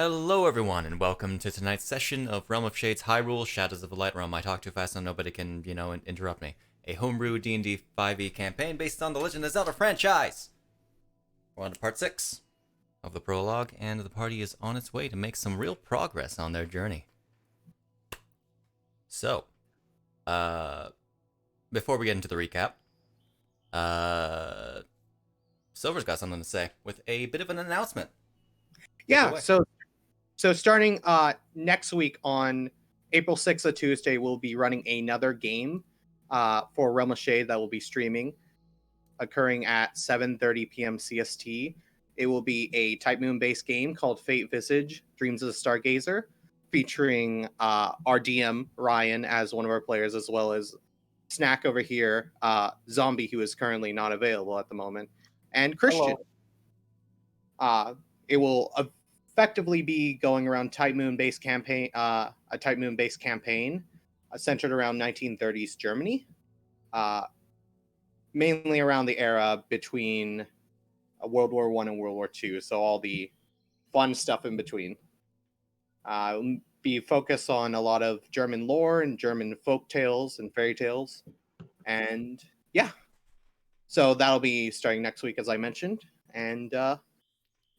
Hello everyone, and welcome to tonight's session of Realm of Shades Hyrule Shadows of the Light Realm. I talk too fast so nobody can, interrupt me. A homebrew D&D 5e campaign based on the Legend of Zelda franchise! We're on to part 6 of the prologue, and the party is on its way to make some real progress on their journey. So, before we get into the recap, Silver's got something to say with a bit of an announcement. Yeah, so starting next week on April 6th, a Tuesday, we'll be running another game for Realm of Shade that will be streaming, occurring at 7:30 p.m. CST. It will be a Type Moon-based game called Fate Visage, Dreams of the Stargazer, featuring our DM, Ryan, as one of our players, as well as Snak over here, Zombi, who is currently not available at the moment, and Christian. It will effectively be going around Type Moon-based campaign, a Type Moon-based campaign centered around 1930s Germany, mainly around the era between World War I and World War II. So all the fun stuff in between. Be focused on a lot of German lore and German folk tales and fairy tales, and yeah. So that'll be starting next week, as I mentioned, and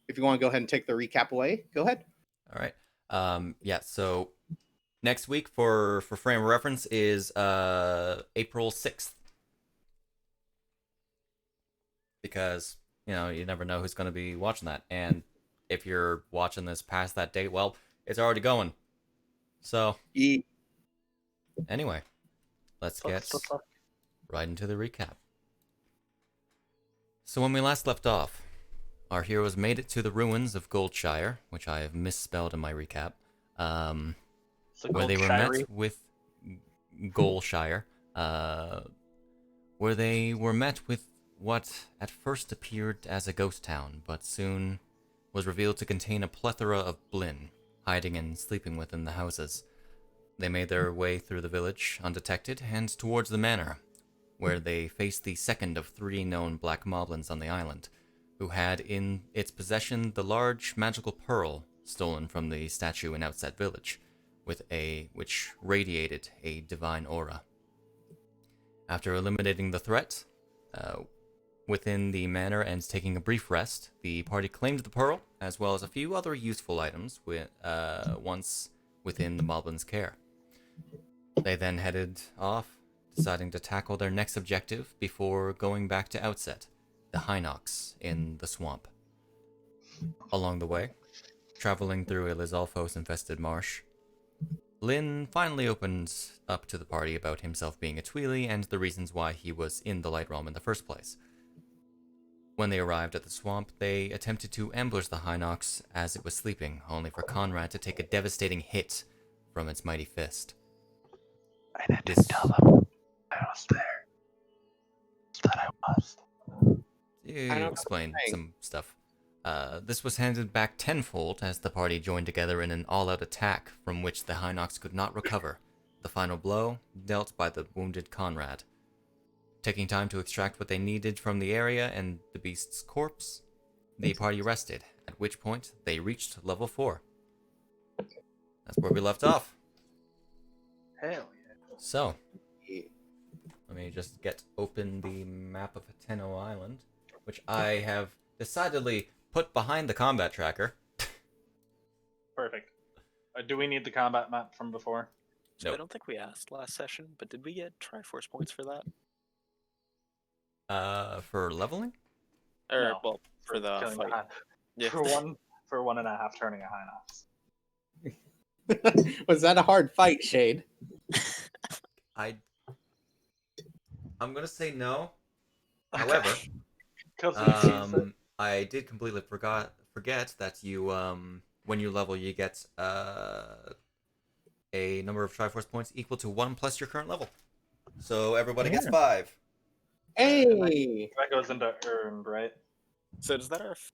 if you want to go ahead and take the recap away, go ahead. All right. So next week for frame of reference is April 6th. Because, you never know who's going to be watching that. And if you're watching this past that date, well, it's already going. So, anyway, let's get right into the recap. So when we last left off, our heroes made it to the ruins of Goldshire, which I have misspelled in my recap, where they were met with Goldshire, where they were met with what at first appeared as a ghost town, but soon was revealed to contain a plethora of Lynn, hiding and sleeping within the houses. They made their way through the village undetected and towards the manor, where they faced the second of 3 known black moblins on the island, who had in its possession the large magical pearl stolen from the statue in Outset Village, which radiated a divine aura. After eliminating the threat within the manor and taking a brief rest, the party claimed the pearl, as well as a few other useful items once within the moblin's care. They then headed off, deciding to tackle their next objective before going back to Outset, the Hinox in the swamp. Along the way, traveling through a Lizalfos-infested marsh, Lynn finally opens up to the party about himself being a Tweely and the reasons why he was in the Light Realm in the first place. When they arrived at the swamp, they attempted to ambush the Hinox as it was sleeping, only for Conrad to take a devastating hit from its mighty fist. I didn't tell them I was there. That I was. You explain some stuff. This was handed back tenfold as the party joined together in an all-out attack from which the Hinox could not recover, the final blow dealt by the wounded Conrad. Taking time to extract what they needed from the area and the beast's corpse, the party rested, at which point they reached level 4. That's where we left off. Hell yeah. So, let me just get open the map of Hateno Island, which I have decidedly put behind the combat tracker. Perfect. Do we need the combat map from before? So Nope. I don't think we asked last session, but did we get Triforce points for that? For leveling? Or, No, well, for the killing fight. the for 1.5 turning a Hinox. Was that a hard fight, Shade? I'm gonna say no. Okay. However, 'Cause it's easy. I did completely forget that you when you level you get a number of Triforce points equal to 1 plus your current level. So everybody gets 5. Hey! That goes into earned, right? So does that affect?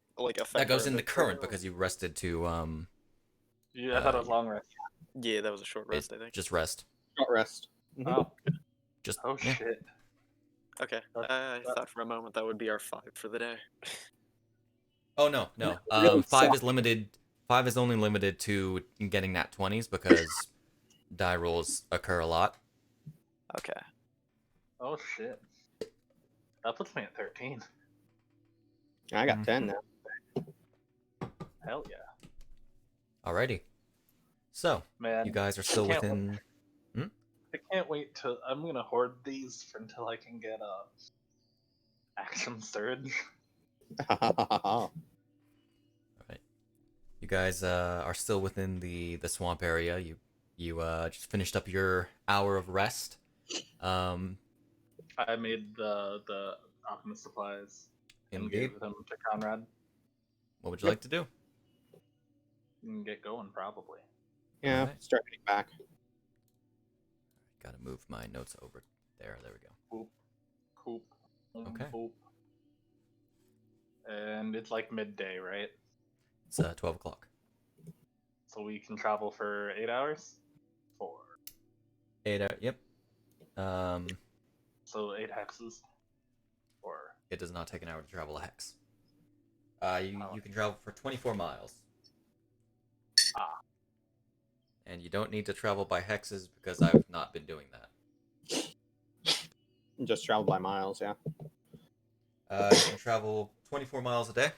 That goes our into current inventory? because you rested to Yeah, I thought it was long rest. Yeah, that was a short rest, I think. just rest. Short rest. Oh, Just oh yeah. shit. Okay, I thought for a moment that would be our 5 for the day. Oh no. Really 5 suck. is limited 5 is only limited to getting nat 20s because die rolls occur a lot. Okay. Oh shit. That puts me at 13. I got 10 now. Hell yeah. Alrighty. So, Man, you guys are still can't within... I can't wait to. I'm gonna hoard these until I can get action surge. Alright. You guys are still within the swamp area. You just finished up your hour of rest. I made the alchemist supplies and Indeed. gave them to Conrad. What would you like to do? And get going probably. Yeah, Alright. start getting back. Gotta move my notes over there. There we go. Coop. Okay. Coop. And it's like midday, right? It's 12 o'clock. So we can travel for 8 hours? 4. 8 hours. Yep. So 8 hexes? Or It does not take an hour to travel a hex. You can travel for 24 miles. Ah. And you don't need to travel by hexes because I've not been doing that. Just travel by miles, yeah. You can travel 24 miles a day.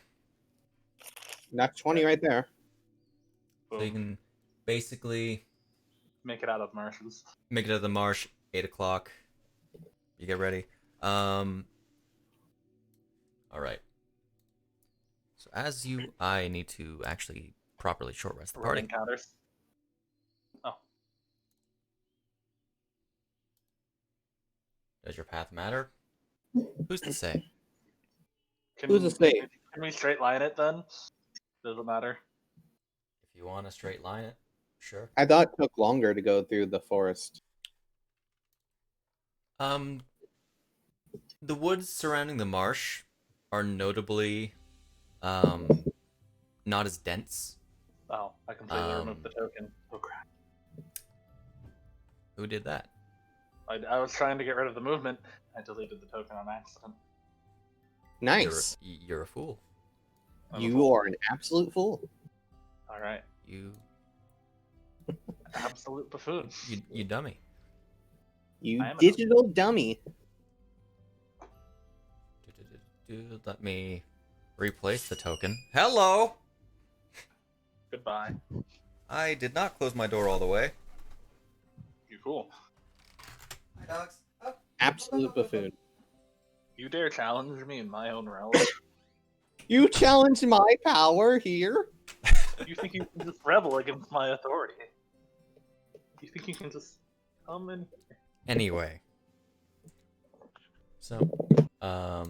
That's 20 right there. So you can basically make it out of marshes. make it out of the marsh, 8 o'clock. You get ready. Alright. So I need to actually properly short rest the party. Encounters. Oh. Does your path matter? Who's to say? Who's to say? Can we straight line it then? Does it matter? If you want to straight line it, sure. I thought it took longer to go through the forest. The woods surrounding the marsh are notably not as dense. Oh, I completely removed the token. Oh crap. Who did that? I was trying to get rid of the movement. I deleted the token on accident. Nice. You're a fool. You are an absolute fool. Alright. You Absolute buffoon. you dummy. You I am a digital dummy. Let me replace the token. Hello! Goodbye. I did not close my door all the way. You fool. Hi, dogs. Oh. Absolute buffoon. You dare challenge me in my own realm? You challenge my power here? You think you can just rebel against my authority? You think you can just come in here? Anyway. So, let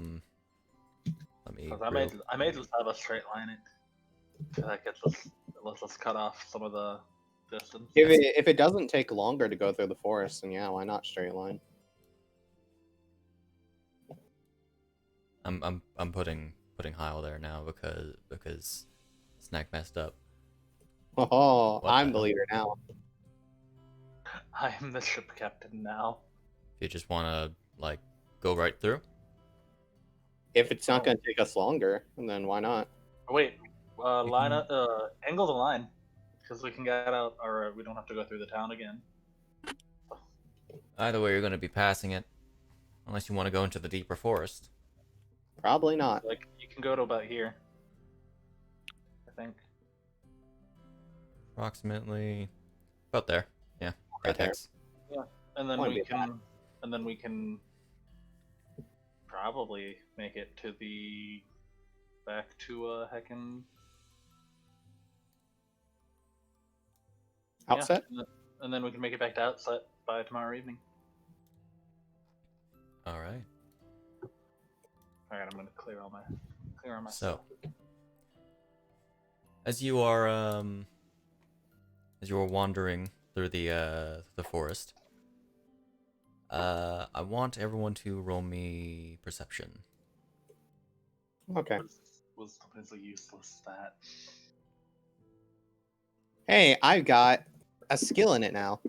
me... I may just have a straight line it. That lets us cut off some of the distance. If it doesn't take longer to go through the forest, then yeah, why not straight line? I'm putting Hyle there now because Snak messed up. Oh, What I'm the the leader now. I am the ship captain now. If you just want to like go right through. If it's not going to take us longer, then why not? Oh, wait, line up, angle the line, because we can get out, or we don't have to go through the town again. Either way, you're going to be passing it, unless you want to go into the deeper forest. Probably not. Like, you can go to about here, I think. Approximately about there. Yeah, Right there. hex. Yeah, and then Wouldn't we be bad. can, probably make it to the back to heckin' Outset? Yeah, and then we can make it back to Outset by tomorrow evening. All right. All right, I'm gonna clear all my So, stuff. as you are wandering through the forest, I want everyone to roll me perception. Okay. Wisdom is a useless stat. Hey, I've got a skill in it now.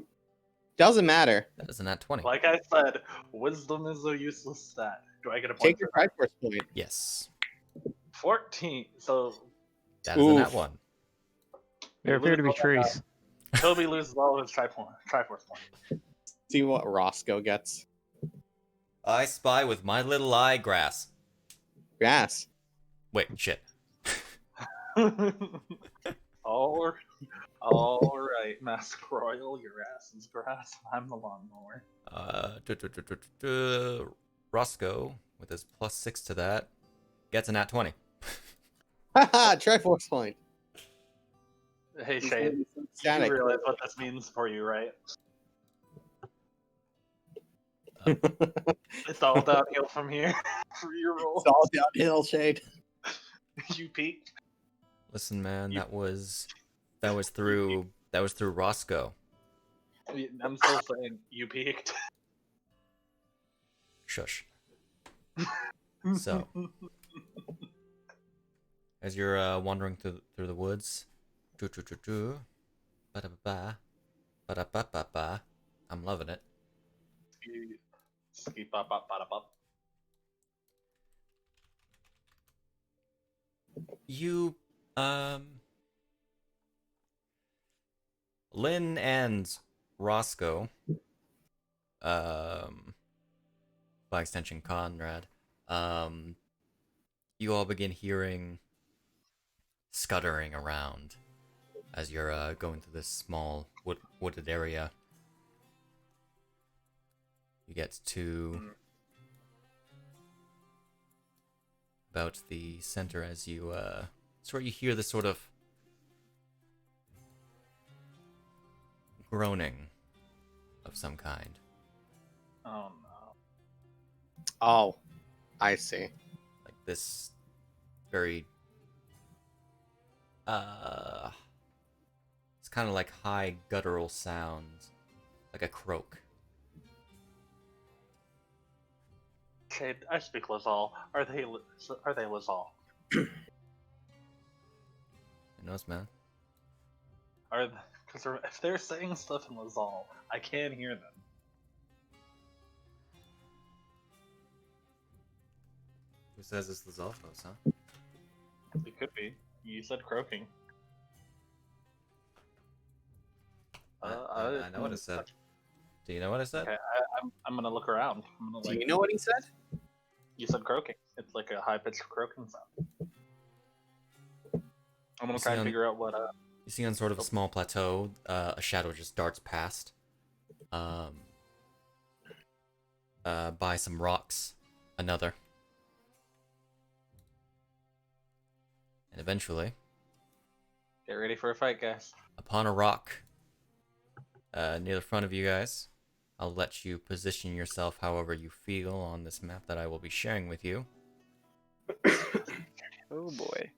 Doesn't matter. That is a nat 20. Like I said, wisdom is a useless stat. Do I get a point Take for your that? Triforce point. Yes. 14. So That is a nat Oof. 1. There appear to be trees. Toby loses all of his Triforce points. See what Roscoe gets. I spy with my little eye grass. Yes. Wait, shit. all right, Master Royal, your ass is grass, and I'm the lawnmower. Roscoe, with his +6 to that, gets a nat 20. Haha, Triforce point. Hey, Shade, you Static. realize what this means for you, right? It's all downhill from here for your roll. It's all downhill, Shade. You peaked. Listen, man, that was through Roscoe. I'm still saying you peaked. Shush. So, as you're wandering through the woods, ba-da-ba-ba, ba-da-ba-ba-ba, I'm loving it. You, Lynn and Roscoe, by extension Conrad, you all begin hearing scuttering around as you're going through this small wooded area. You get to about the center as you it's where you hear this sort of groaning of some kind. Oh no. Oh, I see. Like this very it's kind of like high guttural sound, like a croak. Shade, I speak Lazal. Are they Lazal? Who knows, man? Because if they're saying stuff in Lazal, I can't hear them. Who says it's the Zolfos, huh? It could be. You said croaking. I know what it said. Do you know what I said? Okay, I'm gonna look around. Do you know what he said? You said croaking. It's like a high-pitched croaking sound. I'm gonna try and figure out what. You see on sort of a small plateau, a shadow just darts past. By some rocks, another. And eventually, Get ready for a fight, guys. upon a rock, near the front of you guys, I'll let you position yourself however you feel on this map that I will be sharing with you. Oh boy.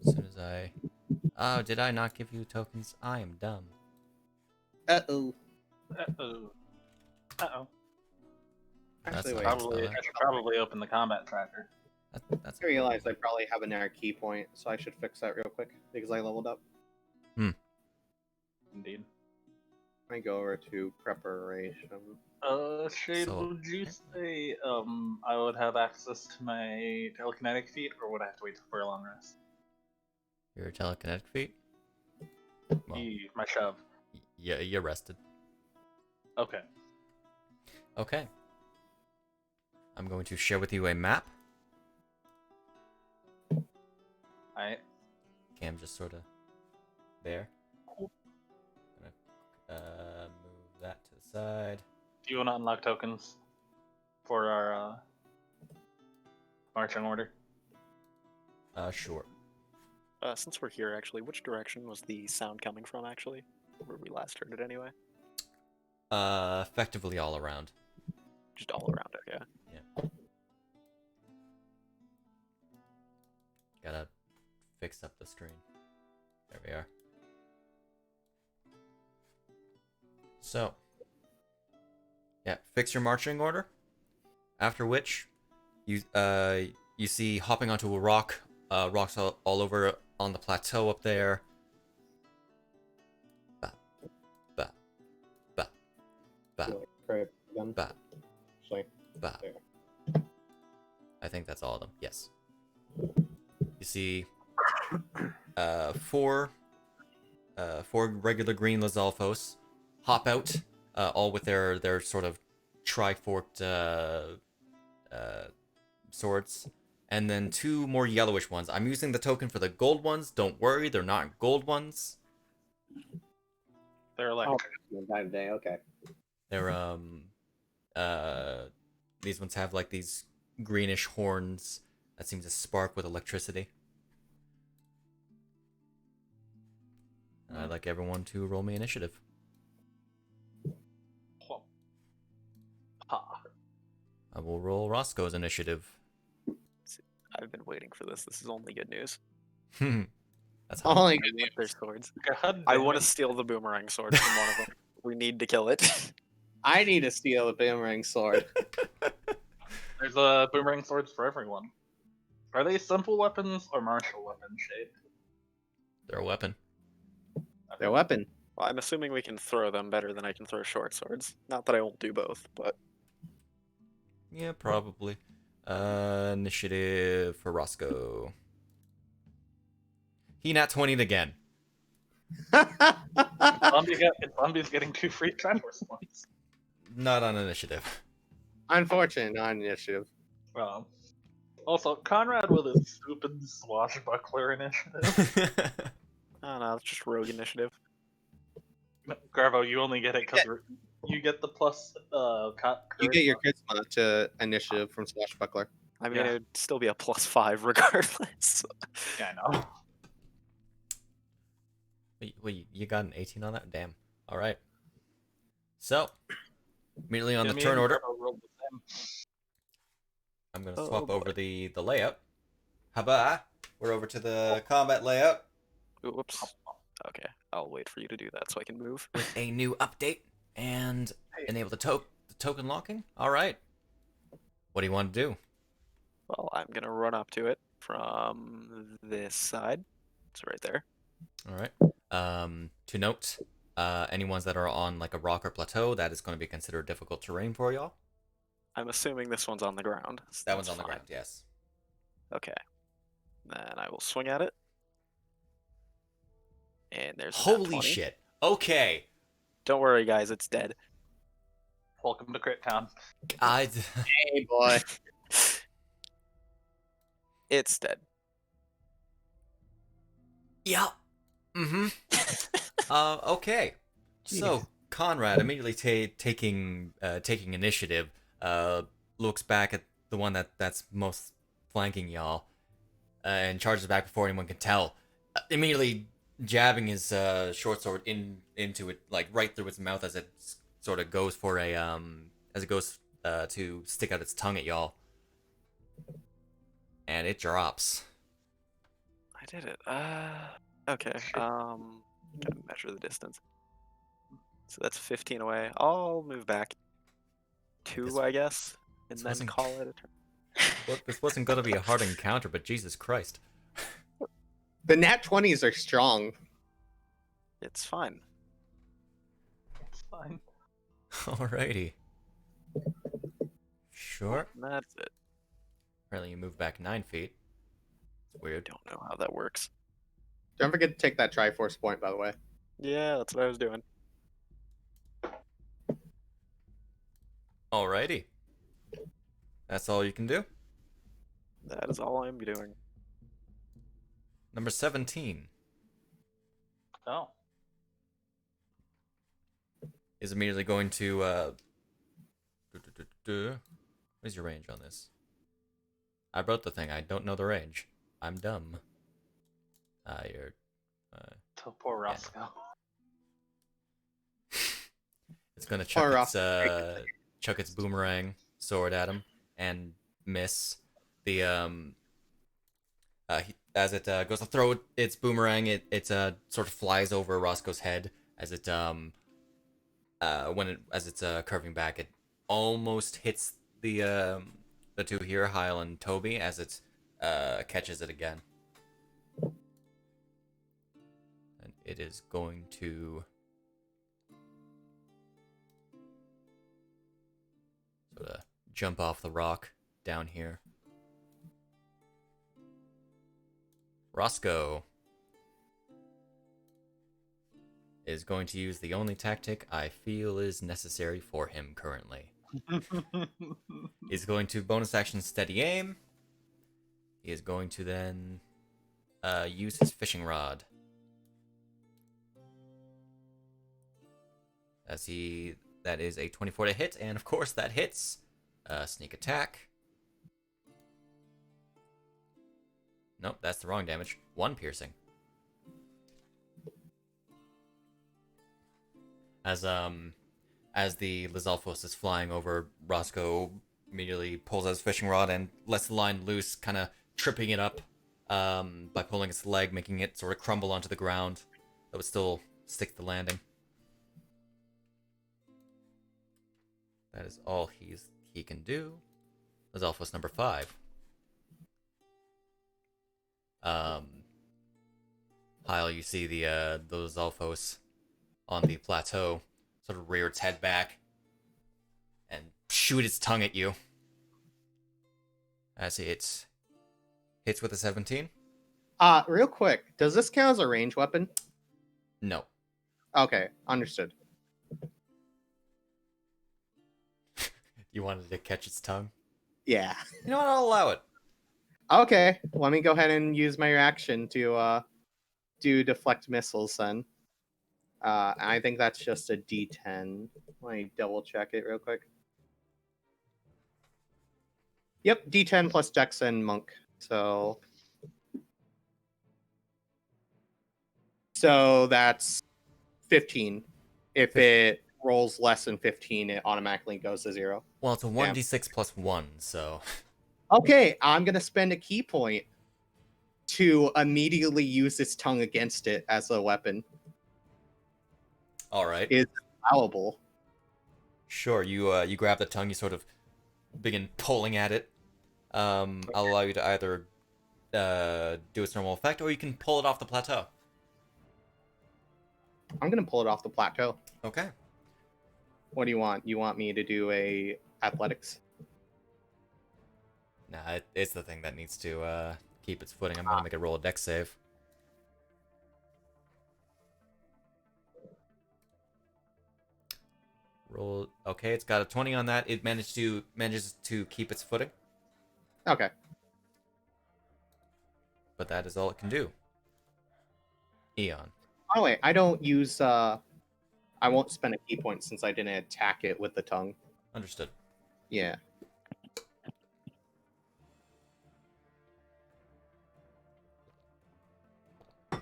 As soon as I... Oh, did I not give you tokens? I am dumb. Uh-oh. Uh-oh. Uh-oh. That's Actually, not wait. how to spell I it. should probably open the combat tracker. That's I realized I probably have an error key point, so I should fix that real quick because I leveled up. Indeed. Let me go over to preparation. Shade, So- would you say I would have access to my telekinetic feat, or would I have to wait for a long rest? your telekinetic feat? Well, My shove. yeah, you're rested. Okay. Okay. I'm going to share with you a map. Alright. Okay, I'm just sort of there. Gonna move that to the side. Do you want to unlock tokens for our marching order? Sure. Since we're here, actually, which direction was the sound coming from, actually? Where we last heard it, anyway? Effectively all around. Just all around it, yeah. Yeah. Gotta fix up the screen. There we are. So, yeah, fix your marching order. After which, you see hopping onto a rock, rocks all over on the plateau up there. Ba, ba, ba, ba, Crap, again. ba, Actually, ba. there. I think that's all of them. Yes. You see four regular green Lizalfos hop out, all with their sort of tri-forked swords, and then two more yellowish ones. I'm using the token for the gold ones. Don't worry, they're not gold ones. They're like Time of day. Okay. They're these ones have like these greenish horns that seem to spark with electricity. I'd like everyone to roll me initiative. ha. I will roll Roscoe's initiative. I've been waiting for this. This is only good news. That's how. Only I good want news. their swords. God I damn want it. to steal the boomerang sword from one of them. We need to kill it. I need to steal the boomerang sword. There's a boomerang swords for everyone. Are they simple weapons or martial weapons shaped? They're a weapon. Their weapon. Well, I'm assuming we can throw them better than I can throw short swords. Not that I won't do both, but Yeah, probably. Initiative for Roscoe. He nat 20'd again. Zombie's getting 2 free Triforce points. Not on initiative. Unfortunate, not initiative. Also, Conrad with his stupid swashbuckler initiative. I don't know. It's just rogue initiative. Garbo, you only get it because you get the plus. You get your charisma to initiative from Swashbuckler. I mean, Yeah. it would still be a +5 regardless. Yeah, I know. Wait, you got an 18 on that? Damn. All right. So, immediately on Yeah, the me turn and order, Garbo rolled the same. I'm going to Oh, swap boy. over the layout. Haba, we're over to the combat layout Ooh, whoops. Okay, I'll wait for you to do that so I can move. with a new update and enable the token locking. All right. What do you want to do? Well, I'm gonna run up to it from this side. It's right there. All right. To note, any ones that are on like a rock or plateau, that is going to be considered difficult terrain for y'all. I'm assuming this one's on the ground. So That one's that's on the fine. ground, yes. Okay. Then I will swing at it. And there's a nat Holy 20. shit. Okay. Don't worry, guys, it's dead. Welcome to Crit Town. Hey, boy. It's dead. Yeah. Mm-hmm. Okay. So Conrad immediately taking initiative, looks back at the one that's most flanking y'all, and charges back before anyone can tell. Immediately jabbing his short sword into it, like right through its mouth as it sort of goes for a to stick out its tongue at y'all, and it drops. I did it. Okay. Gotta measure the distance. So that's 15 away. I'll move back 2, This- I guess, and this then wasn't- call it a turn. Well, this wasn't gonna be a hard encounter, but Jesus Christ. The nat 20s are strong. It's fine. It's fine. Alrighty. Sure. And that's it. Apparently you moved back 9 feet. It's weird. Don't know how that works. Don't forget to take that Triforce point, by the way. Yeah, that's what I was doing. Alrighty. That's all you can do? That is all I'm doing. Number 17 Oh. is immediately going to, What is your range on this? I wrote the thing, I don't know the range. I'm dumb. You're, So poor Roscoe. It's gonna Or chuck its boomerang sword at him and miss. The as it goes to throw its boomerang, it sort of flies over Roscoe's head as it as it's curving back. It almost hits the two here, Hyle and Toby, as it catches it again, and it is going to sort of jump off the rock down here. Roscoe is going to use the only tactic I feel is necessary for him currently. He's going to bonus action steady aim. He is going to then use his fishing rod. That is a 24 to hit, and of course that hits. Sneak attack. Nope, that's the wrong damage. 1 piercing. As the Lizalfos is flying over, Roscoe immediately pulls out his fishing rod and lets the line loose, kind of tripping it up by pulling its leg, making it sort of crumble onto the ground. That would still stick the landing. That is all he can do. Lizalfos number 5. Hyle, you see the Lizalfos on the plateau sort of rear its head back and shoot its tongue at you. As it hits with a 17. Real quick, does this count as a range weapon? No. Okay, understood. You wanted to catch its tongue? Yeah. You know what? I'll allow it. Okay, let me go ahead and use my reaction to do deflect missiles then. I think that's just a D10. Let me double check it real quick. Yep, D10 plus Dex and Monk. So that's 15. If it rolls less than 15, it automatically goes to 0. Well, it's a 1d6 plus 1, so... Okay, I'm going to spend a key point to immediately use its tongue against it as a weapon. Alright. It's allowable. Sure, you grab the tongue, you sort of begin pulling at it. I'll allow you to either do its normal effect, or you can pull it off the plateau. I'm going to pull it off the plateau. Okay. What do you want? You want me to do a athletics? Nah, it's the thing that needs to keep its footing. I'm going to make it roll a dex save. Roll. Okay, it's got a 20 on that. It manages to keep its footing. Okay. But that is all it can do. Eon. Oh wait, I don't use I won't spend a key point since I didn't attack it with the tongue. Understood. Yeah.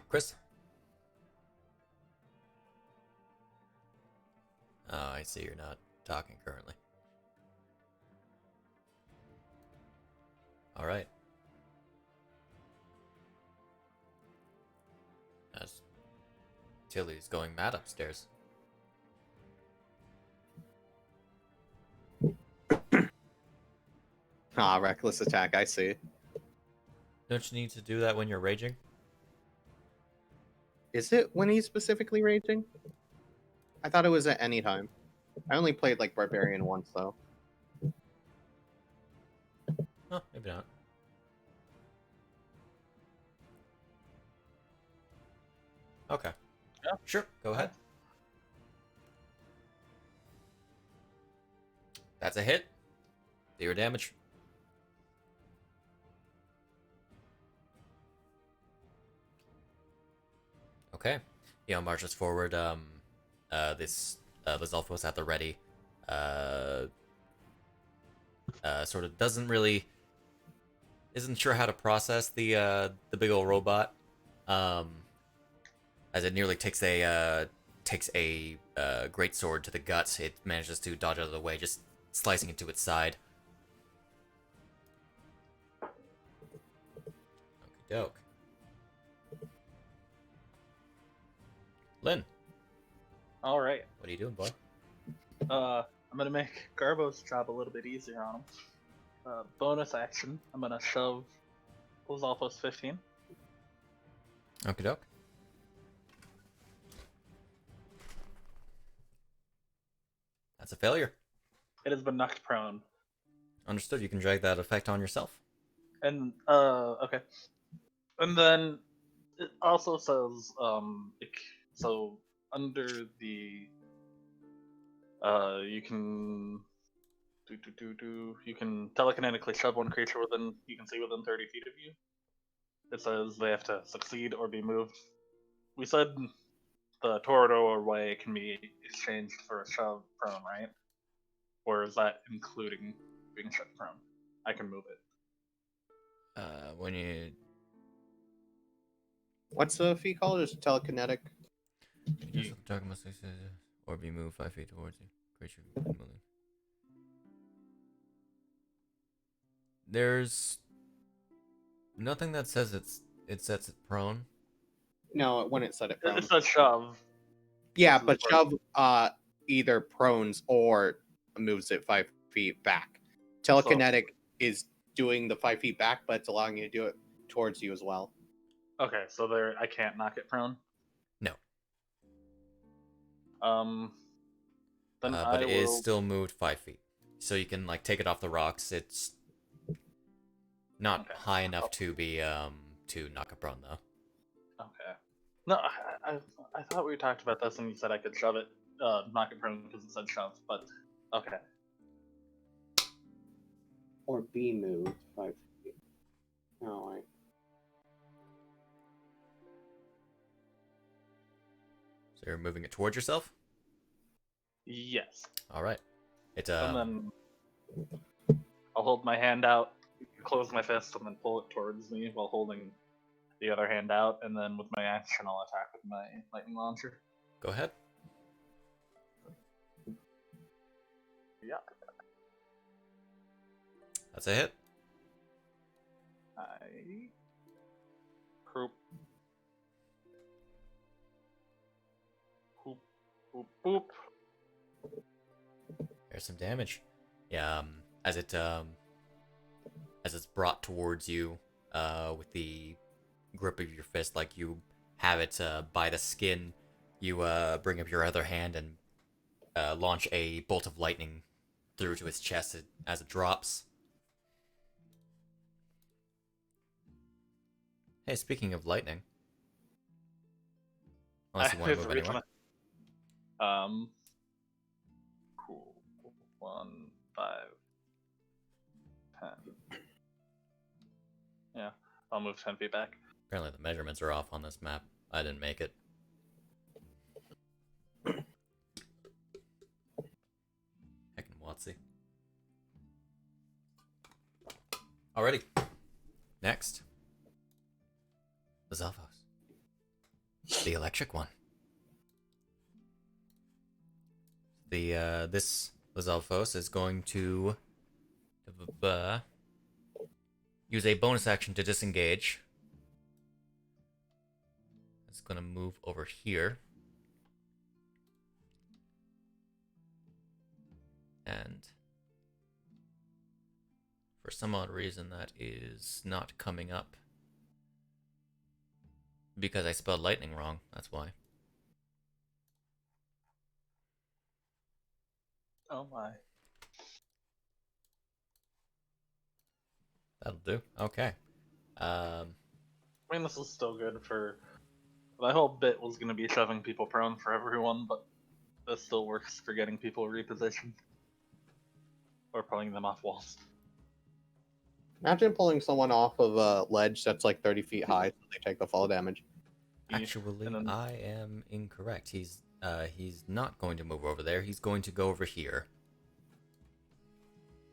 Chris? Oh, I see you're not talking currently. Alright. As Tilly's going mad upstairs. Reckless attack, I see. Don't you need to do that when you're raging? Is it when he's specifically raging? I thought it was at any time. I only played like Barbarian once though. Oh, maybe not. Okay. Yeah. Sure, go ahead. That's a hit. 0 damage. Okay. Eon marches forward. This Lizalfos at the ready. Sort of isn't sure how to process the big old robot. As it nearly takes a great sword to the guts, it manages to dodge out of the way, just slicing it to its side. Okie doke. Lynn, All right. what are you doing, boy? I'm gonna make Garbo's job a little bit easier on him. Bonus action. I'm gonna shove Lizalfos 15. Okie doke. That's a failure. It has been knocked prone. Understood. You can drag that effect on yourself. And okay. And then it also says so under the you can you can telekinetically shove one creature you can see within 30 feet of you. It says they have to succeed or be moved. We said the Torado away can be exchanged for a shove prone, right? Or is that including being shoved prone? I can move it. When you What's the fee called? Just telekinetic. use the target must or be moved 5 feet towards you. Creature moving. There's nothing that says it sets it prone. No, when it said it prone. It says shove. Yeah, This is but prone. shove either prones or moves it 5 feet back. Telekinetic is doing the 5 feet back, but it's allowing you to do it towards you as well. Okay, so there I can't knock it prone. No. Then But I it will. is still moved 5 feet, so you can like take it off the rocks. It's not Okay. high enough to be to knock it prone though. Okay. No, I thought we talked about this and you said I could shove it, knock it prone because it said shove, but okay. Or be moved 5 feet. Oh, wait. So you're moving it towards yourself. Yes. All right. It And then I'll hold my hand out, close my fist, and then pull it towards me while holding the other hand out, and then with my action I'll attack with my lightning launcher. go ahead. Yeah. That's a hit. Boop. Boop. Boop. Boop. There's some damage. Yeah. As it's brought towards you, with the grip of your fist, like you have it by the skin, you bring up your other hand and launch a bolt of lightning through to its chest as it drops. Hey, speaking of lightning, unless you want to There's move a reason anywhere. Cool. 1, 5, 10. Yeah, I'll move 10 feet back. Apparently the measurements are off on this map. I didn't make it. Heckin' Watsy. Alrighty. Next. The Zelfos. The electric one. This Zelfos is going to use a bonus action to disengage. It's going to move over here. And for some odd reason that is not coming up. Because I spelled lightning wrong, that's why. Oh my. That'll do. Okay. I mean, this is still good for. My whole bit was going to be shoving people prone for everyone, but this still works for getting people repositioned. Or pulling them off walls. Imagine pulling someone off of a ledge that's like 30 feet high so they take the fall damage. Actually, then... I am incorrect. He's not going to move over there. He's going to go over here.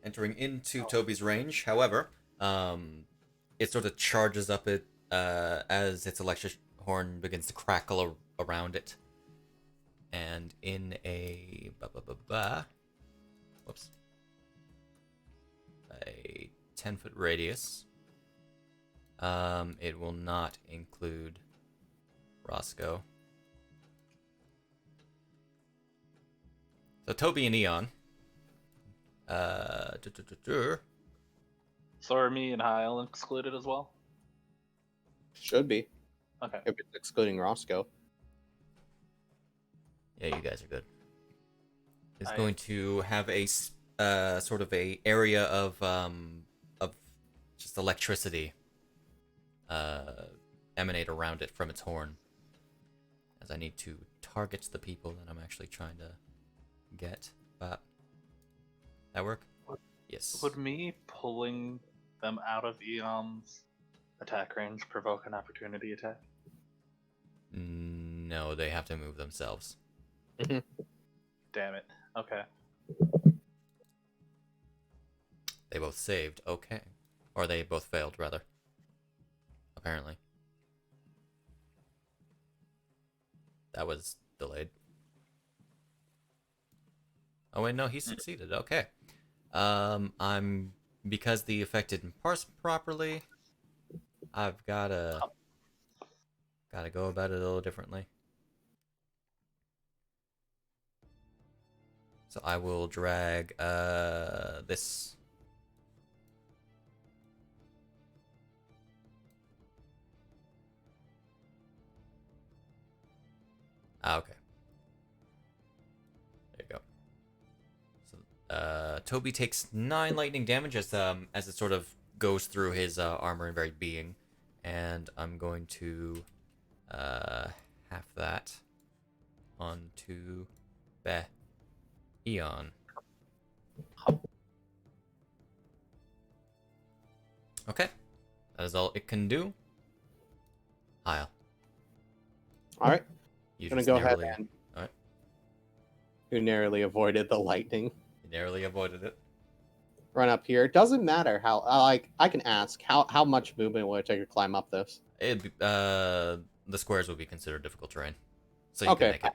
Entering into Toby's range, however, it sort of charges up it as its electric horn begins to crackle around it. And in a whoops. A 10-foot radius. It will not include Roscoe. So Toby and Eon. So are me and Hyle excluded as well? Should be. Okay. If it's excluding Roscoe. Yeah, you guys are good. It's going to have a sort of a area of just electricity emanate around it from its horn. As I need to target the people that I'm actually trying to get. But that work? Yes. Would me pulling them out of Eon's attack range provoke an opportunity attack? No, they have to move themselves. Damn it. Okay. They both saved. Okay. Or they both failed, rather. Apparently. That was delayed. Oh wait, no, he succeeded. Okay. Because the effect didn't parse properly, I've gotta go about it a little differently. So I will drag this. Okay. There you go. So Toby takes 9 lightning damage as it sort of goes through his armor and very being, and I'm going to half that onto Eon. Okay, that is all it can do. Hyle. All right. You Gonna just go ahead narrowly, and alright, who narrowly avoided the lightning. you narrowly avoided it. Run up here. Doesn't matter how. I can ask how much movement would it take to climb up this? The squares will be considered difficult terrain, so you Okay. can make it.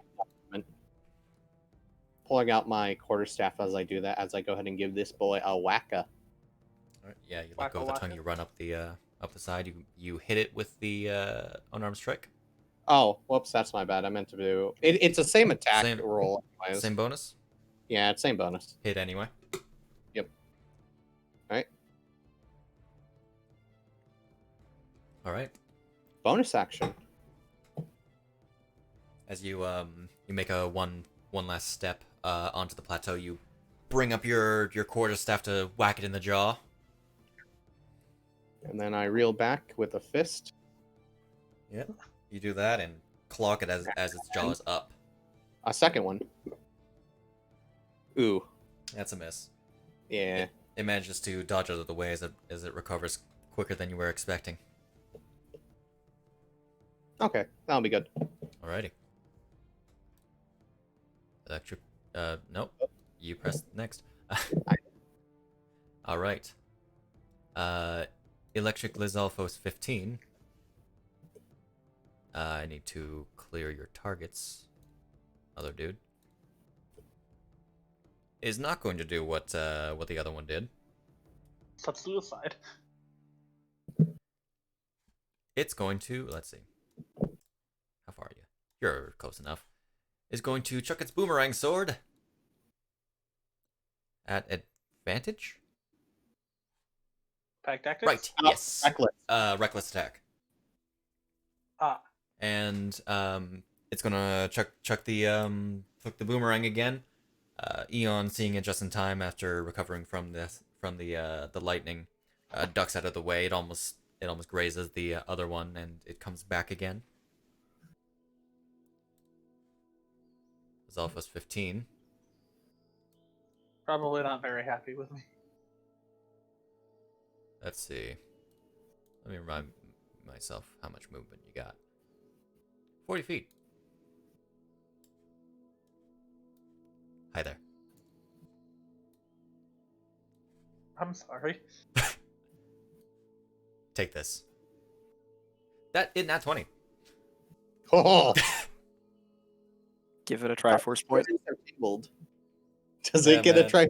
Pulling out my quarterstaff as I do that, as I go ahead and give this boy a whacka. Alright, yeah, you let go of the Wacka tongue, wacka. you run up the side, you hit it with the unarmed strike. Oh, whoops, that's my bad. I meant to do. It's the same attack Same- roll. Anyways. Same bonus. Yeah, it's same bonus. Hit anyway. Yep. Alright. Alright. Bonus action. As you make a one last step onto the plateau, you bring up your quarterstaff to whack it in the jaw. And then I reel back with a fist. Yep. You do that and clock it as its jaw is up. A second one. Ooh. That's a miss. Yeah. It manages to dodge out of the way as it recovers quicker than you were expecting. Okay, that'll be good. Alrighty. Electric. Nope. You press next. Alright. Electric Lizalfos 15. I need to clear your targets. Other dude. Is not going to do what the other one did. Such suicide. It's going to, let's see. How far are you? You're close enough. Is going to chuck its boomerang sword at advantage? Pack tactics? Right, yes. Reckless. Reckless attack. Ah. And it's gonna chuck the boomerang again. Eon, seeing it just in time after recovering from the lightning, ducks out of the way. It almost grazes the other one, and it comes back again. Zalfos 15. Probably not very happy with me. Let's see. Let me remind myself how much movement you got. 40 feet. Hi there. I'm sorry. Take this. That did not 20. Oh. Give it a Triforce point. Does Yeah, it get man. a try?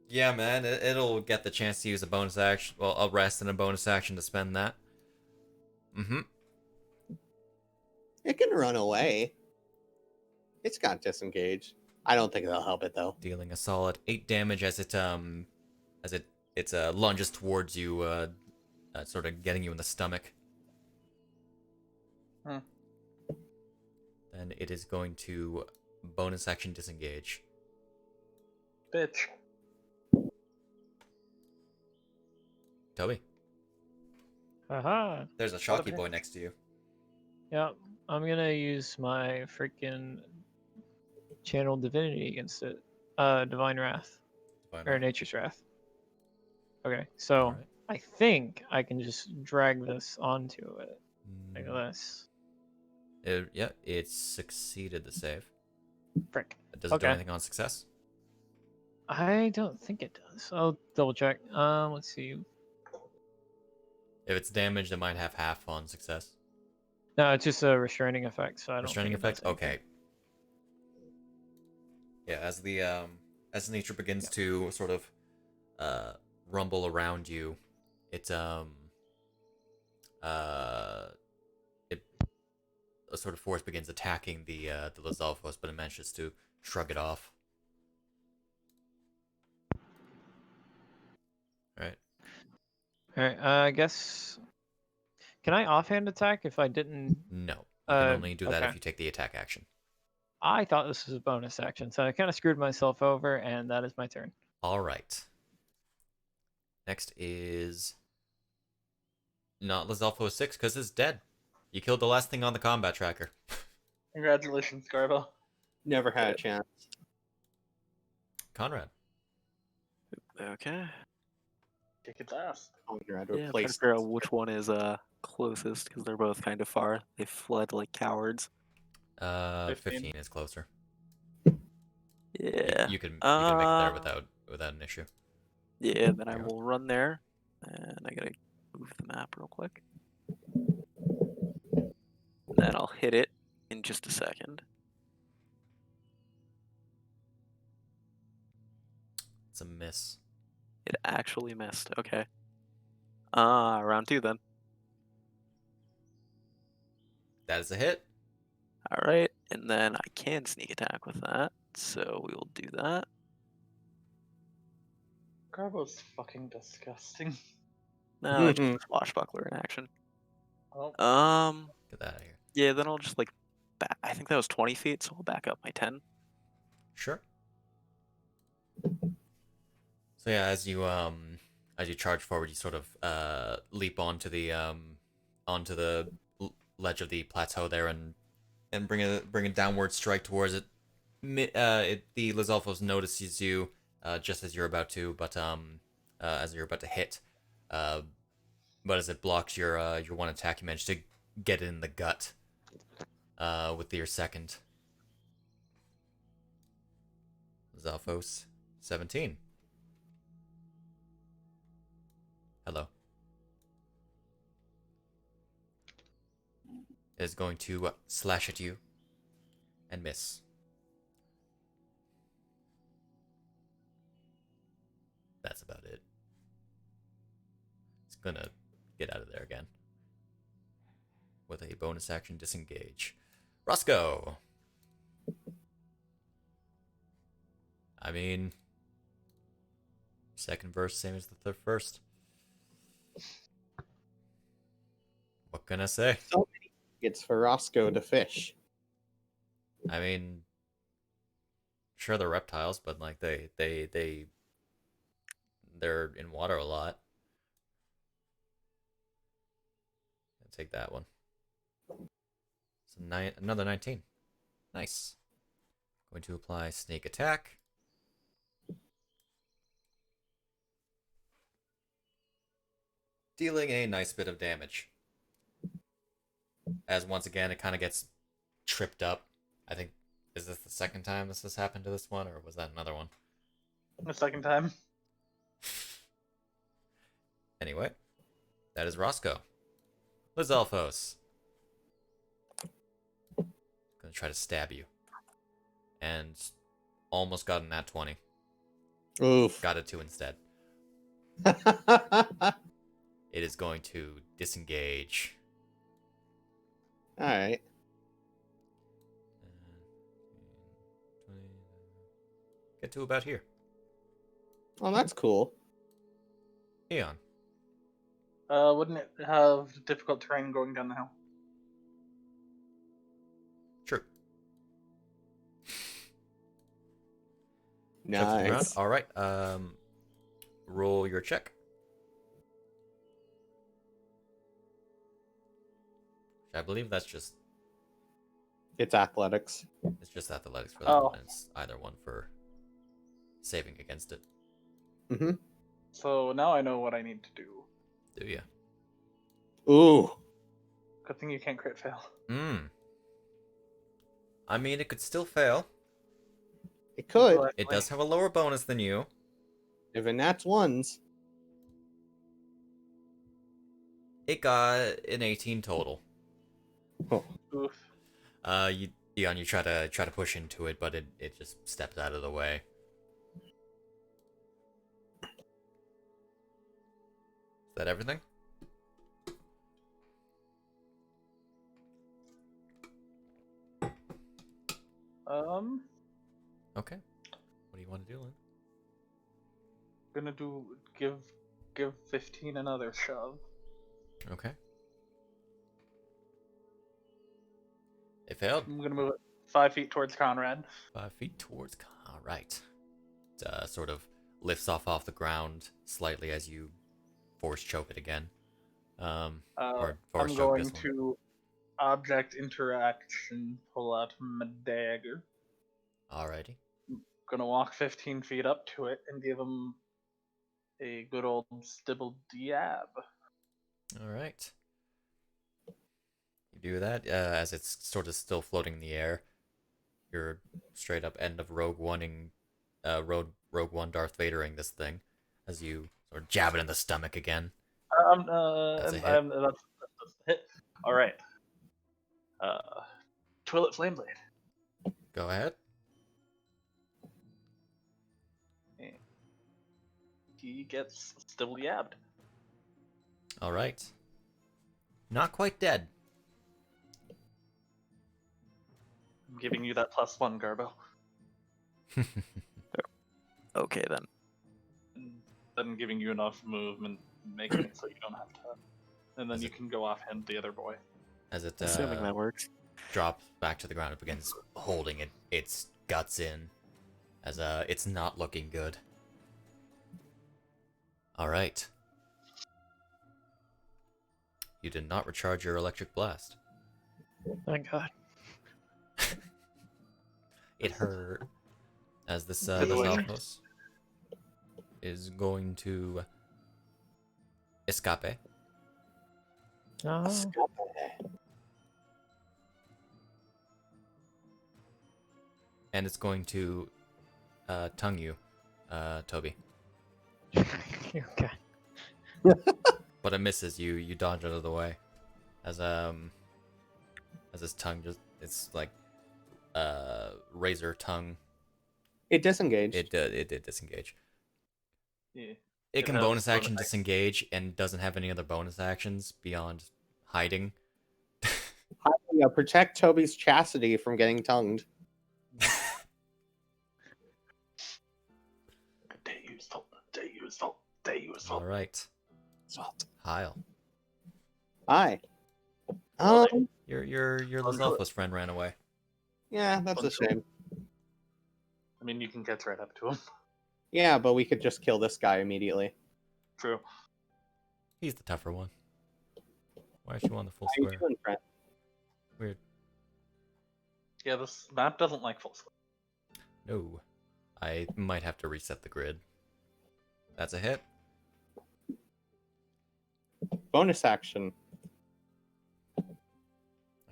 Yeah, man, it'll get the chance to use a bonus action. Well, a rest and a bonus action to spend that. Mm-hmm. It can run away. It's got disengage. I don't think that'll help it though. Dealing a solid 8 damage as it lunges towards you, sort of getting you in the stomach. Hmm. Then it is going to bonus action disengage. Bitch. Toby. Haha. There's a Shocky boy next to you. Yep. I'm gonna use my freaking channel divinity against it. Divine Wrath. Fine, Or right? Nature's Wrath. Okay, so Alright. I think I can just drag this onto it. Like this. It succeeded the save. Frick. Does it do Okay. anything on success? I don't think it does. I'll double check. Let's see. If it's damaged, it might have half on success. No, it's just a restraining effect, so I don't Restraining think it does effect? anything. Okay. Yeah, as nature begins to sort of rumble around you, it a sort of force begins attacking the Lizalfos, but it manages to shrug it off. Alright. Alright, I guess... Can I offhand attack if I didn't... No. You can only do that okay. if you take the attack action. I thought this was a bonus action, so I kind of screwed myself over, and that is my turn. Alright. Next is not Lizalfos 6, because it's dead. You killed the last thing on the combat tracker. Congratulations, Garbo. Never had a chance. Conrad. Okay. Kick its ass. Conrad Yeah, I'm trying to replaced. figure out which one is closest because they're both kind of far. They fled like cowards. 15 is closer. Yeah. You can make it there without an issue. Yeah, then I Yeah. will run there, and I gotta move the map real quick. Then I'll hit it in just a second. It's a miss. It actually missed. Okay. Round 2 then. That is a hit. All right, and then I can sneak attack with that, so we will do that. Garbo's fucking disgusting. No, it's just a swashbuckler in action. Oh, Get that out of here. Yeah, then I'll just like back. I think that was 20 feet, so I'll back up my 10. Sure. So yeah, as you charge forward, you sort of leap onto the ledge of the plateau there and bring a downward strike towards it. The Lizalfos notices you just as you're about to, as you're about to hit, but as it blocks your one attack, you manage to get it in the gut with your second. Lizalfos 17. Hello. Is going to slash at you and miss. That's about it. It's gonna get out of there again. With a bonus action disengage. Roscoe! I mean, second verse, same as the first. What can I say? So many tickets for Roscoe to fish. I mean, sure they're reptiles, but like they're in water a lot. I'll take that one. So another 19. Nice. Going to apply snake attack. Dealing a nice bit of damage. As once again, it kind of gets tripped up. I think, is this the second time this has happened to this one, or was that another one? the second time. Anyway, that is Roscoe. Lizalfos. Gonna try to stab you. And almost got a nat 20. Oof. Got a 2 instead. It is going to disengage. Alright. Get to about here. Oh, that's cool. Eon. Wouldn't it have difficult terrain going down the hill? True. Nice. All right. Roll your check. I believe that's just It's athletics. athletics for that Oh. one. It's either one for saving against it. Mm-hmm. So now I know what I need to do. Do you? Ooh. Good thing you can't crit fail. I mean, it could still fail. It could. But, It does have a lower bonus than you. If a nat's ones. It got an 18 total. Oh. Oof. You try to push into it, but it just steps out of the way. Is that everything? Okay. What do you want to do, Lynn? Gonna give 15 another shove. Okay. It failed. I'm gonna move it 5 feet towards Conrad. 5 feet towards. All right. It sort of lifts off the ground slightly as you force choke it again. Or force I'm choke going this one. to object interaction, pull out my dagger. Alrighty. Gonna walk 15 feet up to it and give him a good old stibble dab. All right. You do that as it's sort of still floating in the air. You're straight up end of Rogue One-ing, Rogue One Darth Vadering this thing as you sort of jab it in the stomach again. That's a hit. That's a hit. All right. Toilet Flame Blade. Go ahead. He gets stibble yabbed. All right. Not quite dead. I'm giving you that +1, Garbo. Okay then. And then giving you enough movement, making it so you don't have to. And then Is you it- can go offhand the other boy. As it Assuming that works. drops back to the ground, it begins holding its guts in, as it's not looking good. All right. You did not recharge your electric blast. Thank God. It hurt. As this Good this way. outpost is going to escape, Oh, and it's going to tongue you, Toby. okay. But it misses you. You dodge out of the way, as his tongue it's like razor tongue. It disengaged. It did disengage. Yeah. It can has bonus action bonus action. disengage and doesn't have any other bonus actions beyond hiding. Protect Toby's chastity from getting tongued. All right, Salt. Hyle. Hi. Well, Your Uncle- Lizalfos friend ran away. Yeah, that's a shame. I mean, you can get right up to him. Yeah, but we could just kill this guy immediately. True. He's the tougher one. Why aren't you on the full How you square? doing, friend? Weird. Yeah, this map doesn't like full square. No. I might have to reset the grid. That's a hit. Bonus action.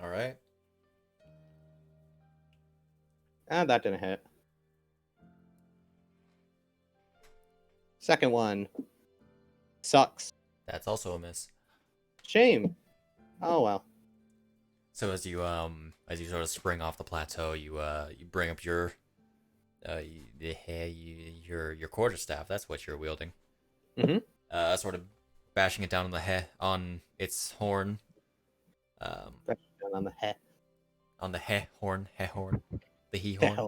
All right. Ah, that didn't hit. Second one. Sucks. That's also a miss. Shame. Oh well. So as you sort of spring off the plateau, you bring up your your quarterstaff. That's what you're wielding. Mhm. Sort of bashing it down on its horn. Down on the head. On the he horn, the he horn.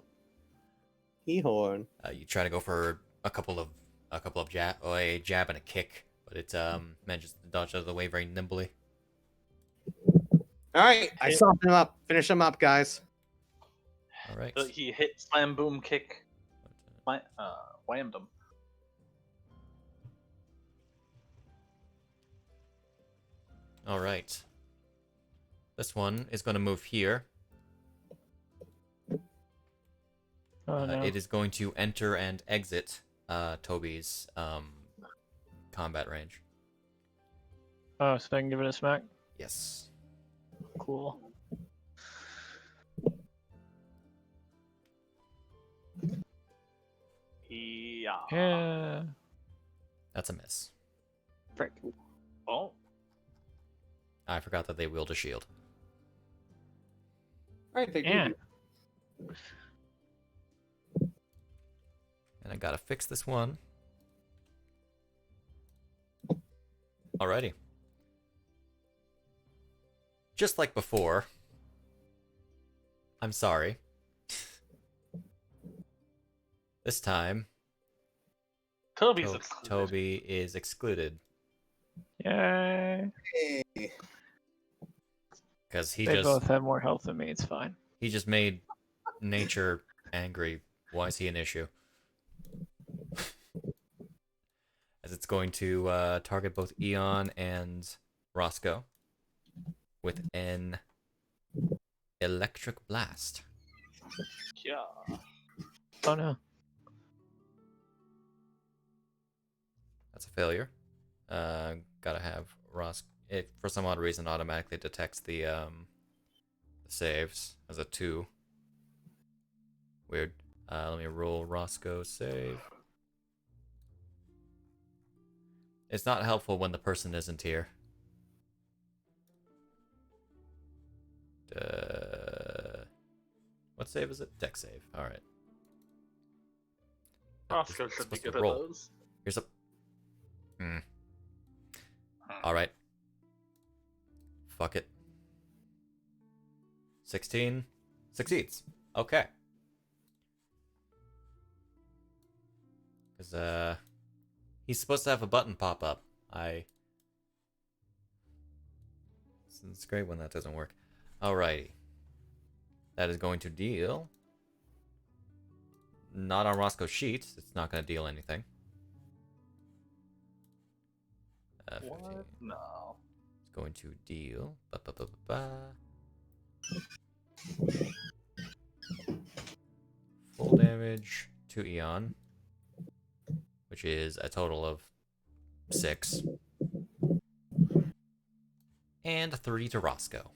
He horn. You try to go for a couple of a jab and a kick, but it manages to dodge out of the way very nimbly. All right, I stopped him up. Finish him up, guys. All right. So he hit slam boom kick, whammed him. All right. This one is going to move here. Oh no. It is going to enter and exit Toby's combat range. Oh, so I can give it a smack? Yes. Cool. Yeah. Yeah. That's a miss. Frick. Oh. I forgot that they wield a shield. Right, they Yeah. do. And I gotta fix this one. Alrighty. Just like before. I'm sorry. This time, Toby's excluded. Toby is excluded. Yay. Hey. Because he They both have more health than me, it's fine. just made nature angry. Why is he an issue? As it's going to target both Eon and Roscoe with an electric blast. Yeah. Oh no. That's a failure. Gotta have it for some odd reason automatically detects the saves as a 2. Weird. Let me roll Roscoe's save. It's not helpful when the person isn't here. What save is it? Deck save. Alright. Roscoe should be good at those. Here's a... Alright. Fuck it. 16. Succeeds. Okay. Because, he's supposed to have a button pop up. It's great when that doesn't work. Alrighty. That is going to deal... Not on Roscoe's sheet. It's not going to deal anything. 15. What? No. It's going to deal... Full damage to Eon. Which is a total of 6. And 3 to Roscoe.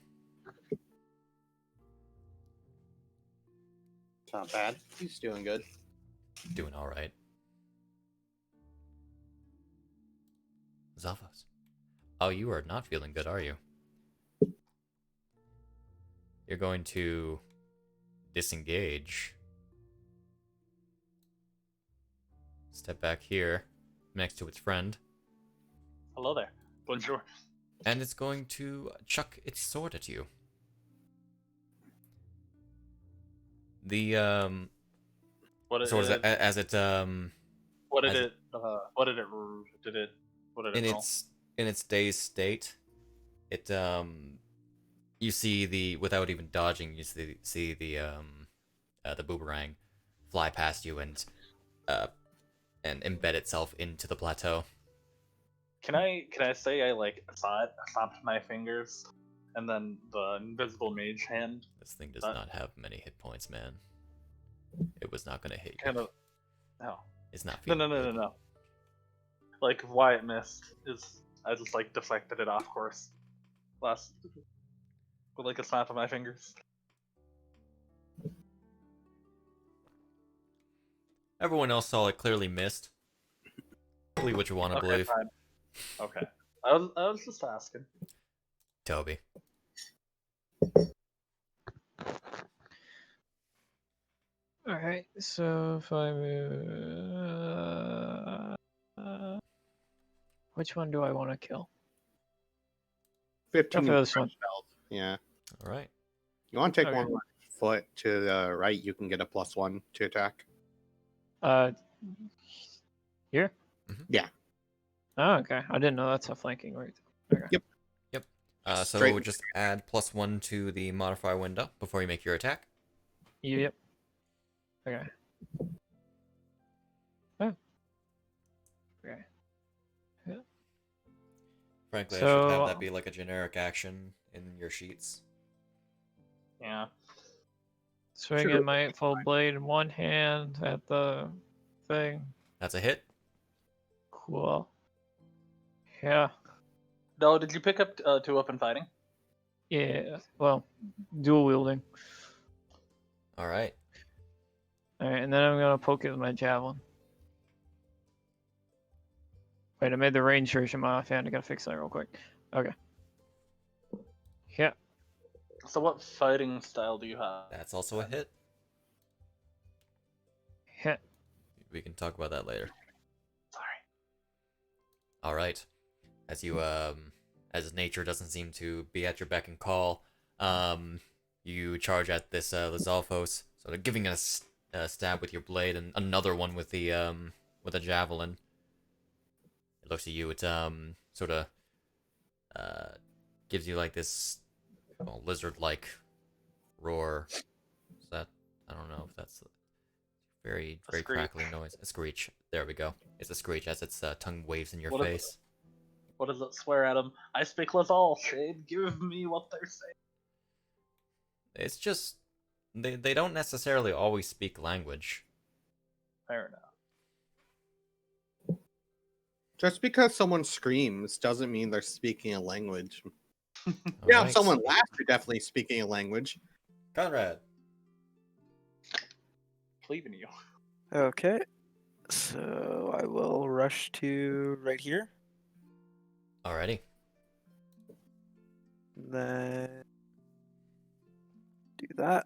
It's not bad. He's doing good. Doing alright. Zalfos. Oh, you are not feeling good, are you? You're going to disengage. Step back here, next to its friend. Hello there. Bonjour. And it's going to chuck its sword at you. The What sword it, as it what did as it what did it what did it roll? in its dazed state, it you see the without even dodging, you see the boomerang fly past you and embed itself into the plateau. Can I say I like saw it, stopped my fingers, and then the invisible mage hand This thing does not have many hit points, man. It was not gonna hit you. kind of no. It's not No, feeling no, no, no, good. no. Like why it missed is I just like deflected it off course with like a snap of my fingers. Everyone else saw it clearly missed. Believe what you want to Okay, believe. fine. Okay. I was just asking. Toby. Alright, so if I move... which one do I want to kill? 15 Go for this one. health. Yeah. All right. You want to take Okay. one foot to the right, you can get a +1 to attack. Here? Mhm. Yeah. Oh, okay. I didn't know that's how flanking worked. Okay. Yep. So Straight- just add +1 to the modifier window before you make your attack. Yep. Okay. Oh. Okay. Frankly, I So- should have that be like a generic action in your sheets. Yeah. Swinging my 8-fold blade in one hand at the thing. That's a hit. Cool. Yeah. No, did you pick up 2-weapon fighting? Yeah. Well, dual wielding. All right. All right, and then I'm gonna poke it with my javelin. Wait, I made the range version my offhand. I gotta fix that real quick. Okay. Yeah. So what fighting style do you have? That's also a hit. Yeah. We can talk about that later. Sorry. All right. As you as nature doesn't seem to be at your beck and call, you charge at this Lizalfos, sort of giving it a stab with your blade and another one with the with a javelin. It looks at you. It sort of gives you like this lizard-like roar. Is that, I don't know if that's a very crackly noise. A screech. There we go. It's a screech as its tongue waves in your face. What does it swear at him? I speak Lizal, Shade. Give me what they're saying. It's just they don't necessarily always speak language. Fair enough. Just because someone screams doesn't mean they're speaking a language. All Yeah, right. if someone laughs, they're definitely speaking a language. Conrad. Believe in you. Okay. So I will rush to right here. Alrighty. Then do that.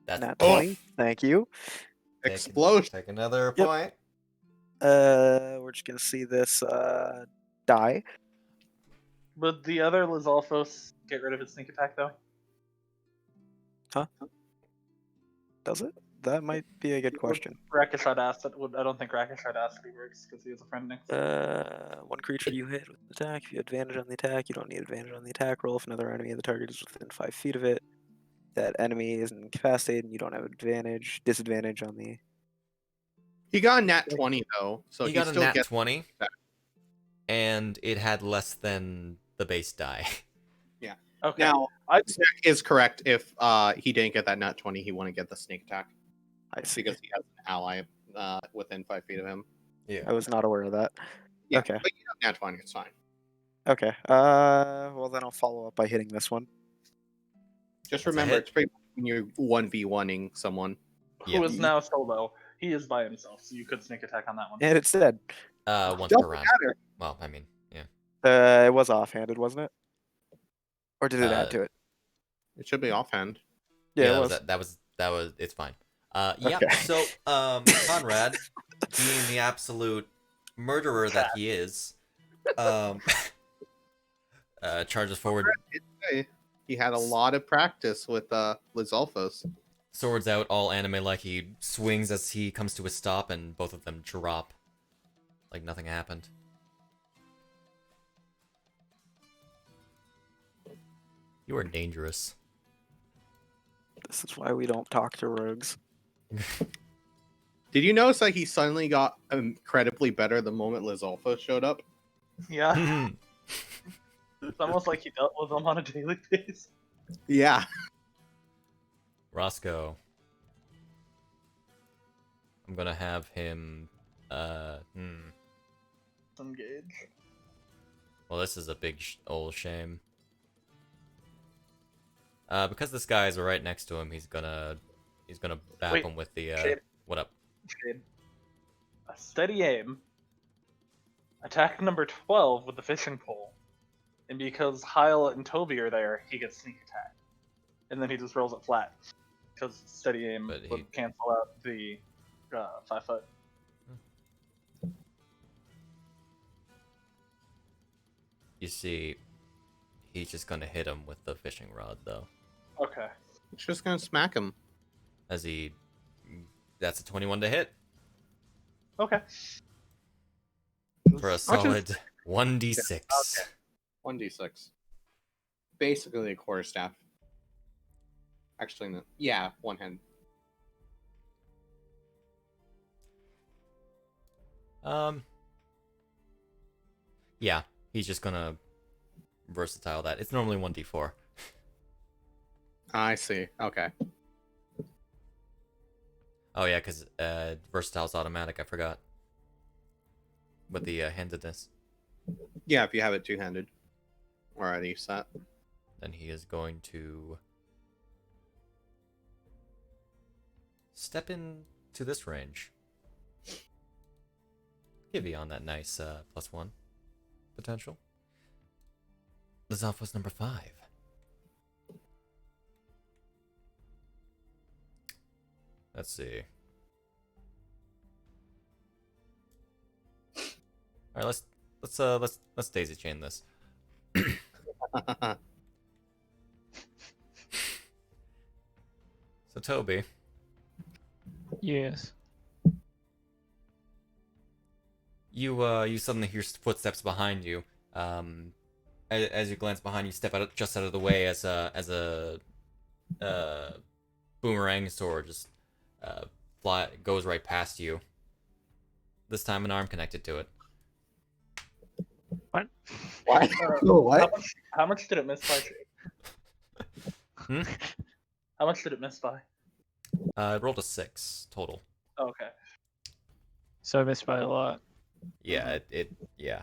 That's Nat 20. Thank you. Explosion. Take another Yep. point. We're just gonna see this die. Would the other Lizalfos get rid of his sneak attack, though? Does it? That might be a good question. Rakashad asked it. I don't think Rakashad asked it works because he has a friend next. One creature you hit with an attack. If you have advantage on the attack, you don't need advantage on the attack roll. If another enemy of the target is within 5 feet of it, that enemy is incapacitated and you don't have disadvantage on the. He got a nat 20 though, so he he got a still nat gets 20, that. and it had less than the base die. Okay. Now, Snak is correct. If he didn't get that nat 20, he wouldn't get the sneak attack I see. because he has an ally within 5 feet of him. Yeah. I was not aware of that. Yeah, Okay. but you have nat 20, it's fine. Okay. Well, then I'll follow up by hitting this one. Just That's a remember, hit. it's pretty much when you're 1v1ing someone. Yeah. Who is now solo? He is by himself, so you could sneak attack on that one. And it's dead. Once Doesn't per round. matter. Well, I mean, yeah. It was offhanded, wasn't it? Or did it add to it? It should be offhand. Yeah, it was. That was. It's fine. Yeah. Okay. So, Conrad, being the absolute murderer that he is, charges forward, He had a lot of practice with Lizalfos. swords out, all anime-like. He swings as he comes to a stop, and both of them drop, like nothing happened. You are dangerous. This is why we don't talk to rogues. Did you notice that he suddenly got incredibly better the moment Lizalfos showed up? Yeah. It's almost like he dealt with them on a daily basis. Yeah. Roscoe. I'm gonna have him. Engage. Well, this is a big old shame. Because this guy is right next to him, he's gonna bap Wait, him with the Shade. what up? Shade. A steady aim. Attack number 12 with the fishing pole. And because Hyle and Toby are there, he gets sneak attack. And then he just rolls it flat. Because steady aim But would he- cancel out the 5 foot. You see, he's just gonna hit him with the fishing rod though. Okay. It's just gonna smack him. As that's a 21 to hit Okay. for a solid 1d6. 1d6. Basically a quarterstaff. Actually, no. Yeah, one hand. Yeah, he's just gonna versatile that. It's normally 1d4. I see. Okay. Oh yeah, because versatile's automatic. I forgot. With the handedness. Yeah, if you have it two-handed. Already set. Then he is going to step into this range. Give Eon that nice +1 potential. Lizalfos number 5. Let's see. All right, let's daisy chain this. So Toby, Yes. you suddenly hear footsteps behind you. As you glance behind you, step just out of the way as a boomerang sword just goes right past you. This time an arm connected to it. What? What? Oh, what? How much did it miss by? Hmm? How much did it miss by? It rolled a 6 total. Okay. So I missed by a lot. Yeah, yeah.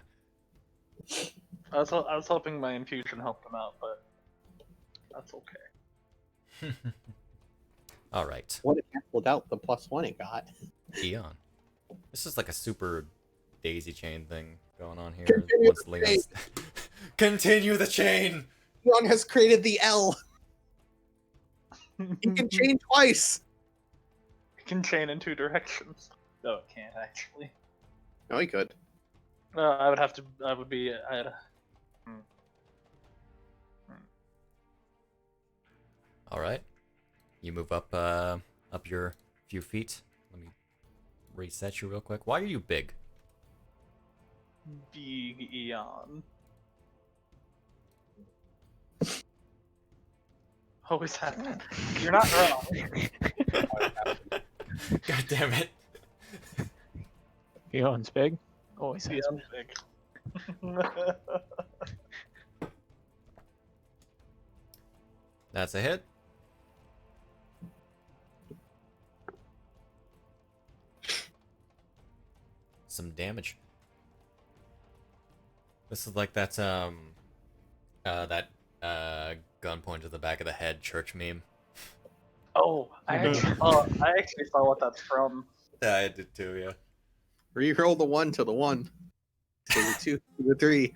I was hoping my infusion helped him out, but that's okay. All right, What it canceled out the +1 it got. Eon. This is like a super daisy chain thing going on here. Continue Once the Leon's... Continue the chain. Eon has created the L. He can chain twice. It can chain in 2 directions. No, it can't actually. No, he could. I would have to. I would be. I'd. All right, you move up your few feet. Let me reset you real quick. Why are you big? Big Eon. Always happen. You're not wrong. God damn it. Eon's big. Always has Eon's been. big. That's a hit. Some damage. This is like that gun point to the back of the head church meme. Oh, I actually saw what that's from. Yeah, I did too, yeah. Reroll the 1 to the 1. To the 2 to the 3.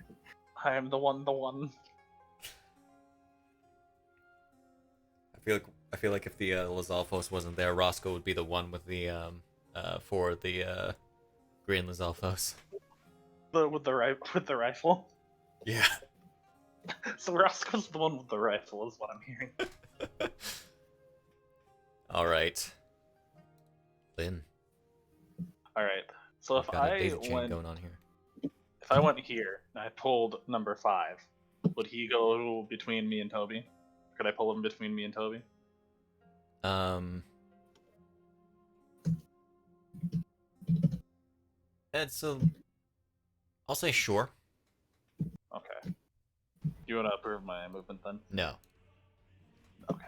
I am the one. I feel like if the Lizalfos wasn't there, Roscoe would be the one with the for the green Lizalfos. With the rifle. Yeah. So Roscoe's the one with the rifle, is what I'm hearing. All right. Lynn. All right. So if Got a I daisy chain went, going on here. if I went here and I pulled number 5, would he go between me and Toby? Could I pull him between me and Toby? It's I'll say sure. Okay. You want to approve my movement then? No. Okay.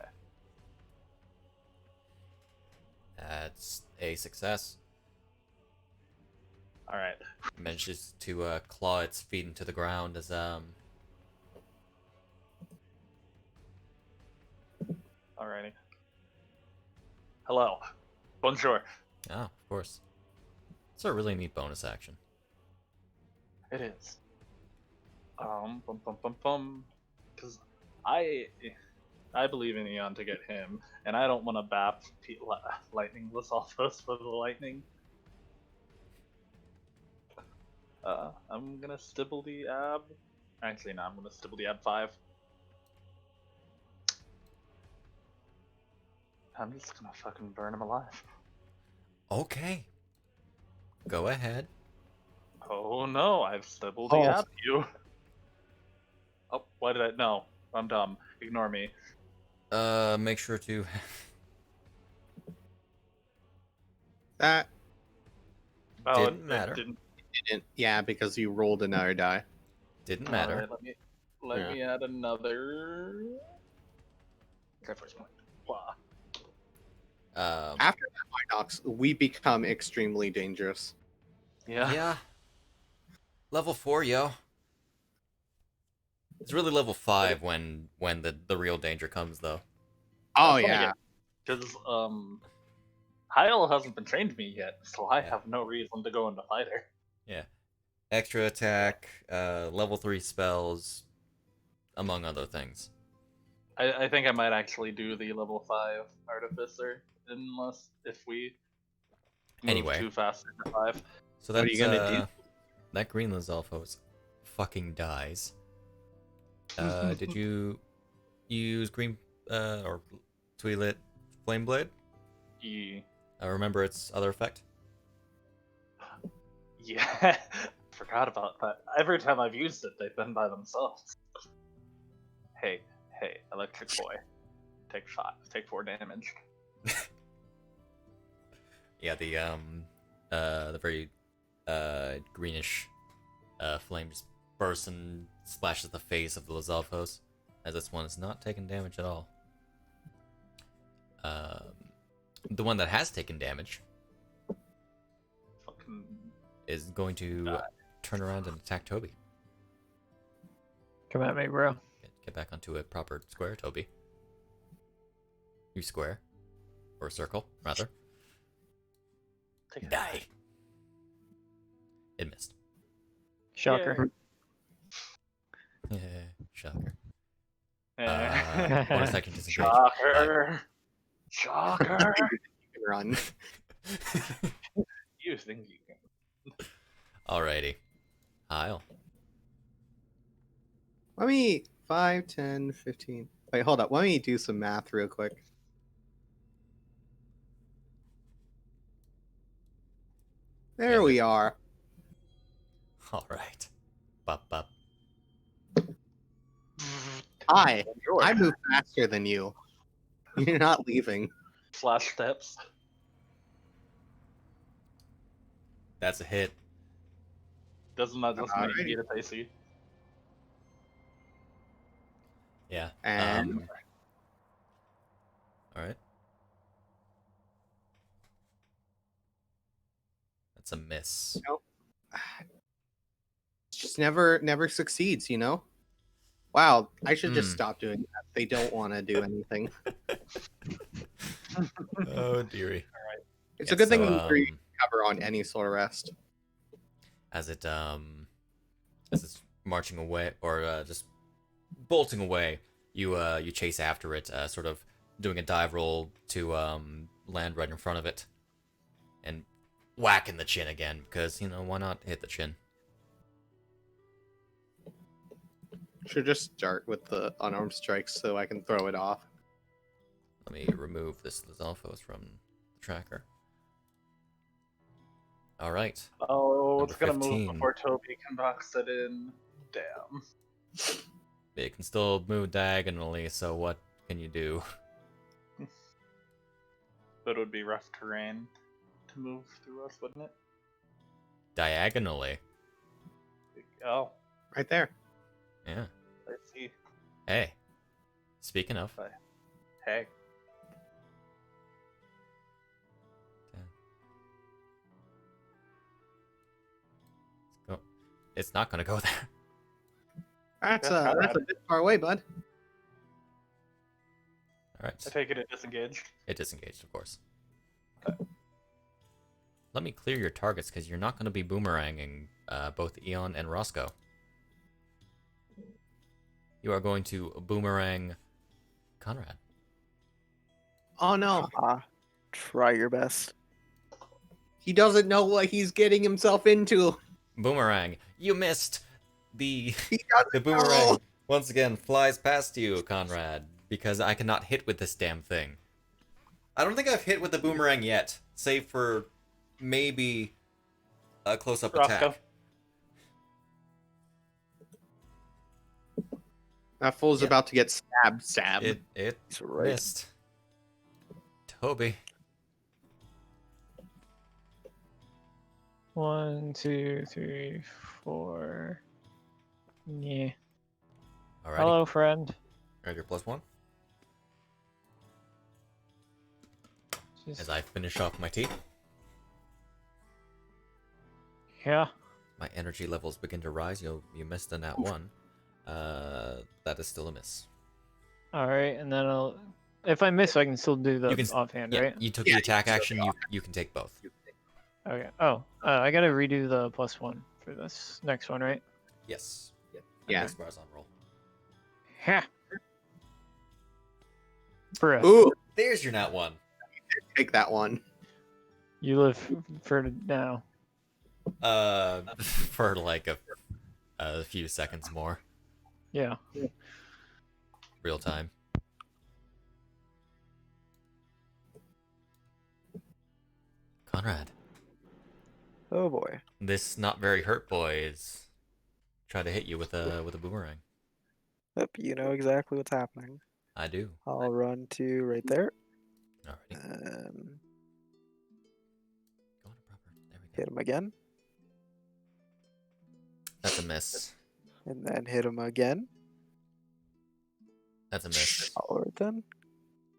That's a success. All right. Manages to claw its feet into the ground as Alrighty. Hello. Bonjour. Oh, of course. It's a really neat bonus action. It is. Because I believe in Eon to get him, and I don't want to bap lightning Lizalfos for the lightning. I'm gonna stibble the ab. Actually, no, I'm gonna stibble the ab 5. I'm just gonna fucking burn him alive. Okay. Go ahead. Oh no, I've stibbled the ab you. Oh, why did I? No, I'm dumb. Ignore me. Make sure to... That Oh, Didn't matter. Didn't. didn't. Yeah, because you rolled another die. Didn't matter. Alright, let me add another. Triforce Point. Blah. After that Hinox, we become extremely dangerous. Yeah. Level 4, yo. It's really level 5 when the real danger comes, though. Oh That's funny, yeah. Because Hyle hasn't been trained me yet, so I have no reason to go into fighter. Yeah. Extra attack, level 3 spells, among other things. I think I might actually do the level 5 Artificer, unless if we move Anyway. too fast into 5. So What are that's, you gonna do? That green Lizalfos fucking dies. Did you use green, or Twi'let Flameblade? Yeah. Remember its other effect? Yeah. Forgot about that. Every time I've used it, they've been by themselves. Hey, electric boy. Take 4 damage. Yeah, the very greenish flame just bursts and splashes the face of the Lizalfos, as this one is not taking damage at all. The one that has taken damage Fucking is going to turn around and attack Toby. Come at me, bro. Get back onto a proper square, Toby. You square. Or circle, rather. take it. Die. It missed. Shocker. Yeah, shocker. Yeah. Bonus action disengage. Shocker. Shocker. You can run. You think you can. Alrighty. Hyle. Let me 5, 10, 15. Wait, hold up. Let me do some math real quick. There we are. Alright. Bop bop. I move faster than you. You're not leaving. Flash steps. That's a hit. Doesn't that just make Alrighty. you get a AC? Yeah. And Alright. That's a miss. just never succeeds, you know? Wow, I should just Hmm. stop doing that. They don't want to do anything. Oh dearie. It's Yeah, a good thing so, we cover on any sort of rest. as it's marching away or just bolting away, you chase after it, sort of doing a dive roll to land right in front of it, and whack in the chin again because why not hit the chin? Should just start with the unarmed strikes so I can throw it off. Let me remove this Lizalfos from the tracker. All right. Oh, Number it's gonna 15. move before Toby can box it in. Damn. It can still move diagonally, so what can you do? But it would be rough terrain to move through us, wouldn't it? Diagonally. Oh, Right there. Yeah. I see. Hey. Speaking of. Hey. Let's go. It's not gonna go there. That's Yeah, that's a bit far away, bud. All right. I take it disengaged. It disengaged, of course. Let me clear your targets, because you're not going to be boomeranging both Eon and Roscoe. You are going to boomerang Conrad. Oh no. Try your best. He doesn't know what he's getting himself into. Boomerang. You missed. The He doesn't the boomerang know. once again flies past you, Conrad, because I cannot hit with this damn thing. I don't think I've hit with the boomerang yet, save for maybe a close-up Roscoe. attack. That fool's Yep. about to get stabbed. It He's right. missed. Toby. 1, 2, 3, 4. Yeah. Alrighty. Hello, friend. Right, your +1. As I finish off my tea, Yeah. my energy levels begin to rise. You missed a nat 1. That is still a miss. All right, and then if I miss, I can still do the offhand, yeah, right? you took Yeah, the attack you can action. You can take both. Okay. Oh, I gotta redo the +1 for this next one, right? Yes. Yeah. Miss bars on roll. Yeah. Bruh, Ooh, There's your nat 1. take that one. you live for now. For like a few seconds more. Yeah. Real time. Conrad, Oh boy. this not very hurt boy is trying to hit you with a boomerang. Yep, you know exactly what's happening. I do. I'll run to right there. Alrighty. And Go on proper. There we go. hit him again. That's a miss. And then hit him again. That's a miss. Alright then.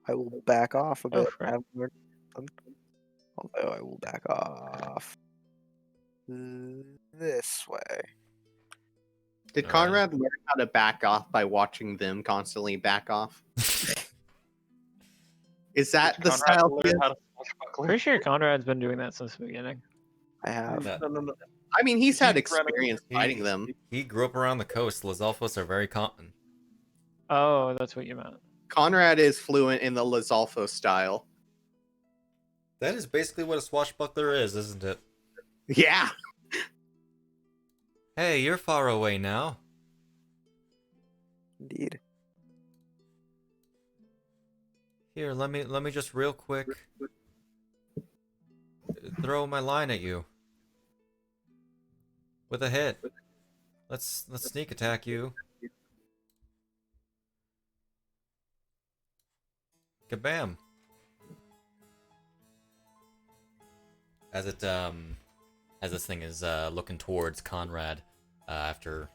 I will back off a Oh, bit. crap. Although I will back off this way. Did All Conrad learn how to back off by watching them constantly back off? Is that the Conrad style? learned he is? how to swashbuckler. Pretty sure Conrad's been doing that since the beginning. I have. That- No. I mean, he's had He's running- experience fighting them. He grew up around the coast. Lizalfos are very common. Oh, that's what you meant. Conrad is fluent in the Lizalfo style. That is basically what a swashbuckler is, isn't it? Yeah. Hey, you're far away now. Indeed. Here, let me just real quick throw my line at you with a hit. Let's sneak attack you. Kabam! As this thing is looking towards Conrad after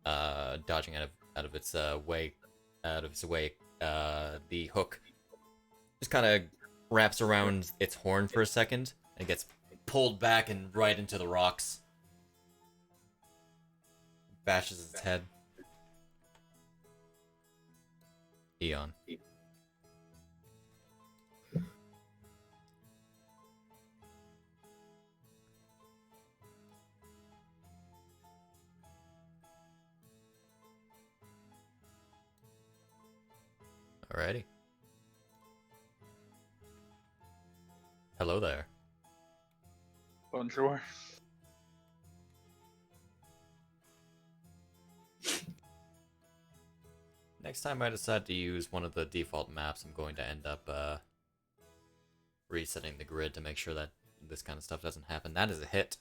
dodging out of its way, the hook just kind of wraps around its horn for a second and gets pulled back and right into the rocks. Bashes its head. Eon. Alrighty. Hello there. Bonjour. Next time I decide to use one of the default maps, I'm going to end up resetting the grid to make sure that this kind of stuff doesn't happen. That is a hit.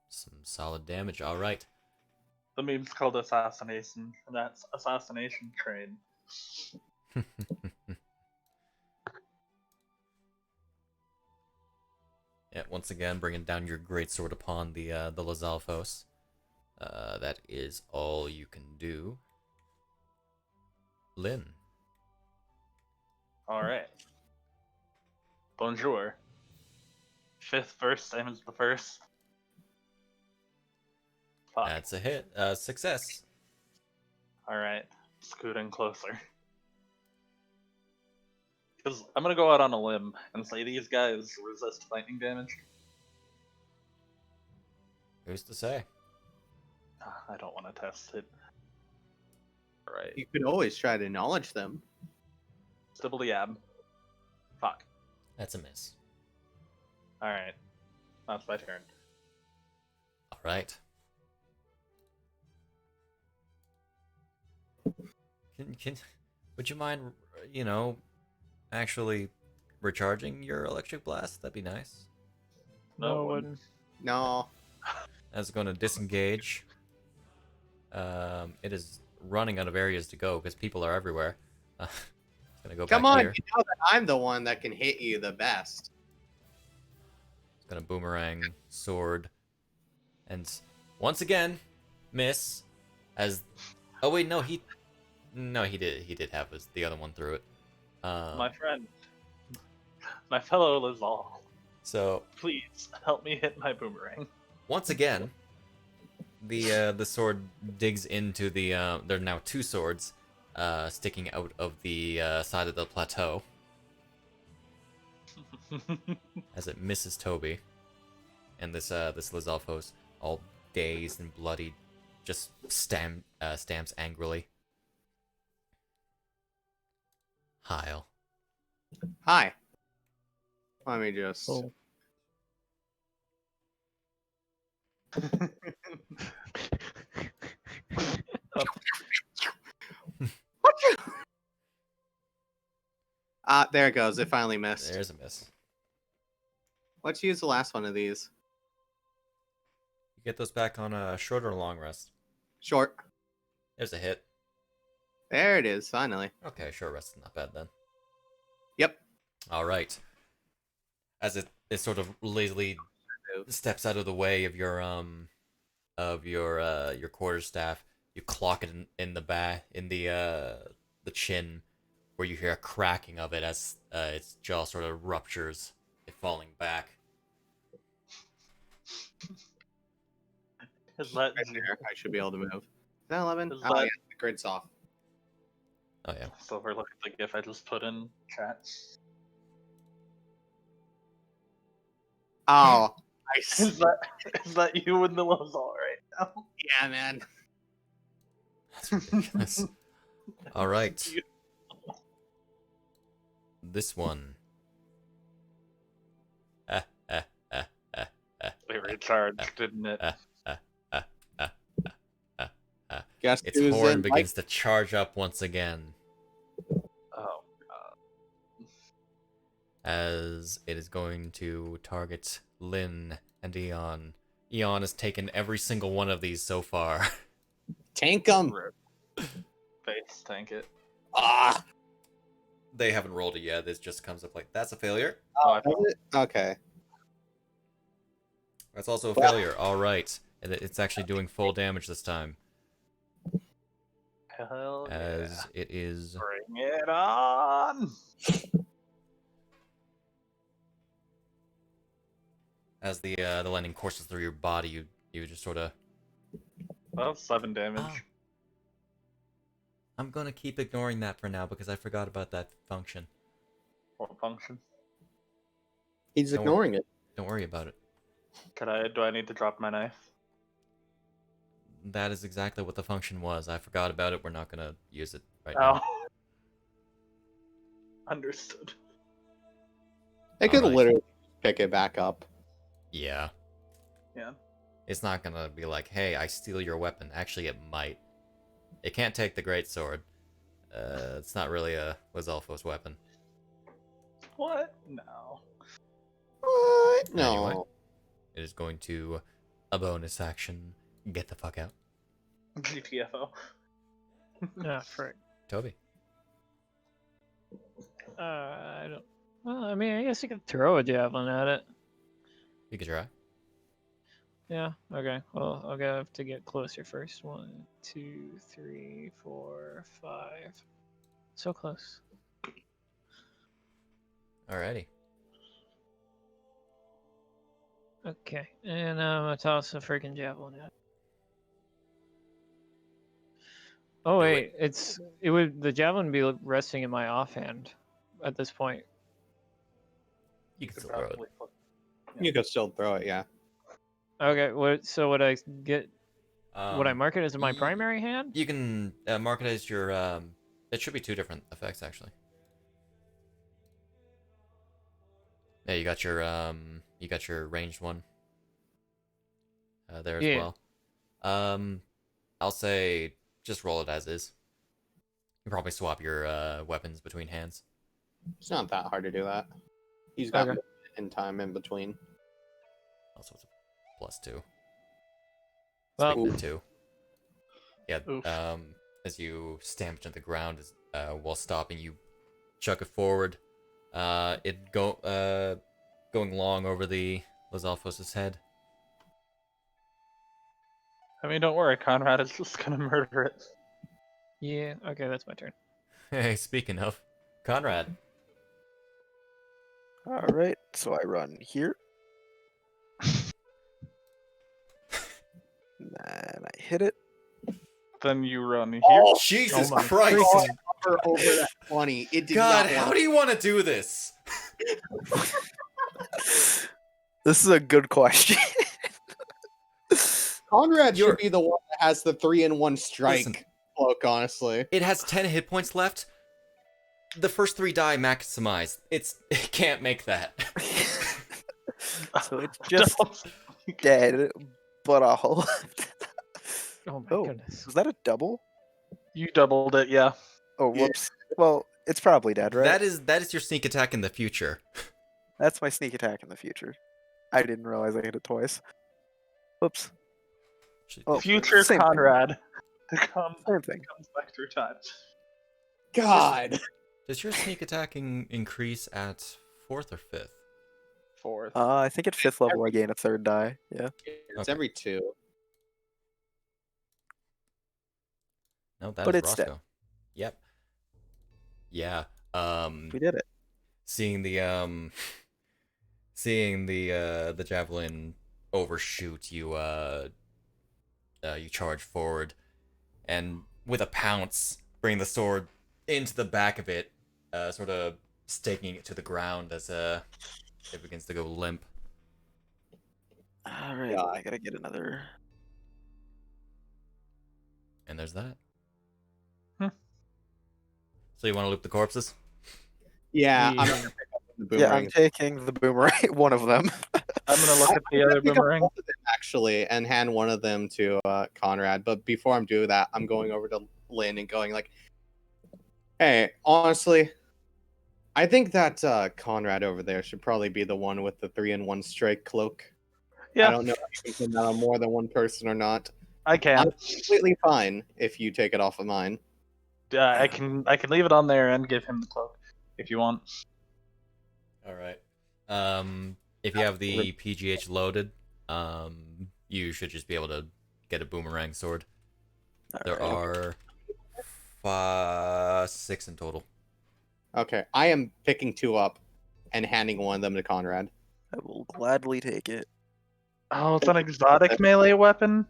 Some solid damage. All right. The meme's called assassination, and that's assassination train. Yeah, once again, bringing down your greatsword upon the Lizalfos. That is all you can do. Lynn. Alright. Bonjour. Fifth verse, same as the first. Fuck. That's a hit. Success. Alright. Scooting closer. Because I'm gonna go out on a limb and say these guys resist lightning damage. Who's to say? I don't want to test it. Alright. You could always try to acknowledge them. Stibbleyab. Fuck. That's a miss. Alright. That's my turn. All right. Would you mind, actually recharging your electric blast? That'd be nice. No, No, it wouldn't. No. That's going to disengage. It is running out of areas to go because people are everywhere. It's going to go Come back on, here. you know that I'm the one that can hit you the best. It's going to boomerang, sword, and once again, miss, as Oh wait, no, he did have the other one through it. My friend, my fellow Lizal, So please help me hit my boomerang. once again, the sword digs into the there are now two swords sticking out of the side of the plateau as it misses Toby, and this Lizalfos, all dazed and bloodied, just stamps angrily. Hyle. Hi. Let me just. Oh. There it goes. It finally missed. There's a miss. Let's use the last one of these. You get those back on a short or long rest. Short. There's a hit. There it is. Finally. Okay, short rest is not bad then. Yep. All right. As it sort of lazily steps out of the way of your quarterstaff, you clock it in the chin, where you hear a cracking of it as its jaw sort of ruptures, it falling back. Is that Right there. I should be able to move. Is that 11? Is Oh, that- yeah. The grid's off. Oh yeah. so? We're looking at the GIF I just put in chat. Oh, nice. Is that you and the Lizal right now? Yeah, man. That's ridiculous. All right. This one. It recharged, didn't it? Guess Its who's horn in begins to charge up once again Oh, as it is going to target Lynn and Eon. Eon has taken every single one of these so far. Tank 'em. face tank it. Ah. They haven't rolled it yet. This just comes up like, that's a failure. Oh, Okay. That's also a failure. All right. And it's actually doing full damage this time. hell As it is... Bring it on! As the lightning courses through your body, you just sort of... Well, 7 damage. Oh. I'm gonna keep ignoring that for now because I forgot about that function. What function? He's Don't ignoring it. Don't worry about it. Do I need to drop my knife? That is exactly what the function was. I forgot about it. We're not gonna use it right Oh. now. Understood. They could Alright. literally pick it back up. Yeah. Yeah. It's not gonna be like, hey, I steal your weapon. Actually, it might. It can't take the great sword. It's not really a Lizalfos weapon. What? No. What? No. Anyway. It is going to a bonus action. Get the fuck out. GTFO. Ah, frick. Toby. I don't. Well, I mean, I guess you could throw a javelin at it. You can try. Yeah. Okay. Well, I'll have to get closer first. 1, 2, 3, 4, 5. So close. Alrighty. Okay, and I'm gonna toss a freaking javelin at it. Oh Do wait, the javelin would be resting in my offhand at this point. You can still throw it. You could still throw it, yeah. Okay, so would I get? Would I mark it as my y- primary hand? You can mark it as your. It should be 2 different effects actually. Yeah, you got your ranged one. There as Yeah. well. I'll say just roll it as is. You probably swap your weapons between hands. It's not that hard to do that. He's got Okay. in time in between. Also, it's a +2. Well- Speaking of 2. Yeah. Oof. As you stamp it into the ground, while stopping, you chuck it forward. Going long over the Lizalfos' head. I mean, don't worry, Conrad is just gonna murder it. Yeah. Okay, that's my turn. Hey, speaking of, Conrad. All right, so I run here. And I hit it. Then you run here. Oh, Jesus my Christ! freaking- over that 20. It did God, not how want do you want to do this? This is a good question. Conrad You're- should be the one that has the 3-in-1 strike Listen. cloak, honestly. It has 10 hit points left. The first 3 die maximized. It can't make that. So it's just dead, but a hole. Oh my Oh, goodness. was that a double? You doubled it, yeah. Oh, Yeah. whoops. Well, it's probably dead, right? That is your sneak attack in the future. That's my sneak attack in the future. I didn't realize I hit it twice. Whoops. Oh, Future same thing. Conrad comes Same thing. back through time. God. Does your sneak attacking increase at 4th or 5th? 4th. I think at 5th level I gain a 3rd die. Yeah. It's Okay. every 2. No, that But is it's dead. Roscoe. Yep. Yeah. We did it. Seeing the the javelin overshoot, you charge forward, and with a pounce, bring the sword into the back of it, sort of staking it to the ground as it begins to go limp. All right. Yeah. I gotta get another. And there's that. Hmm. So you want to loop the corpses? Yeah, I'm Yeah. gonna pick up the Yeah, I'm boomerang. taking the boomerang. One of them. I'm gonna look at the I'm other gonna pick up boomerang. both of them, actually, and hand one of them to Conrad. But before I'm doing that, I'm going over to Lynn and going like, "Hey, honestly, I think that Conrad over there should probably be the one with the 3-in-1 strike cloak. Yeah, I don't know if you can put that on more than one person or not. I can. I'm completely fine if you take it off of mine. I can leave it on there and give him the cloak if you want. All right. If you have the PGH loaded, you should just be able to get a boomerang sword. There Alright. are 6 in total. Okay, I am picking 2 up and handing one of them to Conrad. I will gladly take it. Oh, it's an exotic melee weapon.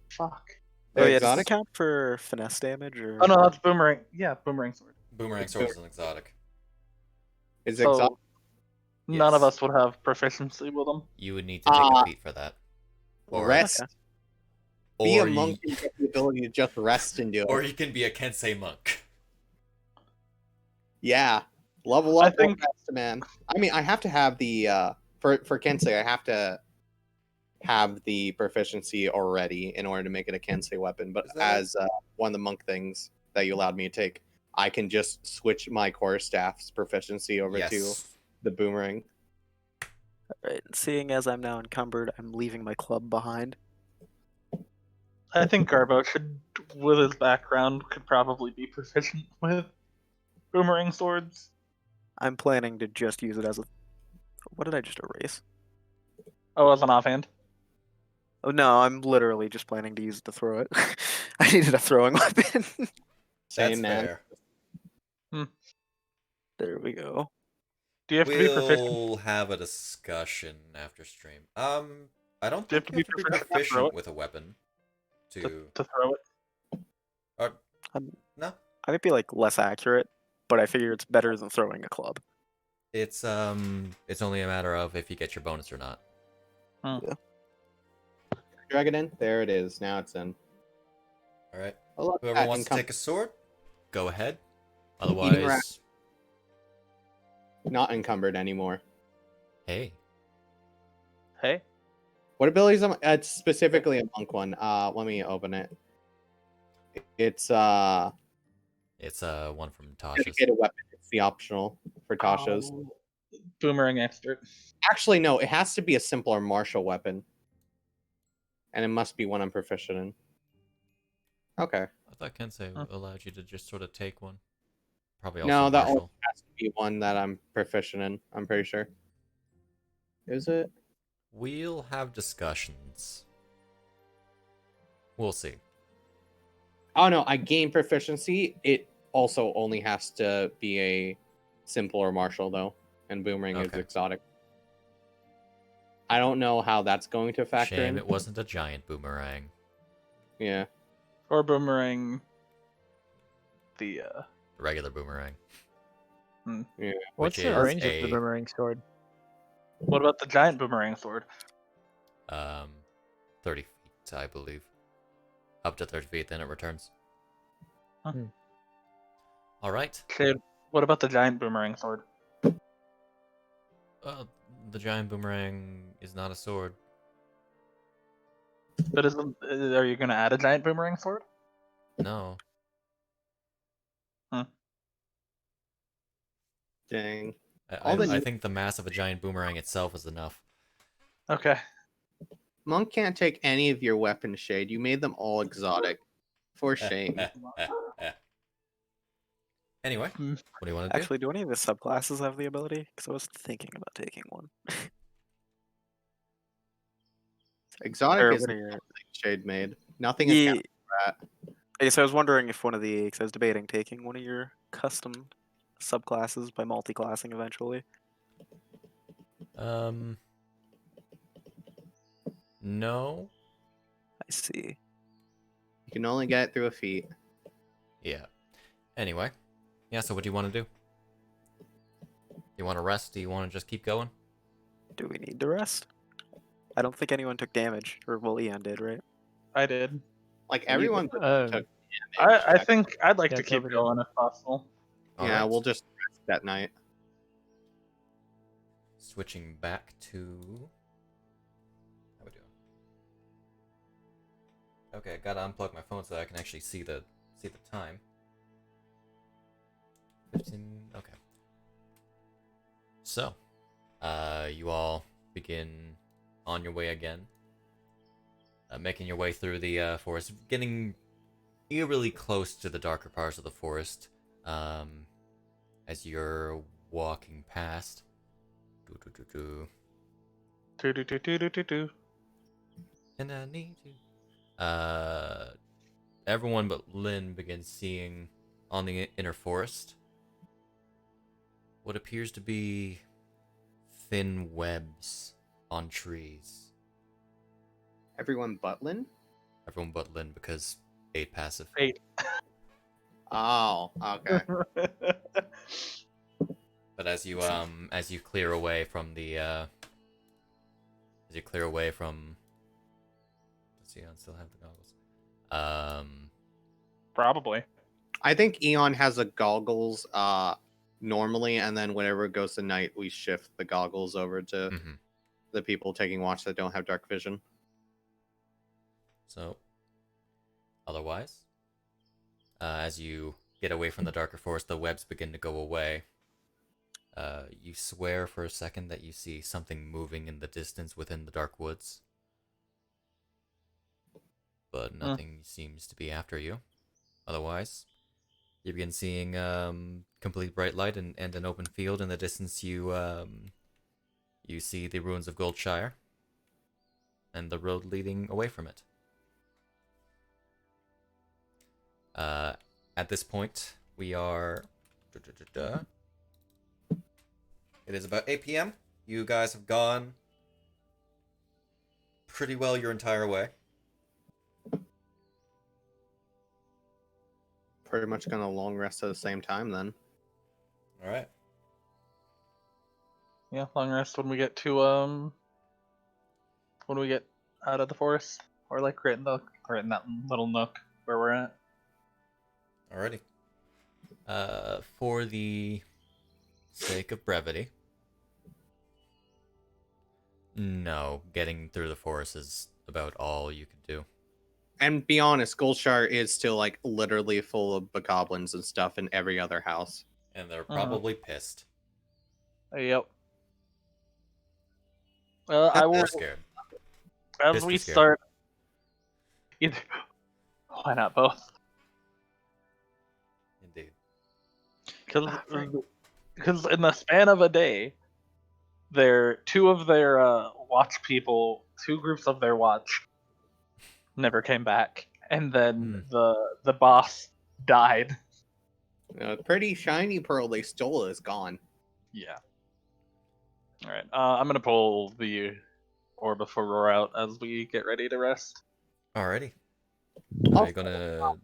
Fuck. Oh yeah, does Exotic? it count for finesse damage or? Oh no, that's boomerang. Yeah, boomerang sword. Boomerang sword is an exotic. Is So exotic? none of Yes. us would have proficiency with them. You would need to take a feat for that. Or, Rest. Be or a monk you, and get the ability to just rest and do it. or you can be a Kensei monk. Yeah, level I up, think- rest, man. I mean, I have to have the for Kensei. I have to have the proficiency already in order to make it a Kensei weapon. But Is that as one of the monk things that you allowed me to take, I can just switch my core staff's proficiency over to Yes. the boomerang. Right. Seeing as I'm now encumbered, I'm leaving my club behind. I think Garbo should, with his background, could probably be proficient with boomerang swords. I'm planning to just use it as a. What did I just erase? Oh, as an offhand. Oh no, I'm literally just planning to use it to throw it. I needed a throwing weapon. Same, That's man. fair. There we go. Do you have to be proficient? We'll have a discussion after stream. I don't Do you have think to you be have to be proficient to throw proficient it? with a weapon to. To throw it? Or, I'm- no, I might be like less accurate, but I figure it's better than throwing a club. it's only a matter of if you get your bonus or not. Drag it in. There it is. Now it's in. All right. Oh, look, Whoever that wants to encum- take a sword, go ahead. Eating Otherwise, rat. Not encumbered anymore. hey, Hey? What abilities am it's specifically a monk one. Let me open it. It's it's one from Tasha's. educated weapon. It's the optional for Tasha's. Oh, boomerang expert. Actually, no, it has to be a simpler martial weapon. And it must be one I'm proficient in. Okay. I thought Kensei Huh. allowed you to just sort of take one. Probably also No, that partial. one has to be one that I'm proficient in, I'm pretty sure. Is it? We'll have discussions. We'll see. Oh no, I gain proficiency. It also only has to be a simple or martial though, and boomerang is Okay. exotic. I don't know how that's going to factor Shame in. it wasn't a giant boomerang. Yeah. Or boomerang. The Regular boomerang. Yeah. What's Which the is range of the boomerang sword? what about the giant boomerang sword? 30 feet, I believe. Up to 30 feet, then it returns. Huh. All right. Shade, what about the giant boomerang sword? The giant boomerang is not a sword. But are you gonna add a giant boomerang sword? No. Dang. I think the mass of a giant boomerang itself is enough. Okay. Monk can't take any of your weapons, Shade. You made them all exotic. For shame. Anyway, what do you want to do? Actually, do any of the subclasses have the ability? Because I was thinking about taking one. Exotic Or is what not are your... something Shade made. Nothing is Yeah, counted for that. I guess I was wondering if one of the... Because I was debating taking one of your custom subclasses by multi-classing eventually. No. I see. You can only get it through a feat. Yeah. Anyway. Yeah, so what do you want to do? You want to rest? Do you want to just keep going? Do we need to rest? I don't think anyone took damage. Or, well, Eon did, right? I did. Like everyone took damage. I think I'd like Yeah, to keep Toby did. going if possible. Yeah, Alright. we'll just rest that night. Switching back to... How we doing? Okay, I gotta unplug my phone so I can actually see the time. 15... Okay. So, you all begin on your way again. Making your way through the forest, getting eerily close to the darker parts of the forest. As you're walking past. And I need you. Everyone but Lynn begins seeing on the inner forest what appears to be thin webs on trees. Everyone but Lynn? Everyone but Lynn because 8 passive. 8. Oh, okay. But as you clear away from the does Eon still have the goggles? Probably. I think Eon has the goggles normally, and then whenever it goes to night, we shift the goggles over to the people taking watch that don't have dark vision. So, otherwise, as you get away from the darker forest, the webs begin to go away. You swear for a second that you see something moving in the distance within the dark woods. But nothing seems to be after you. Otherwise, you begin seeing complete bright light and an open field. In the distance, you see the ruins of Goldshire and the road leading away from it. At this point, we are... It is about 8 p.m. You guys have gone pretty well your entire way. Pretty much gonna long rest at the same time then. Alright. Yeah, long rest when we get to when we get out of the forest, or like right in that little nook where we're at. Alrighty. For the sake of brevity, no, getting through the forest is about all you could do. And be honest, Goldshire is still like literally full of bokoblins and stuff in every other house. And they're probably pissed. Yep. Well, I will. They're scared. As Pissed or we scared? start, either. Why not both? Indeed. Because in the span of a day, two groups of their watch never came back, and then the boss died. A pretty shiny pearl they stole is gone. Yeah. All right. I'm gonna pull the Orb of Aurora out as we get ready to rest. Alrighty. Are Also, you gonna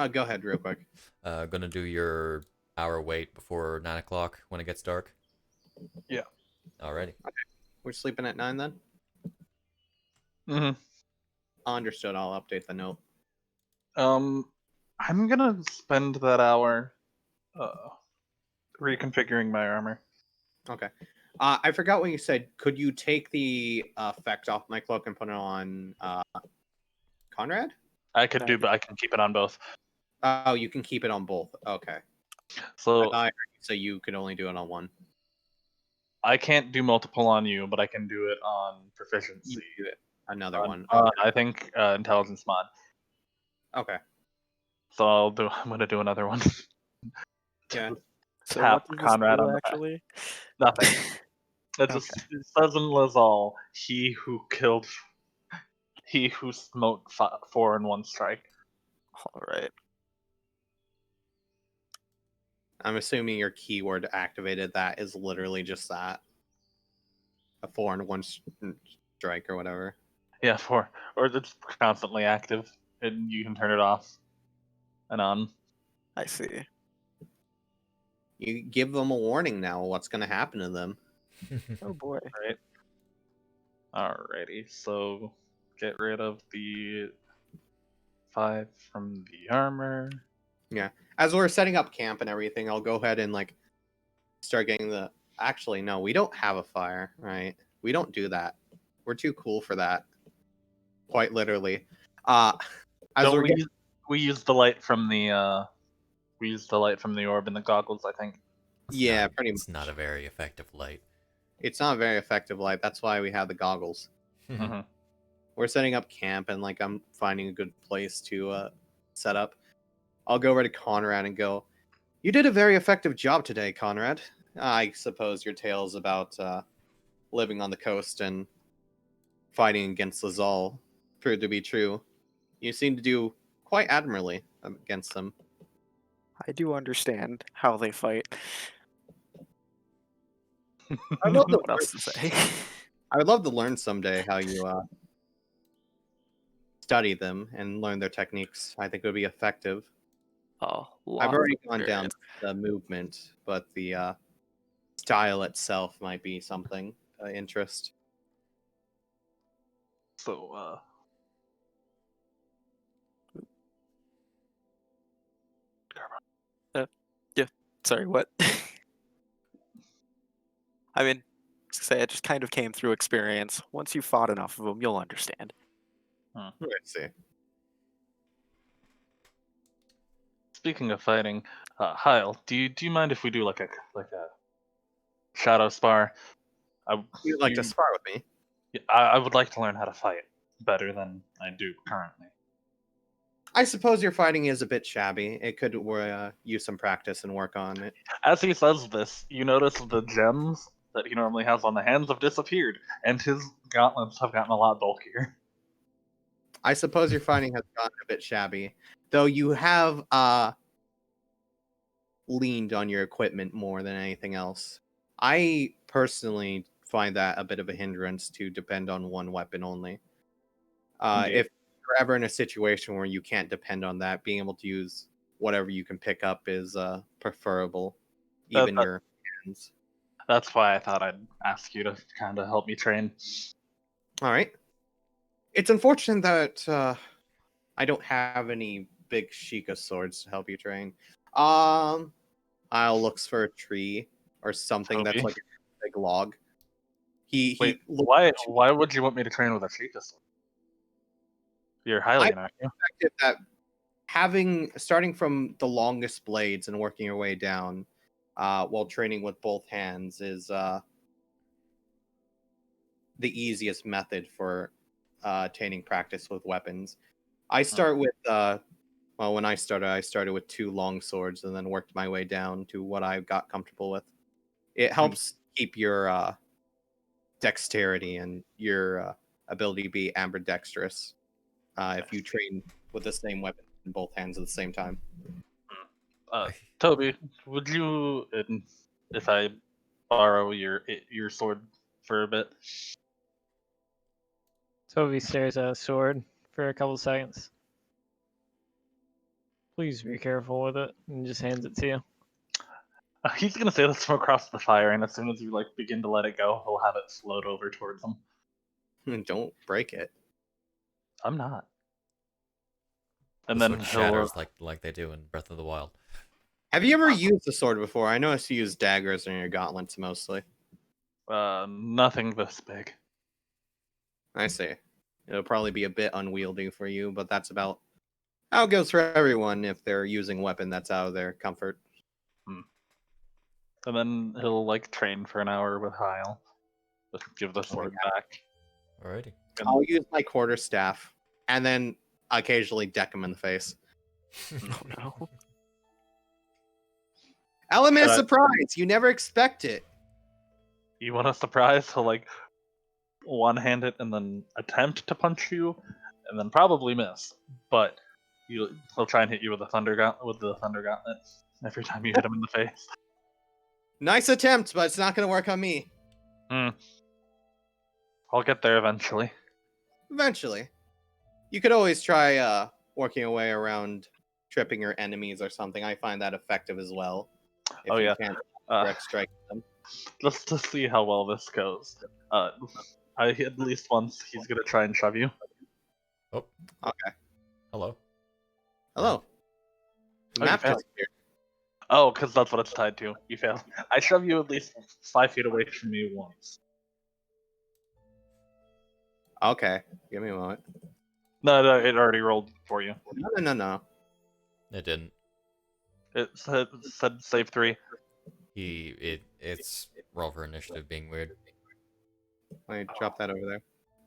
go ahead real quick. gonna do your hour wait before 9 o'clock when it gets dark? Yeah. Alrighty. We're sleeping at 9 then? Mm-hmm. Understood. I'll update the note. I'm gonna spend that hour reconfiguring my armor. Okay. I forgot what you said. Could you take the effect off my cloak and put it on Conrad? I could do, but I can keep it on both. Oh, you can keep it on both. Okay. So I heard you say you could only do it on one. I can't do multiple on you, but I can do it on proficiency. You do it. Another one. I think intelligence mod. Okay. So I'm gonna do another one. Yeah. So Tap what does this Conrad do, on the back. actually? Nothing. It just it says in Lazal, he who smote 4 in 1 strike. All right. I'm assuming your keyword activated that is literally just that. A 4 and 1 strike or whatever. Yeah, 4. Or it's constantly active, and you can turn it off and on. I see. You give them a warning now. What's going to happen to them? Oh boy. Right. Alrighty, so get rid of the 5 from the armor. Yeah. As we're setting up camp and everything, I'll go ahead and start getting the. Actually, no, we don't have a fire, right? We don't do that. We're too cool for that. Quite literally. We use the light from the orb and the goggles, I think. Yeah, pretty much. It's not a very effective light. It's not a very effective light. That's why we have the goggles. Mm-hmm. We're setting up camp, and I'm finding a good place to set up. I'll go over to Conrad and go, "You did a very effective job today, Conrad. I suppose your tales about living on the coast and fighting against Lazal proved to be true. You seem to do quite admirably against them." I do understand how they fight. I love What else to say? I would love to learn someday how you study them and learn their techniques. I think it would be effective. Oh, I've already gone down the movement, but the style itself might be something interest. So, yeah. Sorry, what? I mean, say it just kind of came through experience. Once you've fought enough of them, you'll understand. Let's see. speaking of fighting, Hyle, do you mind if we do like a shadow spar? You'd like to spar with me? I would like to learn how to fight better than I do currently. I suppose your fighting is a bit shabby. It could use some practice and work on it. As he says this, you notice the gems that he normally has on the hands have disappeared, and his gauntlets have gotten a lot bulkier. I suppose your fighting has gotten a bit shabby, though you have leaned on your equipment more than anything else. I personally find that a bit of a hindrance to depend on one weapon only. If you're ever in a situation where you can't depend on that, being able to use whatever you can pick up is preferable, even your hands. That's why I thought I'd ask you to kind of help me train. All right. It's unfortunate that I don't have any big Sheikah swords to help you train. I'll look for a tree or something that's like a big log. Wait, why would you want me to train with a Sheikah sword? You're Hylian, aren't you? That starting from the longest blades and working your way down while training with both hands is the easiest method for attaining practice with weapons. I start with when I started with 2 long swords and then worked my way down to what I got comfortable with. It helps keep your dexterity and your ability to be ambidextrous if you train with the same weapon in both hands at the same time. Toby, would you, if I borrow your sword for a bit? Toby stares at a sword for a couple seconds. Please be careful with it, and just hands it to you. He's gonna say this from across the fire, and as soon as you begin to let it go, he'll have it float over towards him. Don't break it. I'm not. And The then sword he'll shatters like they do in Breath of the Wild. Have you ever used the sword before? I noticed you use daggers in your gauntlets mostly. nothing this big. I see. It'll probably be a bit unwieldy for you, but that's about how it goes for everyone if they're using a weapon that's out of their comfort. And then he'll train for an hour with Hyle. Just give the sword back. Alrighty. I'll use my quarterstaff and then occasionally deck him in the face. Oh no. Element of surprise! You never expect it. You want a surprise? He'll one-hand it and then attempt to punch you, and then probably miss. But he'll try and hit you with the thunder gauntlet every time you hit him in the face. Nice attempt, but it's not going to work on me. I'll get there eventually. Eventually. You could always try working your way around tripping your enemies or something. I find that effective as well. If you can't direct strike them. Just to see how well this goes. At least once he's gonna try and shove you. Oh. Okay. Hello. Hello. The map disappeared. Oh, because that's what it's tied to. You failed. I shove you at least 5 feet away from me once. Okay. Give me a moment. No, it already rolled for you. No. It didn't. It said save 3. It's roll for initiative being weird. Let me drop that over there.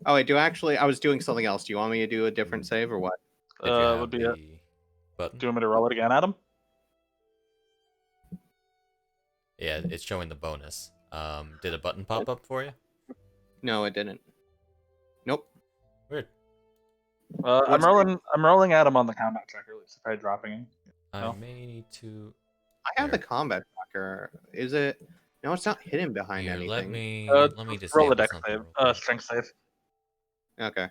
Oh wait, I was doing something else. Do you want me to do a different save or what? Did you have Would be the it. button? Do you want me to roll it again, Adam? Yeah, it's showing the bonus. Did a button pop up for you? No, it didn't. Nope. Weird. I'm rolling Adam on the combat tracker. Let's try dropping him. I may need to. I have the combat tracker. Is it? No, it's not hidden behind Here, anything. let me just roll a dex save. Strength save. Okay.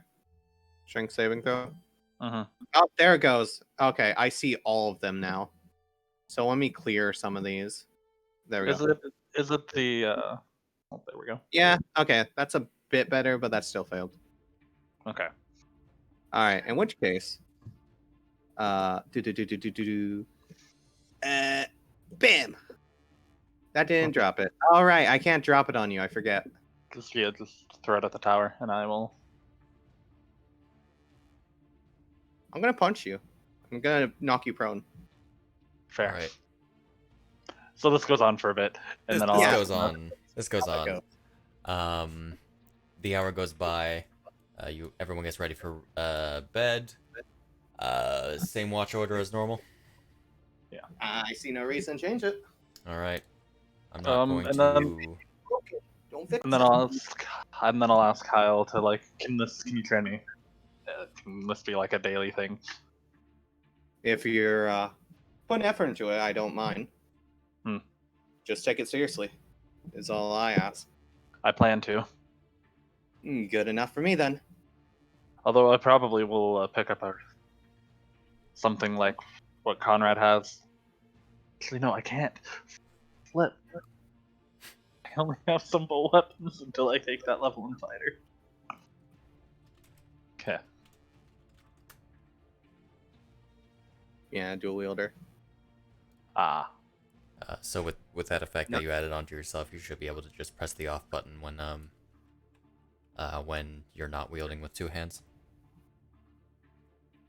Strength saving throw. Uh-huh. Oh, there it goes. Okay, I see all of them now. So let me clear some of these. There we go. Is it the? Oh, there we go. Yeah. Okay, that's a bit better, but that still failed. Okay. All right. In which case, bam. That didn't drop it. All right, I can't drop it on you. I forget. Just throw it at the tower, and I will. I'm gonna punch you. I'm gonna knock you prone. Fair. All right. So this goes on for a bit, and then I'll. This goes on. The hour goes by. Everyone gets ready for bed. Same watch order as normal. Yeah. I see no reason to change it. All right. I'm not going to. And then I'll ask Hyle to can you train me? Can this be a daily thing? If you're putting effort into it, I don't mind. Just take it seriously. Is all I ask. I plan to. Good enough for me then. Although I probably will pick up something like what Conrad has. Actually, no, I can't. Flip. I only have simple weapons until I take that level 1 fighter. Okay. Yeah, dual wielder. So with that effect that you added onto yourself, you should be able to just press the off button when you're not wielding with 2 hands.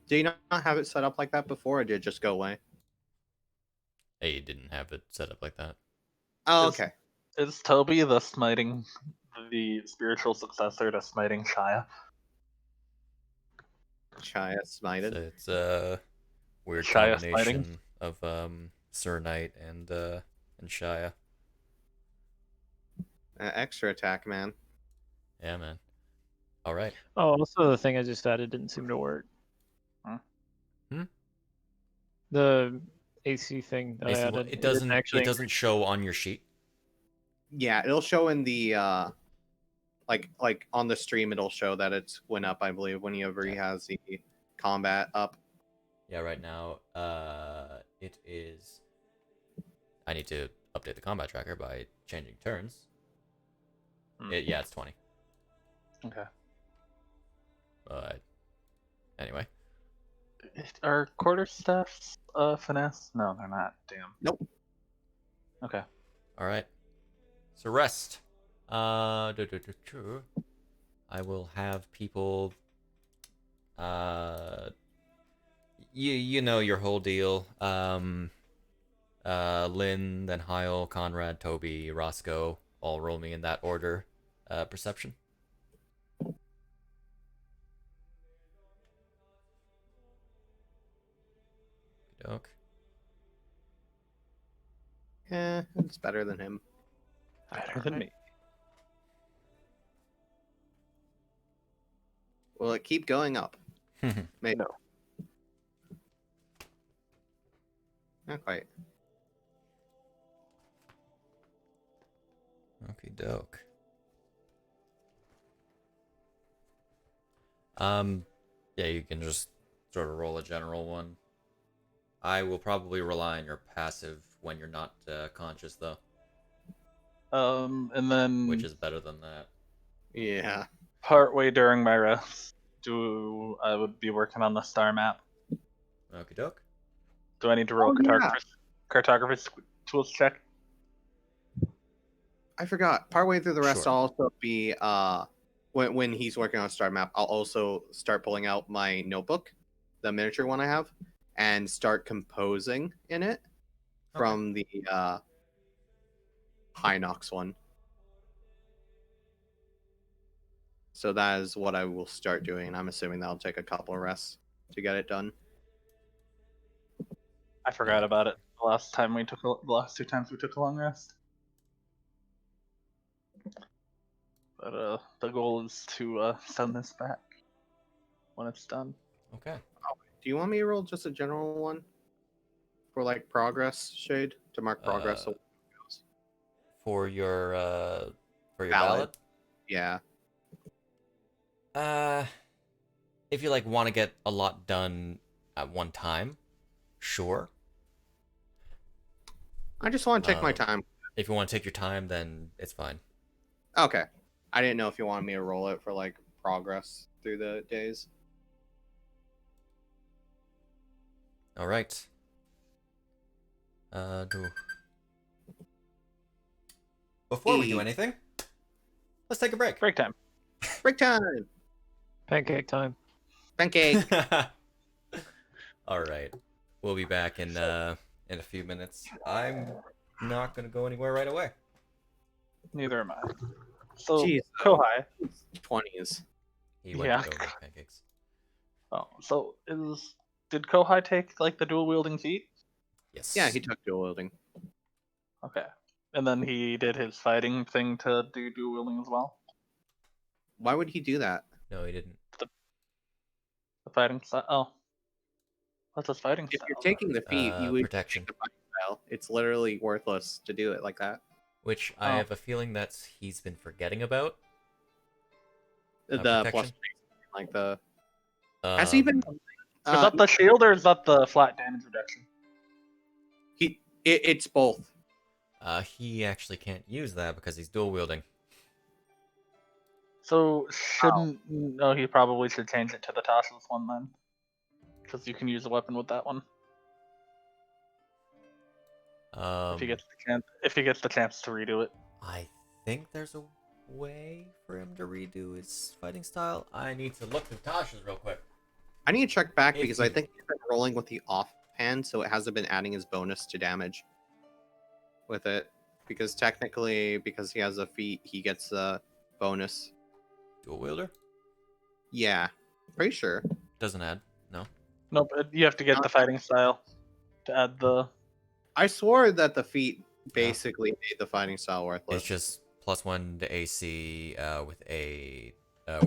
Did you not have it set up like that before, or did it just go away? Hey, you didn't have it set up like that. Oh, okay. Is Toby the spiritual successor to smiting Shia? Shia smited. So it's a weird Shia combination of Sir Knight and Shia. Extra attack, man. Yeah, man. All right. Oh, also the thing I just added didn't seem to work. The AC thing that I AC added. it didn't actually. It doesn't show on your sheet. Yeah, it'll show in the like on the stream. It'll show that it's went up. I believe whenever he has the combat up. Yeah, right now, it is. I need to update the combat tracker by changing turns. Yeah, it's 20. Okay. But anyway, Are quarterstaffs finesse? No, they're not. Damn. Nope. Okay. all right. So rest. I will have people. You know your whole deal. Lynn, then Hyle, Conrad, Toby, Roscoe, all roll me in that order. Perception. Doke. Yeah, it's better than him. Better than me. Will it keep going up? Maybe. No. Not quite. Okay, doke. Yeah, you can just sort of roll a general one. I will probably rely on your passive when you're not conscious, though, And then which is better than that. Yeah. partway during my rest, I would be working on the star map. Okie doke. Do I need to roll cartographer's tools check? I forgot. Partway through the rest, Sure. I'll also be when he's working on Star Map, I'll also start pulling out my notebook, the miniature one I have, and start composing in it from the Hinox one. So that is what I will start doing, and I'm assuming that'll take a couple of rests to get it done. I forgot about it the last two times we took a long rest. But the goal is to send this back when it's done. Okay. Do you want me to roll just a general one for like progress shade to mark progress? For your Ballot. ballot. Yeah. If you like want to get a lot done at one time, sure. I just want to take my time. If you want to take your time, then it's fine. Okay. I didn't know if you wanted me to roll it for like progress through the days. All right. Before we do anything, let's take a break. Break time. Break time. Pancake time. Pancake. All right. We'll be back in a few minutes. I'm not gonna go anywhere right away. Neither am I. So, Jeez. Kouhai. 20s. He went to go make pancakes. Oh, so did Kouhai take like the dual wielding feat? Yes. Yeah, he took dual wielding. Okay. And then he did his fighting thing to do dual wielding as well? Why would he do that? No, he didn't. The fighting style? Oh. What's his fighting If style? you're taking the feat, you would Protection. take the fighting style. It's literally worthless to do it like that. Which I have a feeling he's been forgetting about. The Protection? plus, like the. Has he been? Is that the shield or is that the flat damage reduction? It's both. He actually can't use that because he's dual wielding. So no, he probably should change it to the Tasha's one then, because you can use a weapon with that one if he gets the chance to redo it. I think there's a way for him to redo his fighting style. I need to look through Tasha's real quick. I need to check back If because I think he's been rolling with the offhand, so it hasn't been adding his bonus to damage with it. Because technically, because he has a feat, he gets a bonus. Dual wielder? Yeah, pretty sure. Doesn't add. No. Nope, you have to get the fighting style to add the. I swore that the feat basically made the fighting style worthless. It's just +1 to AC with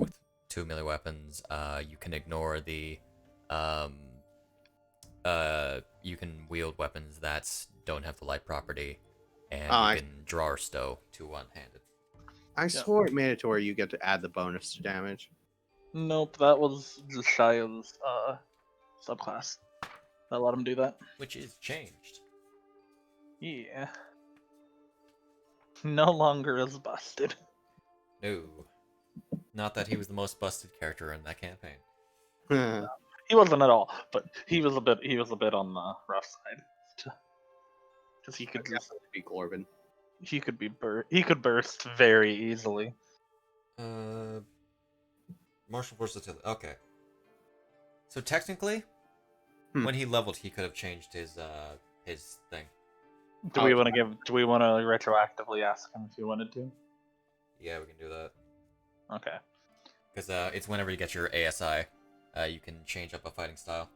with 2 melee weapons. You can ignore the you can wield weapons that don't have the light property, and Oh, you can draw or stow to one-handed. I swore it made it to where you get to add the bonus to damage. Nope, that was just Shia's subclass. That let him do that. Which is changed. Yeah. No longer is busted. No. Not that he was the most busted character in that campaign. He wasn't at all, but he was a bit on the rough side. Because he could just be Corbin. he could burst very easily. Martial versatility. Okay. So technically, when he leveled, he could have changed his thing. Do we want to retroactively ask him if he wanted to? Yeah, we can do that. Okay. Because it's whenever you get your ASI, you can change up a fighting style.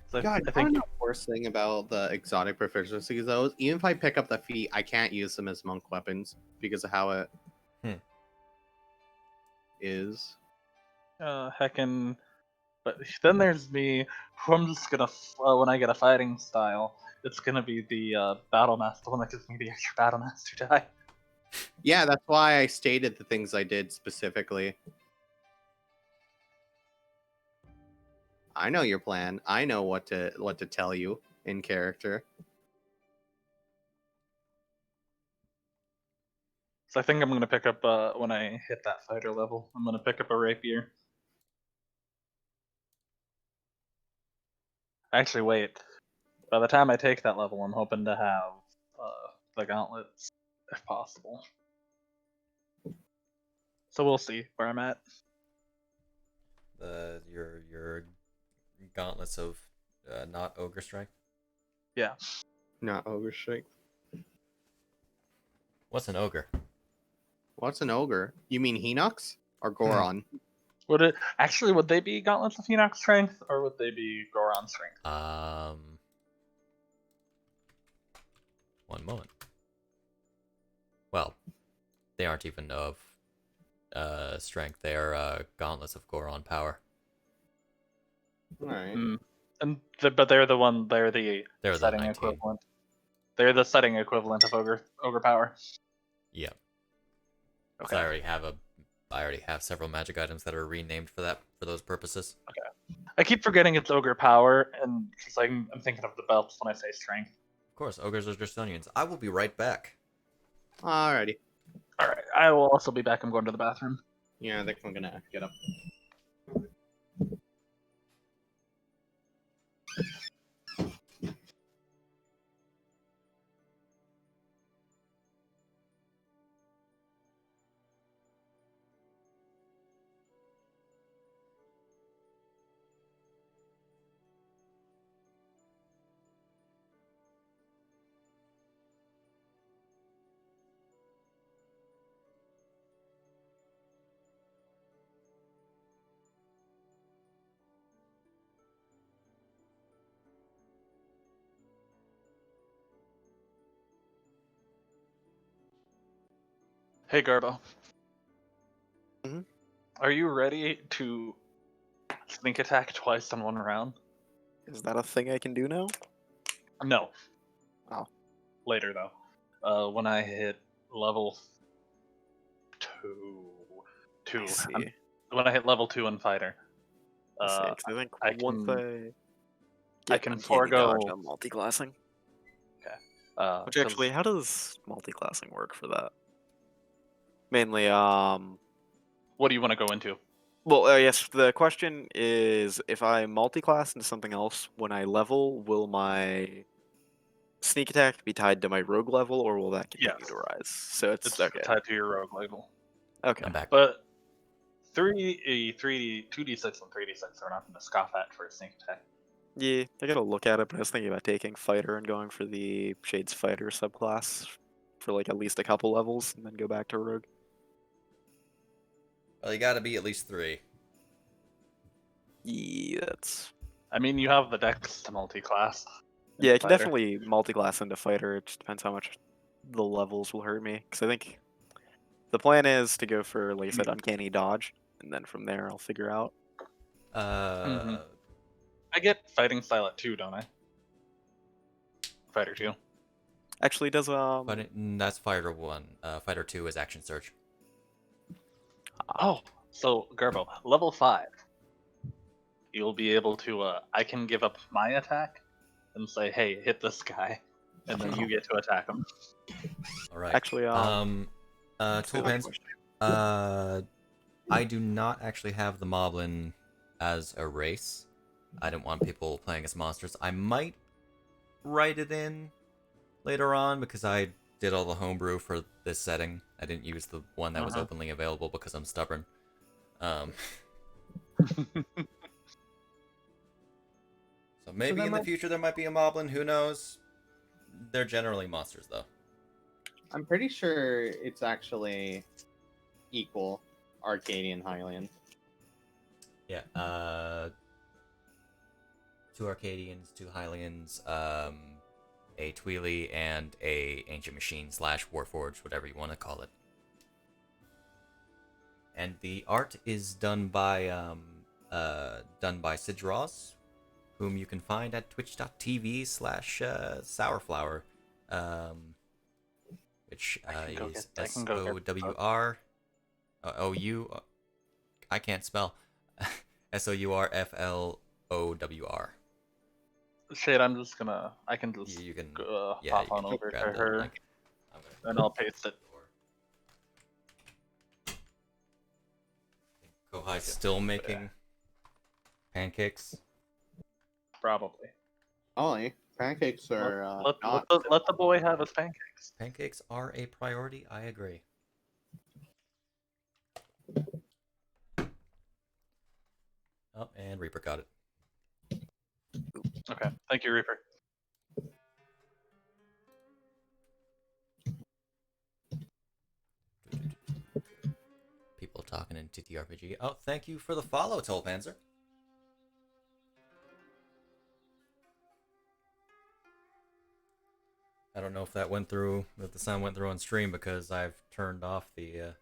So God, I think the worst thing about the exotic proficiencies though is even if I pick up the feat, I can't use them as monk weapons because of how it is. Heckin'. But then there's me, who I'm just gonna, when I get a fighting style, it's gonna be the Battle Master, the one that gives me the extra Battle Master die. Yeah, that's why I stated the things I did specifically. I know your plan. I know what to tell you in character. So I think I'm gonna pick up, when I hit that fighter level, I'm gonna pick up a rapier. Actually, wait. By the time I take that level, I'm hoping to have the gauntlets, if possible. So we'll see where I'm at. Your gauntlets of not ogre strength. Yeah. Not ogre strength. What's an ogre? What's an ogre? You mean Hinox or Goron? Would they be gauntlets of Hinox strength, or would they be Goron strength? One moment. Well, they aren't even of strength. They are gauntlets of Goron power. Alright. But they're the They're setting the 19. equivalent. They're the setting equivalent of ogre power. Yeah. Okay. So I already have several magic items that are renamed for those purposes. Okay. I keep forgetting it's ogre power, and because I'm thinking of the belts when I say strength. Of course, ogres are Draconians. I will be right back. Alrighty. Alright, I will also be back. I'm going to the bathroom. Yeah, I think I'm gonna get up. Hey, Garbo. Mm-hmm. Are you ready to sneak attack twice in one round? Is that a thing I can do now? No. Oh. Later, though. When I hit level 2. I see. When I hit level 2 in fighter. I see, 'cause I think once I can forego multi-classing. Okay. Which actually, how does multi-classing work for that? Mainly, what do you want to go into? well, yes, the question is, if I multi-class into something else, when I level, will my sneak attack be tied to my rogue level, or will that continue to rise? So it's okay. Tied to your rogue level. Okay. I'm back. But 2d6 and 3d6 are nothing to scoff at for a sneak attack. Yeah, I gotta look at it, but I was thinking about taking fighter and going for the Shades fighter subclass for like at least a couple levels, and then go back to rogue. Well, you gotta be at least 3. Yeah, that's... I mean, you have the dex to multi-class. Yeah, I can definitely multi-class into fighter. It just depends how much the levels will hurt me. Because I think the plan is to go for, like I said, uncanny dodge, and then from there I'll figure out. I get fighting style at 2, don't I? Fighter 2. Actually, does But that's Fighter 1. Fighter 2 is Action Search. Oh, so Garbo, level 5. You'll be able to. I can give up my attack and say, "Hey, hit this guy," and then you get to attack him. All right. Actually, Toolpans, I do not actually have the Moblin as a race. I don't want people playing as monsters. I might write it in later on because I did all the homebrew for this setting. I didn't use the one that was openly available because I'm stubborn. So maybe in the future there might be a Moblin, who knows? They're generally monsters, though. I'm pretty sure it's actually equal Arcadian Hylian. Yeah, 2 Arcadians, 2 Hylians, a Tweely, and a Ancient Machine / Warforged, whatever you want to call it. And the art is done by Siddraws, whom you can find at twitch.tv/sourFlowr, which is SOWR OU. I can't spell. SOURFLOWR. Shit, I'm just gonna. I can just. You can hop on over to her, link. and I'll paste it. Kouhai's still making pancakes. Probably. Ollie, pancakes are Let the boy have his pancakes. Pancakes are a priority. I agree. Oh, and Reaper got it. Okay, thank you, Reaper. People talking in TTRPG. Oh, thank you for the follow, Tollpanzer. I don't know if that went through, if the sound went through on stream because I've turned off the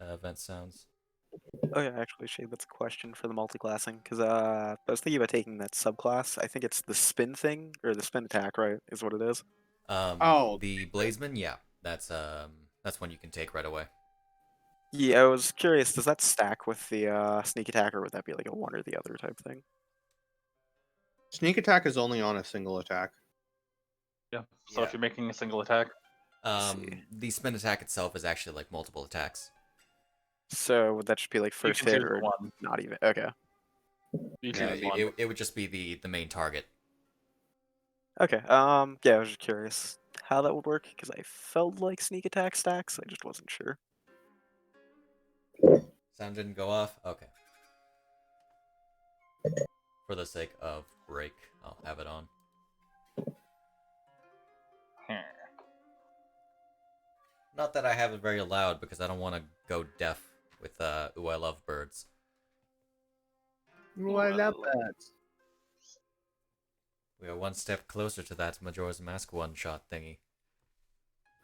event sounds. Oh yeah, actually, Shade, that's a question for the multi-classing, because I was thinking about taking that subclass. I think it's the spin thing, or the spin attack, right, is what it is. The Blazeman, yeah, that's one you can take right away. Yeah, I was curious, does that stack with the sneak attack, or would that be like a one or the other type thing? Sneak attack is only on a single attack. Yeah. So if you're making a single attack, the spin attack itself is actually like multiple attacks. So would that just be like first hit or one. not even? Okay. It would just be the main target. Okay. Yeah, I was just curious how that would work because I felt like sneak attack stacks. I just wasn't sure. Sound didn't go off? Okay. For the sake of break, I'll have it on. Not that I have it very loud because I don't want to go deaf with Ooh, I Love Birds. Ooh, I love birds. We are one step closer to that Majora's Mask one-shot thingy.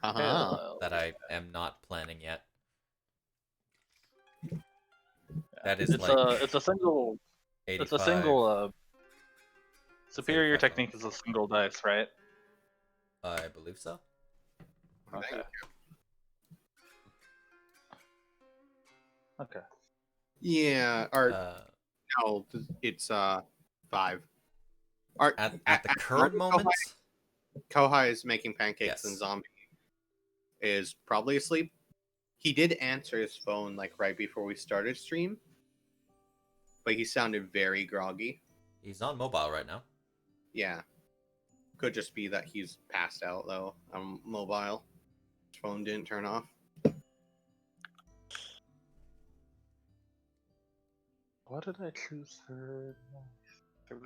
Uh-huh. That I am not planning yet. That is it's a single. 85. It's a single. Superior technique is a single dice, right? I believe so. Okay. Okay. Yeah, or no, it's 5. At the current moment, Kouhai is making pancakes Yes. and Zombie is probably asleep. He did answer his phone like right before we started stream, but he sounded very groggy. he's on mobile right now. Yeah, could just be that he's passed out though. On mobile, his phone didn't turn off. What did I choose for 3?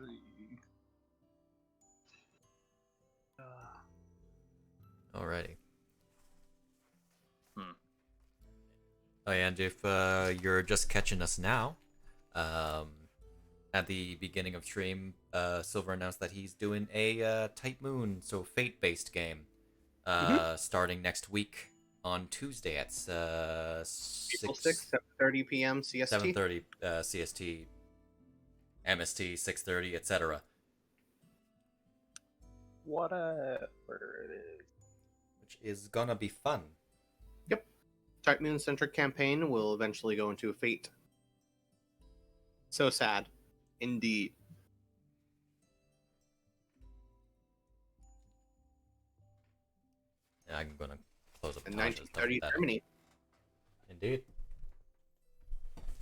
Alrighty. Hmm. Oh, and if you're just catching us now, at the beginning of stream, Silver announced that he's doing a Type Moon, so fate-based game, starting next week on Tuesday at 7:30 7:30 p.m. CST. 7:30 CST. MST 630, etc. Whatever it is. Which is gonna be fun. Yep. Type Moon-centric campaign will eventually go into a Fate. So sad. Indeed. Yeah, I'm gonna close up In Tasha's. Don't 1930 do that. Germany. Indeed.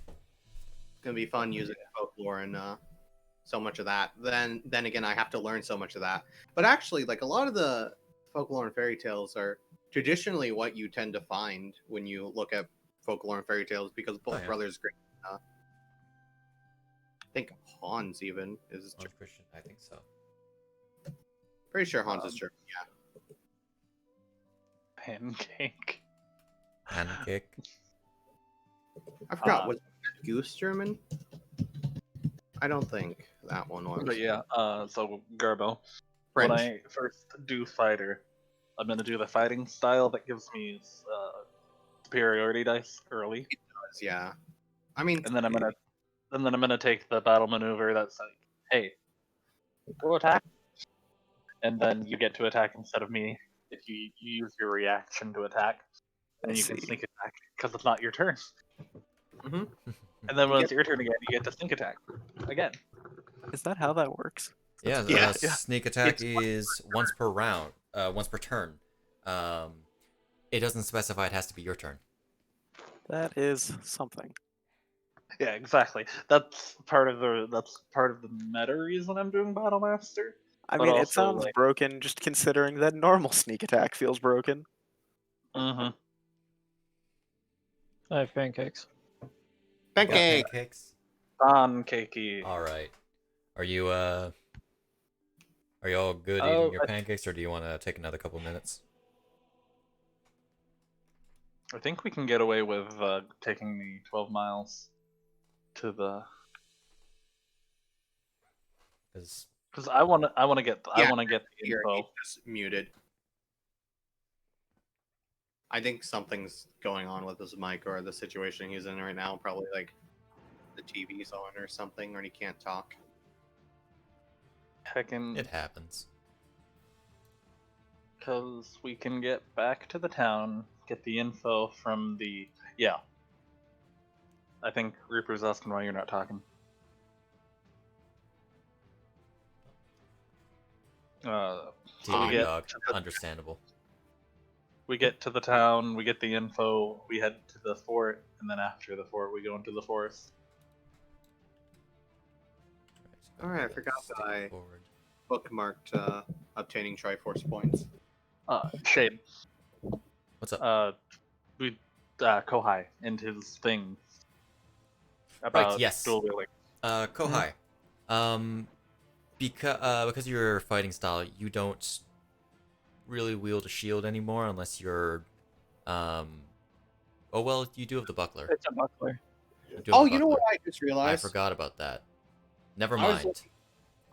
It's gonna be fun using folklore and so much of that. Then again, I have to learn so much of that. But actually, like a lot of the folklore and fairy tales are traditionally what you tend to find when you look at folklore and fairy tales, because both brothers, I think Hans even is. Eon Christian, I think so. Pretty sure Hans is German. Yeah. Pancake. Pancake. I forgot. Was Goose German? I don't think that one was. But yeah, so Garbo. French. When I first do fighter, I'm gonna do the fighting style that gives me superiority dice early, Yeah. I mean, and then I'm gonna take the battle maneuver that's like, hey, go attack, and then you get to attack instead of me if you use your reaction to attack, and you can sneak attack because it's not your turn. Mhm. And then when it's your turn again, you get to sneak attack again. Is that how that works? Yeah, Yeah. sneak attack is once per round, once per turn. It doesn't specify it has to be your turn. That is something. Yeah, exactly. That's part of the meta reason I'm doing Battle Master. I But mean, it also, sounds like- broken just considering that normal sneak attack feels broken. Mm-hmm. I have pancakes. You got pancake. pancakes. Pancakey. All right. Are you all good Oh, eating your pancakes, or do you want to take another couple minutes? I think we can get away with taking the 12 miles to the. Because Because I want to get the Here, info. he's just muted. I think something's going on with his mic or the situation he's in right now. Probably like the TV's on or something, or he can't talk. Heckin', it happens. because we can get back to the town, get the info from the. Yeah. I think Reaper's asking why you're not talking. So TV we get dog. Understandable. We get to the town, we get the info, we head to the fort, and then after the fort, we go into the forest. Alright, I forgot that I Forward. bookmarked obtaining Triforce points. Shade. What's up? Kouhai and his thing about yes. dual wielding. Kouhai. Because of your fighting style, you don't really wield a shield anymore unless you're oh well, you do have the buckler. It's a buckler. Oh, you know what I just realized? I forgot about that. Never I was mind.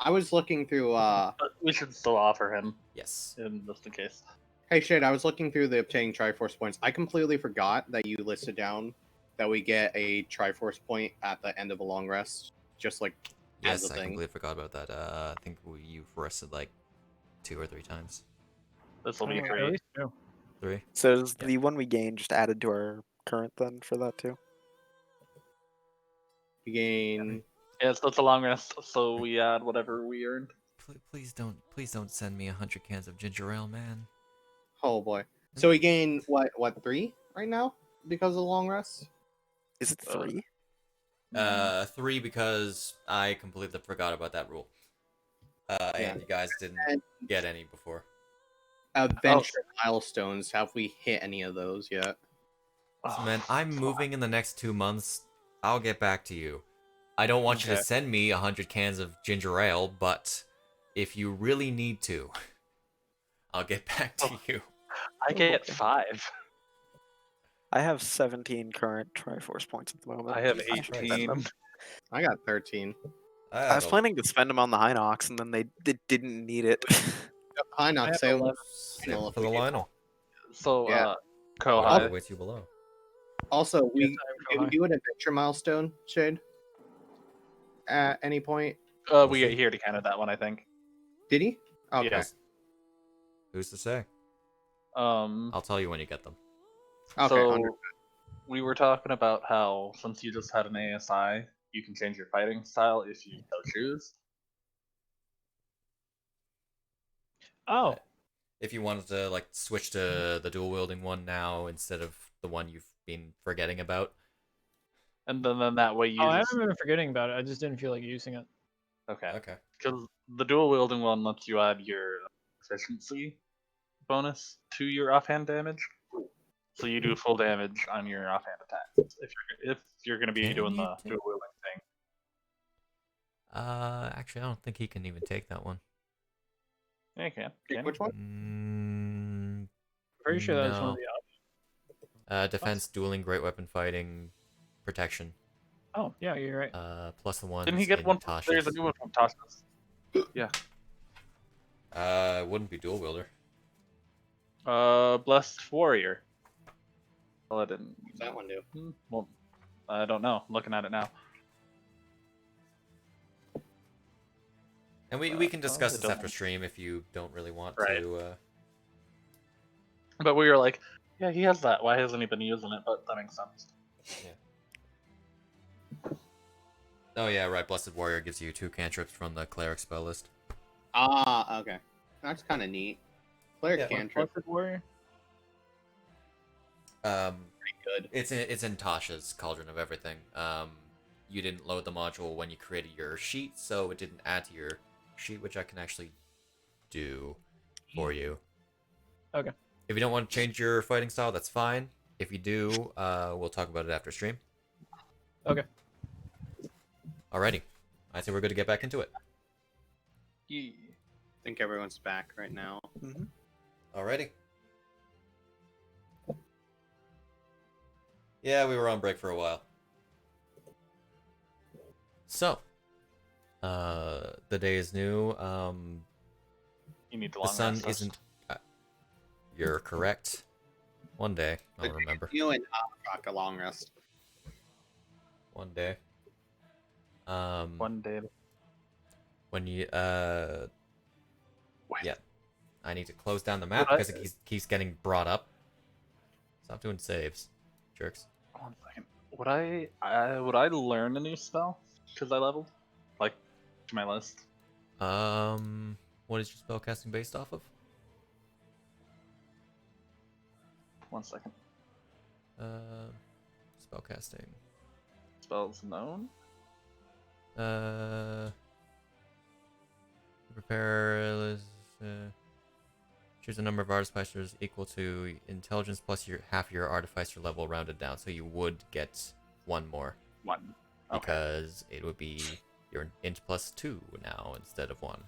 I was looking through But we should still offer him, Yes. just in case. Hey Shade, I was looking through the obtaining Triforce points. I completely forgot that you listed down that we get a Triforce point at the end of a long rest. Just like as Yes, a I thing. completely forgot about that. I think you've rested like 2 or 3 times. This will be At free. least 2. 3. So is Yeah. the one we gained just added to our current then for that too? You gain Yeah, so it's a long rest, so we add whatever we earned. Please don't send me 100 cans of ginger ale, man. oh boy. So we gain what 3 right now because of the long rest? Is it 3? 3 because I completely forgot about that rule. And you guys didn't And get any before. adventure milestones. Have we hit any of those yet? So, man, I'm moving in the next 2 months. I'll get back to you. I don't want you to Okay. send me 100 cans of ginger ale, but if you really need to, I'll get back to you. I get 5. I have 17 current Triforce points at the moment. I have should spend 18. them. I got 13. I was planning to spend them on the Hinox, and then they didn't need it. High I not have sale. 11. Save it for the Lionel. So, Yeah. I'll Kouhai. wait you below. Also, we Yes, I have do Kouhai. an adventure milestone, Shade. at any point? We already counted that one, I think. Did he? Okay. Yeah. Who's to say? Um, I'll tell you when you get them. Okay. so understood. we were talking about how since you just had an ASI, you can change your fighting style if you so choose. Oh, If you wanted to like switch to the dual wielding one now instead of the one you've been forgetting about. And then that way you I just... haven't been forgetting about it. I just didn't feel like using it. Okay. Okay. Because the dual wielding one lets you add your efficiency bonus to your offhand damage. So you do full damage on your offhand attacks if you're going to be Can doing you the take- dual wielding thing. Actually, I don't think he can even take that one. Yeah, you can. Pick Can which you? one? Pretty sure that's one of No. the options. Defense, dueling, great weapon fighting, protection. Oh, yeah, you're right. Plus the one. Didn't he get one? There's a Tasha's. new one from Tasha's. Yeah. It wouldn't be dual wielder. Blessed Warrior. Well, I didn't. What's that one do? Well, I don't know. I'm looking at it now. And we can discuss it this after doesn't. stream if you don't really want Right. to. But we were like, yeah, he has that. Why hasn't he been using it? But that makes sense. Oh yeah, right. Blessed Warrior gives you 2 cantrips from the cleric spell list. Ah, okay. That's kind of neat. Cleric Yeah. cantrip, Blessed Warrior? pretty good. It's in Tasha's Cauldron of Everything. You didn't load the module when you created your sheet, so it didn't add to your sheet, which I can actually do for you. Okay. If you don't want to change your fighting style, that's fine. If you do, we'll talk about it after stream. Okay. Alrighty. I say we're good to get back into it. Yeah. I think everyone's back right now. Alrighty. Yeah, we were on break for a while. So, the day is new. You need the The long sun rest first. isn't. You're correct. One day, I'll remember. You and rock a long rest. One day. One day. When you Wait. yeah, I need to close down the map Would I- because it keeps getting brought up. Stop doing saves, jerks. 1 second. Would I learn a new spell? Because I leveled? Like, to my list? What is your spellcasting based off of? 1 second. Spellcasting. Spells known? Prepare. Choose a number of artificers equal to intelligence plus half your artificer level rounded down. So you would get 1 more 1. Okay. because it would be your int plus 2 now instead of 1.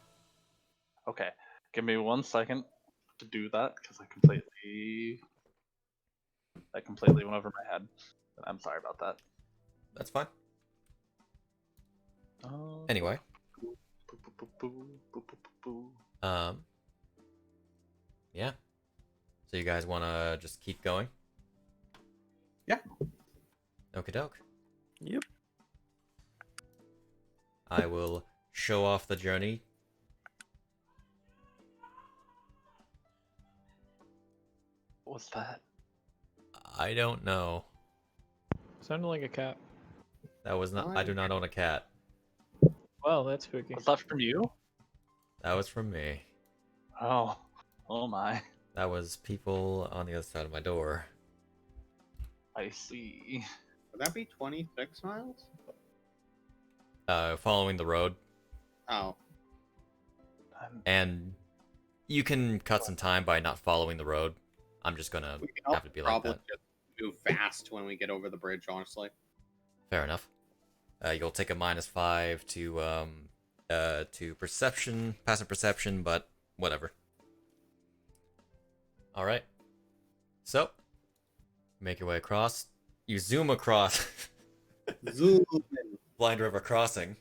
Okay. Give me 1 second to do that because that completely went over my head. I'm sorry about that. That's fine. Anyway, yeah. So you guys want to just keep going? Yeah. Okie doke. Yep. I will show off the journey. What's that? I don't know. Sounded like a cat. That was not. I do not own a cat. Well, that's spooky. Was that from you? That was from me. Oh. Oh my. That was people on the other side of my door. I see. Would that be 26 miles? Following the road, Oh. and you can cut some time by not following the road. I'm just gonna We can have it be like probably that. just move fast when we get over the bridge, honestly. Fair enough. You'll take a -5 to perception, passive perception, but whatever. All right. So, make your way across. You zoom across Zoom. Blind River Crossing.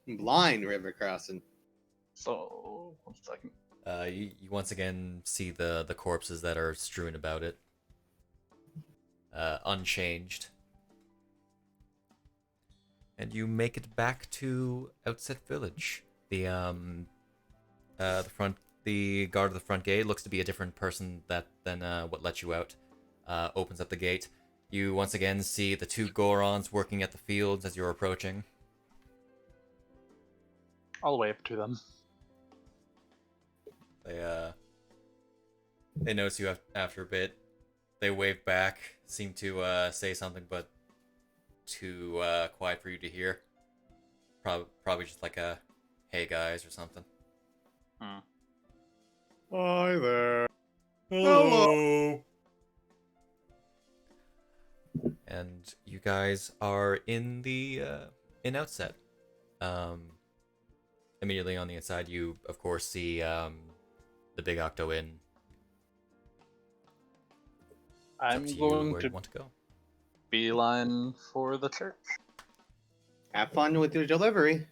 Blind river crossing. So, 1 second. You once again see the corpses that are strewn about it, unchanged. and you make it back to Outset Village. The guard of the front gate looks to be a different person than what let you out. Opens up the gate. You once again see the two Gorons working at the fields as you're approaching. I'll wave to them. They notice you after a bit. They wave back, seem to say something, but too quiet for you to hear. Probably just like a "Hey guys" or something. Hi there. Hello. And you guys are in the in Outset. Immediately on the inside, you of course see the Big Octo Inn. I'm It's up to you going where to you want to go. beeline for the church. Have fun with your delivery.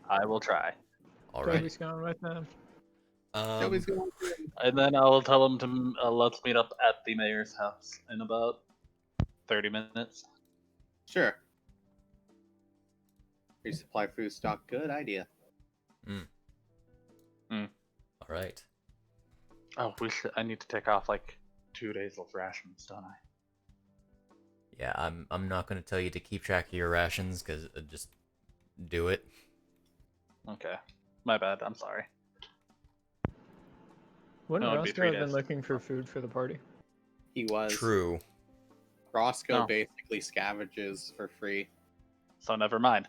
I will try. All right. Toby's going with them. Nobody's going to And then I'll tell them to let's meet up at the mayor's house in about 30 minutes. Sure. Resupply food stock. Good idea. All right. Oh, I need to take off like 2 days of rations, don't I? Yeah, I'm not gonna tell you to keep track of your rations, cause just do it. Okay. My bad. I'm sorry. Wouldn't No, it'd be Roscoe 3 have been days. looking for food for the party? He was. True. Roscoe No. basically scavenges for free. So never mind.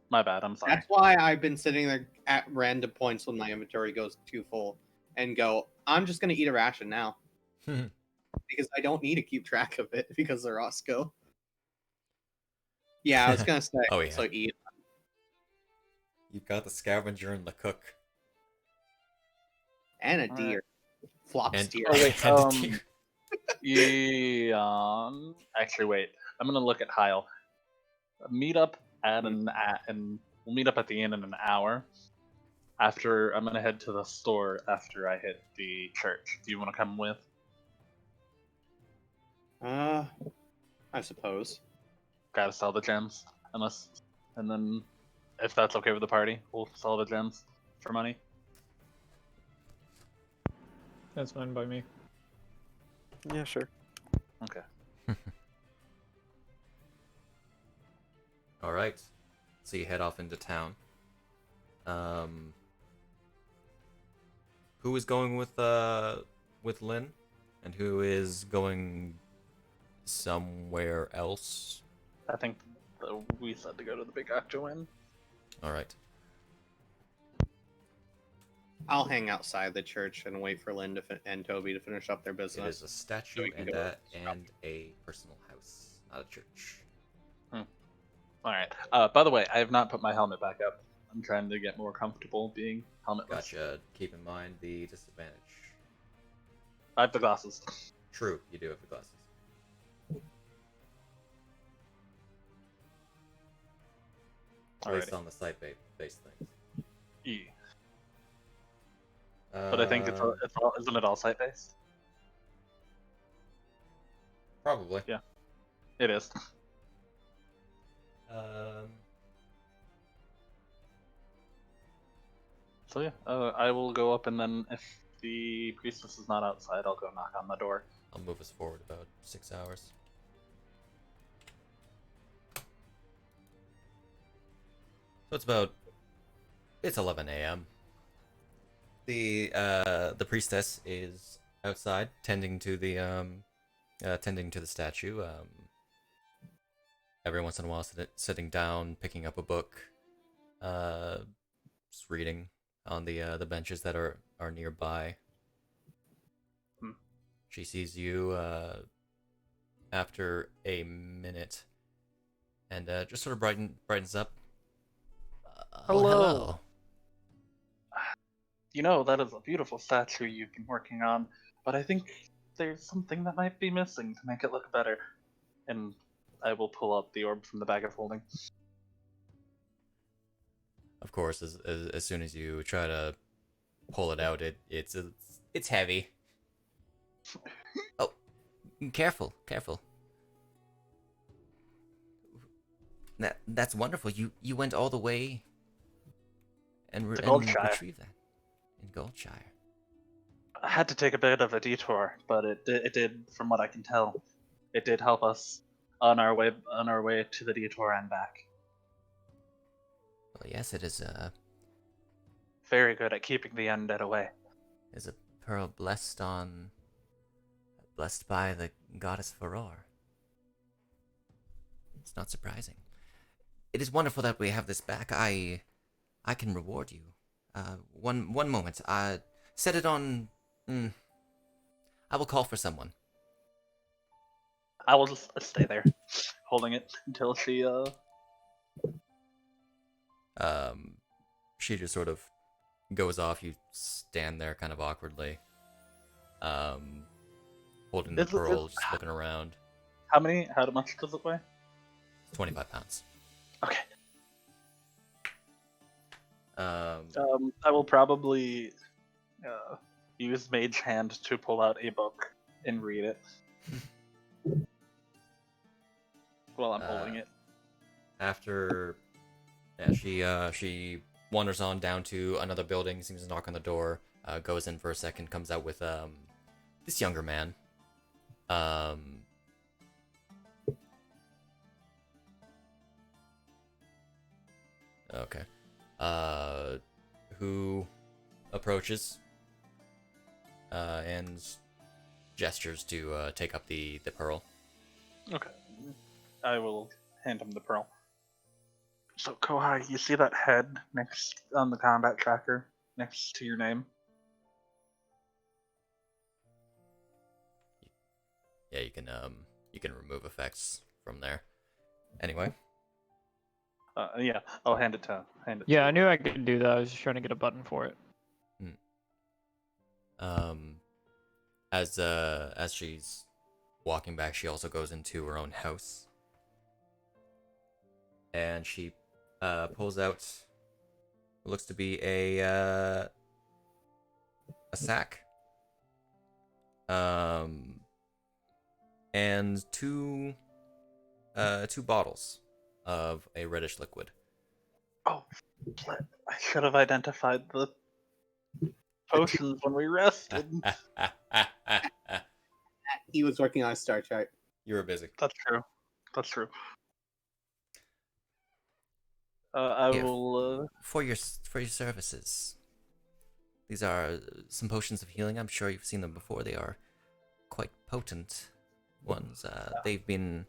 My bad. I'm sorry. That's why I've been sitting there at random points when my inventory goes too full and go, I'm just going to eat a ration now. Because I don't need to keep track of it because of Roscoe. Yeah, I was going to say, Oh, yeah. so eat. You've got the scavenger and the cook. And a All deer. Flops And- deer. Oh wait. And Eon. Actually, wait. I'm gonna look at Hyle. Meet up and we'll meet up at the inn in an hour. After I'm gonna head to the store after I hit the church. Do you want to come with? I suppose. Gotta sell the gems, and then if that's okay with the party, we'll sell the gems for money. That's fine by me. Yeah, sure. Okay. All right. So you head off into town. Who is going with Lynn, and who is going somewhere else? I think we said to go to the Big Octo Inn. All right. I'll hang outside the church and wait for Lynn and Toby to finish up their It business. is a statue we can and go a personal house, not a church. All right. By the way, I have not put my helmet back up. I'm trying to get more comfortable being helmetless. Gotcha. Keep in mind the disadvantage. I have the glasses. True, you do have the glasses. Based Alrighty. on the site-based things. E. But I think it's all, isn't it all site based? Probably. Yeah. It is. So yeah, I will go up, and then if the priestess is not outside, I'll go knock on the door. I'll move us forward about 6 hours. So it's 11 a.m. The priestess is outside tending to the statue. Every once in a while, sitting down, picking up a book, just reading on the benches that are nearby. She sees you after a minute, and just sort of brightens up. Hello. You know, that is a beautiful statue you've been working on, but I think there's something that might be missing to make it look better. And I will pull out the orb from the bag of holding. Of course, as soon as you try to pull it out, it's heavy. Oh, careful. That's wonderful. You went all the way and To and Goldshire. retrieved that in Goldshire. I had to take a bit of a detour, but it did, from what I can tell, it did help us on our way to the detour and back. Well, yes, it is Very good at keeping the undead away. a pearl blessed by the goddess Faror. It's not surprising. It is wonderful that we have this back. I can reward you. One moment. Set it on. I will call for someone. I will just stay there, holding it until she She just sort of goes off. You stand there kind of awkwardly, holding the pearl, just looking around. How much does it weigh? 25 pounds. Okay. Um, I will probably use Mage Hand to pull out a book and read it while I'm holding it. After, yeah, she wanders on down to another building, seems to knock on the door, goes in for a second, comes out with this younger man. Okay. Who approaches and gestures to take up the pearl. Okay. I will hand him the pearl. So, Kouhai, you see that head next on the combat tracker next to your name? Yeah, you can remove effects from there. Anyway. Yeah, I'll hand it to Yeah, I knew I could do that. I was just trying to get a button for it. As she's walking back, she also goes into her own house, and she pulls out what looks to be a sack, and two bottles of a reddish liquid. Oh, I should have identified the potions when we rested. He was working on a star chart. You were busy. That's true. I Here, will. For your services. These are some potions of healing. I'm sure you've seen them before. They are quite potent ones. They've been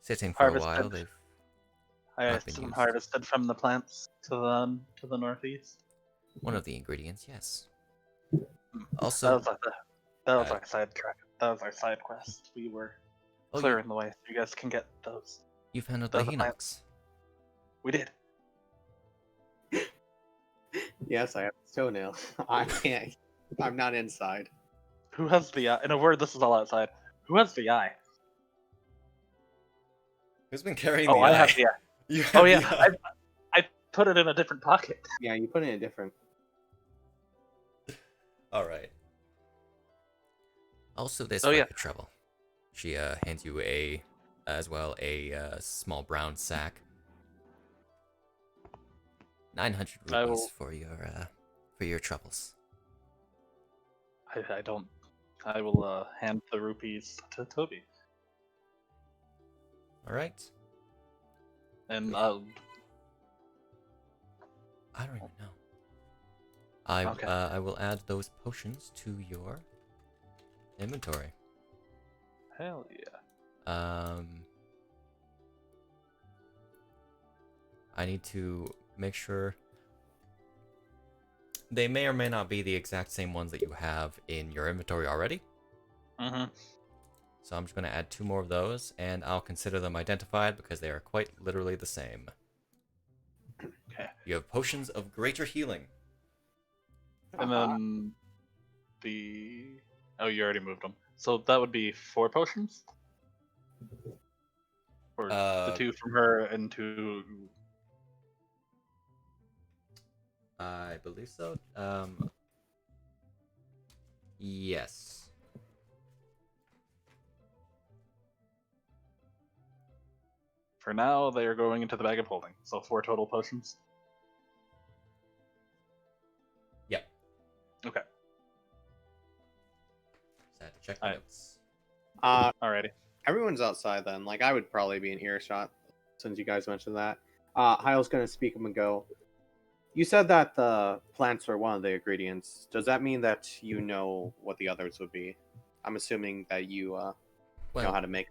sitting for a while. I assume harvested from the plants to the northeast. One of the ingredients, yes. Also, that was our side track. That was our side quest. We were clearing the way so you guys can get those. You've handled the Hinox. We did. Yes, I have a toenail. I can't. I'm not inside. Who has the eye? In a word, this is all outside. Who has the eye? Who's been carrying the eye? I have the eye. Oh yeah, I put it in a different pocket. Yeah, you put it in a different. All right. Also, this trouble. She hands you a small brown sack. 900 rupees for your troubles. I will hand the rupees to Toby. All right. And I don't even know. I will add those potions to your inventory. Hell yeah. I need to make sure they may or may not be the exact same ones that you have in your inventory already. Mm-hmm. So I'm just going to add 2 more of those, and I'll consider them identified because they are quite literally the same. Okay. You have potions of greater healing. And then oh, you already moved them. So that would be 4 potions? Or the 2 from her and 2... I believe so. Yes. For now, they are going into the bag of holding. So 4 total potions. Yep. Okay. Just had to check the Alright. notes. Alrighty. Everyone's outside then. Like, I would probably be in earshot since you guys mentioned that. Hyle's gonna speak up and go. You said that the plants are one of the ingredients. Does that mean that you know what the others would be? I'm assuming that you know how to make.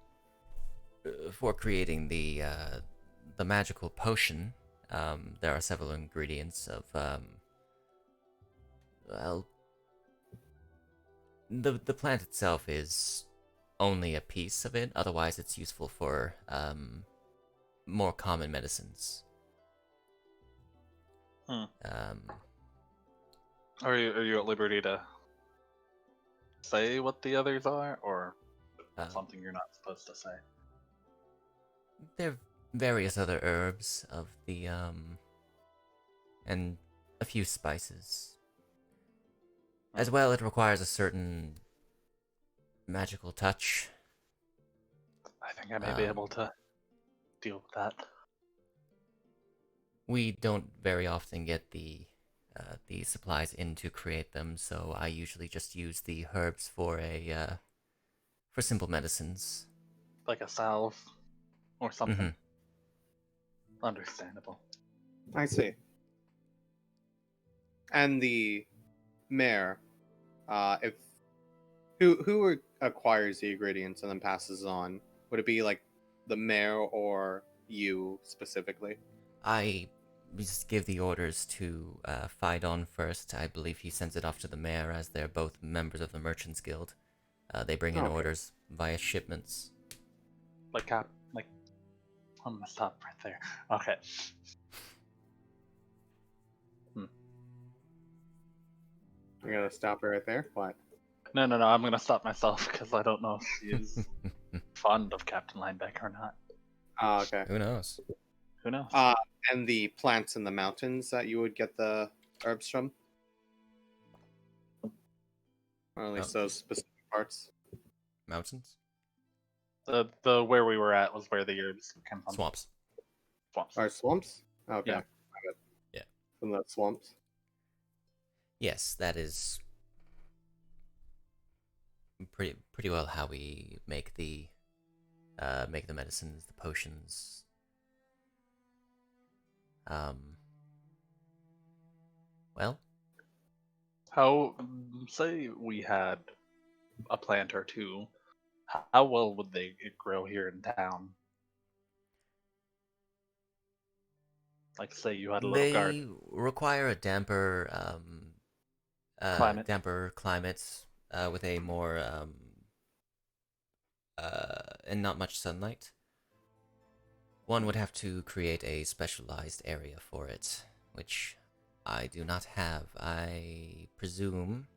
For creating the magical potion, there are several ingredients of well, the plant itself is only a piece of it. Otherwise, it's useful for more common medicines. Are you at liberty to say what the others are, or something you're not supposed to say? There are various other herbs of the and a few spices. As well, it requires a certain magical touch. I think I may be able to deal with that. We don't very often get the supplies in to create them, so I usually just use the herbs for simple medicines. Like a salve or something. Understandable. I see. And the mayor, if who acquires the ingredients and then passes on? Would it be like the mayor or you specifically? I just give the orders to Phaidon first. I believe he sends it off to the mayor, as they're both members of the Merchants Guild. They bring in orders via shipments. I'm gonna stop right there. Okay. You're gonna stop it right there? What? No, I'm gonna stop myself because I don't know if she is fond of Captain Linebeck or not. Okay. Who knows? Who knows? And the plants in the mountains that you would get the herbs from? Or at least those specific parts? Mountains? The where we were at was where the herbs came from. Swamps. Or swamps? Okay. Yeah. Yeah. From the swamps? Yes, that is pretty well how we make the medicines, the potions. Well, How, say we had a plant or two, how well would they grow here in town? Like, say you had a little they garden. require a damper Climate. damper climate with a more and not much sunlight. One would have to create a specialized area for it, which I do not have. I presume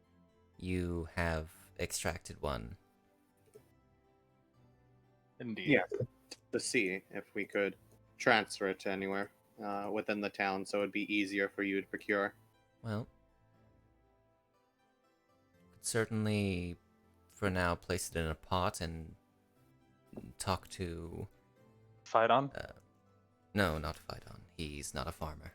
you have extracted one. Indeed. Yeah. To see if we could transfer it to anywhere within the town so it'd be easier for you to procure. Well, could certainly, for now, place it in a pot and talk to... Phaidon? No, not Phaidon. He's not a farmer.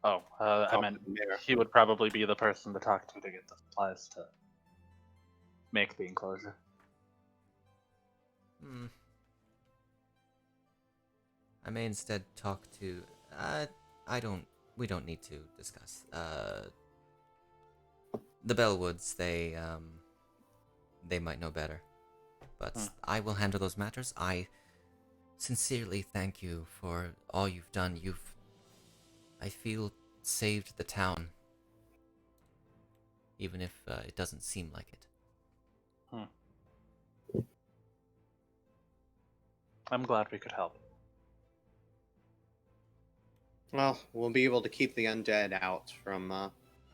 Oh, I meant he would probably be the person to talk to get the supplies to make the enclosure. I may instead talk to... we don't need to discuss. The Bellwoods, they might know better. But I will handle those matters. I sincerely thank you for all you've done. I feel, saved the town. Even if it doesn't seem like it. I'm glad we could help. Well, we'll be able to keep the undead out from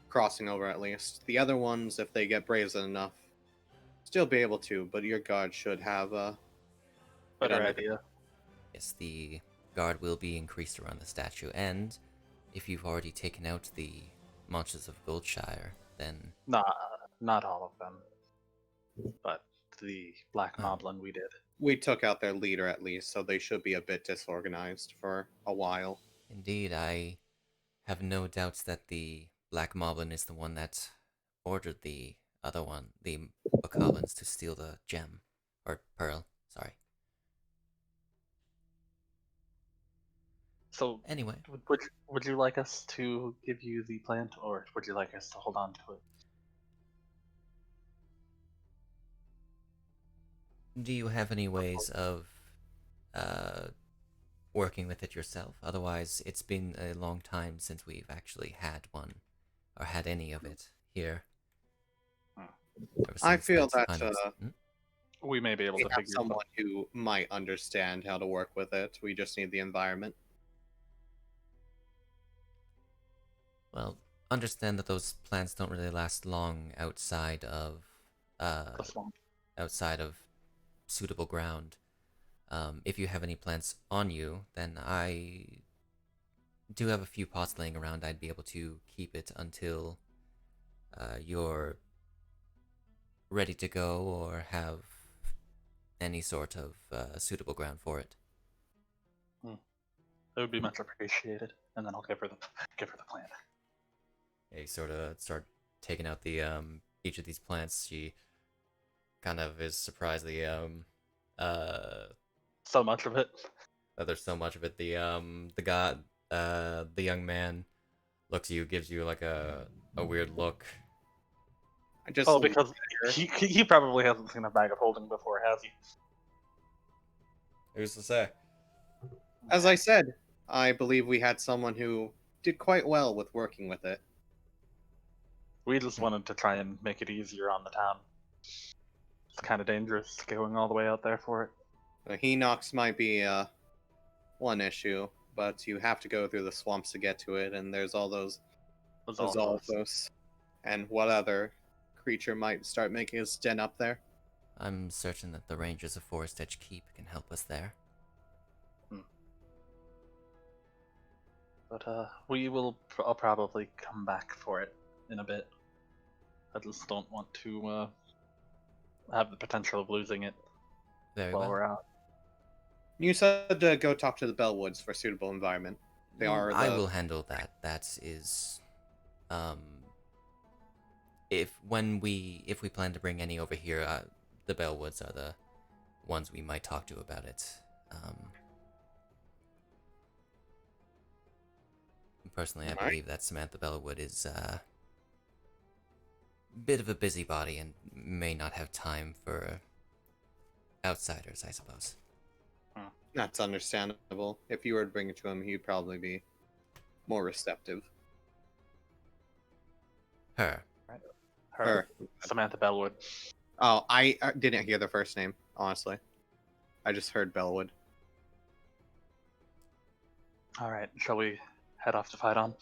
crossing over at least. The other ones, if they get brazen enough, still be able to, but your guard should have a Better idea. Yes, the guard will be increased around the statue, and if you've already taken out the monsters of Goldshire, then... Nah, not all of them. But the Black Oh. Moblin we did. We took out their leader at least, so they should be a bit disorganized for a while. Indeed, I have no doubts that the Black Moblin is the one that ordered the other one, the Bokoblins, to steal the gem. Or pearl, sorry. So, Anyway, would you like us to give you the plant, or would you like us to hold on to it? do you have any ways of working with it yourself? Otherwise, it's been a long time since we've actually had one, or had any of it here. Ever I since feel that Hinox. We may be able we to have figure someone who might understand how to work with it. We just need the environment. Well, understand that those plants don't really last long outside of the swamp. suitable ground. If you have any plants on you, then I do have a few pots laying around. I'd be able to keep it until you're ready to go or have any sort of suitable ground for it. That would be much appreciated, and then I'll give her the plant. You sort of start taking out the each of these plants. She kind of is surprised So much of it. that there's so much of it. The young man looks at you, gives you like a weird look. I just Oh, because he probably hasn't seen a bag of holding before, has he? Who's to say? As I said, I believe we had someone who did quite well with working with it. We just wanted to try and make it easier on the town. It's kind of dangerous going all the way out there for it. The Hinox might be one issue, but you have to go through the swamps to get to it, and there's all those Zolthos. And what other creature might start making its den up there? I'm certain that the Rangers of Forest Edge Keep can help us there. But we will I'll probably come back for it in a bit. I just don't want to have the potential of losing it Very while well. we're out. You said to go talk to the Bellwoods for suitable environment. They are. I will handle that. That is, if we plan to bring any over here, the Bellwoods are the ones we might talk to about it. Personally, I believe that Samantha Bellwood is a bit of a busybody and may not have time for outsiders, I suppose. That's understandable. If you were to bring it to him, he'd probably be more receptive. Her. Her. Samantha Bellwood. Oh, I didn't hear the first name, honestly. I just heard Bellwood. Alright, shall we head off to fight on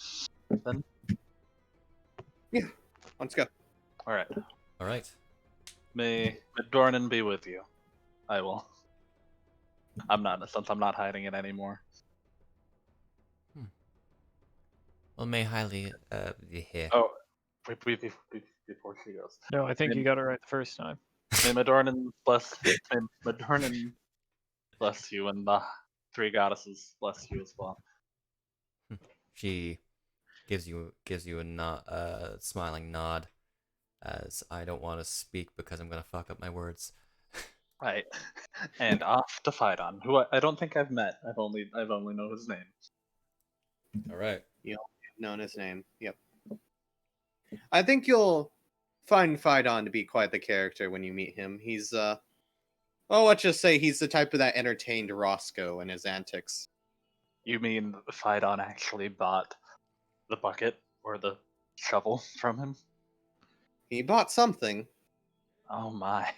then? Yeah, let's go. Alright. Alright. May Dornan be with you. I will. Since I'm not hiding it anymore. Well, may highly, yeah. Oh, wait, before she goes. No, I think you got it right the first time. May Madornan bless you, and the three goddesses bless you as well. She gives you a smiling nod, as I don't want to speak because I'm gonna fuck up my words. Right, and off to fight on. Who I don't think I've met. I've only known his name. All right. You'll know his name. Yep. I think you'll find Phaidon to be quite the character when you meet him. He's well, let's just say he's the type of that entertained Roscoe and his antics. You mean Phaidon actually bought the bucket or the shovel from him? He bought something. Oh my.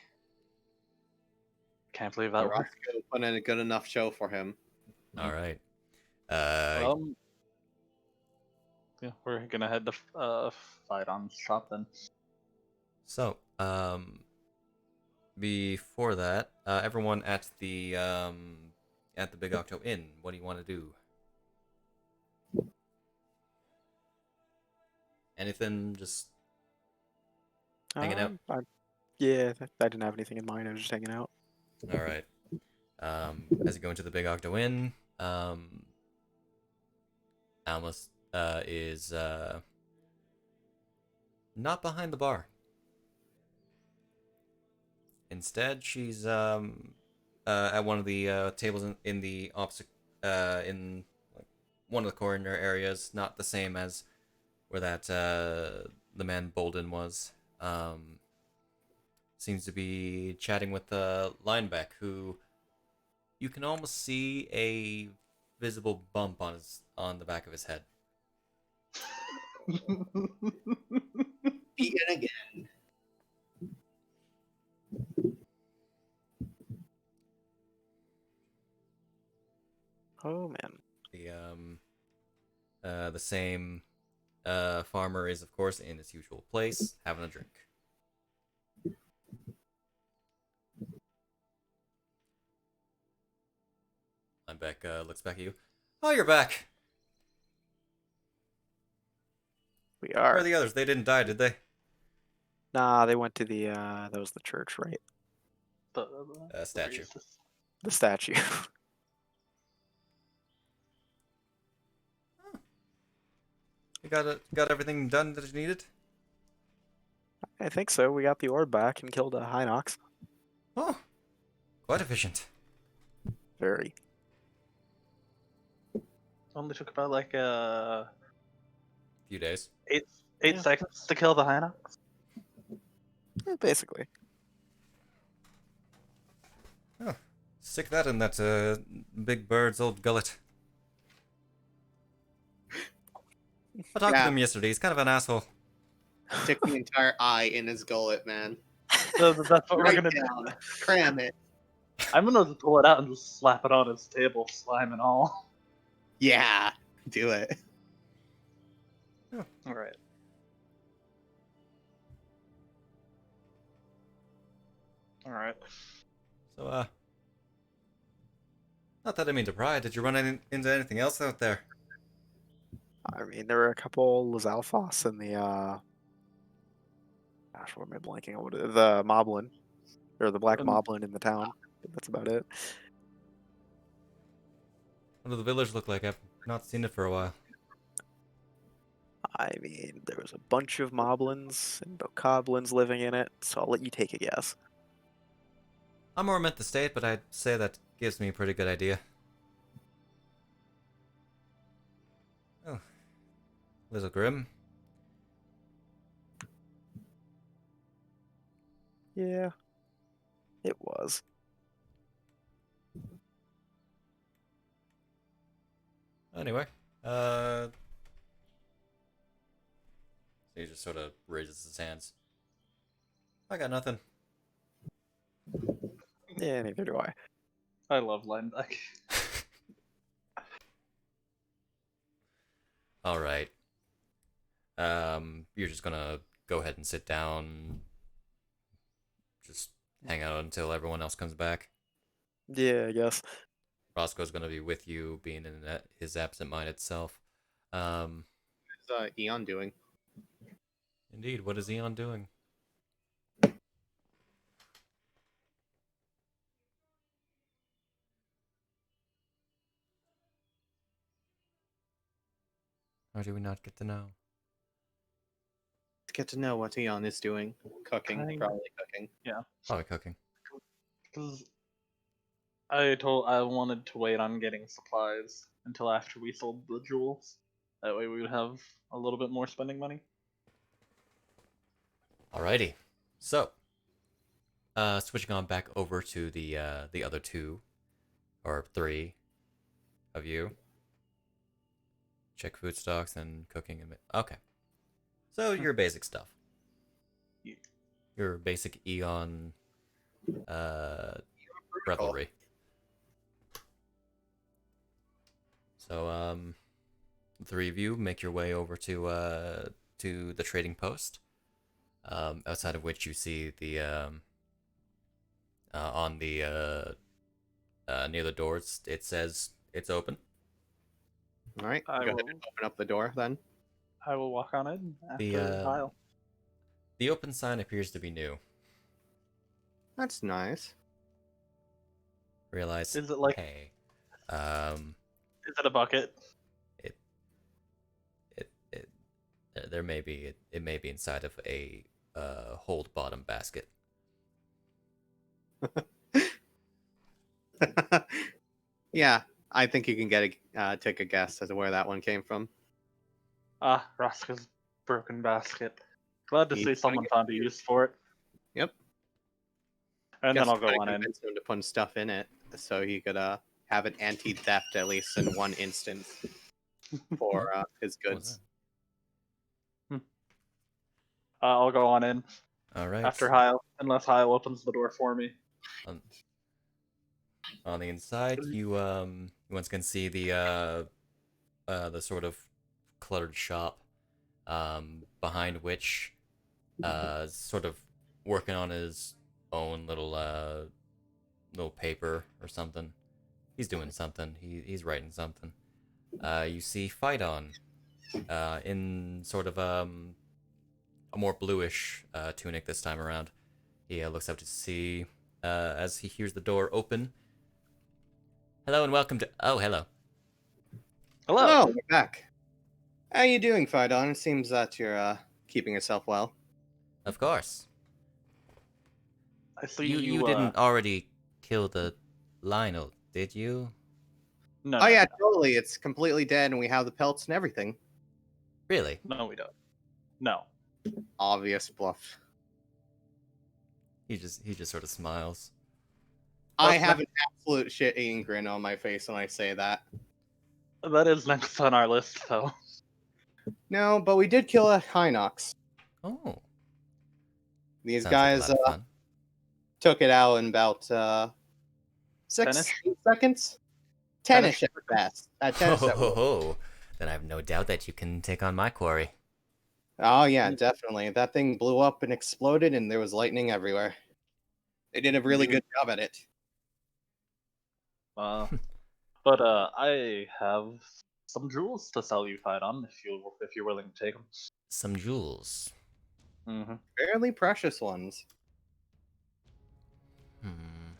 Can't believe that. Roscoe put in a good enough show for him. All right. Yeah, we're gonna head to Phaidon's shop then. So, before that, everyone at the Big Octo Inn, what do you want to do? Anything? Just hanging out? Yeah, I didn't have anything in mind. I was just hanging out. All right. As you go into the Big Octo Inn, Almas is not behind the bar. Instead, she's at one of the tables in the opposite in like, one of the corner areas, not the same as where that the man Bolden was. Seems to be chatting with Linebeck, who you can almost see a visible bump on the back of his head. Beaten again. Oh man. The same farmer is of course in his usual place, having a drink. Linebeck looks back at you. Oh, you're back. We Where are. are the others? They didn't die, did they? Nah, they went to the that was the church, right? Statue. The statue. You got everything done that you needed? I think so. We got the orb back and killed a Hinox. Oh, quite efficient. Very. Only took about like Few days. eight Yeah. seconds to kill the Hinox. Yeah, basically. Oh, stick that in that big bird's old gullet. I talked to him yesterday. He's kind of an asshole. Stick the entire eye in his gullet, man. So that's what we're Right gonna down. do. Cram it. I'm gonna pull it out and just slap it on his table, slime and all. Yeah, do it. All right. All right. So, not that I mean to pry. Did you run into anything else out there? I mean, there were a couple Lizalfos in the gosh, what am I blanking on? The Moblin, or the Black Moblin in the town. That's about it. What do the village look like? I've not seen it for a while. I mean, there was a bunch of Moblins and Bokoblins living in it, so I'll let you take a guess. I'm more meant to state, but I'd say that gives me a pretty good idea. Oh, little grim. Yeah, it was. Anyway, he just sort of raises his hands. I got nothing. Yeah, neither do I. I love Lineback. All right. You're just gonna go ahead and sit down. Just hang out until everyone else comes back. Yeah, I guess. Roscoe's gonna be with you, being in his absent-minded self. What's Eon doing? Indeed, what is Eon doing? Or do we not get to know? Let's get to know what Eon is doing. Cooking, probably cooking. Probably cooking. Because I wanted to wait on getting supplies until after we sold the jewels. That way we would have a little bit more spending money. Alrighty. So, switching on back over to the other two, or three, of you. Check food stocks and cooking and okay. So your basic stuff. Yeah. Your basic Eon revelry. So the three of you make your way over to the trading post. Outside of which you see the on the near the doors it says it's open. All right, I go will- ahead and open up the door then. I will walk on in after The Hyle. the open sign appears to be new. That's nice. Realize, Is it like? hey, Is it a bucket? it, it, there may be, it may be inside of a hold bottom basket. Yeah, I think you can take a guess as to where that one came from. Ah, Roscoe's broken basket. Glad to He's see someone found a use for it. Yep. And Guess then I'll go I on in. convinced him to put stuff in it so he could have an anti-theft at least in one instance for his What was goods. I'll go on in All right. after Hyle, unless Hyle opens the door for me. On the inside, you once again see the sort of cluttered shop, behind which, sort of working on his own little paper or something. He's doing something. He's writing something. You see Phaidon, in sort of a more bluish tunic this time around. He looks up to see as he hears the door open. Hello and welcome to. Oh, hello. Hello. Hello, we're back. How you doing, Phaidon? It seems that you're keeping yourself well. Of course. I see You didn't already kill the Lionel, did you? No, Oh yeah, totally. It's completely dead, and we have the pelts and everything. Really? No, we don't. No. Obvious bluff. He just sort of smiles. I have an absolute shit-eating grin on my face when I say that. That is next on our list, though. No, but we did kill a Hinox. Oh. These Sounds guys like a lot of fun. took it out in about 6 10-ish? seconds. 10-ish at best. At 10 Oh, then I have no doubt that you can take on my quarry. Oh yeah, definitely. That thing blew up and exploded, and there was lightning everywhere. They did a really good job at it. But I have some jewels to sell you, Phaidon, if you're willing to take them. Some jewels. Mm-hmm. Fairly precious ones.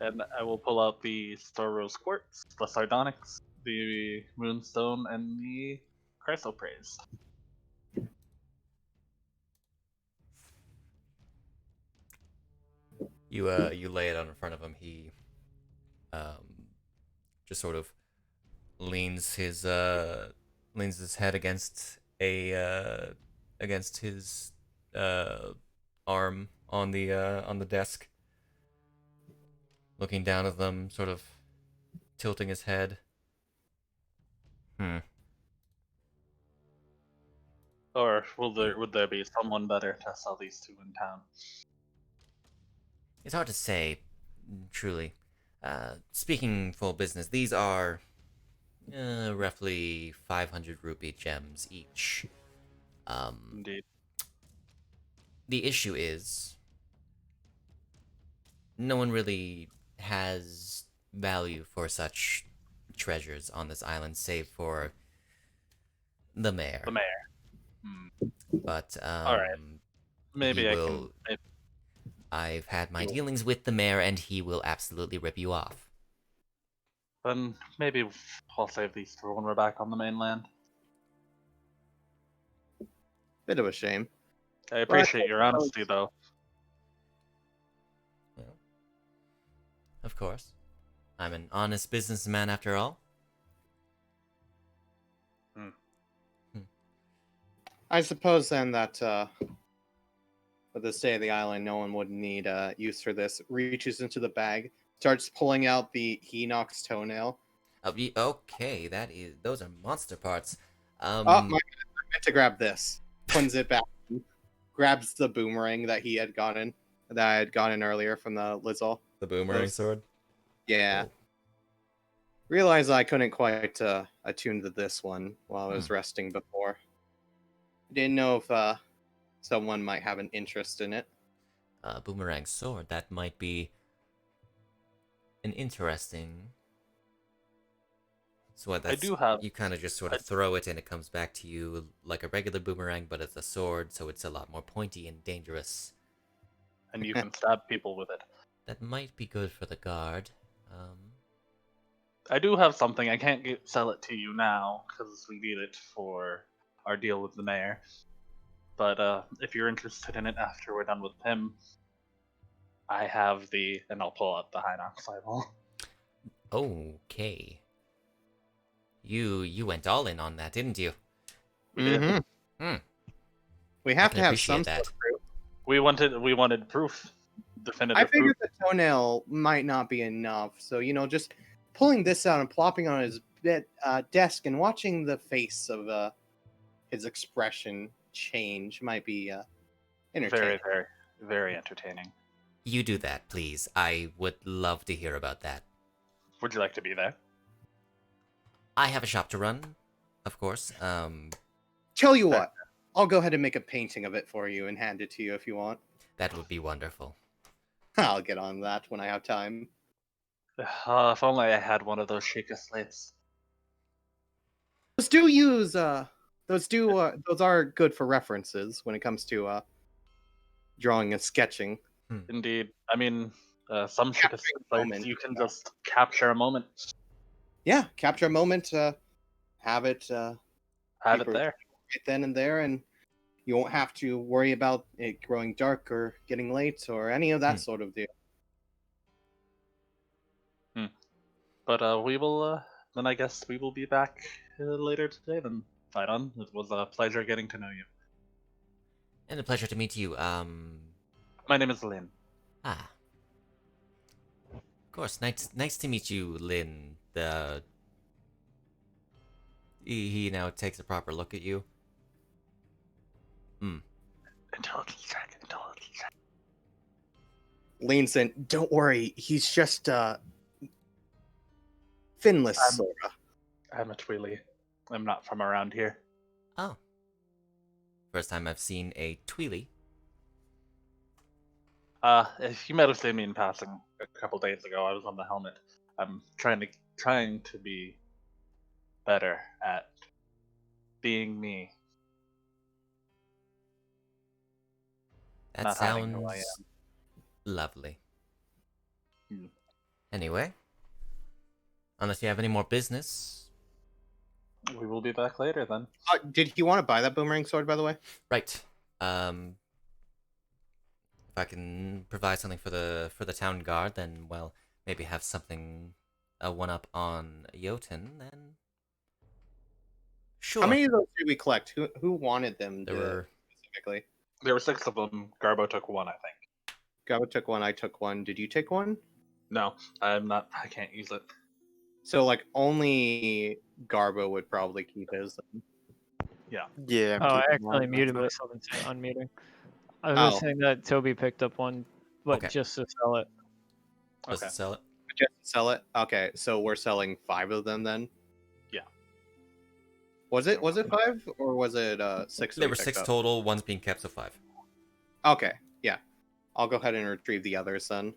And I will pull out the Star Rose Quartz, the Sardonyx, the Moonstone, and the Chrysoprase. You lay it out in front of him. He just sort of leans his head against his arm on the desk, looking down at them, sort of tilting his head. Or would there be someone better to sell these to in town? It's hard to say, truly. Speaking full business, these are roughly 500 rupee gems each. Indeed. The issue is, no one really has value for such treasures on this island, save for the mayor. The mayor. But Alright. Maybe I can. I've had my dealings with the mayor, and he will absolutely rip you off. Then maybe I'll save these for when we're back on the mainland. Bit of a shame. I appreciate your honesty, though. Well, of course. I'm an honest businessman after all. I suppose then that with the state of the island, no one would need use for this. Reaches into the bag, starts pulling out the Hinox toenail. Okay, those are monster parts. Oh my god, I meant to grab this. Puns it back. Grabs the boomerang that I had gotten earlier from the Lizzle. The boomerang sword? Yeah. Realized I couldn't quite attune to this one while I was resting before. Didn't know if someone might have an interest in it. Boomerang sword, that might be an interesting. So what? I do have. You kind of just sort of throw it and it comes back to you like a regular boomerang, but it's a sword, so it's a lot more pointy and dangerous. And you can stab people with it. That might be good for the guard. I do have something. I can't sell it to you now because we need it for our deal with the mayor. But if you're interested in it after we're done with him, I have and I'll pull out the Hinox Bible. Okay. You went all in on that, didn't you? We did. Mm-hmm. We have can to have appreciate some that. sort of proof. We wanted proof. Definitive I figured proof. the toenail might not be enough, so just pulling this out and plopping on his desk and watching the face of his expression change might be entertaining. Very, very, very entertaining. You do that, please. I would love to hear about that. Would you like to be there? I have a shop to run, of course. Tell you what, I'll go ahead and make a painting of it for you and hand it to you if you want. That would be wonderful. I'll get on that when I have time. If only I had one of those Sheikah slates. Those do use those are good for references when it comes to drawing and sketching. Indeed. I mean, some Sheikah Capturing a slates moment. you can just capture a moment. Yeah, capture a moment, have it Have it Keep it there. right then and there, and you won't have to worry about it growing dark or getting late or any of that sort of deal. But we will. Then I guess we will be back later today. Then, fight on. It was a pleasure getting to know you. And a pleasure to meet you. My name is Lynn. Of course, nice to meet you, Lynn. He now takes a proper look at you. Intelligence check. Leans in. Don't worry, he's just finless, sorta. I'm a Tweely. I'm not from around here. Oh. First time I've seen a Tweely. If you might have seen me in passing a couple days ago, I was on the helmet. I'm trying to be better at being me. That Not hiding who I sounds lovely. Hmm. Anyway, unless you have any more business. We will be back later then. Did you want to buy that boomerang sword, by the way? Right. If I can provide something for the town guard, then well, maybe have something a one up on Jotun, then sure. How many of those did we collect? Who wanted them There were specifically? There were 6 of them. Garbo took 1, I think. Garbo took one, I took one. Did you take one? No, I'm not. I can't use it. So like only Garbo would probably keep his. Yeah. Oh, I keeping accidentally mine. muted myself instead of unmuting. I was Oh. saying that Toby picked up one, but Okay. just to sell it. Let's Okay. sell it. Just sell it. Okay, so we're selling 5 of them then. Yeah. Was it 5 or was it 6? There we were picked 6 up? total. One's being kept, so 5. Okay, yeah. I'll go ahead and retrieve the others then.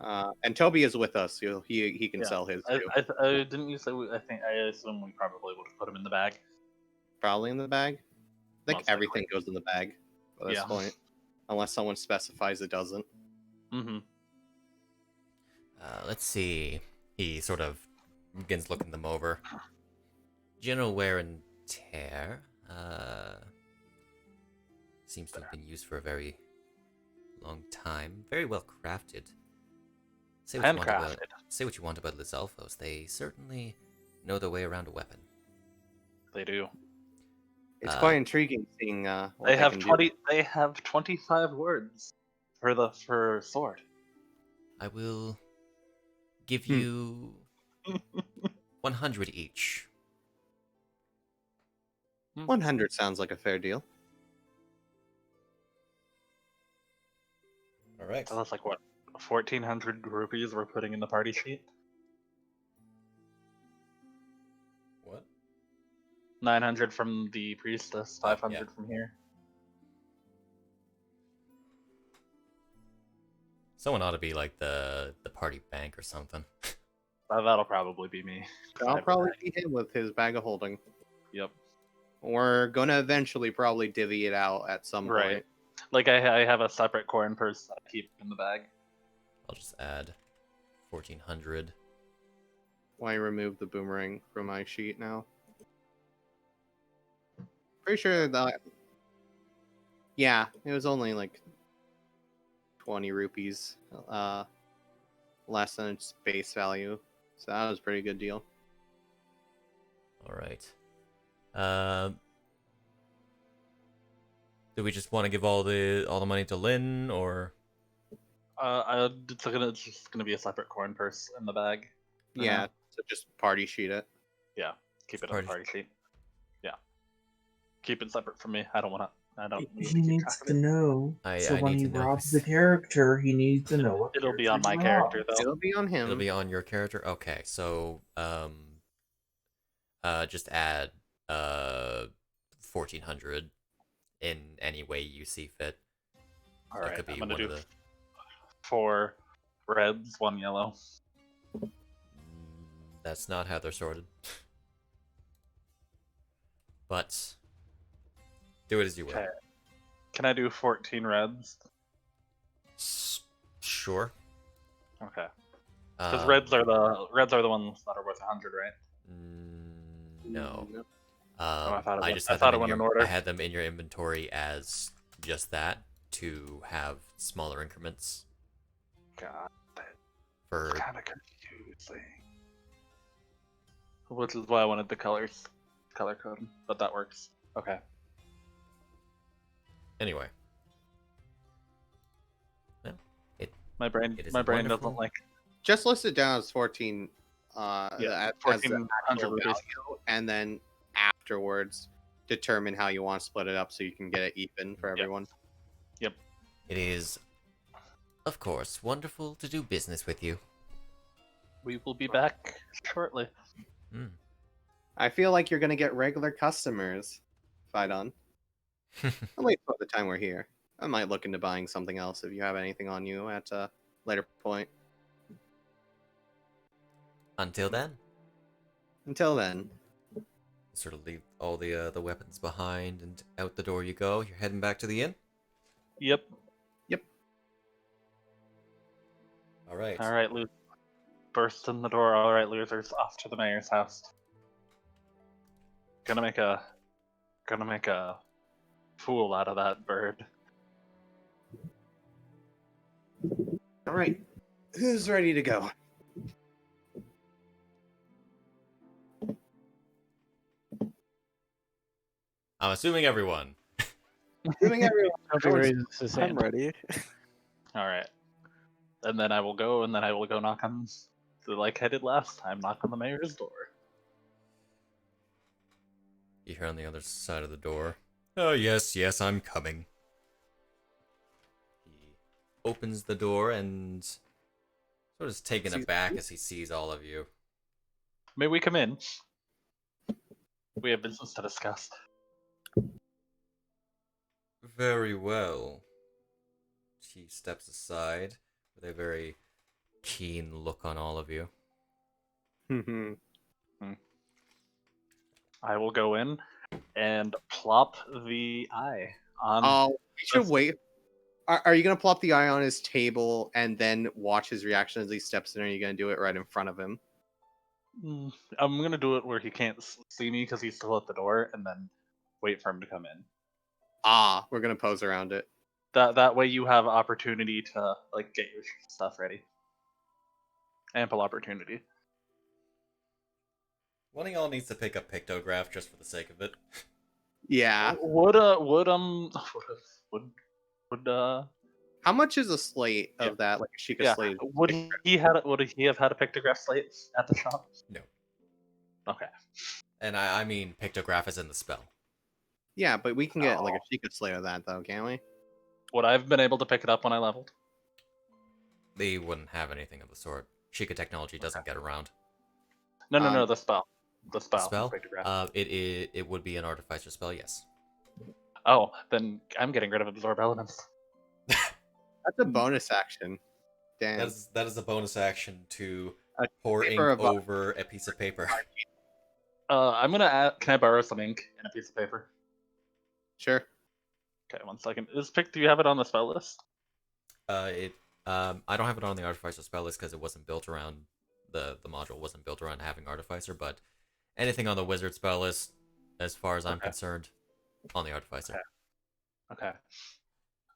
And Toby is with us. He can Yeah. sell his I too. didn't you say? I assume we probably would have put him in the bag. Probably in the bag. I think Most likely. everything goes in the bag at this Yeah. point, unless someone specifies it doesn't. Mm-hmm. Let's see. He sort of begins looking them over. General wear and tear. Seems to have been used for a very long time. Very well crafted. Say what you want about, Handcrafted. say what you want about Lizalfos. They certainly know their way around a weapon. They do. It's Uh, quite intriguing seeing what They have can do. 20. They have 25 words for sword. I will give you 100 each. 100 sounds like a fair deal. All right. So that's like what, 1,400 rupees we're putting in the party sheet. What? 900 from the priestess. 500 from here. Someone ought to be like the party bank or something. That'll probably be me. I'll probably be him with his bag of holding. Yep. We're gonna eventually probably divvy it out at some Right. point. Like I have a separate coin purse that I keep in the bag. I'll just add 1400. Why remove the boomerang from my sheet now? Pretty sure that. Yeah, it was only like 20 rupees less than its base value, so that was a pretty good deal. All right. Do we just want to give all the money to Lynn, or? It's just gonna be a separate coin purse in the bag. Yeah, so just party sheet it. Yeah, keep it on the Party- party sheet. Yeah, keep it separate from me. I don't need He to keep needs track of to it. know. I So when need he to know. robs the character, he needs to know what It'll be on character my he robs. character though. It'll be on him. It'll be on your character. Okay, so just add 1400 in any way you see fit. All That right, could be I'm gonna one do of the. 4 reds, 1 yellow. That's not how they're sorted. But do it as you will. Okay. Can I do 14 reds? Sure. Okay. Because Um, reds are the ones that are worth 100, right? No. I thought it I went- just I had thought them it went in in your, order. I had them in your inventory as just that to have smaller increments God, for. it's kind of confusing. Which is why I wanted the color code, but that works. Okay. Anyway. Well, My brain It is doesn't wonderful. like. Just list it down as 14. Yeah, as the 1400 actual rupees. value, and then afterwards determine how you want to split it up so you can get it even for Yep. everyone. it is, of course, wonderful to do business with you. We will be back shortly. I feel like you're gonna get regular customers, Fidon. At least by the time we're here. I might look into buying something else if you have anything on you at a later point. Until then, Until then, sort of leave all the weapons behind and out the door you go. You're heading back to the inn. Yep. All right. All right, Luther. Burst in the door. All right, losers, off to the mayor's house. Gonna make a fool out of that bird. all right. Who's ready to go? I'm assuming everyone. Doing everyone. Toby raises his I'm hand. ready. All right. And then I will go knock on, like I did last time, knock on the mayor's door. You hear on the other side of the door. Oh, yes, I'm coming. He opens the door and sort of is taken aback as he sees all of you. May we come in? We have business to discuss. Very well. He steps aside with a very keen look on all of you. I will go in and plop the eye on. Oh, we should wait. Are you gonna plop the eye on his table and then watch his reaction as he steps in, or are you gonna do it right in front of him? I'm gonna do it where he can't see me because he's still at the door, and then wait for him to come in. Ah, we're gonna pose around it. That way you have opportunity to like get your stuff ready. Ample opportunity. One of y'all needs to pick up pictograph just for the sake of it. Yeah. Would How much is a slate of that? Like a Sheikah yeah. slate? Would he have had a pictograph slate at the shop? No. Okay. And I mean pictograph is in the spell. Yeah, but we can get like a Sheikah slate of that though, can't we? Would I have been able to pick it up when I leveled? They wouldn't have anything of the sort. Sheikah technology doesn't get around. No, the spell. The spell. Spell? Pictograph. It would be an artificer spell, yes. Oh, then I'm getting rid of absorb elements. That's a bonus action. Damn. That is a bonus action to A pour ink paper of- over a piece of paper. I'm gonna add. Can I borrow some ink and a piece of paper? Sure. Okay, 1 second. Do you have it on the spell list? I don't have it on the Artificer spell list because it wasn't built around the module wasn't built around having Artificer, but anything on the Wizard spell list, as far as I'm concerned, on the Artificer. Okay.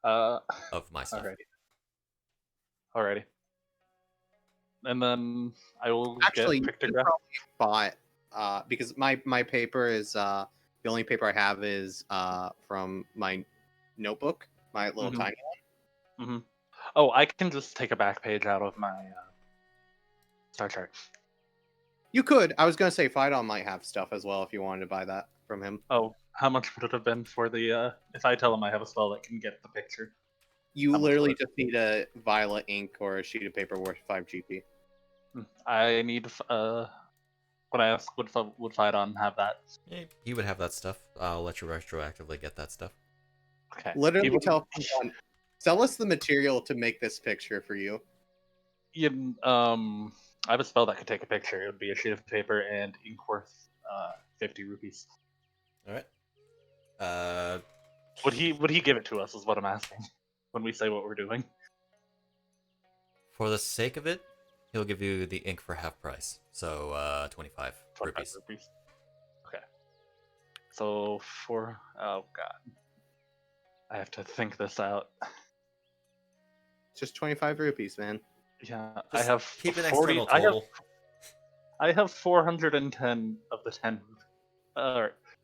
Of my stuff. Alrighty. And then I will Actually, get you pictograph. probably bought because my paper is the only paper I have is from my notebook, my little tiny one. Mm-hmm. Oh, I can just take a back page out of my star chart. You could. I was gonna say Phyton might have stuff as well if you wanted to buy that from him. Oh, how much would it have been for the if I tell him I have a spell that can get the picture? You How much literally would it- just need a violet ink or a sheet of paper worth 5 GP. I need when I ask would Phyton have that? Yeah, he would have that stuff. I'll let you retroactively get that stuff. Okay. Literally tell Phyton, sell us the material to make this picture for you. I have a spell that could take a picture. It would be a sheet of paper and ink worth 50 rupees. All right. Would he give it to us? Is what I'm asking. When we say what we're doing. For the sake of it, he'll give you the ink for half price. So 25 rupees. Okay. So oh god, I have to think this out. Just 25 rupees, man. Yeah, Just I have keep an 40. external total. I have 410 of the 10.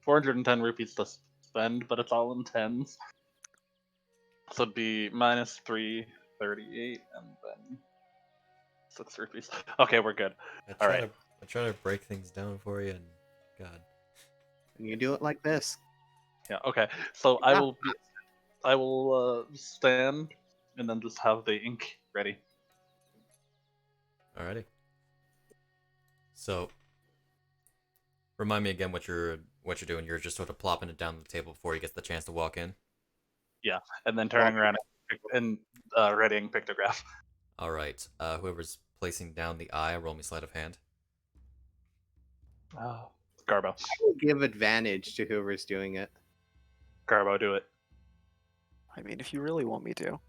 410 rupees to spend, but it's all in tens. So it'd be minus 338 and then 6 rupees. Okay, we're good. I try to break things down for you, and God. And you do it like this. Yeah. Okay. So I will stand and then just have the ink ready. Alrighty. So, remind me again what you're doing. You're just sort of plopping it down on the table before he gets the chance to walk in. Yeah, and then turning around and readying pictograph. All right. Whoever's placing down the eye, roll me sleight of hand. Oh, Garbo. I will give advantage to whoever's doing it. Garbo, do it. I mean, if you really want me to.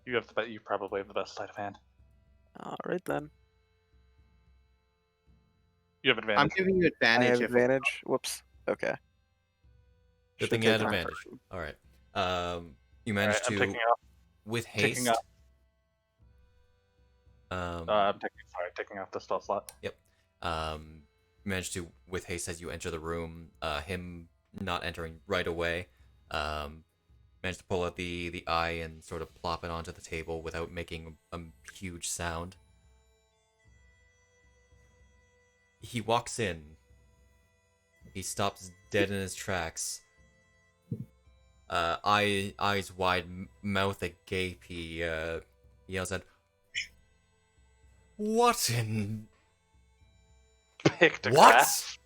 You probably have the best sleight of hand. All right then. You have advantage. I'm giving you advantage. I have if advantage. Whoops. Okay. Good thing you had advantage. All right. You managed I'm to taking off. with haste. Taking off. I'm taking off the spell slot. Yep. You managed to with haste as you enter the room. Him not entering right away. Managed to pull out the eye and sort of plop it onto the table without making a huge sound. He walks in. He stops dead in his tracks. Eyes wide, mouth agape. He yells out, "What in Pictograph. what?"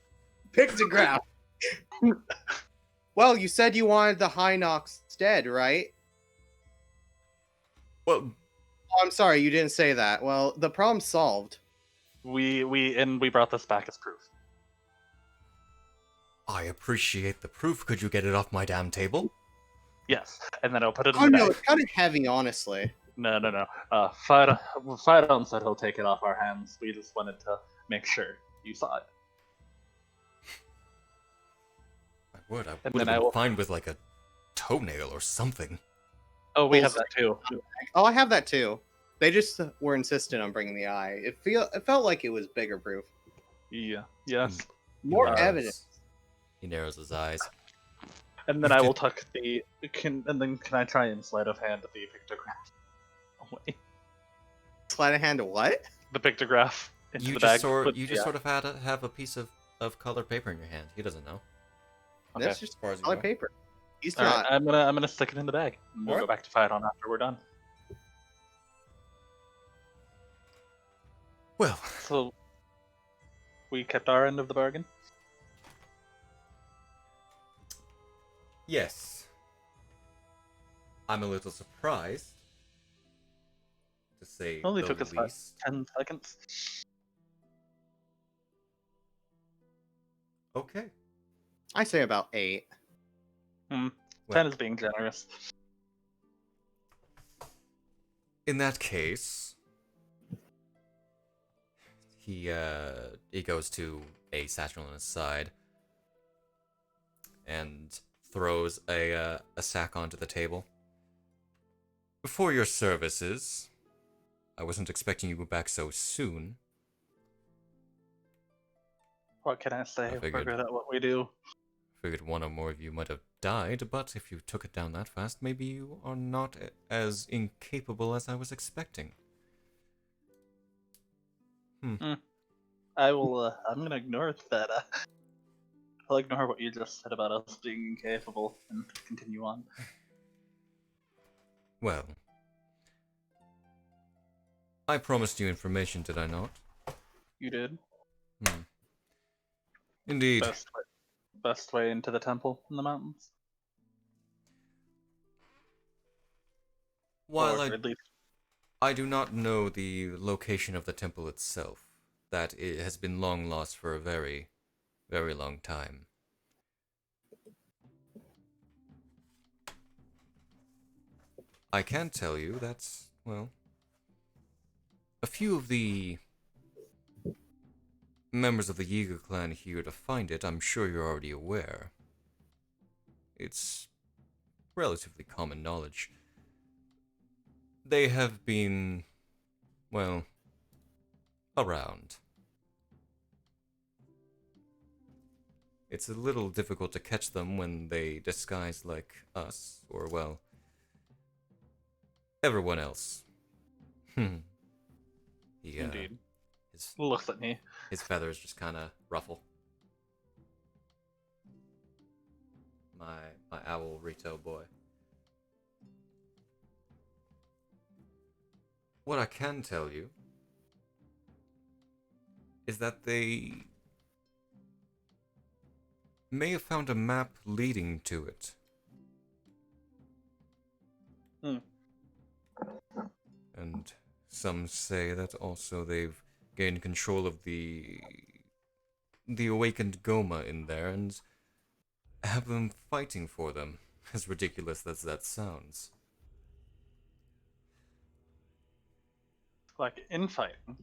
Pictograph. Well, you said you wanted the Hinox dead, right? Well, Oh, I'm sorry, you didn't say that. Well, the problem's solved. We brought this back as proof. I appreciate the proof. Could you get it off my damn table? Yes, and then I'll put it in Oh the no, bag. it's kind of heavy, honestly. No. Phyton said he'll take it off our hands. We just wanted to make sure you saw it. I would. I And would then have I been will- fine with like a toenail or something. Oh, we have that too. Oh, I have that too. They just were insistent on bringing the eye. It felt like it was bigger proof. Yeah. Yes. More narrows- evidence. He narrows his eyes. And then You I will did- tuck the. Can I try and sleight of hand the pictograph away? Sleight of hand to what? The pictograph into You the just bag. sort of have a piece of colored paper in your hand. He doesn't know. Okay. That's just far as you color know. paper. He's All not. right, I'm gonna stick it in the bag. And we'll go Alright. back to Phyton after we're done. Well, So we kept our end of the bargain. yes. I'm a little surprised, to say Only the took us about least. 10 seconds. Okay. I say about 8. Well, 10 is being generous. in that case, he goes to a satchel on his side and throws a sack onto the table. For your services, I wasn't expecting you back so soon. What can I say? I We're figured- good at what we do. Figured one or more of you might have died, but if you took it down that fast, maybe you are not as incapable as I was expecting. I will. I'm gonna ignore that. I'll ignore what you just said about us being incapable and continue on. Well, I promised you information, did I not? You did. Indeed. Best way into the temple in the mountains. While Or at least I do not know the location of the temple itself, that it has been long lost for a very, very long time. I can tell you that, well, a few of the members of the Yiga clan here to find it, I'm sure you're already aware. It's relatively common knowledge. They have been, well, around. It's a little difficult to catch them when they disguise like us, or, well, everyone else. indeed. His Looks at me. feathers just kind of ruffle. My owl Rito boy. What I can tell you is that they may have found a map leading to it. And some say that also they've gained control of the awakened Goma in there and have them fighting for them, as ridiculous as that sounds. Like infighting.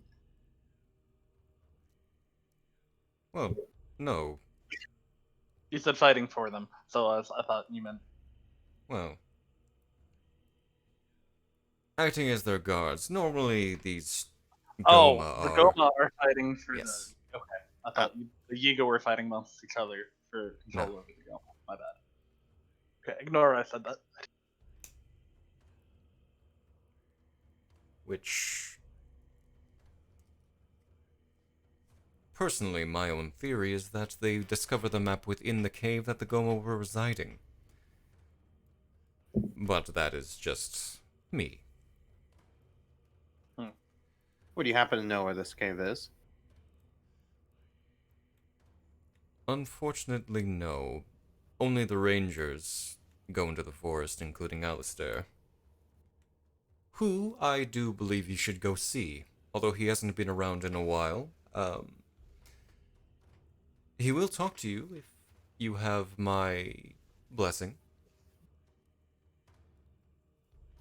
Well, no. You said fighting for them, so I thought you meant. Well, acting as their guards. Normally, these Goma The are. Goma are fighting for Yes. the. Okay, I thought the Yiga were fighting amongst each other for control No. over the Goma. My bad. Okay, ignore I said that. Which. Personally, my own theory is that they discovered the map within the cave that the Goma were residing. But that is just me. Would you happen to know where this cave is? Unfortunately, no. Only the rangers go into the forest, including Alistair. Who I do believe you should go see, although he hasn't been around in a while. He will talk to you if you have my blessing.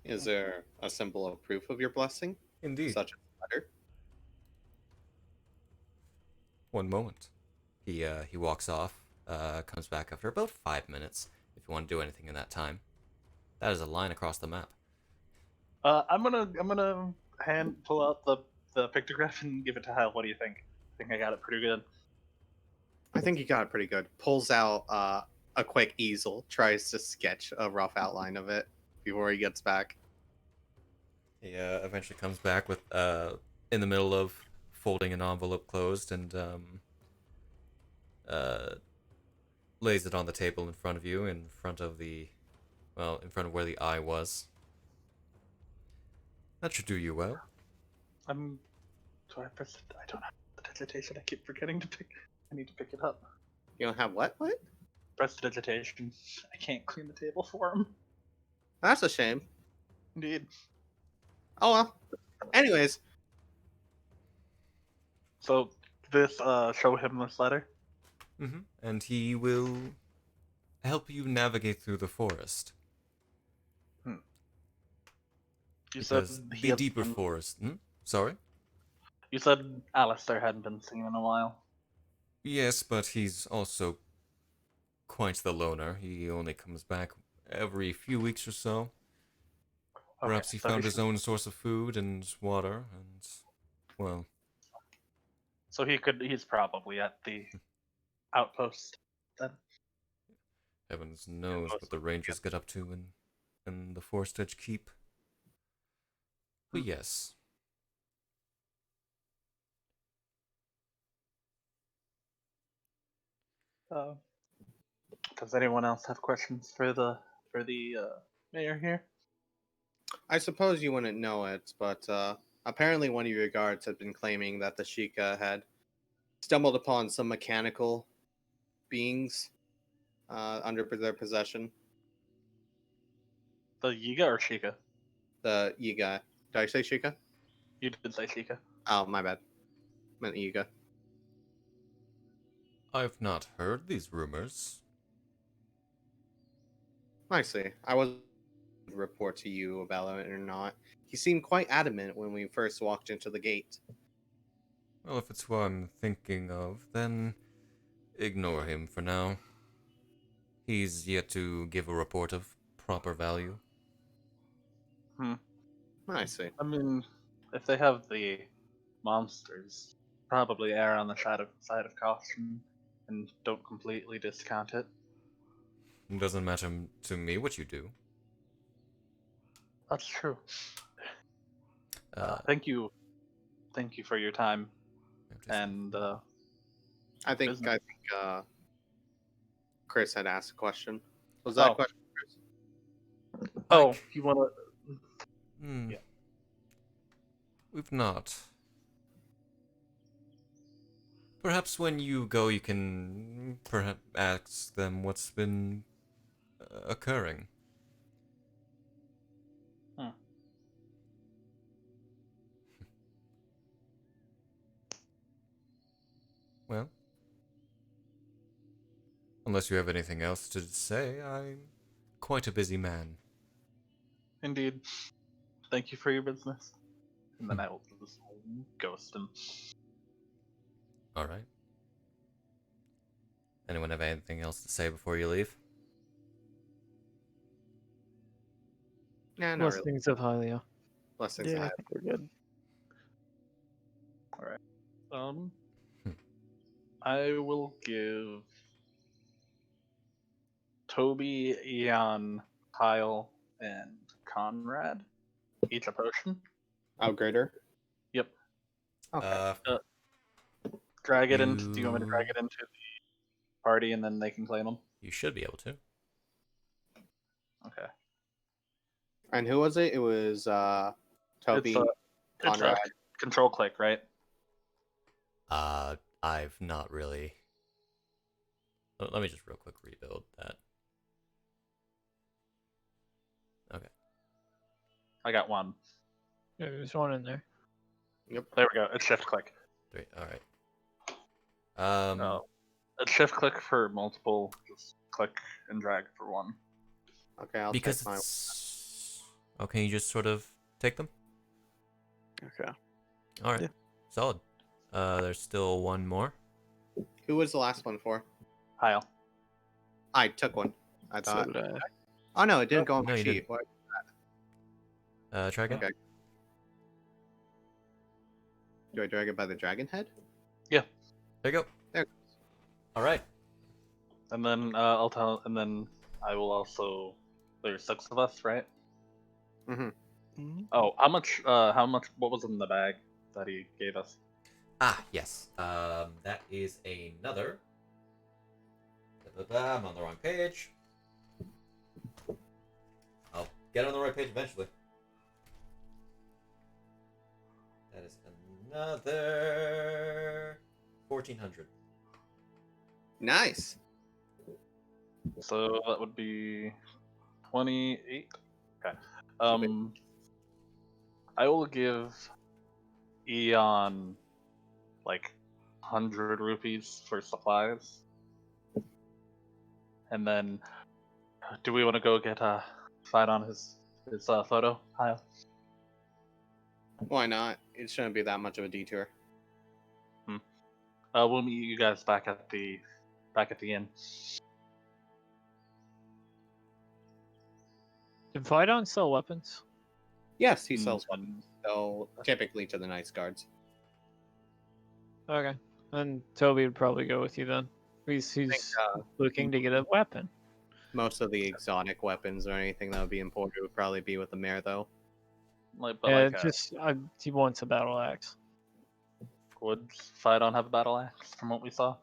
Is there a symbol of proof of your blessing? Indeed. Such as a letter? One moment. He walks off, comes back after about 5 minutes, if you want to do anything in that time. That is a line across the map. I'm gonna pull out the pictograph and give it to Hyle. What do you think? I think I got it pretty good. I think you got it pretty good. Pulls out a quick easel, tries to sketch a rough outline of it before he gets back. He eventually comes back with in the middle of folding an envelope closed and lays it on the table in front of you, in front of where the eye was. That should do you well. Do I press it? I don't have the digitation. I keep forgetting to pick. I need to pick it up. You don't have what? What? Press digitation. I can't clean the table for him. That's a shame. Indeed. Oh well. Anyways, So this show him this letter. And he will help you navigate through the forest. You Because said he the had deeper been- forest... Sorry? You said Alistair hadn't been seen in a while. Yes, but he's also quite the loner. He only comes back every few weeks or so. Perhaps he so found his own source of food and water, and, well... So he's probably at the outpost then. Heavens knows what the Rangers get up to in the Forest Edge Keep. But yes. Does anyone else have questions for the mayor here? I suppose you wouldn't know it, but apparently one of your guards had been claiming that the Sheikah had stumbled upon some mechanical beings under their possession. The Yiga or Sheikah? The Yiga. Did I say Sheikah? You did say Sheikah. Oh, my bad. Meant Yiga. I've not heard these rumors. I see. I wasn't to report to you about it or not. He seemed quite adamant when we first walked into the gate. Well, if it's who I'm thinking of, then ignore him for now. He's yet to give a report of proper value. I see. I mean, if they have the monsters, probably err on the side of caution and don't completely discount it. It doesn't matter to me what you do. That's true. Thank you for your time. And I think business. Chris had asked a question. Was that a question, Chris? Oh, you want to? Yeah. We've not. Perhaps when you go, you can perhaps ask them what's been occurring. Well, unless you have anything else to say, I'm quite a busy man. Indeed. Thank you for your business. And then I will just ghost him. Alright. Anyone have anything else to say before you leave? Nah, not really. Blessings of Hylia. Blessings. Yeah, I think we're good. Alright. I will give Toby, Eon, Hyle, and Conrad each a potion. Outrider? Yep. Okay. Drag it into. Do you want me to drag it into the party and then they can claim them? You should be able to. Okay. And who was it? It was Toby, Conrad. Control click, right? I've not really... Let me just real quick rebuild that. Okay. I got one. Yeah, there's one in there. Yep. There we go. It's shift click. 3, alright. No. It's shift click for multiple. Just click and drag for one. Okay, I'll because check my... it's... Okay, you just sort of take them? Okay. Alright. Yeah. Solid. There's still one more. Who was the last one for? Hyle. I took one. I So thought. did I. Oh no, it didn't go on No, my you sheet. didn't. What? Try again? Okay. Do I drag it by the dragon head? There you go. There. Alright. And then I'll tell. And then I will also. There's 6 of us, right? Mm-hmm. Oh, how much? What was in the bag that he gave us? Ah, yes. That is another... I'm on the wrong page. I'll get on the right page eventually. That is another... 1,400. Nice. So that would be 28. Okay. I will give Eon like 100 rupees for supplies, And then, do we want to go get fight on his photo, Hyle? Why not? It shouldn't be that much of a detour. We'll meet you guys back at the inn. Did Vidon sell weapons? Yes, he sells weapons. So typically to the Nice Guards. Okay. And Toby would probably go with you then. He's looking to get a weapon. Most of the exotic weapons or anything that would be imported would probably be with the mayor, though. He wants a battle axe. Would Phaidon have a battle axe from what we saw?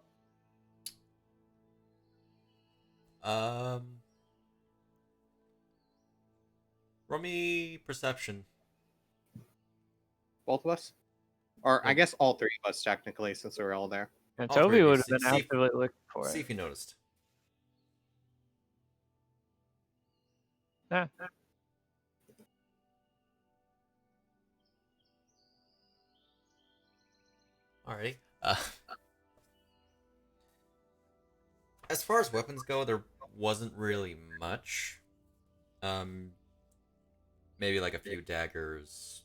Roll me perception. Both of us? Or I guess all three of us, technically, since we're all there. And All Toby three of you. would have been See if- actively looking for See it. if you noticed. Yeah. Alrighty. As far as weapons go, there wasn't really much. Maybe like a few daggers,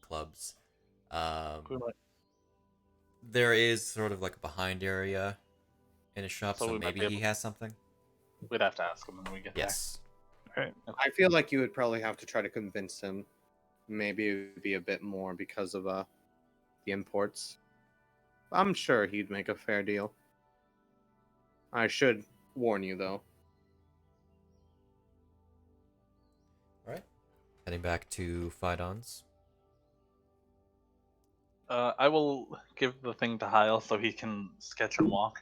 clubs. There is sort of like a behind area in his shop, So so we might maybe be he has something. We'd have to ask him when we get Yes. Right. there. I feel like you would probably have to try to convince him. Maybe it would be a bit more because of the imports. I'm sure he'd make a fair deal. I should warn you, though. Alright. Heading back to Phaidon's. I will give the thing to Hyle so he can sketch and walk.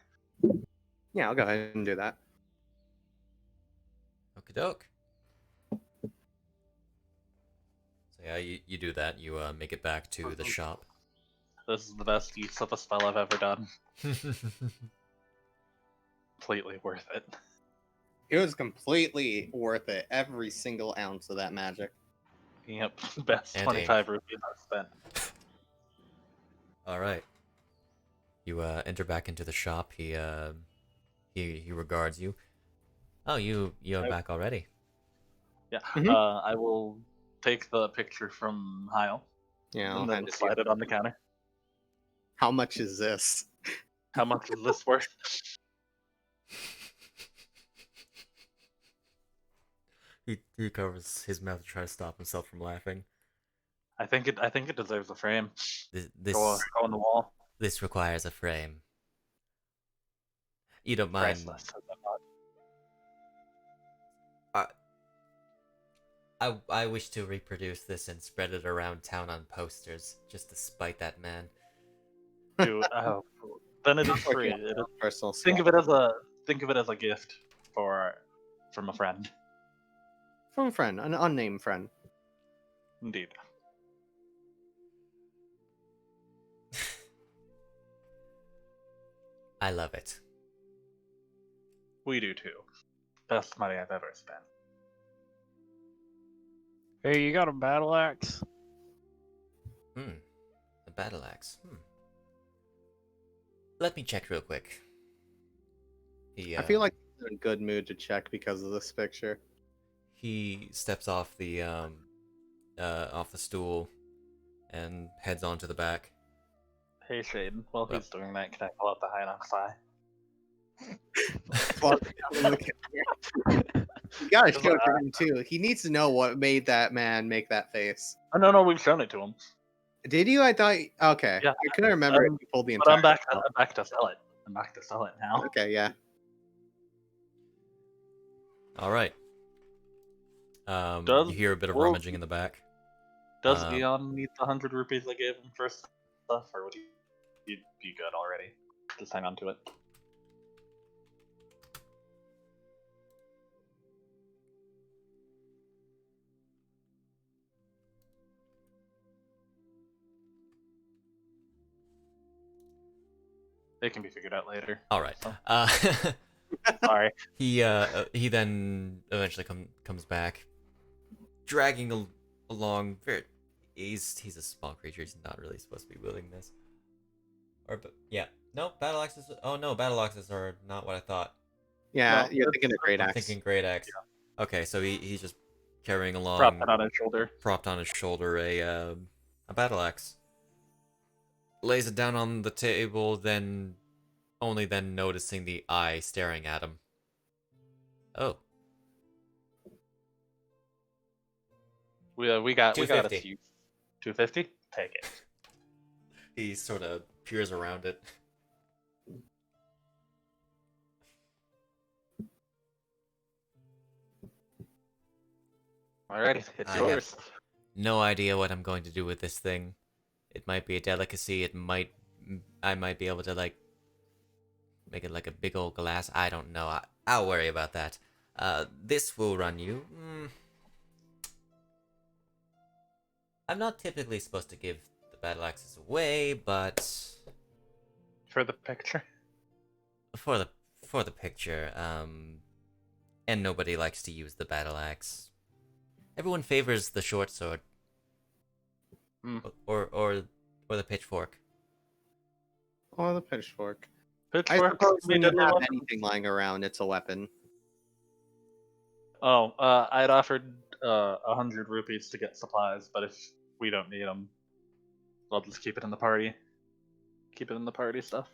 Yeah, I'll go ahead and do that. Okie doke. So yeah, you do that. You make it back to the shop. This is the best use of a spell I've ever done. Completely worth it. It was completely worth it. Every single ounce of that magic. Yep, best And 25 rupees I've spent. Alright. You enter back into the shop. He regards you. Oh, you're back already. Yeah, Mhm. I will take the picture from Hyle Yeah, I'll and then hand it to slide you. it on the counter. How much is this? How much is this worth? He covers his mouth to try to stop himself from laughing. I think it deserves a frame. This Go on the wall. this requires a frame. You don't mind? Priceless. I wish to reproduce this and spread it around town on posters, just to spite that man. Dude, then it is free. Yeah, It is, personal think of swap. it as a gift from a friend. From a friend, an unnamed friend. Indeed. I love it. We do too. Best money I've ever spent. Hey, you got a battle axe? The battle axe. Let me check real quick. I feel like he's in a good mood to check because of this picture. He steps off the stool and heads onto the back. Hey Shaden, while he's doing that, can I pull out the Hinox eye? You gotta show it to him too. He needs to know what made that man make that face. Oh no, we've shown it to him. Did you? I thought. Okay. Yeah. I couldn't remember if you pulled the But entire. I'm back to sell it. I'm back to sell it now. Okay, yeah. All right. Does- You hear a bit of well- rummaging in the back. Does Eon need the 100 rupees I gave him for stuff, or would he be good already? Just hang on to it. It can be figured out later. All right. Sorry. He then eventually comes back, dragging along. He's a small creature. He's not really supposed to be wielding this. But yeah, no battle axes. Oh no, battle axes are not what I thought. Yeah, No, you're it's- thinking of Great I'm Axe. thinking great axe. Okay, so he's just carrying along, Propped it on his shoulder. propped on his shoulder, a battle axe. Lays it down on the table, then only then noticing the eye staring at him. Oh, We got a 250. few. 250. Take it. he sort of peers around it. Alrighty, it's I yours. No idea what I'm going to do with this thing. It might be a delicacy. I might be able to like make it like a big old glass. I don't know. I'll worry about that. This will run you. I'm not typically supposed to give the battle axes away, but For the picture. for the picture, and nobody likes to use the battle axe. Everyone favors the short sword, or the pitchfork. Or the pitchfork. I Pitchfork. suppose when you deadly have weapon. anything lying around, it's a weapon. Oh, I'd offered 100 rupees to get supplies, but if we don't need them, I'll just keep it in the party. Keep it in the party stuff.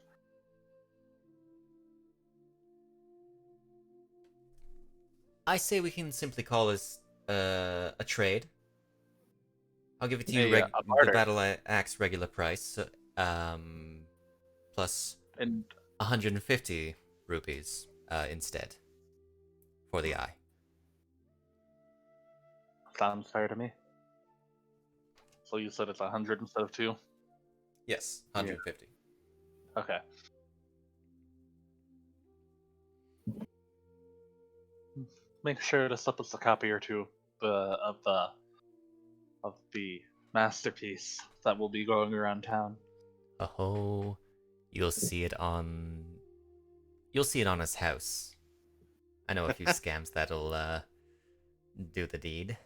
I say we can simply call this a trade. I'll give it to you A the barter. battle axe regular price, plus And 150 rupees instead for the eye. sounds fair to me. So you said it's 100 instead of 2? Yes, 150. Okay. Make sure to slip us a copy or two of the masterpiece that will be going around town. Oh, you'll see it on his house. I know a few scams that'll do the deed.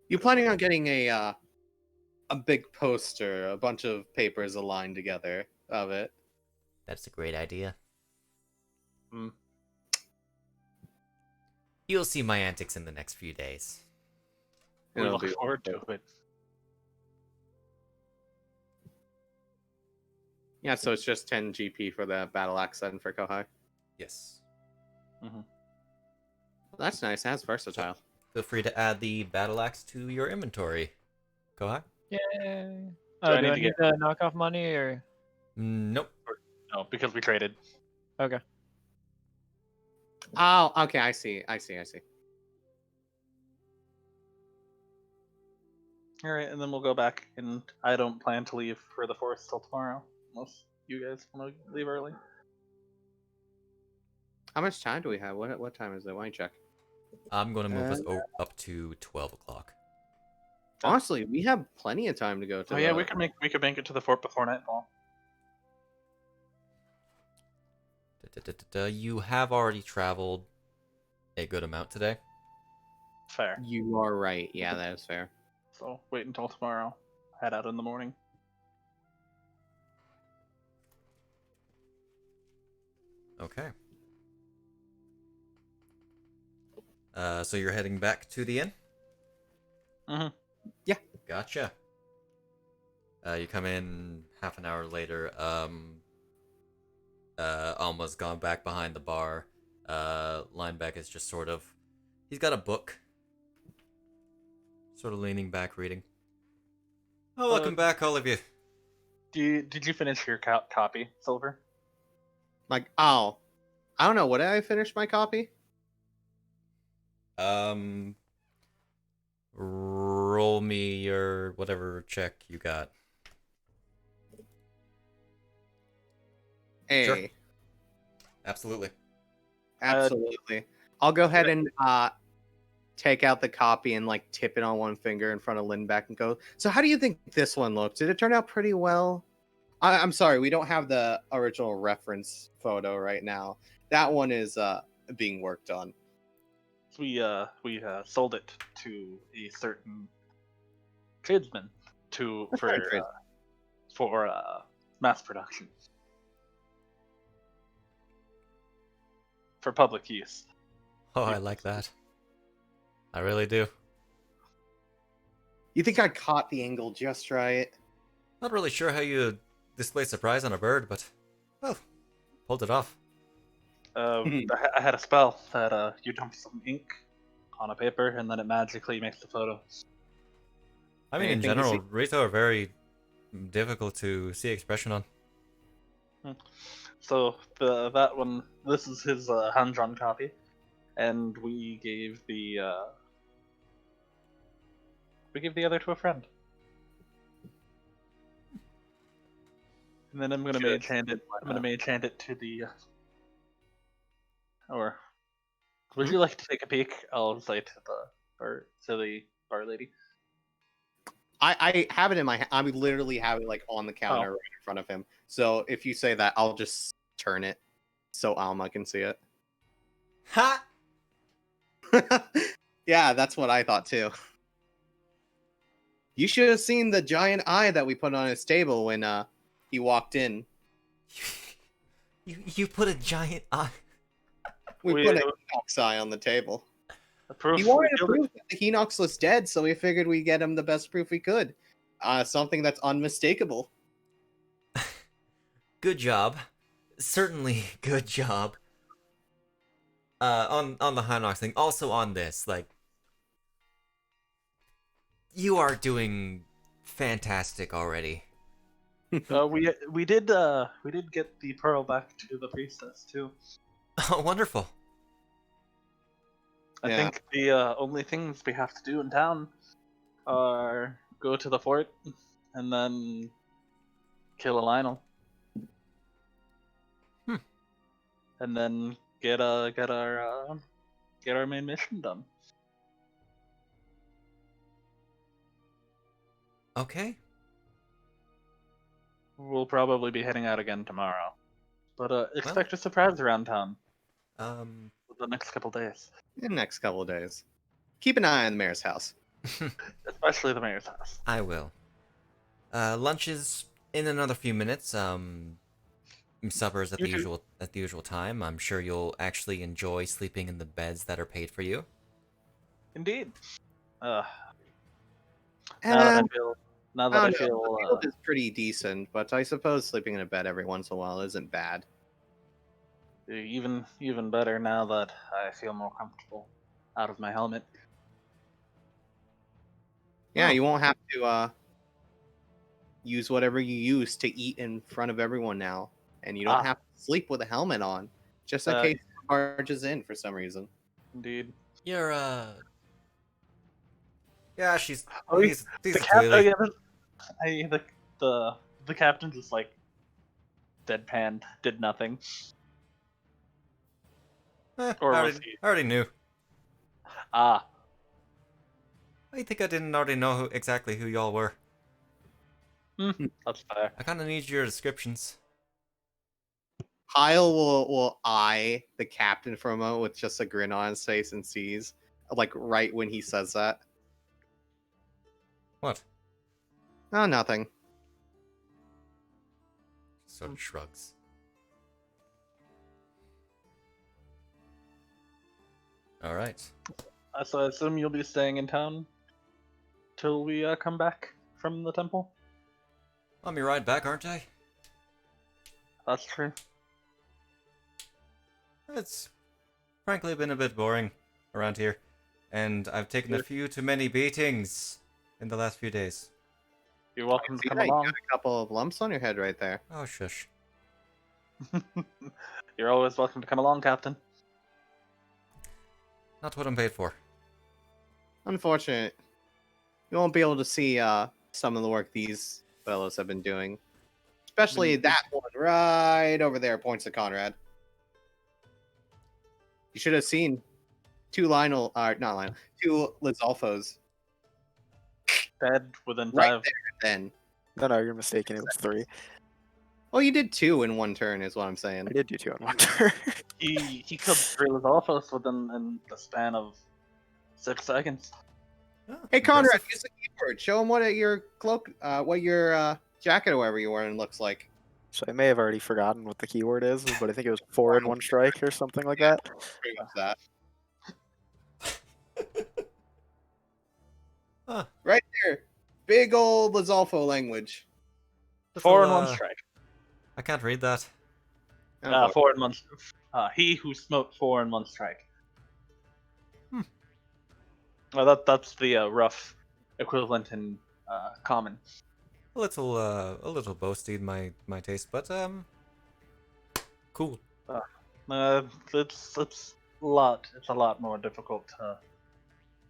You planning on getting a big poster, a bunch of papers aligned together of it? That's a great idea. Hmm. You'll see my antics in the next few days. We It'll look be forward to it. Yeah, so it's just 10 GP for the battle axe then for Kouhai. Yes. That's nice. That's versatile. Feel free to add the battle axe to your inventory. Kouhai? Yay. I Oh, do need I to need the knockoff money or? Nope. No, because we traded. Okay. Oh, okay. I see. Alright, and then we'll go back, and I don't plan to leave for the forest till tomorrow, unless you guys want to leave early. How much time do we have? What time is it? Why don't you check? I'm going to move us up to 12 o'clock. Honestly, we have plenty of time to go to. Oh yeah, we could make it to the fort before nightfall. You have already traveled a good amount today. Fair. You are right. Yeah, that is fair. So wait until tomorrow. Head out in the morning. Okay. So you're heading back to the inn? Mm-hmm. Yeah. Gotcha. You come in half an hour later. Alma's gone back behind the bar. Lineback is just sort of... He's got a book. Sort of leaning back, reading. Oh, welcome back, all of you. Did you finish your copy, Silver? Like, oh, I don't know. What did I finish my copy? Roll me your whatever check you got. A. Sure. Absolutely. Absolutely. I'll go ahead and take out the copy and like tip it on one finger in front of Lynn and go, so how do you think this one looks? Did it turn out pretty well? I'm sorry, we don't have the original reference photo right now. That one is being worked on. We sold it to a certain tradesman for mass production. for public use. Oh, I like that. I really do. You think I caught the angle just right? Not really sure how you display surprise on a bird, but well, pulled it off. I had a spell that you dump some ink on a paper and then it magically makes the photo. I mean, in Anything to general, Rito are very difficult to see expression on. So that one, this is his hand-drawn copy, and we gave the other to a friend. And then I'm gonna mage hand it. I'm gonna mage hand it to the. Or, would you like to take a peek? I'll say to the bar lady. I have it in my. I literally have it like on the counter right in front of him. So if you say that, I'll just turn it so Alma can see it. Ha! Yeah, that's what I thought too. You should have seen the giant eye that we put on his table when he walked in. You put a giant eye. We put a Hinox eye on the table. He wanted to prove that the Hinox was dead, so we figured we'd get him the best proof we could. Something that's unmistakable. Good job. Certainly good job. On the Hinox thing, also on this, like, you are doing fantastic already. We did get the pearl back to the priestess too. Oh, wonderful. I think the only things we have to do in town are go to the fort and then kill a Lionel. And then get our main mission done. Okay. We'll probably be heading out again tomorrow, but expect a surprise around town. The next couple days. In the next couple of days. Keep an eye on the mayor's house. Especially the mayor's house. I will. Lunch is in another few minutes. Supper's at the usual time. I'm sure you'll actually enjoy sleeping in the beds that are paid for you. Indeed. The field is pretty decent, but I suppose sleeping in a bed every once in a while isn't bad. Even better now that I feel more comfortable out of my helmet. Yeah, you won't have to use whatever you use to eat in front of everyone now, and you don't have to sleep with a helmet on, just in case it barges in for some reason. Indeed. You're yeah, she's the captain just like deadpanned, did nothing. I already knew. I think I didn't already know exactly who y'all were. That's fair. I kind of need your descriptions. Hyle will eye the captain for a moment with just a grin on his face and sees, like, right when he says that. What? Oh, nothing. Sort of shrugs. All right. So I assume you'll be staying in town till we come back from the temple? On my ride back, aren't I? That's true. It's frankly been a bit boring around here, and I've taken a few too many beatings in the last few days. You're welcome to come You along. got a couple of lumps on your head right there. Oh, shush. You're always welcome to come along, Captain. Not what I'm paid for. Unfortunate. You won't be able to see some of the work these fellows have been doing. Especially that one right over there, points to Conrad. You should have seen two Lizalfos. Dead within Right 5. there then. No, you're mistaken. It was 3. Well, you did 2 in one turn, is what I'm saying. I did do 2 on one turn. He killed 3 Lizalfos within the span of 6 seconds. Oh, Hey, Conrad, impressive. use the keyboard. Show him what your cloak, what your jacket or whatever you're wearing looks like. So I may have already forgotten what the keyword is, but I think it was 4 in 1 strike or something like that. Pretty much that. Huh. Right there. Big old Lizalfo language. 4 in 1 strike. I can't read that. 4 in 1. He who smote 4 in 1 strike. Well, that's the rough equivalent in common. A little boasty my taste, but cool. It's a lot more difficult to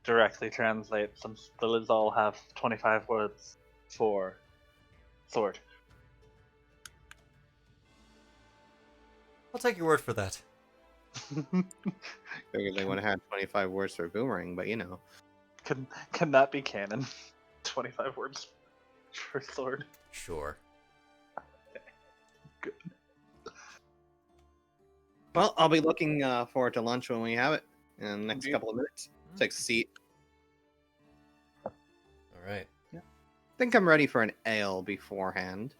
directly translate since the lids all have 25 words for sword. I'll take your word for that. Figured they would have had 25 words for boomerang, but you know. Can that be canon? 25 words for sword. Sure. Good. Well, I'll be looking forward to lunch when we have it in the next couple of minutes. Take a seat. All right. I think I'm ready for an ale beforehand.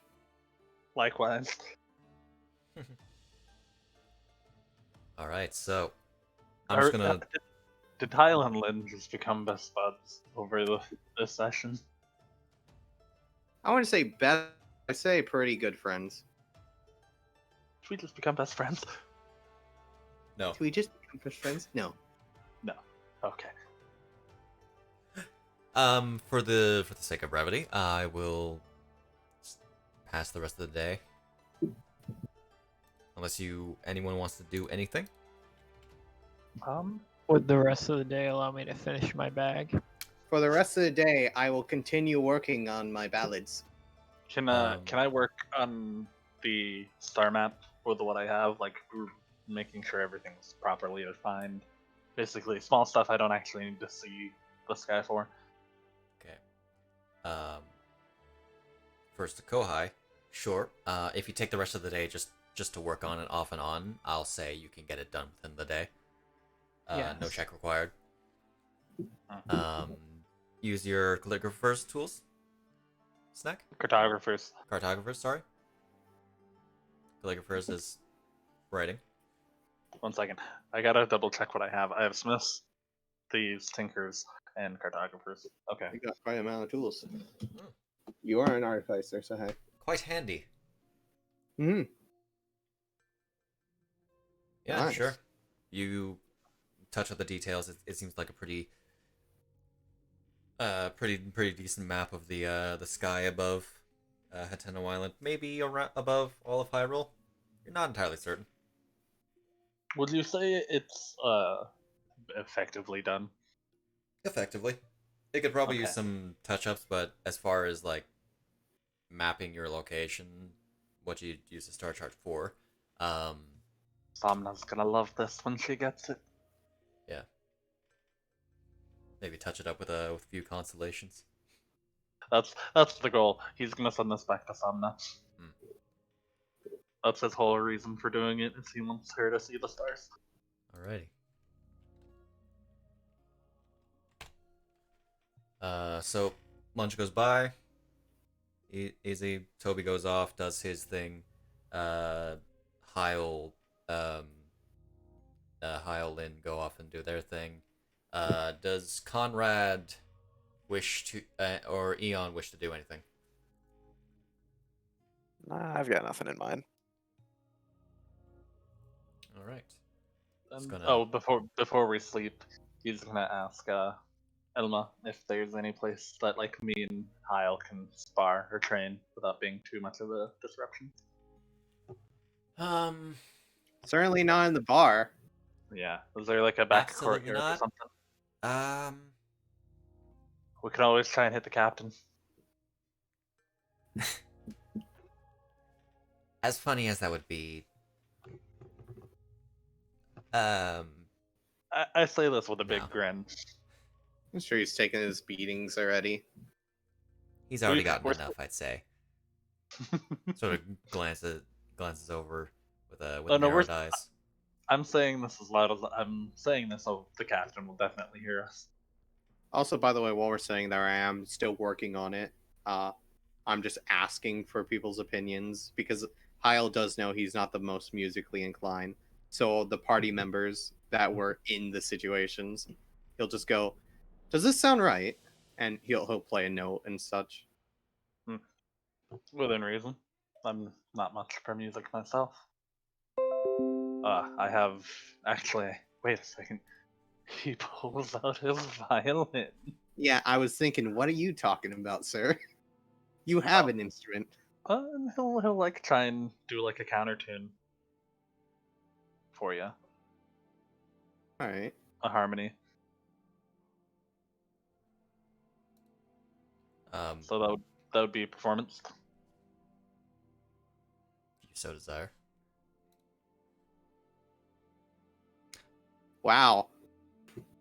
Likewise. All right. So I'm just gonna. Did Hyle and Lynn just become best buds over this session? I want to say best. I say pretty good friends. Should we just become best friends? No. Do we just become best friends? No. No. Okay. For the sake of brevity, I will pass the rest of the day. Unless anyone wants to do anything. Would the rest of the day allow me to finish my bag? For the rest of the day, I will continue working on my ballads. Can I work on the star map with what I have, like making sure everything's properly defined? Basically, small stuff I don't actually need to see the sky for. Okay. First to Kouhai. Sure. If you take the rest of the day just to work on it off and on, I'll say you can get it done within the day. Yes. No check required. Use your calligrapher's tools. Snak? Cartographers. Cartographers, sorry. Calligrapher's is writing. 1 second. I gotta double check what I have. I have smiths, thieves, tinkers, and cartographers. Okay. You got quite an amount of tools. You are an artificer, so hey. Quite handy. Hmm. Yeah, Nice. sure. You touch up the details. It seems like a pretty decent map of the sky above Hateno Island. Maybe above all of Hyrule. You're not entirely certain. Would you say it's effectively done? Effectively. It could probably use Okay. some touch-ups, but as far as like mapping your location, what you'd use the star chart for, Somna's gonna love this when she gets it. yeah. Maybe touch it up with a few constellations. That's the goal. He's gonna send this back to Somna. That's his whole reason for doing it, is he wants her to see the stars. Alrighty. So lunch goes by. Easy. Toby goes off, does his thing. Hyle, Lynn go off and do their thing. Does Conrad wish to, or Eon wish to do anything? Nah, I've got nothing in mind. All right. Oh, before we sleep, he's gonna ask Elma if there's any place that like me and Hyle can spar or train without being too much of a disruption. Certainly not in the bar. Yeah, is there like a back Absolutely courtyard or not. something? We can always try and hit the captain. As funny as that would be, I say this with a big No. grin. I'm sure he's taken his beatings already. he's already We've- gotten we're- enough, I'd say. Sort of glances over with Oh, no, narrowed we're- eyes. I'm saying this as loud as I'm saying this, so the captain will definitely hear us. Also, by the way, while we're saying that, I am still working on it. I'm just asking for people's opinions because Hyle does know he's not the most musically inclined. So the party members that were in the situations, he'll just go, "Does this sound right?" And he'll play a note and such. Within reason. I'm not much for music myself. I have actually. Wait a second. He pulls out his violin. Yeah, I was thinking, what are you talking about, sir? You have an instrument. And he'll like try and do like a counter tune for you, All right. a harmony. So that would be performance. If you so desire. Wow.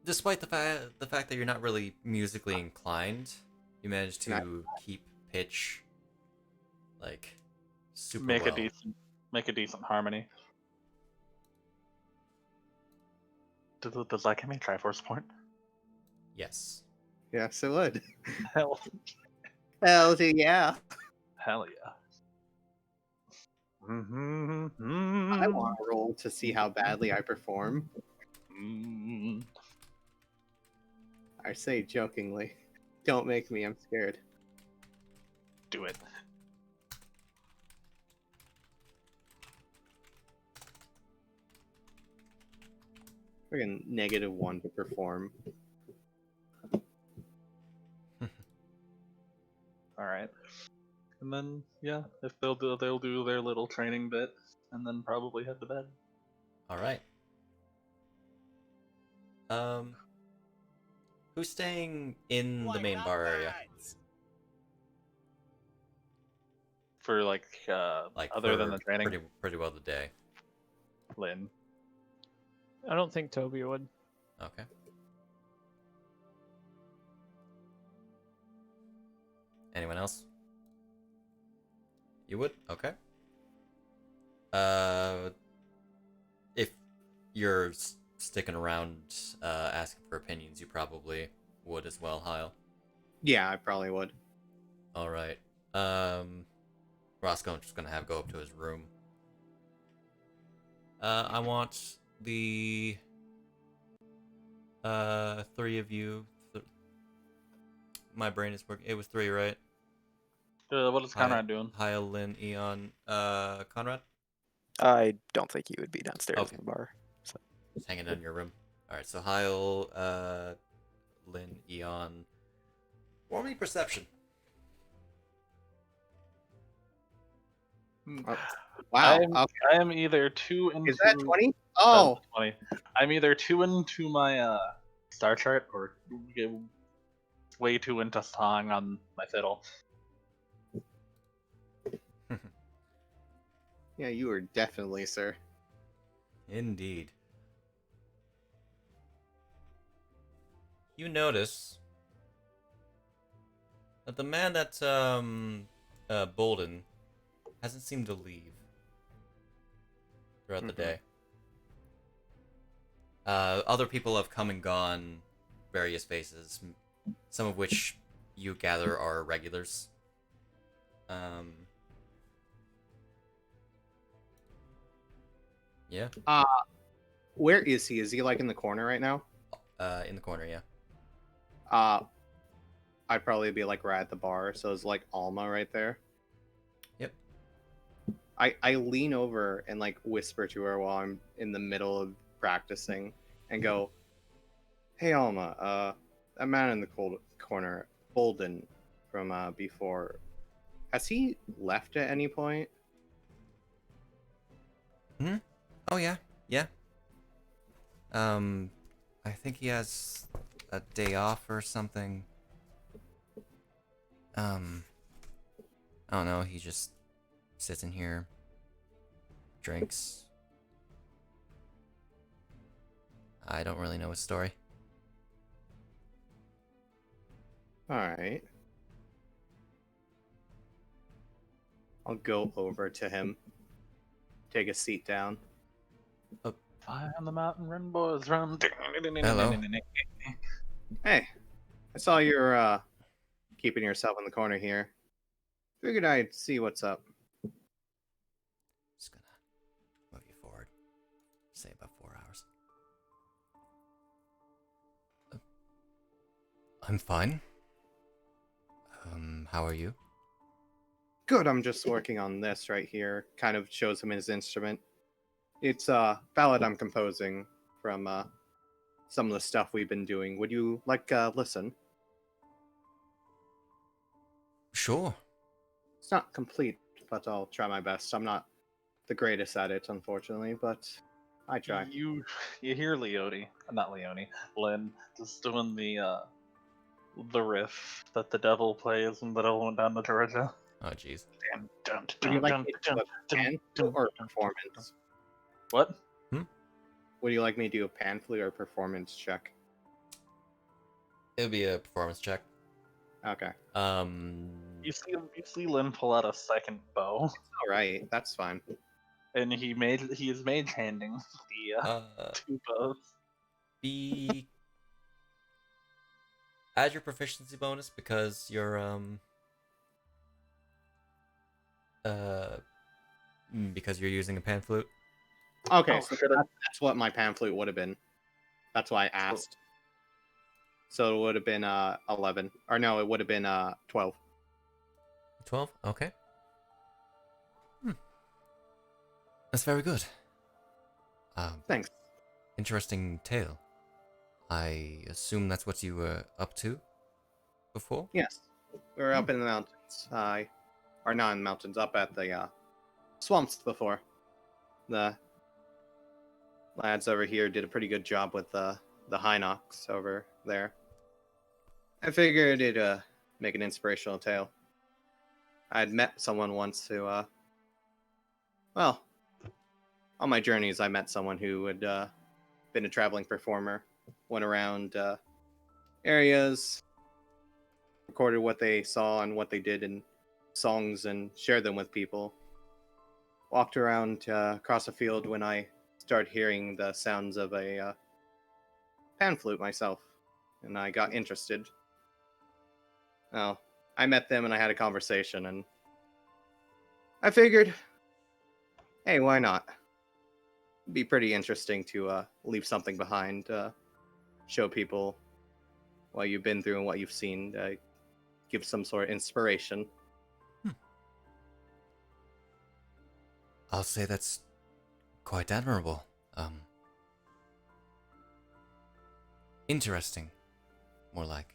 Despite the fact that you're not really musically inclined, you managed to keep pitch like super Make well. a decent harmony. Does that give me Triforce point? Yes. Yes, it would. Hell, Hell yeah. hell yeah. I want to roll to see how badly I perform. I say jokingly. Don't make me, I'm scared. Do it. Friggin' -1 to perform. All right. And then yeah, if they'll do their little training bit, and then probably head to bed. All right. Who's staying in the main bar area? For like other than for the training, pretty well the day. Lynn. I don't think Toby would. Okay. Anyone else? You would? Okay. If you're sticking around asking for opinions, you probably would as well, Hyle. Yeah, I probably would. All right. Roscoe, I'm just gonna have go up to his room. I want the three of you. My brain is working. It was 3, right? What is Conrad doing? Hyle, Lynn, Eon, Conrad? I don't think he would be downstairs Okay. in the bar. So. Just hanging out in your room. Alright, so Hyle, Lynn, Eon. Roll me perception. Wow. I am either 2 into. Is that 20? Oh. 20. I'm either 2 into my star chart or way too into song on my fiddle. Yeah, you are definitely, sir. Indeed. You notice that the man that Bolden hasn't seemed to leave throughout the day. Other people have come and gone, various faces, some of which you gather are regulars. Yeah. Where is he? Is he like in the corner right now? In the corner, yeah. I'd probably be like right at the bar, so it's like Alma right there. Yep. I lean over and like whisper to her while I'm in the middle of practicing and go, "Hey Alma, that man in the corner, Bolden from before, has he left at any point?" Oh yeah, yeah. I think he has a day off or something. I don't know. He just sits in here, drinks. I don't really know his story. All right. I'll go over to him, take a seat down. Fly on the mountain, run boys, run. Hello. Hey, I saw you're keeping yourself in the corner here. Figured I'd see what's up. I'm fine. How are you? Good, I'm just working on this right here. Kind of shows him his instrument. It's a ballad I'm composing from some of the stuff we've been doing. Would you like listen? Sure. It's not complete, but I'll try my best. I'm not the greatest at it, unfortunately, but I try. You hear Lynn, just doing the riff that the devil plays when the devil went down to Georgia. Oh, jeez. Would you like me to do a pan flute or a performance? What? Would you like me to do a pan flute or performance check? It'll be a performance check. Okay. You see Lynn pull out a second bow, All right, that's fine. and he is mage handing the two bows. Add your proficiency bonus because you're because you're using a pan flute. Okay, so that's what my pan flute would have been. That's why I asked. So it would have been 11. Or no, it would have been 12. 12? Okay. That's very good. Thanks. Interesting tale. I assume that's what you were up to before? Yes. We were up in the mountains. Or not in the mountains, up at the swamps before. The lads over here did a pretty good job with the Hinox over there. I figured it'd make an inspirational tale. I'd met someone once who, well, on my journeys I met someone who had been a traveling performer, went around areas, recorded what they saw and what they did in songs and shared them with people. Walked around across a field when I started hearing the sounds of a pan flute myself, and I got interested. Well, I met them and I had a conversation, and I figured, hey, why not? It'd be pretty interesting to leave something behind, show people what you've been through and what you've seen, give some sort of inspiration. I'll say that's quite admirable. Interesting, more like.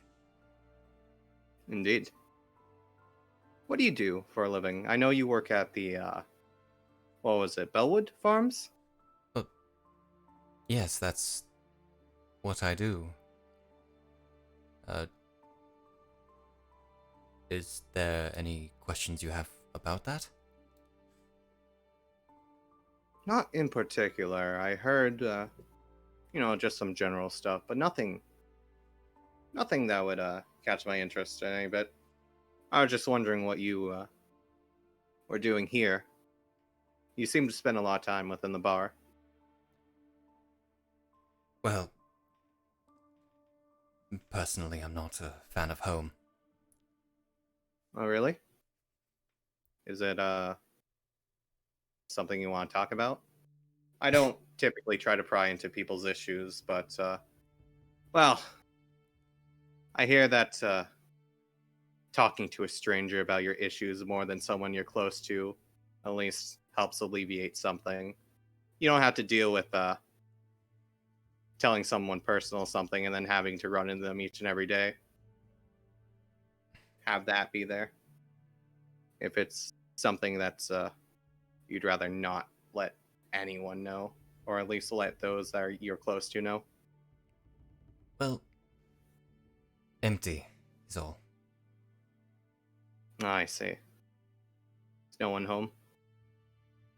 Indeed. What do you do for a living? I know you work at the, what was it, Bellwood Farms? Yes, that's what I do. Is there any questions you have about that? Not in particular. I heard, just some general stuff, but nothing that would catch my interest any bit. I was just wondering what you were doing here. You seem to spend a lot of time within the bar. Well, personally, I'm not a fan of home. Oh, really? Is it something you want to talk about? I don't typically try to pry into people's issues, but well, I hear that talking to a stranger about your issues more than someone you're close to at least helps alleviate something. You don't have to deal with telling someone personal something and then having to run into them each and every day. Have that be there. If it's something that's you'd rather not let anyone know, or at least let those that you're close to know. Well, empty is all. I see. Is no one home?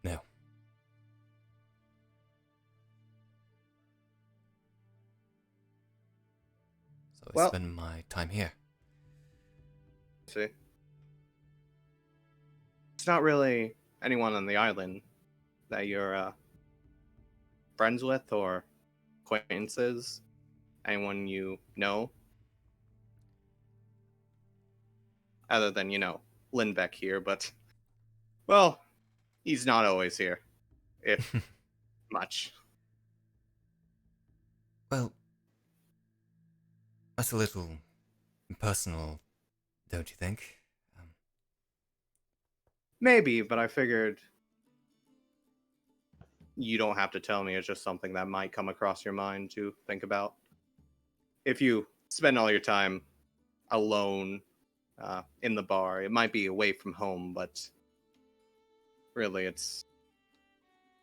No. So I spend my time here. See. It's not really anyone on the island that you're friends with or acquaintances. Anyone you know. Other than, Lynn back here, but, well, he's not always here. If much. Well, that's a little personal, don't you think? Maybe, but I figured you don't have to tell me. It's just something that might come across your mind to think about. If you spend all your time alone in the bar, it might be away from home, but really it's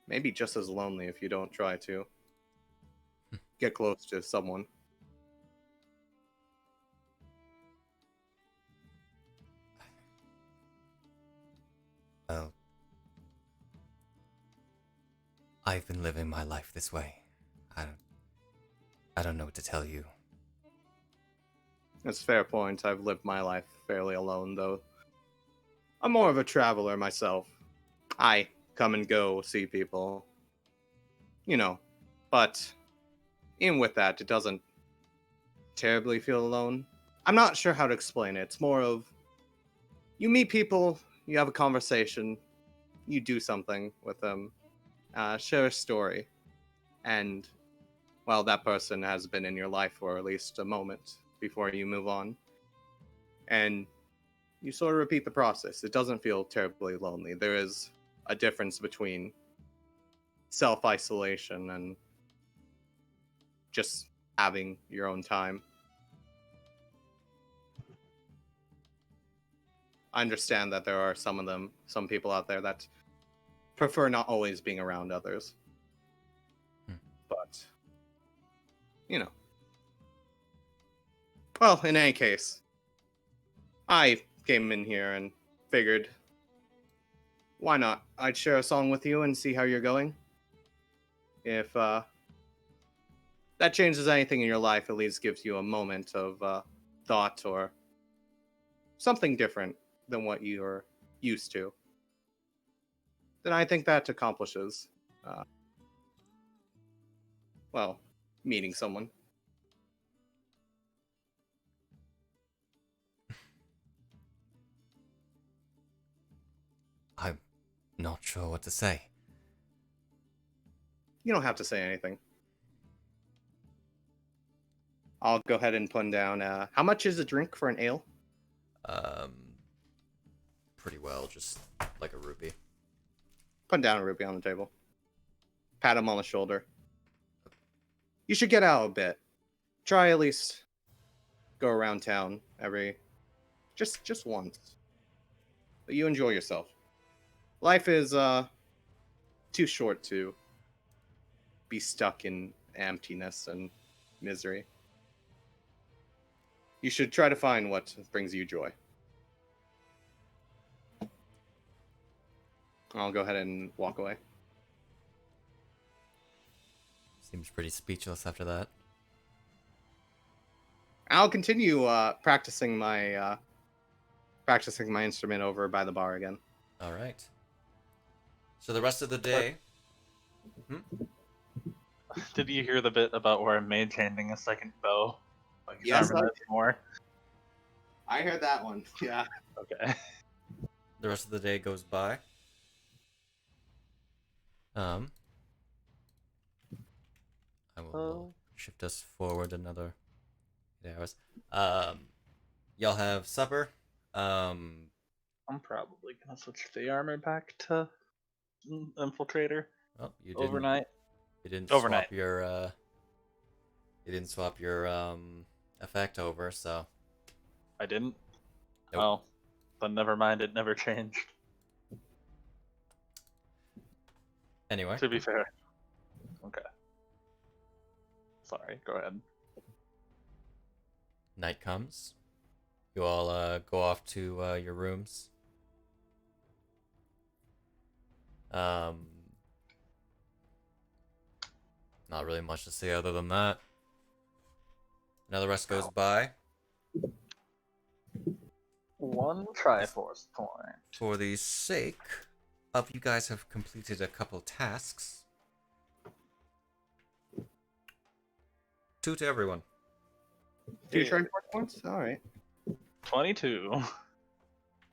maybe just as lonely if you don't try to get close to someone. Well, I've been living my life this way. I don't know what to tell you. That's a fair point. I've lived my life fairly alone, though. I'm more of a traveler myself. I come and go, see people. But even with that, it doesn't terribly feel alone. I'm not sure how to explain it. It's more of you meet people, you have a conversation, you do something with them, share a story, and, well, that person has been in your life for at least a moment before you move on. And you sort of repeat the process. It doesn't feel terribly lonely. There is a difference between self-isolation and just having your own time. I understand that there are some people out there that prefer not always being around others. But, Well, in any case, I came in here and figured, why not? I'd share a song with you and see how you're going. If that changes anything in your life, at least gives you a moment of thought or something different than what you're used to, then I think that accomplishes, meeting someone. I'm not sure what to say. You don't have to say anything. I'll go ahead and put down, how much is a drink for an ale? Pretty well, just like a rupee. Put down a rupee on the table. Pat him on the shoulder. You should get out a bit. Try at least go around town just once. But you enjoy yourself. Life is too short to be stuck in emptiness and misery. You should try to find what brings you joy. I'll go ahead and walk away. Seems pretty speechless after that. I'll continue practicing my instrument over by the bar again. All right. So the rest of the day. Did you hear the bit about where I'm mage handing a second bow? Like he's Yes, arming it more. I heard that one. Yeah. Okay. The rest of the day goes by. I will shift us forward another 8 hours. Y'all have supper. I'm probably gonna switch the armor back to infiltrator. Oh, you didn't. Overnight. You didn't Overnight. swap your. You didn't swap your effect over, so. I didn't. Nope. Oh, then never mind. It never changed. Anyway. To be fair. Okay. Sorry. Go ahead. Night comes. You all go off to your rooms. Not really much to say other than that. Another rest goes by. One Triforce point. For the sake of you guys have completed a couple tasks. 2 to everyone. 2 Triforce points? Alright. 22.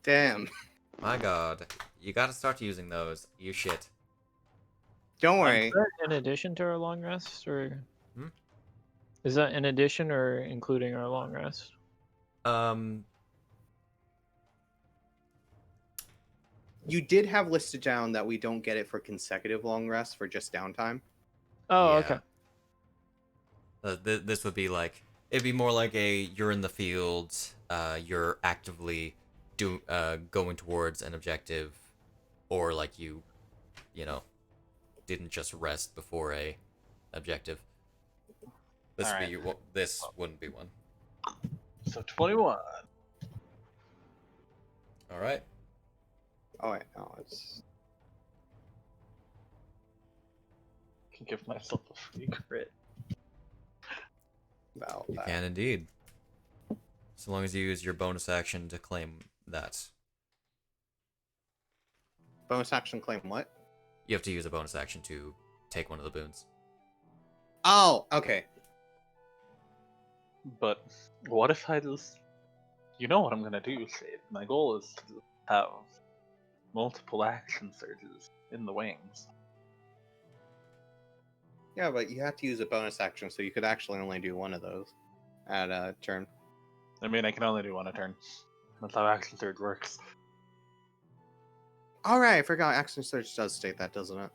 Damn. My god. You gotta start using those. You shit. Don't worry. Is that in addition to our long rest, or Hmm? is that in addition or including our long rest? You did have listed down that we don't get it for consecutive long rests, for just downtime. Oh, yeah. okay. This would be like, it'd be more like you're in the field, you're actively going towards an objective, or like you know, didn't just rest before a objective. This Alright. this wouldn't be one. So 21. All right. Oh wait, no, it's Can give myself a free crit. about You that. can indeed. So long as you use your bonus action to claim that. Bonus action claim what? You have to use a bonus action to take one of the boons. Oh, okay. But what if I just... You know what I'm gonna do, Shade. My goal is to have multiple action surges in the wings. Yeah, but you have to use a bonus action, so you could actually only do one of those at a turn. I mean, I can only do one a turn. That's how action surge works. Alright, I forgot action surge does state that, doesn't it?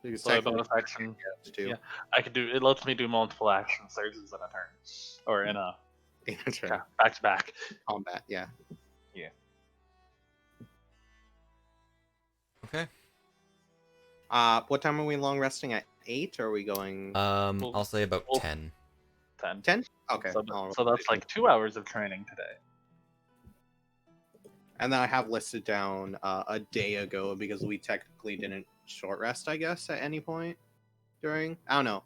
You can So a technically bonus action. too. Yeah. I could do. It lets me do multiple action surges in a turn, or in a Yeah. back to back. Combat, yeah. Okay. What time are we long resting at? 8? Or are we going I'll say about well, 10. 10. 10? Okay. So, I'll so that's like 2 hours of training today. And then I have listed down a day ago because we technically didn't short rest, I guess, at any point during. I don't know.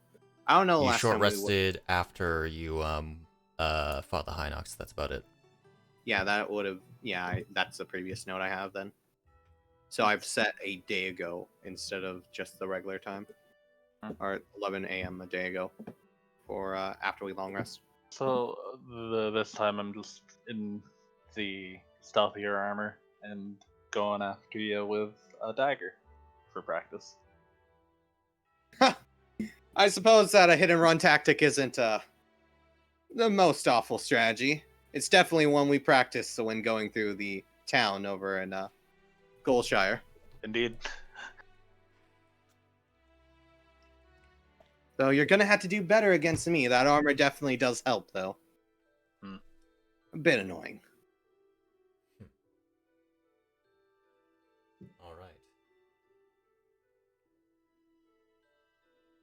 The You last short time we rested after you fought the Hinox. That's about it. Yeah, that would have. Yeah, that's the previous note I have then. So I've set a day ago instead of just the regular time, or 11 a.m. a day ago for after we long rest. So this time I'm just in the stealthier armor and going after you with a dagger for practice. I suppose that a hit and run tactic isn't the most awful strategy. It's definitely one we practice when going through the town over in Goldshire. Indeed. So you're gonna have to do better against me. That armor definitely does help, though. A bit annoying. All right.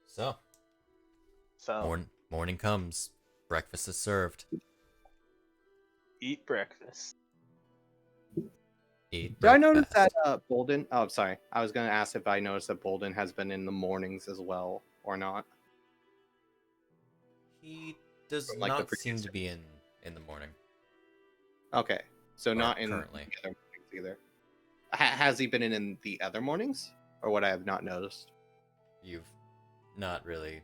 So, So morning comes. Breakfast is served. eat breakfast. Eat Did I notice breakfast. that Bolden? Oh, sorry. I was gonna ask if I noticed that Bolden has been in the mornings as well, or not. He does From, like, the not previous seem to be in the morning. Okay, so Or not in currently. the other mornings either. Has he been in the other mornings, or what I have not noticed? You've not really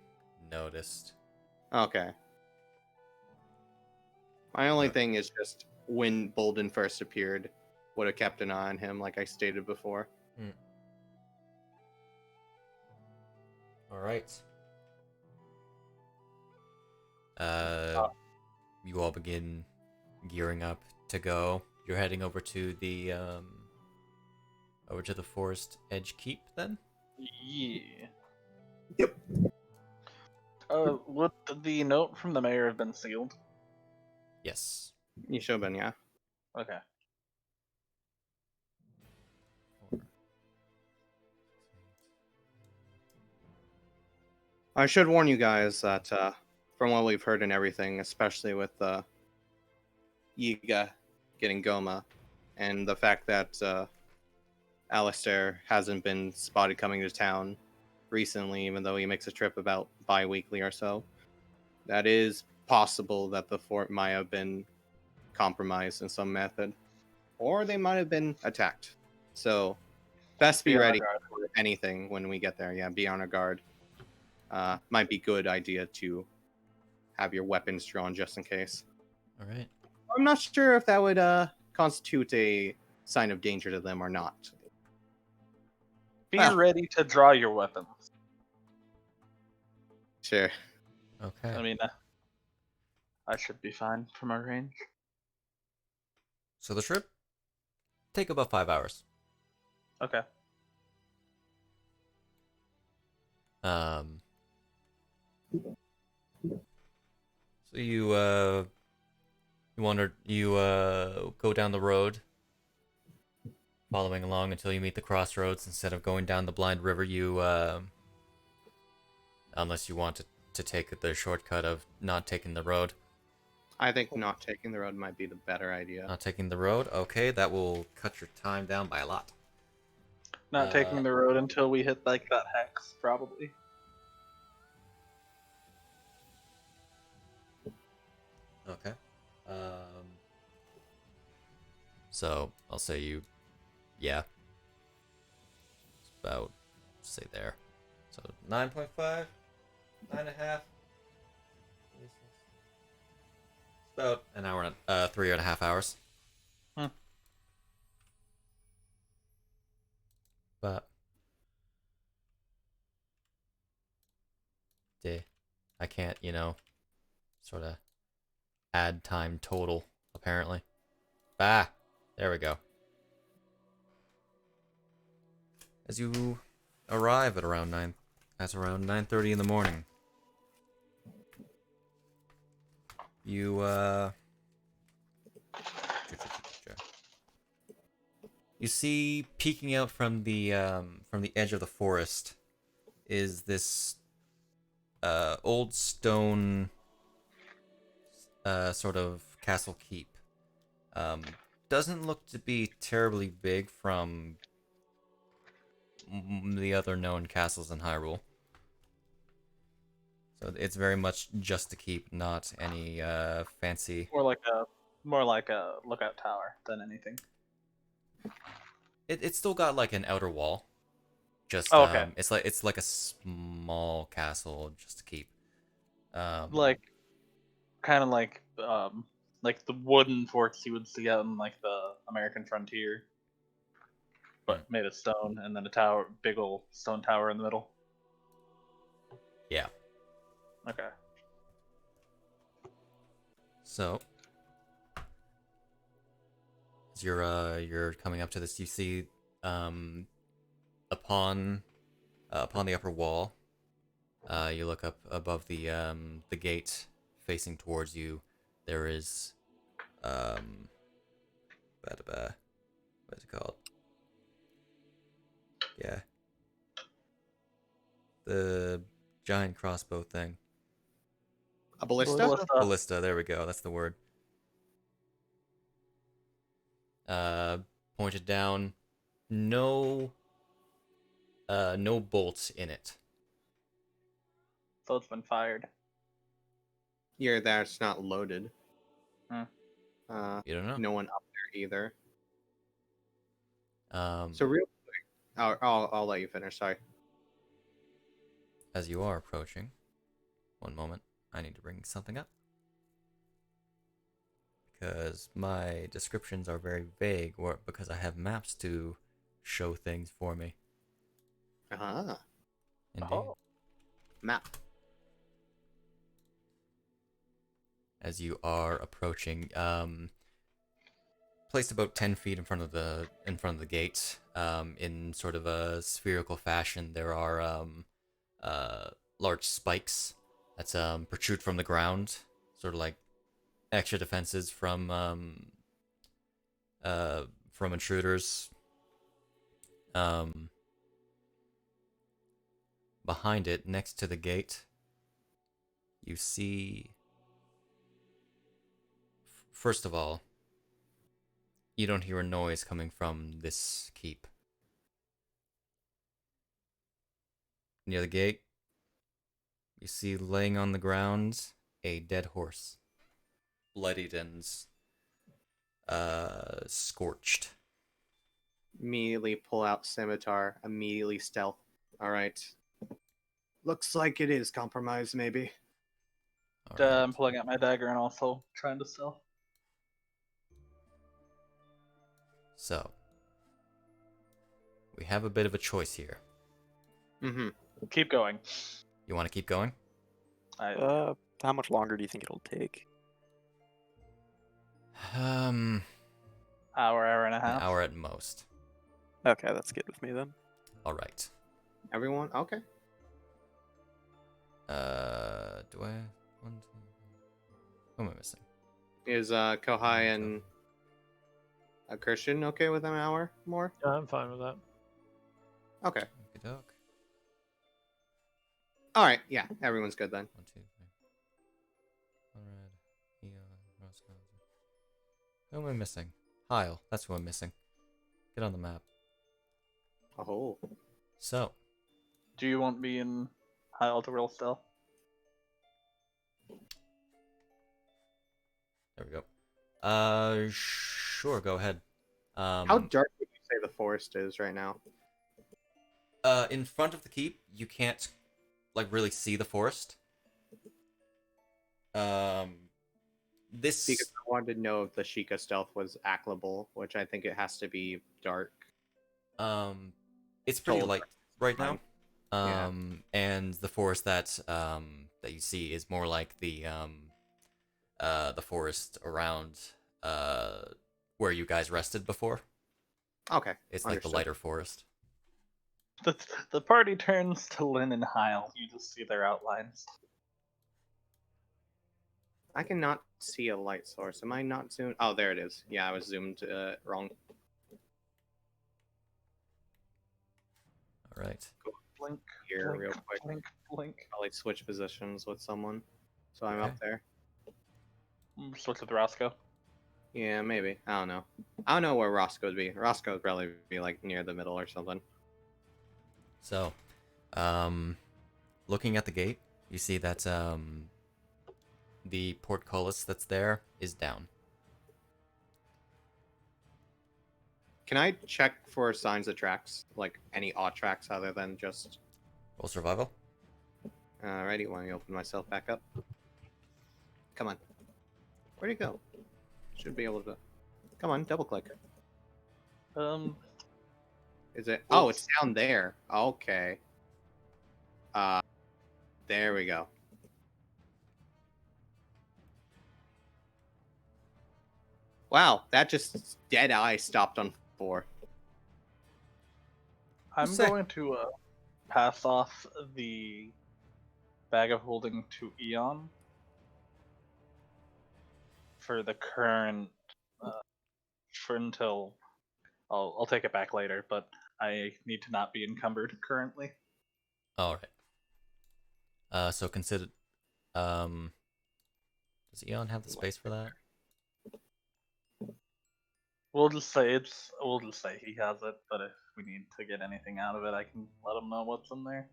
noticed. Okay. My only thing is just when Bolden first appeared, would have kept an eye on him, like I stated before. All right. You all begin gearing up to go. You're heading over to the Forest Edge Keep then? Yeah. Yep. Would the note from the mayor have been sealed? Yes. You should have been, yeah. Okay. I should warn you guys that from what we've heard and everything, especially with Yiga getting Goma, and the fact that Alistair hasn't been spotted coming to town recently, even though he makes a trip about bi-weekly or so, that is possible that the fort might have been compromised in some method, or they might have been attacked. So best be Be on our ready guard. for anything when we get there. Yeah, be on our guard. Might be good idea to have your weapons drawn just in case. All right. I'm not sure if that would constitute a sign of danger to them or not. Be Well. ready to draw your weapons. Sure. Okay. I mean, I should be fine from our range. So the trip take about 5 hours. Okay. So you go down the road, following along until you meet the crossroads. Instead of going down the blind river, you unless you want to take the shortcut of not taking the road. I think not taking the road might be the better idea. Not taking the road? Okay, that will cut your time down by a lot. Not taking the road until we hit like that hex, probably. Okay. So I'll say yeah. It's about, say there. So 9.5, 9.5. It's about an hour and 3.5 hours. But I can't, sort of add time total, apparently. There we go. As you arrive at around 9:30 in the morning, you see peeking out from the edge of the forest is this old stone sort of castle keep. Doesn't look to be terribly big from the other known castles in Hyrule. So it's very much just a keep, not any fancy. More like a lookout tower than anything. It's still got like an outer wall. Just okay. It's like a small castle just to keep. Like the wooden forts you would see out in like the American frontier, but made of stone, and then a tower, big old stone tower in the middle. Yeah. Okay. So, as you're coming up to this, you see upon the upper wall, you look up above the gate facing towards you. There is what is it called? Yeah, the giant crossbow thing. A ballista? Ballista. There we go. That's the word. Pointed down. No bolts in it. So it's been fired. You're there. It's not loaded. You don't know. No one up there either. So real quick, I'll let you finish. Sorry. As you are approaching, one moment, I need to bring something up because my descriptions are very vague, or because I have maps to show things for me. Ah. Indeed. Oh. Map. As you are approaching, placed about 10 feet in front of the gate, in sort of a spherical fashion, there are large spikes that protrude from the ground, sort of like extra defenses from intruders. Behind it, next to the gate, you see. First of all, you don't hear a noise coming from this keep. Near the gate, you see laying on the ground a dead horse, bloodied and scorched. Immediately pull out scimitar. Immediately stealth. All right. Looks like it is compromised, maybe. All right. I'm pulling out my dagger and also trying to stealth. So, we have a bit of a choice here. Mm-hmm. Keep going. You want to keep going? How much longer do you think it'll take? Hour and a an half. hour at most. Okay, that's good with me then. All right. Everyone? Okay. Do I? One, two, who am I missing? Is Kouhai and Christian okay with an hour more? Yeah, I'm fine with that. Okay. Okey-doke. All right. Yeah, everyone's good then. 1, 2, 3. Conrad, Eon, Roscoe. Who am I missing? Hyle. That's who I'm missing. Get on the map. Oh. So, Do you want me in Hyle to roll still? there we go. Sure. Go ahead. How dark would you say the forest is right now? In front of the keep, you can't like really see the forest. This Because I wanted to know if the Sheikah stealth was actable, which I think it has to be dark. it's pretty Told light right now. Yeah. And the forest that that you see is more like the forest around where you guys rested before. Okay. It's like the understood. lighter forest. The party turns to Lynn and Hyle. You just see their outlines. I cannot see a light source. Am I not zoomed? Oh, there it is. Yeah, I was zoomed wrong. All right. Blink, Here, blink, real quick. blink, blink. Probably switch positions with someone, so I'm Okay. up there. Switch with Roscoe. Yeah, maybe. I don't know. I don't know where Roscoe would be. Roscoe would probably be like near the middle or something. So, looking at the gate, you see that the portcullis that's there is down. Can I check for signs of tracks, like any odd tracks other than just? Roll survival. Alrighty, let me open myself back up. Come on. Where'd he go? Should be able to. Come on, double click. Is it? Oh, it's down there. Okay. There we go. Wow, that just dead eye stopped on 4. I'm Sick. going to pass off the bag of holding to Eon for the current, for until I'll take it back later, but I need to not be encumbered currently. All right. So consider. Does Eon have the space for that? We'll just say he has it, but if we need to get anything out of it, I can let him know what's in there.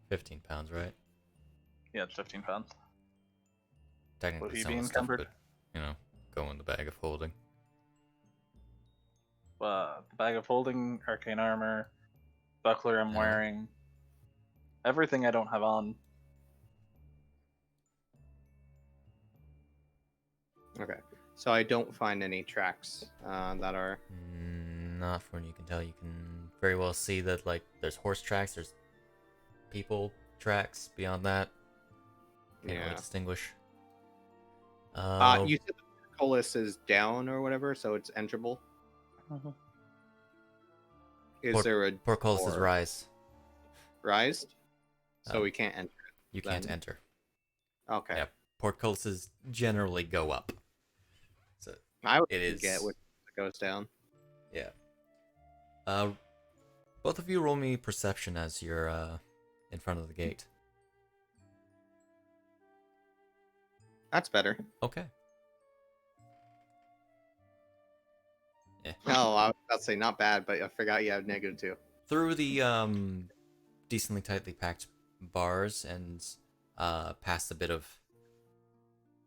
15 pounds, right? Yeah, it's 15 pounds. Technically, he some be of the stuff encumbered? could, go in the bag of holding. The bag of holding, arcane armor, buckler I'm Alright. wearing, everything I don't have on. Okay. So I don't find any tracks that are. Not from what you can tell. You can very well see that like there's horse tracks, there's people tracks. Beyond that, can't really Yeah. distinguish. You said the portcullis is down or whatever, so it's enterable. Is there a portcullis is door rise. rised? So Um, we can't enter. You can't Then- enter. Okay. Yeah, portcullises generally go up. So I would it is. get what goes down. Yeah. Both of you roll me perception as you're in front of the gate. That's better. Okay. Yeah. No, I was about to say not bad, but I forgot you have -2. Through the decently tightly packed bars and past a bit of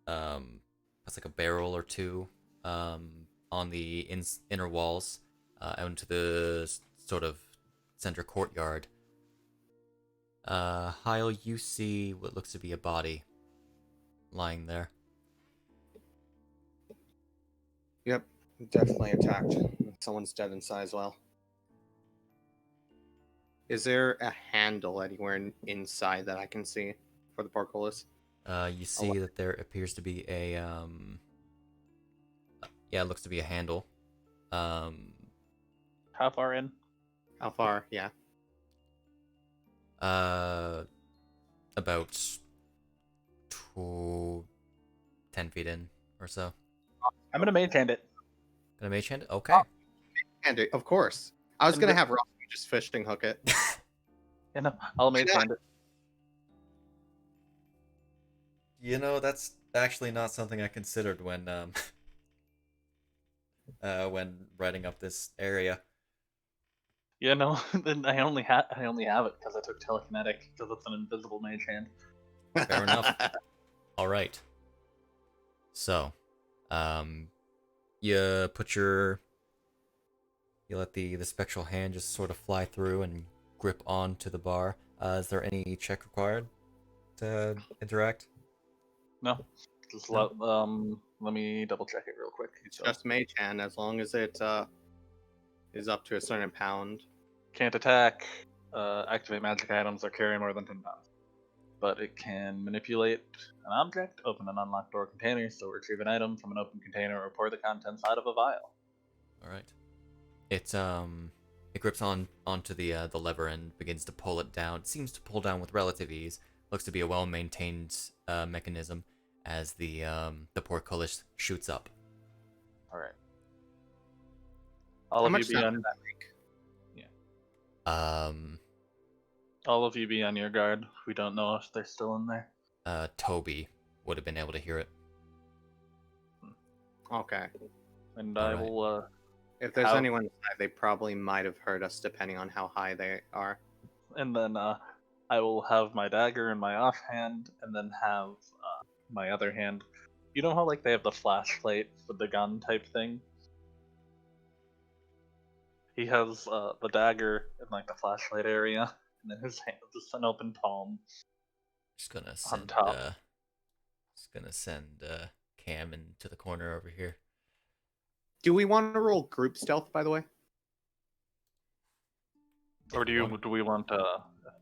past like a barrel or two on the inner walls out into the sort of center courtyard. Hyle, you see what looks to be a body lying there. Yep, definitely attacked. Someone's dead inside as well. Is there a handle anywhere inside that I can see for the portcullis? You see that there appears to be a Yeah, it looks to be a handle. How far in? How far? Yeah. About 10 feet in or so. I'm gonna mage hand it. Gonna mage hand it? Okay. And of course. I was And gonna the- have Roscoe just fishing hook it. Yeah, no, I'll mage hand it. You know, that's actually not something I considered when writing up this area. Yeah, no, then I only have it because I took telekinetic because it's an invisible mage hand. Fair enough. All right. So, you let the spectral hand just sort of fly through and grip onto the bar. Is there any check required to interact? No, just No. let me double check it real quick. It's just mage hand as long as it is up to a certain pound. Can't attack, activate magic items, or carry more than 10 pounds. But it can manipulate an object, open an unlocked door container, so retrieve an item from an open container, or pour the contents out of a vial. All right. It grips onto the lever and begins to pull it down. It seems to pull down with relative ease. Looks to be a well-maintained mechanism as the portcullis shoots up. All right. All How of you much be sound on. did that make? All of you be on your guard. We don't know if they're still in there. Toby would have been able to hear it. Okay. And All I right. will. If there's How- anyone inside, they probably might have heard us depending on how high they are. And then I will have my dagger in my offhand, and then have my other hand. You know how like they have the flashlight with the gun type thing? He has the dagger in like the flashlight area, and then his hand is just an open palm. Just gonna On send top. Cam into the corner over here. Do we want to roll group stealth, by the way? Or If do you you want. do we want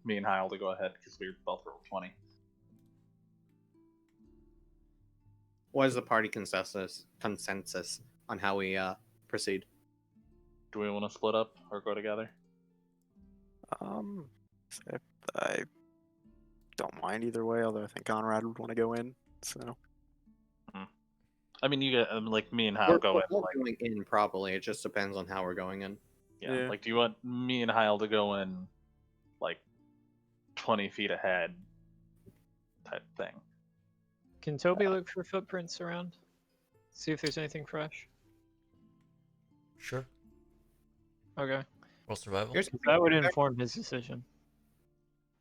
me and Hyle to go ahead because we both rolled 20? What is the party consensus on how we proceed? Do we want to split up or go together? I don't mind either way, although I think Conrad would want to go in. So I mean, you get like me and Hyle go in. We're Like, going in properly. It just depends on how we're going in. yeah. Yeah. Like, do you want me and Hyle to go in like 20 feet ahead, type thing? Can Toby look for footprints around? See if there's anything fresh. Sure. Okay. Roll survival. Here's That would inform his decision.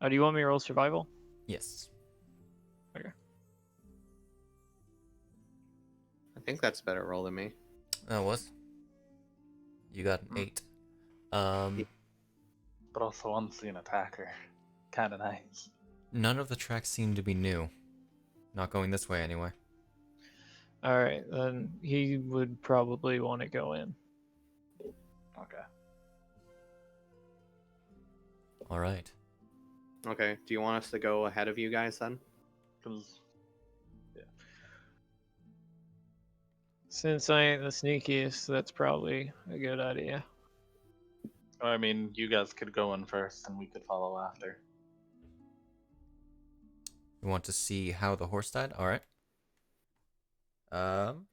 Oh, do you want me to roll survival? Yes. I think that's a better roll than me. That was. You got an 8. But also unseen attacker. Kind of nice. None of the tracks seem to be new. Not going this way anyway. Alright, then he would probably want to go in. Okay. All right. Okay. Do you want us to go ahead of you guys then? Because Since I ain't the sneakiest, that's probably a good idea. I mean, you guys could go in first, and we could follow after. You want to see how the horse died? All right. I'm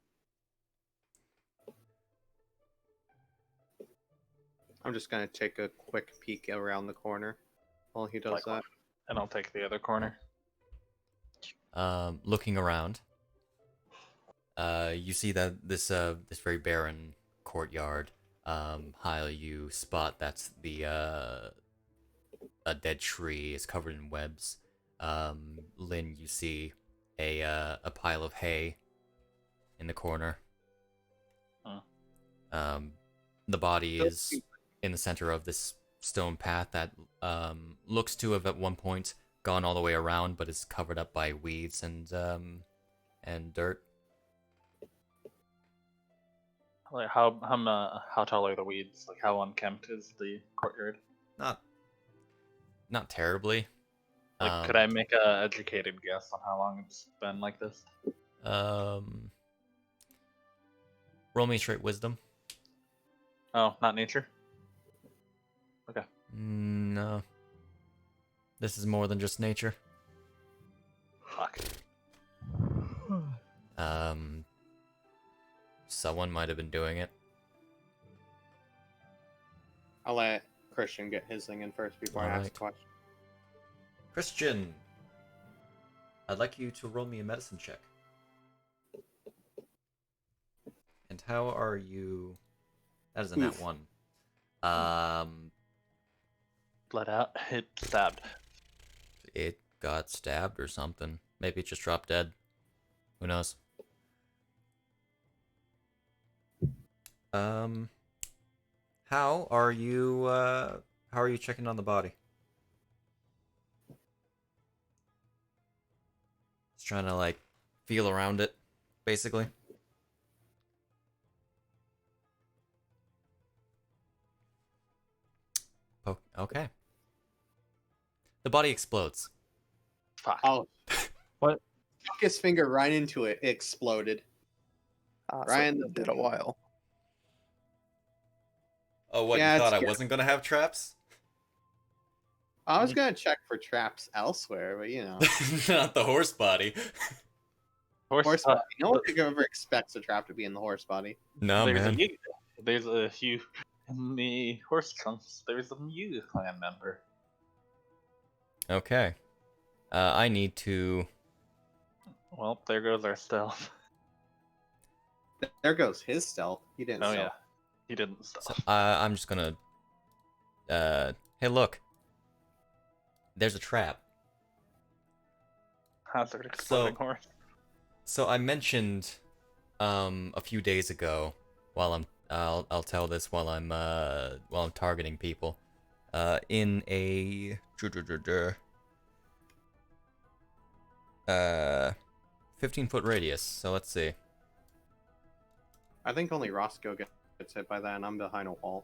just gonna take a quick peek around the corner while he does that. And I'll take the other corner. Looking around, you see that this very barren courtyard. Hyle, you spot that's a dead tree is covered in webs. Lynn, you see a pile of hay in the corner. Huh. The body is in the center of this stone path that looks to have at one point gone all the way around, but is covered up by weeds and dirt. Like how tall are the weeds? Like how unkempt is the courtyard? Not terribly. Like, could I make a educated guess on how long it's been like this? Roll Roll me straight wisdom. Oh, not nature? No. This is more than just nature. Fuck. Someone might have been doing it. I'll let Christian get his thing in first before I ask Alright. the question. Christian, I'd like you to roll me a medicine check. And how are you? That is a nat Oof. 1. Bled out. Hit stabbed. It got stabbed or something. Maybe it just dropped dead. Who knows? How are you checking on the body? Just trying to like feel around it, basically. Okay. The body explodes. Fuck. Oh. What? Stuck his finger right into it. It exploded. Ryan, So did a while. Oh, what, Yeah, you thought it's I wasn't gonna have traps? I was gonna check for traps elsewhere, but you know, Not the horse body. horse body. No one ever expects a trap to be in the horse body. No, there's man. there's a few in the horse trunks. There's a Mew clan member. Okay. I need to... Well, there goes our stealth. There goes his stealth. He didn't. Oh stealth. yeah, he didn't stealth. So, I'm just gonna... hey, look. There's a trap. Hazard exploding horse. So I mentioned a few days ago, while I'll tell this while I'm targeting people, in a 15-foot radius. So let's see. I think only Roscoe gets hit by that, and I'm behind a wall.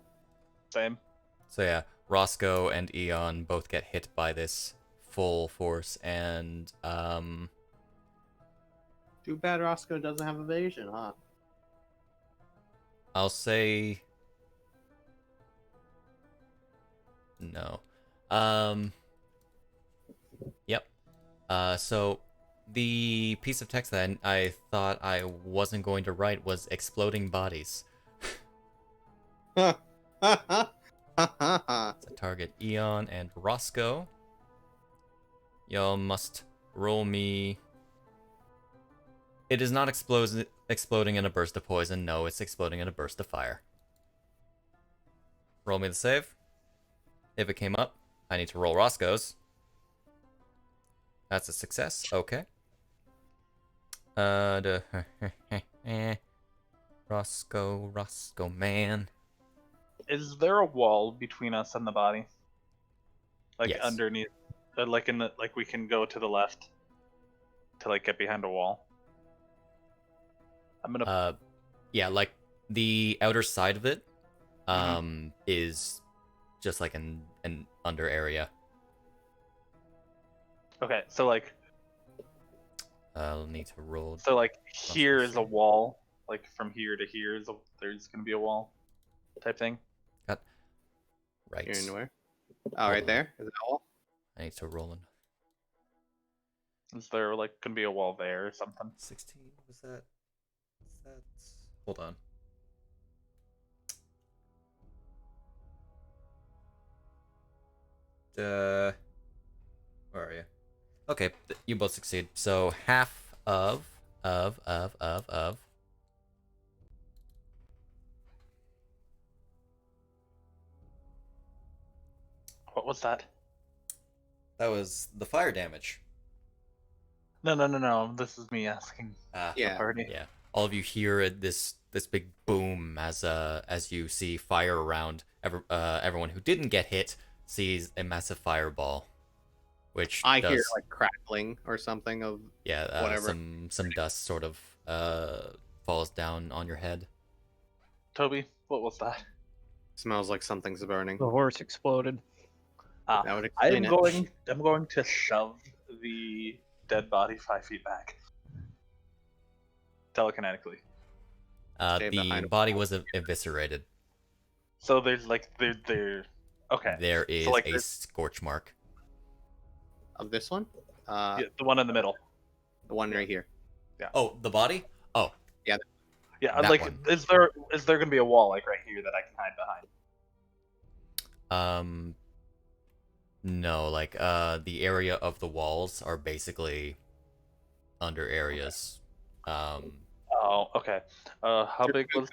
Same. So yeah, Roscoe and Eon both get hit by this full force, and Too bad Roscoe doesn't have evasion, huh? I'll say no. Yep. So the piece of text that I thought I wasn't going to write was exploding bodies. Ha ha ha ha ha. To target Eon and Roscoe. Y'all must roll me. It is not exploding in a burst of poison. No, it's exploding in a burst of fire. Roll me the save. If it came up, I need to roll Roscoe's. That's a success. Okay. Roscoe, man. Is there a wall between us and the body? Like Yes. underneath, like in the we can go to the left to like get behind a wall. I'm gonna. Yeah, like the outer side of it, is just like an under area. Okay, so like. I'll need to roll. So like here is a wall, like from here to here there's gonna be a wall, type thing. Right. You're in where? Oh, right there. Is that all? I need to roll in. Is there like gonna be a wall there or something? 16. Was that? Is that? Hold on. Where are you? Okay, you both succeed. So half of. What was that? That was the fire damage. No. This is me asking. Yeah. The party. Yeah. All of you hear this big boom as you see fire around. Everyone who didn't get hit sees a massive fireball, which I does, hear like crackling or something of whatever. some dust sort of falls down on your head. Toby, what was that? Smells like something's burning. The horse exploded. That would explain it. I'm going to shove the dead body 5 feet back. Telekinetically. Stay The behind. body was eviscerated. So there's like there. Okay. There is So like a scorch mark. Of this one? yeah, the one in the middle. The one right here. Oh, the body? Oh, Yeah, That like one. is there gonna be a wall like right here that I can hide behind? no, like, the area of the walls are basically under areas. Oh, okay. How big was?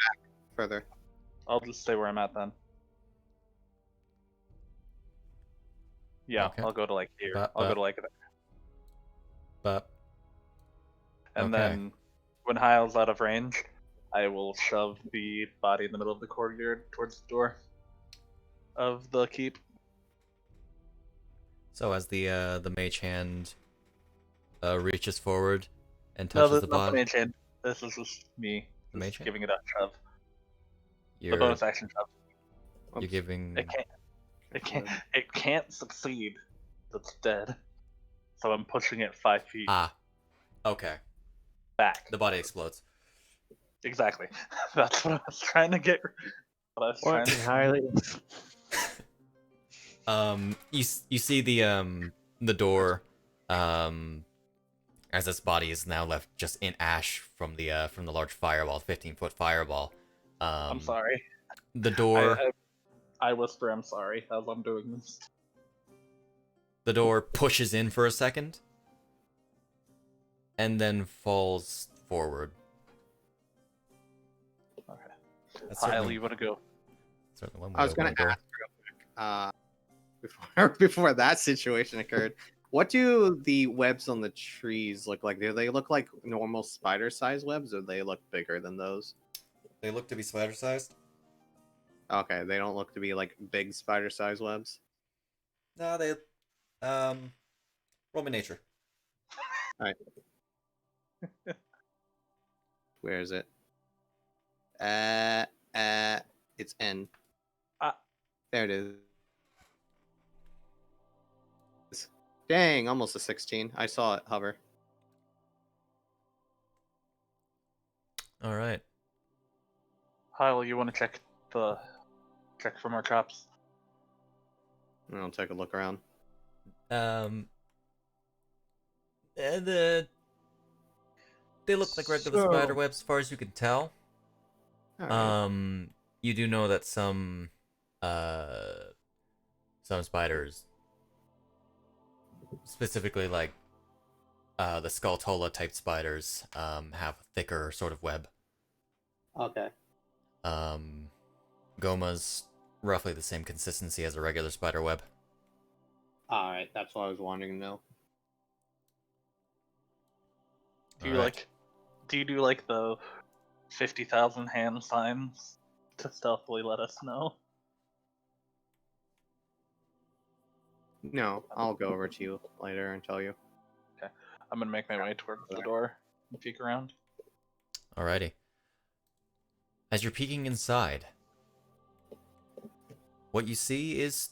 Further. I'll just stay where I'm at then. Yeah, Okay. I'll go to like here. But- I'll go but- to like there. But, And okay. then when Hyle's out of range, I will shove the body in the middle of the courtyard towards the door of the keep. So as the mage hand reaches forward and No, touches the, the not the body, mage hand. This is just me. The Just mage hand? giving it a shove. you're, The bonus action shove. you're giving... It can't. It can't succeed. It's dead. So I'm pushing it 5 feet Ah, okay. back. The body explodes. Exactly. That's what I was trying to get. What I was trying What to. entirely? You see the door, as this body is now left just in ash from the large fireball, 15-foot fireball. I'm sorry. The door, I whisper I'm sorry as I'm doing this. the door pushes in for a second, and then falls forward. Okay. That's Hyle, certainly, you want to go? certainly one way I was wanna gonna ask real quick, before that situation occurred. What do the webs on the trees look like? Do they look like normal spider-sized webs, or they look bigger than those? They look to be spider-sized. Okay, they don't look to be like big spider-sized webs. No, they roll me nature. Where is it? It's N. There it is. Dang, almost a 16. I saw it hover. All right. Hyle, you want to check for more traps? I'll take a look around. They look like regular So- spider webs, as far as you can tell. All right. You do know that some spiders, specifically like the Skulltola type spiders, have a thicker sort of web. Okay. Goma's roughly the same consistency as a regular spider web. All right, that's what I was wanting to know. Do you Alright. do you do like the 50,000 hand signs to stealthily let us know? No, I'll go over to you later and tell you. I'm gonna make my way towards the door and peek around. Alrighty. As you're peeking inside, what you see is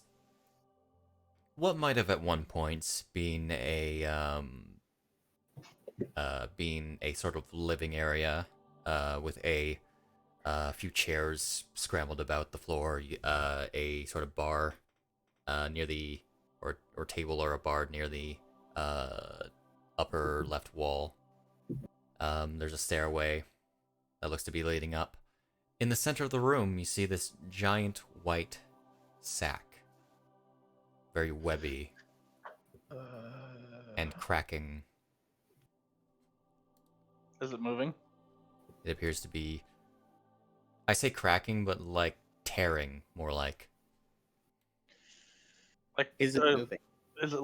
what might have at one point been a sort of living area with a few chairs scrambled about the floor, a sort of bar near the or table or a bar near the upper left wall. There's a stairway that looks to be leading up. In the center of the room, you see this giant white sack. Very webby and cracking. Is it moving? It appears to be... I say cracking, but like tearing, more like. Like Is it moving? Is it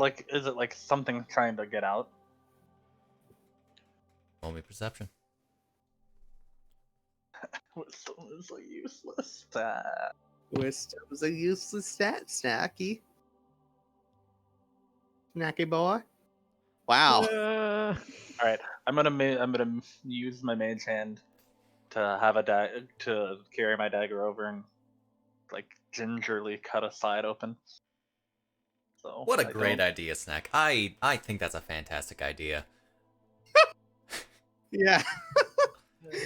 like something trying to get out? Roll me perception. Wisdom is a useless stat. Wisdom was a useless stat, Snacky. Snacky boy. Wow. All right, I'm gonna use my mage hand to have to carry my dagger over and like gingerly cut a side open. So What a I great don't- idea, Snak. I think that's a fantastic idea. Yeah.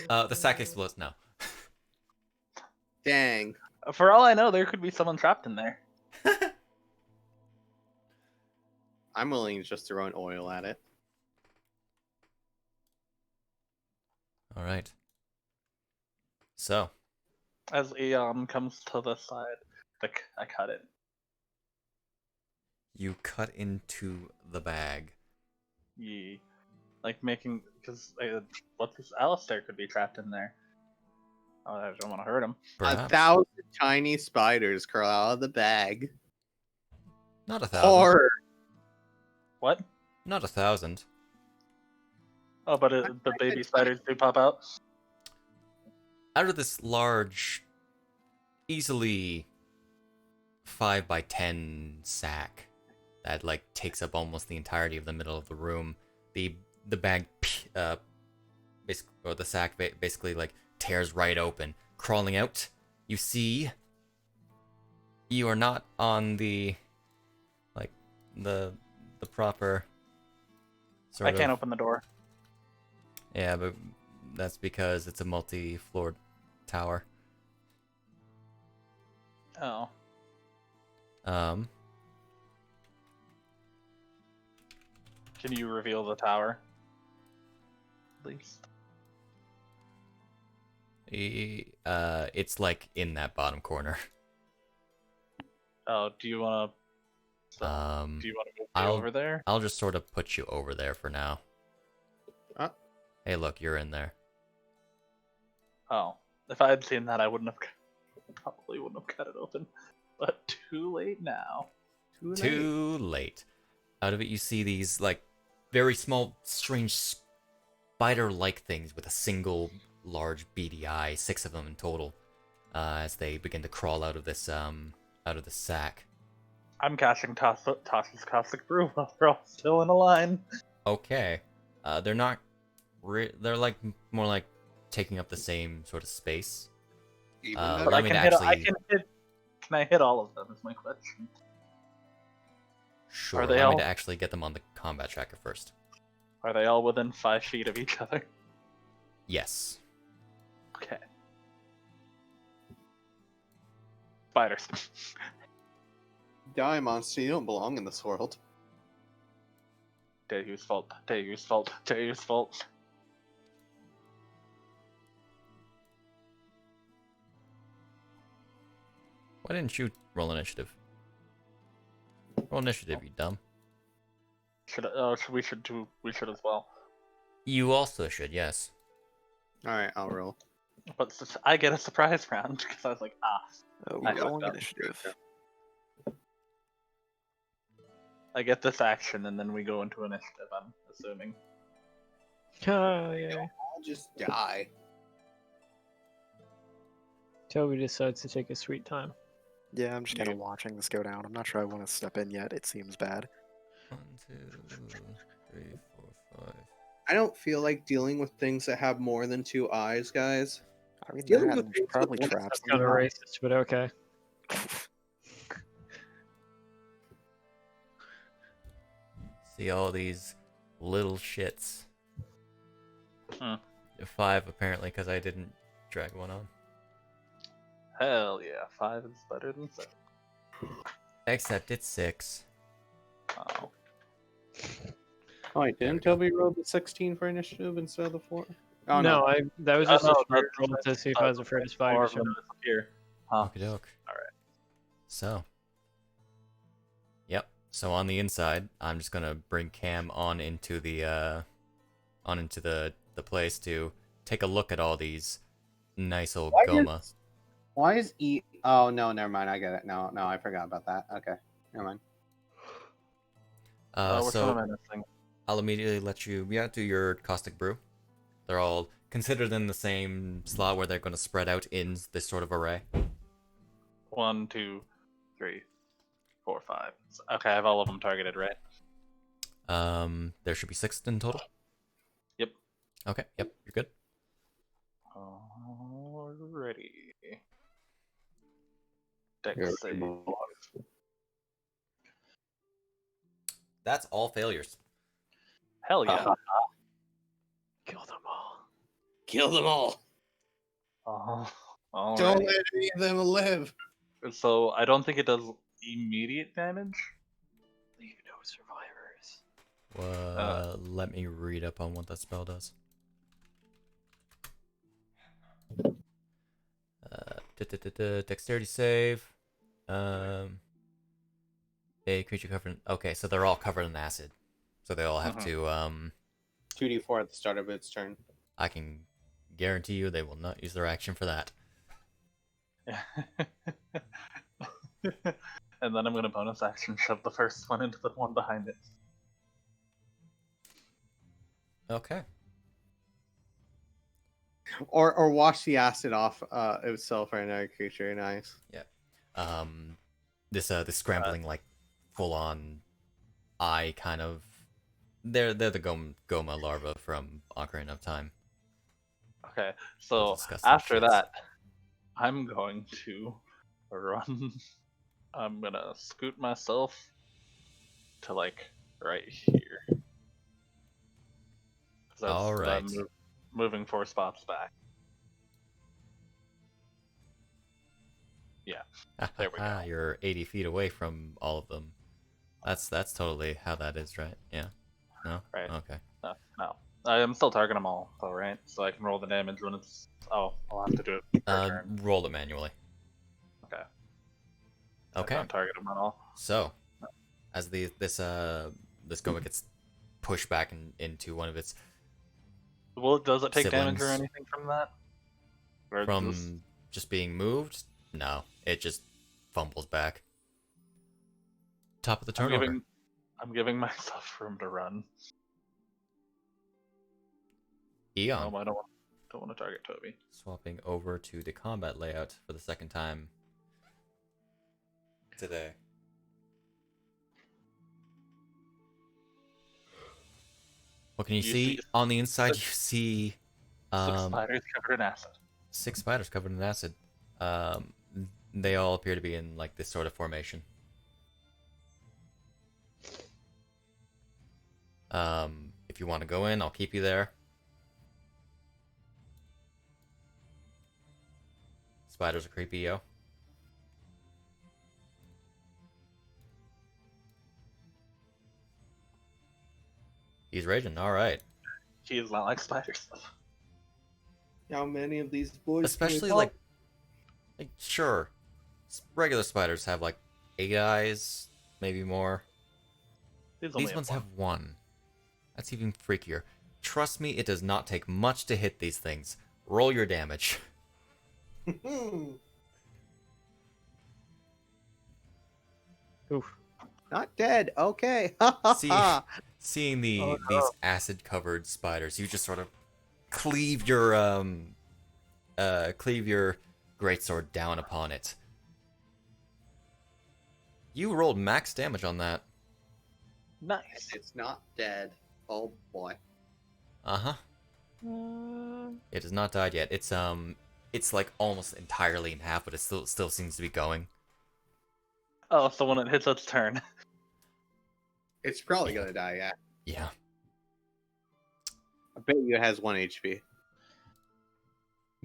The sack explodes. No. Dang. For all I know, there could be someone trapped in there. I'm willing to just throw an oil at it. All right. So, As Eon comes to the side, I cut it. you cut into the bag. Yeah. Like making, because what's this? Alistair could be trapped in there. Oh, I don't want to hurt him. Perhaps. 1,000 tiny spiders crawl out of the bag. Not 1,000. Horror. What? Not 1,000. Oh, but the baby spiders do pop out. Out of this large, easily 5 by 10 sack that like takes up almost the entirety of the middle of the room, the bag, or the sack basically like tears right open. Crawling out, you see, you are not on the proper sort I can't of. open the door. Yeah, but that's because it's a multi-floored tower. Oh. Um, Can you reveal the tower? At least. it's like in that bottom corner. Oh, do you want to? Do you want to move me over there? I'll just sort of put you over there for now. Hey, look, you're in there. Oh, if I had seen that, I probably wouldn't have cut it open. But too late now. Too late. Out of it, you see these like very small, strange spider-like things with a single large beady eye, 6 of them in total, as they begin to crawl out of this sack. I'm casting Toss's Caustic Brew while they're all still in a line. Okay. They're not. They're like more like taking up the same sort of space. But I can hit. Can I hit all of them? Is my question. Sure. Are they Allow me all- to actually get them on the combat tracker first. Are they all within 5 feet of each other? Yes. Okay. Spiders. Die, monster. You don't belong in this world. Dayu's fault. Dayu's fault. Dayu's fault. Why didn't you roll initiative? Roll initiative, you dumb. We should as well. You also should, yes. Alright, I'll roll. But I get a surprise round because I was like, Oh, I rolling fucked up. initiative. I get this action and then we go into initiative, I'm assuming. Oh, yeah. I'll just die. Toby decides to take a sweet time. Yeah, I'm just kind of watching this go down. I'm not sure I want to step in yet. It seems bad. 1, 2, 3, 4, 5. I don't feel like dealing with things that have more than 2 eyes, guys. I mean, Dealing there with there's things probably with traps. That's kind of racist, but okay. See all these little shits. Hmm. 5 apparently, because I didn't drag one on. Hell yeah, 5 is better than 7. Except it's 6. Oh. Oh, wait, didn't Toby roll the 16 for initiative instead of the 4? Oh, no, that was just a no, short that's- roll to see if I was afraid of More spiders. of them disappear. Huh. Okie doke. Alright. So. Yep. So on the inside, I'm just gonna bring Cam on into the place to take a look at all these nice old Goma. Why is E... Oh, no, never mind. I get it. No, I forgot about that. Okay, never mind. Which one So am I missing? I'll immediately let you do your caustic brew. They're all considered in the same slot where they're going to spread out in this sort of array. 1, 2, 3, 4, 5. Okay, I have all of them targeted, right? There should be 6 in total. Yep. Okay, yep, you're good. Alrighty. Here Dex we save. go. That's all failures. Hell yeah. Kill them all. Kill them all. Oh. All Don't right. let any of them live. So I don't think it does immediate damage. Leave no survivors. Let me read up on what that spell does. Dexterity save. A creature covered in... Okay, so they're all covered in acid. So they all have to, 2d4 at the start of its turn. I can guarantee you they will not use their action for that. And then I'm going to bonus action shove the first one into the one behind it. Okay. Or wash the acid off itself for another creature. Nice. Yeah. This scrambling, like, full-on eye kind of... They're the Goma larva from Ocarina of Time. Okay, so disgusting after shits. that, I'm going to run. I'm gonna scoot myself to like right here. 'Cause that's All right. moving 4 spots back. Yeah, there we go. You're 80 feet away from all of them. That's totally how that is, right? Yeah. No? Right. Okay. No, I am still targeting them all, though, right? So I can roll the damage when it's. Oh, I'll have to do it per turn. Roll it manually. Okay. Okay. I don't target them at all. So, as this Goma gets pushed back into one of its Well, does it take damage or siblings. anything from that? Or From just- just being moved? No, it just fumbles back. Top of the turnover. I'm giving myself room to run. Eon. No, I don't want to target Toby. Swapping over to the combat layout for the second time today. What can you see? On the inside, you see 6 spiders covered in acid. 6 spiders covered in acid. They all appear to be in like this sort of formation. If you want to go in, I'll keep you there. Spiders are creepy, yo. He's raging. All right. He is not like spiders. How many of these boys? Especially like sure, regular spiders have like 8 eyes, maybe more. These ones have 1. That's even freakier. Trust me, it does not take much to hit these things. Roll your damage. Oof. Not dead. Okay. Seeing these acid-covered spiders, you just sort of cleave your greatsword down upon it. You rolled max damage on that. Nice. It's not dead. Oh boy. Uh-huh. It has not died yet. It's like almost entirely in half, but it still seems to be going. Oh, so when it hits its turn. It's probably gonna die. Yeah. Yeah. I bet you it has 1 HP.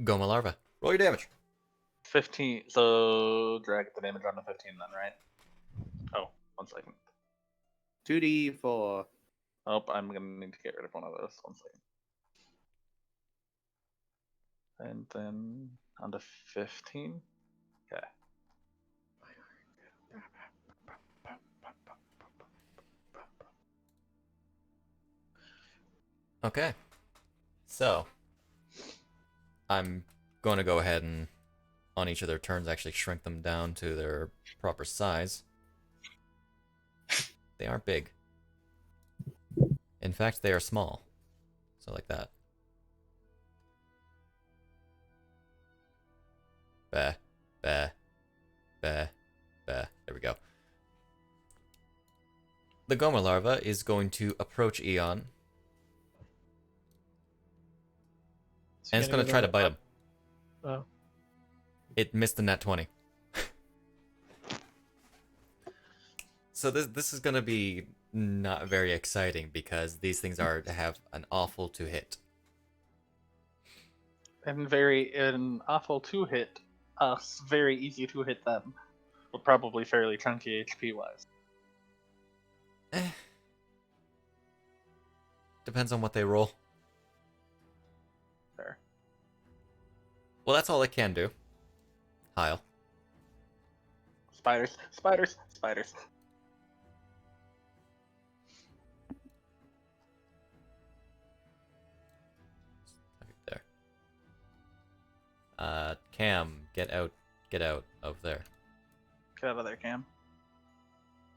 Goma larva. Roll your damage. 15. So drag the damage on to 15 then, right? Oh, 1 second. 2d4. Oh, I'm gonna need to get rid of one of those. 1 second. And then on to 15. Okay. Okay. So, I'm going to go ahead and, on each of their turns, actually shrink them down to their proper size. They aren't big. In fact, they are small. So like that. Bah, bah, bah, bah. There we go. The Goma larva is going to approach Eon. And it's going to try to bite him. Oh. It missed the nat 20. So this is going to be not very exciting because these things have an awful to hit. and an awful to hit us, very easy to hit them, but probably fairly chunky HP wise. Depends on what they roll. Fair. Well, that's all I can do. Hyle. Spiders, spiders, spiders. Right there. Cam, get out of there. Get out of there, Cam.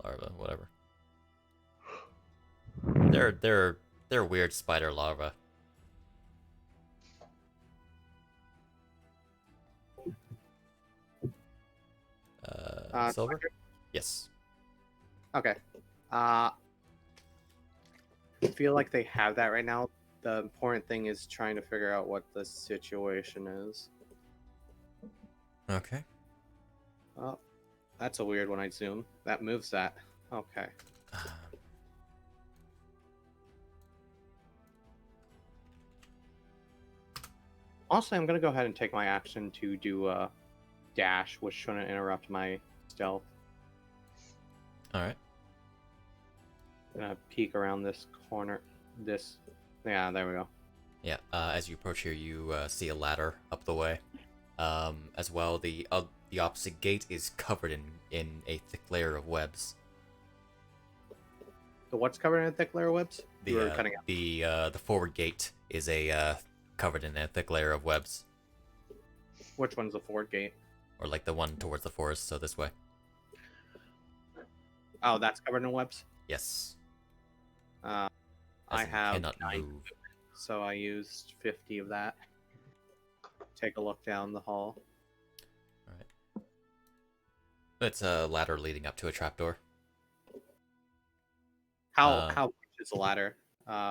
Larva, whatever. They're weird spider larvae. Silver? Spider? Yes. Okay. I feel like they have that right now. The important thing is trying to figure out what the situation is. Okay. Oh, that's a weird one. I zoom. That moves that. Okay. Also, I'm gonna go ahead and take my action to do a dash, which shouldn't interrupt my stealth. All right. Gonna peek around this corner. Yeah, there we go. Yeah. As you approach here, you see a ladder up the way. As well, the opposite gate is covered in a thick layer of webs. The what's covered in a thick layer of webs? You were cutting out. The forward gate is covered in a thick layer of webs, Which one's the forward gate? or like the one towards the forest. So this way. Oh, that's covered in webs. Yes. I As in have cannot 9, move. so I used 50 of that. Take a look down the hall. All right. It's a ladder leading up to a trapdoor. How much is the ladder,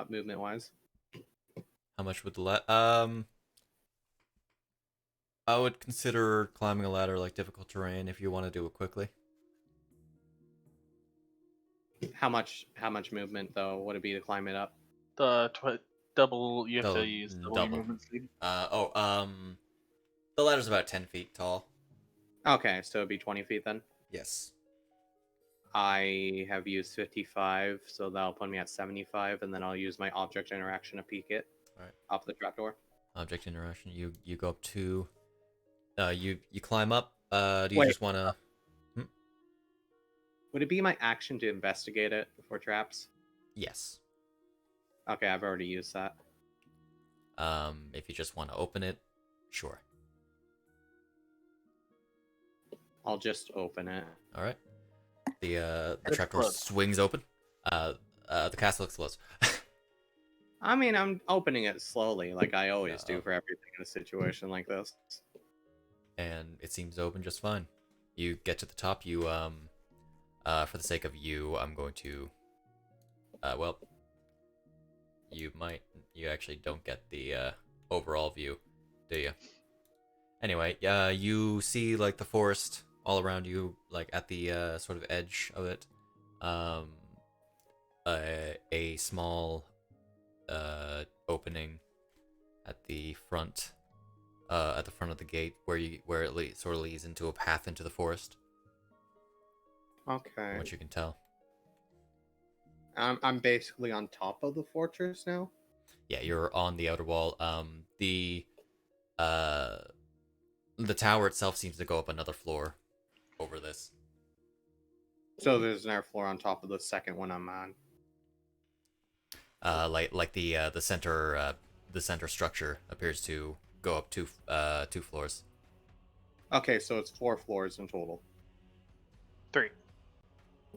movement wise? How much would the ladder? I would consider climbing a ladder like difficult terrain if you want to do it quickly. How much movement though would it be to climb it up? Double. You have Oh, to use double your movement speed. The ladder's about 10 feet tall. Okay, so it'd be 20 feet then. Yes. I have used 55, so that'll put me at 75, and then I'll use my object interaction to peek it. Alright. Up the trapdoor. Object interaction. You go up to. You climb up. Do you Wait. just want to? Would it be my action to investigate it for traps? Yes. Okay, I've already used that. If you just want to open it, sure. I'll just open it. All right. The It's trapdoor closed. swings open. The castle explodes. I mean, I'm opening it slowly, like I always do Uh-oh. for everything in a situation like this. And it seems to open just fine. You get to the top. You for the sake of you, I'm going to. Well, you actually don't get the overall view, do you? Anyway, you see like the forest all around you, like at the sort of edge of it. A small opening at the front of the gate where it sort of leads into a path into the forest. Okay. From what you can tell. I'm basically on top of the fortress now. Yeah, you're on the outer wall. The tower itself seems to go up another floor over this. So there's another floor on top of the second one I'm on. Like the center structure appears to go up two floors. Okay, so it's 4 floors in total. 3.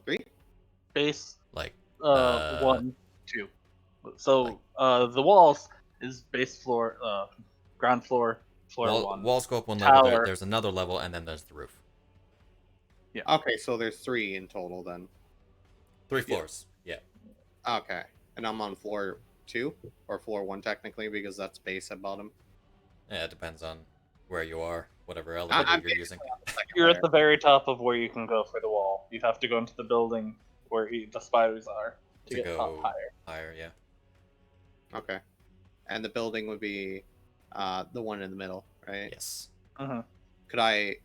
3? Base. Like 1, 2. So the walls is base floor, ground floor, floor 1. walls go up one level. Tower. There's another level, and then there's the roof. Yeah. Okay, so there's 3 in total then. 3 floors. Yeah. Okay, and I'm on floor 2 or floor 1 technically because that's base at bottom. Yeah, it depends on where you are, whatever elevator I'm you're using. basically on the second You're at layer. the very top of where you can go for the wall. You'd have to go into the building where the spiders are to get go up higher. higher. Yeah. Okay, and the building would be The one in the middle, right? Yes. Could I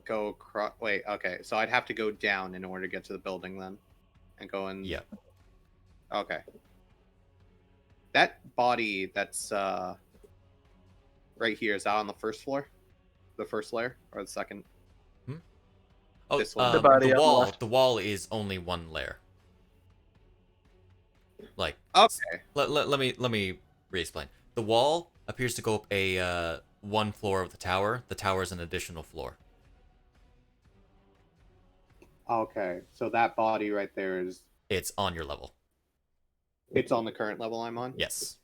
go across? Wait, okay. So I'd have to go down in order to get to the building then, and go in. Yeah. Okay. That body that's right here, is that on the first floor? The first layer or the second? Oh, This one. The body on the wall. left. The wall is only one layer. Like, Okay. let me re-explain. The wall appears to go up a one floor of the tower. The tower is an additional floor. Okay. So that body right there is. It's on your level. It's on the current level I'm on. Yes.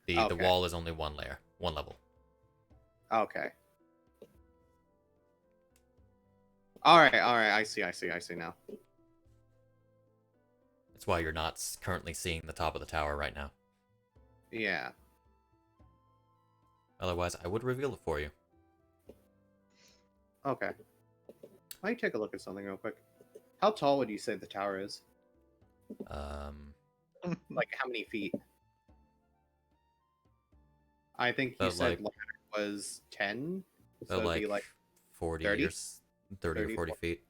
The Okay. wall is only one layer, one level. Okay. All right. I see now. That's why you're not currently seeing the top of the tower right now. Yeah. Otherwise, I would reveal it for you. Okay. Let me take a look at something real quick. How tall would you say the tower is? Like how many feet? I think you said ladder was 10. So it'd be like 40 30? or 30 or 40 feet.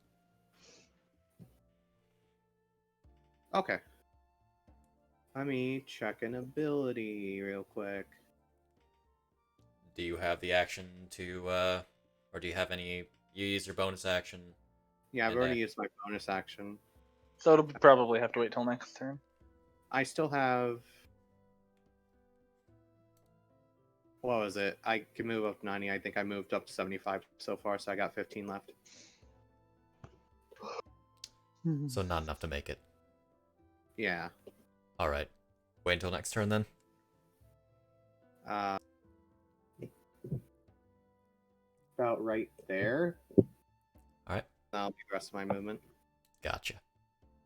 Okay. Let me check an ability real quick. Do you have the action to, or do you have any? You use your bonus action. Yeah, I've already used my bonus action. So it'll probably have to wait till next turn. I still have. What was it? I can move up 90. I think I moved up to 75 so far, so I got 15 left. So not enough to make it. Yeah. All right. Wait until next turn then. About right there. All right. That'll be the rest of my movement. Gotcha.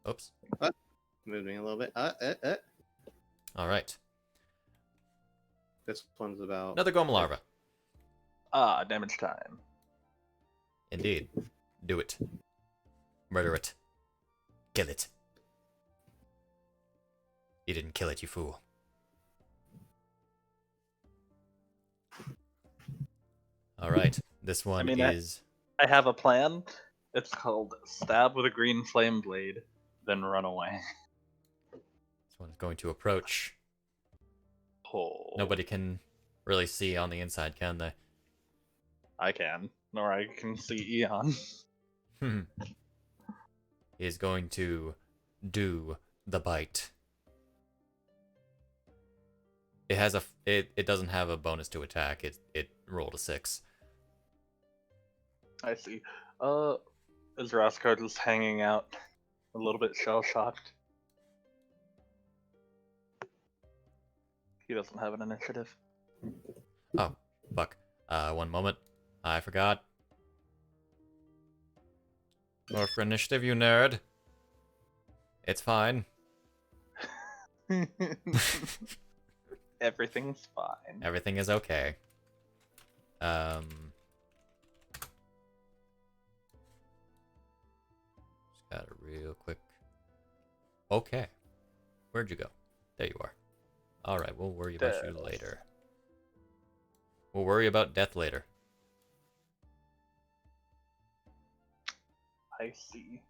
Oops. Moved me a little bit. All right. This one's about. Another Goma larva. Damage time. Indeed. Do it. Murder it. Kill it. You didn't kill it, you fool. All right. This one is. I have a plan. It's called Stab with a Green Flame Blade, then Run Away. This one's going to approach. Oh. Nobody can really see on the inside, can they? I can. Or I can see Eon. He's going to do the bite. It has a. It doesn't have a bonus to attack. It rolled a 6. I see. Is Roscoe just hanging out, a little bit shell-shocked? He doesn't have an initiative. Oh, fuck. One moment. I forgot. Or for initiative, you nerd. It's fine. Everything's fine. Everything is okay. Just got a real quick. Okay. Where'd you go? There you are. Alright, we'll worry about you later. We'll worry about death later. I see.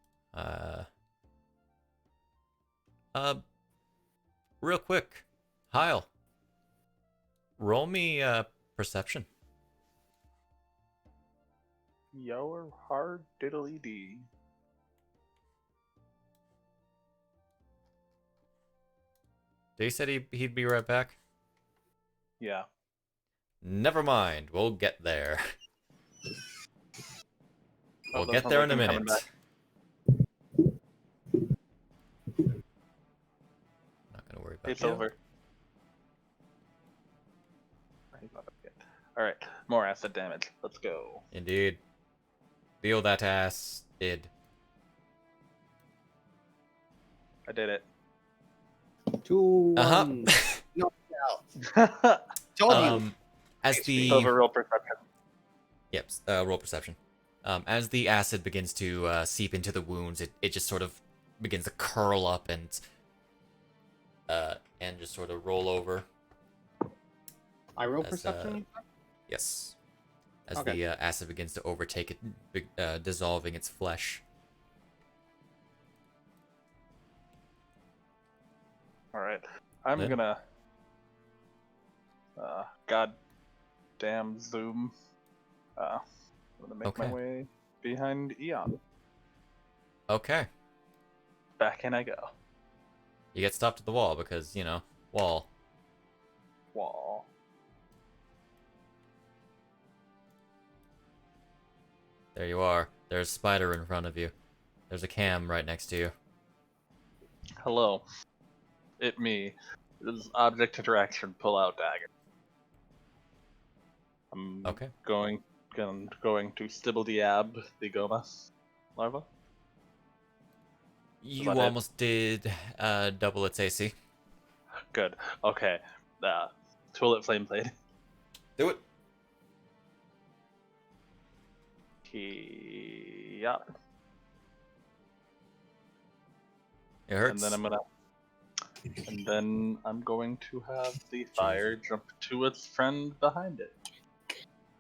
Real quick. Hyle. Roll me, perception. Your hard diddly dee. He said he'd be right back? Yeah. Never mind. We'll get there. We'll that get sounds there like in a him coming minute. back. Not gonna worry about It's you. over. Alright, more acid damage. Let's go. Indeed. Feel that ass. Did. I did it. 2, 1. No, told you. As the Over real perception. Yep, roll perception. As the acid begins to seep into the wounds, it just sort of begins to curl up and just sort of roll over. I roll As, perception. Yes. As Okay. the acid begins to overtake it, dissolving its flesh. All right. I'm Lynn? gonna. God damn zoom. I'm gonna make my Okay. way behind Eon. Okay. Back in I go. You get stopped at the wall because, you know, wall. Wall. There you are. There's a spider in front of you. There's a cam right next to you. Hello. It me. This is object interaction. Pull out dagger. I'm Okay. going to stibble diab the Goma larva. You that it? almost did double its AC. Good. Okay. Tulip flame blade. Do it. Yep. It hurts. And then I'm going to have the fire jump to its friend behind it.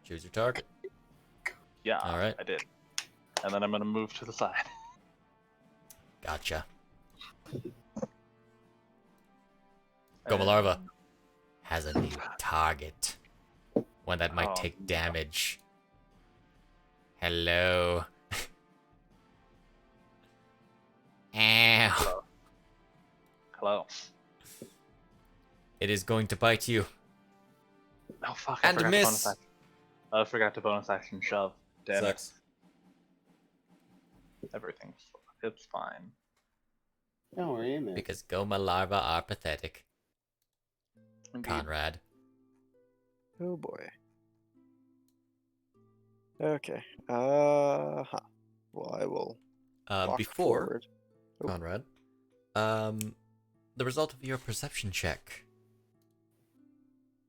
Choose your target. Yeah, All right. I did. And then I'm gonna move to the side. Gotcha. Goma larva has a new target. One that might take damage. Hello. Ow. Hello. It is going to bite you. Oh fuck! And I forgot miss. To bonus action. I forgot to bonus action shove. Damn Sucks. it. It's fine. Don't worry, man. Because Goma larva are pathetic. Indeed. Conrad. Oh boy. Okay. Well, I will. walk Before forward. Oh. Conrad, the result of your perception check.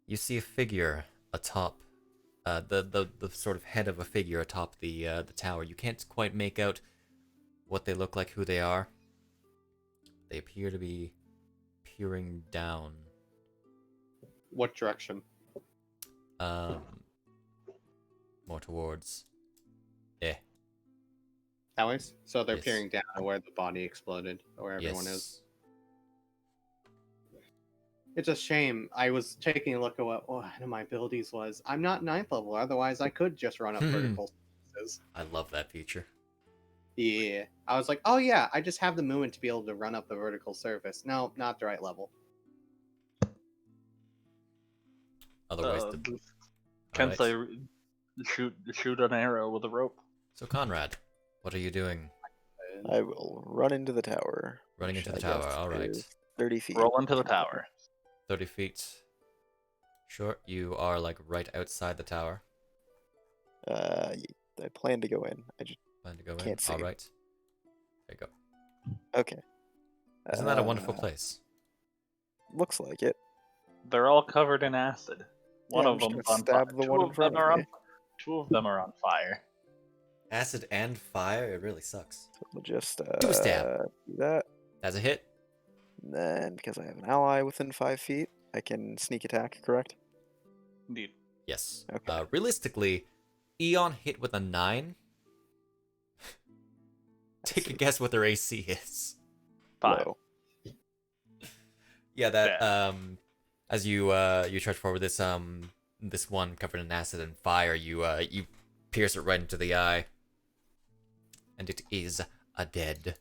You see a figure atop, the sort of head of a figure atop the tower. You can't quite make out what they look like, who they are. They appear to be peering down. What direction? More towards. That way? So they're Yes. peering down where the body exploded, where everyone is. It's a shame. I was taking a look at what one of my abilities was. I'm not 9th level, otherwise I could just run up vertical surfaces. I love that feature. Yeah. I was like, oh yeah, I just have the movement to be able to run up the vertical surface. No, not the right level. Otherwise, Can't Alright. say shoot an arrow with a rope. So Conrad, what are you doing? I will run into the tower. Running which into the I tower. guess All right. is 30 feet. Roll into the tower. 30 feet. Sure, you are like right outside the tower. I plan to go in. I just Plan to go in. Can't see. All right. There you go. okay. Isn't that a wonderful place? Looks like it. They're all covered in acid. One Yeah, of I'm just them's gonna on stab fire. the one in front of me. Two of them are on fire. Acid and fire. It really sucks. So we'll just Do a stab. do that. That's a hit. And then because I have an ally within 5 feet, I can sneak attack. Correct? Indeed. Yes. Okay. Realistically, Eon hit with a 9. Take a guess what their AC is. 5. Low. Yeah, that as you charge forward, this one covered in acid and fire, you pierce it right into the eye, and it is a dead.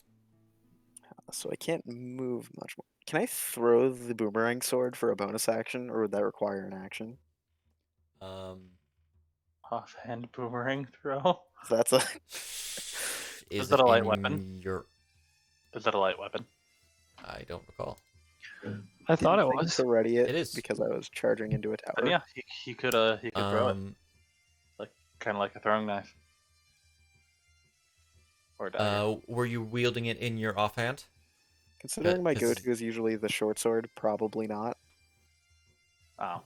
So I can't move much more. Can I throw the boomerang sword for a bonus action, or would that require an action? Offhand boomerang throw. That's a Is that it a light in weapon? Is that a light weapon? I don't recall. I thought it didn't think was. to ready it. It is. because I was charging into a tower. Then yeah, he could throw it Um, kind of like a throwing knife. Or a dagger. were you wielding it in your offhand? Considering my 'cause- go-to is usually the short sword, probably not. Oh.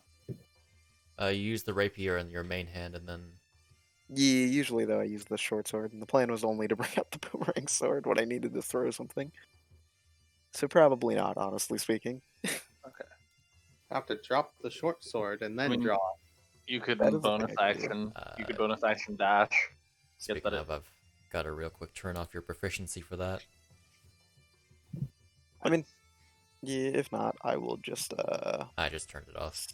You use the rapier in your main hand, and then Yeah, usually though I use the short sword, and the plan was only to bring up the boomerang sword when I needed to throw something. So probably not, honestly speaking. Have to drop the short sword and then I mean, draw. You could That is a bonus bad idea. action. You could bonus action dash. Speaking that of, I've got a real quick turn off your proficiency for that. I mean, yeah, if not, I will just I just turned it off.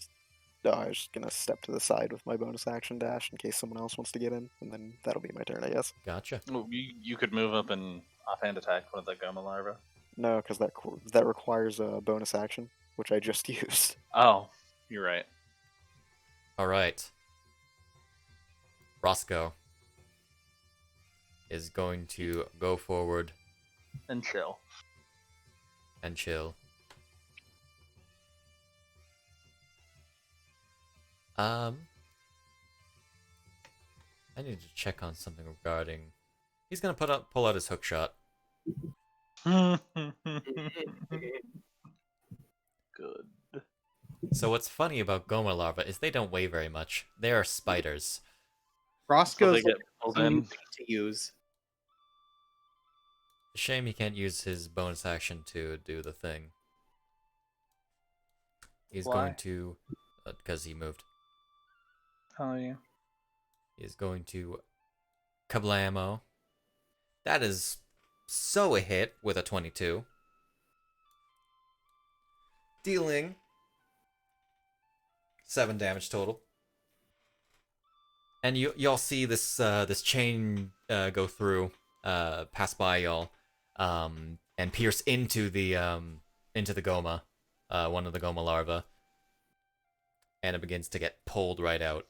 No, I was just gonna step to the side with my bonus action dash in case someone else wants to get in, and then that'll be my turn, I guess. Gotcha. Well, you could move up and offhand attack one of the Goma larva. No, because that requires a bonus action, which I just used. Oh, you're right. All right. Roscoe is going to go forward And chill. and chill. I need to check on something regarding. He's gonna pull out his hook shot. Good. So what's funny about Goma larva is they don't weigh very much. They are spiders. So Roscoe's they get pulled in. to use. Shame he can't use his bonus action to do the thing. He's Why? going to, because he moved. Oh yeah. He's going to kablamo. That is so a hit with a 22. Dealing 7 damage total. And y'all see this this chain go through, pass by y'all, and pierce into the Goma, one of the Goma larvae, and it begins to get pulled right out.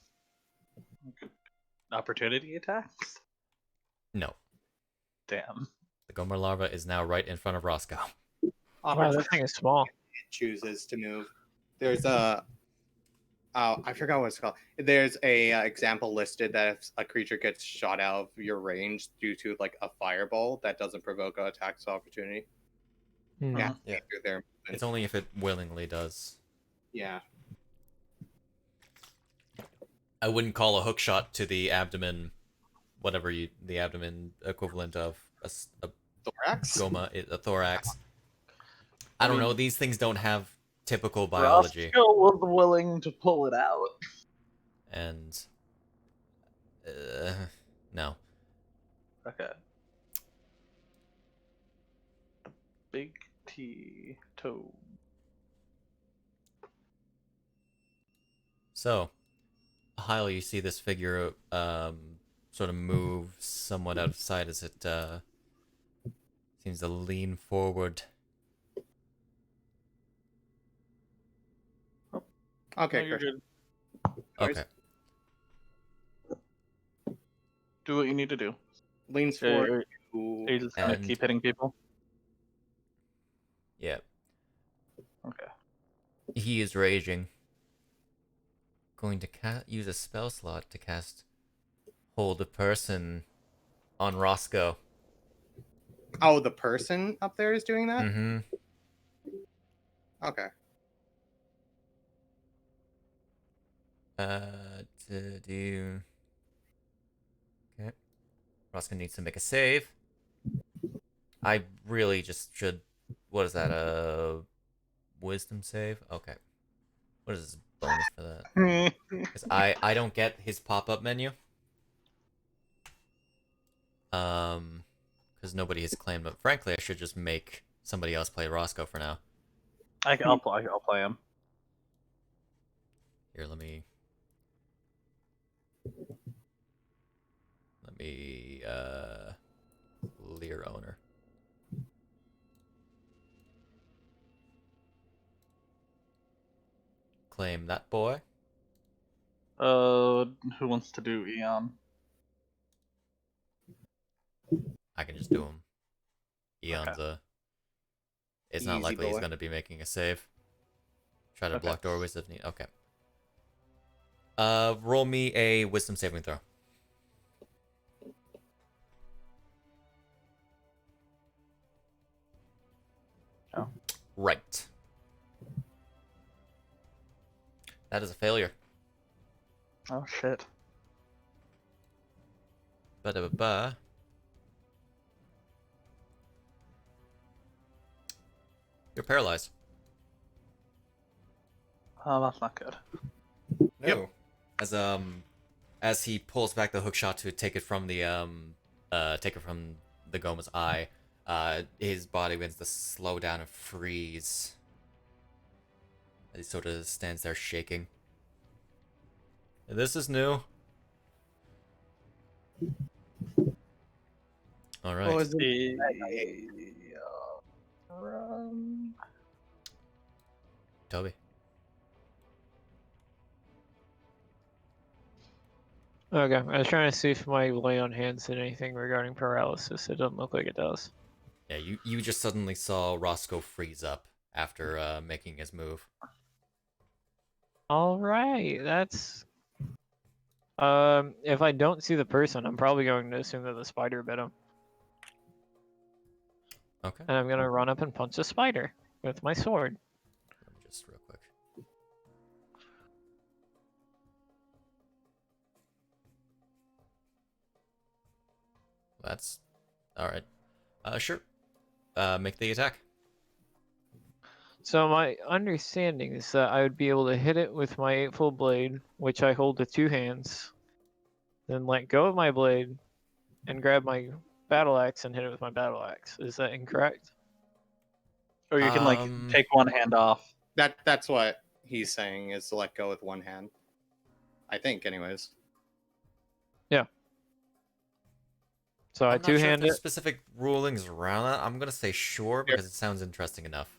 Opportunity attacks? No, Damn. the Goma larva is now right in front of Roscoe. Wow, that thing is small. Chooses to move. There's a I forgot what it's called. There's a example listed that if a creature gets shot out of your range due to like a fireball, that doesn't provoke an attack of opportunity. Hmm. Yeah, Yeah. through their movement. It's only if it willingly does. Yeah. I wouldn't call a hook shot to the abdomen, the abdomen equivalent of a Thorax? Goma, a thorax. I don't know. These things don't have typical Roscoe biology, was willing to pull it out. and no. Okay. Big T toe. So, Hyle, you see this figure sort of move somewhat out of sight as it seems to lean forward. Okay, No, you're Christian. good. Okay. Do what you need to do. Leans Yeah, forward. Are you just gonna And- keep hitting people? Yeah. Okay. He is raging. Going to use a spell slot to cast Hold a Person on Roscoe. Oh, the person up there is doing that? Mm-hmm. Okay. To do... Okay. Roscoe needs to make a save. I really just should... What is that, a wisdom save? Okay. What is his bonus for that? Because I don't get his pop-up menu. Because nobody has claimed, but frankly, I should just make somebody else play Roscoe for now. I'll play him. Here, let me, Lear owner. Claim that boy. Who wants to do Eon? I can just do him. Eon's it's not Easy likely he's boy. going to be making a save. Try to Okay. block doorways if need. Okay. Roll me a wisdom saving throw. Oh. Right. That is a failure. Oh shit. Ba-da-ba-ba. You're paralyzed. Oh, that's not good. No. As he pulls back the hook shot to take it from the Goma's eye, his body begins to slow down and freeze. He sort of stands there shaking. This is new. All right. What was it? Toby. Okay, I was trying to see if my lay on hands did anything regarding paralysis. It doesn't look like it does. Yeah, you just suddenly saw Roscoe freeze up after making his move. All right, that's. If I don't see the person, I'm probably going to assume that the spider bit him, Okay. and I'm gonna run up and punch the spider with my sword. Let me just real quick. That's all right. Sure. Make the attack. So my understanding is that I would be able to hit it with my 8-foot blade, which I hold with 2 hands, then let go of my blade, and grab my battle axe and hit it with my battle axe. Is that incorrect? Or you can take one hand off. That's what he's saying, is to let go with one hand. I think, anyways. Yeah. So I I'm not sure if two-hand there's it. specific rulings around that. I'm gonna say sure because it sounds interesting enough.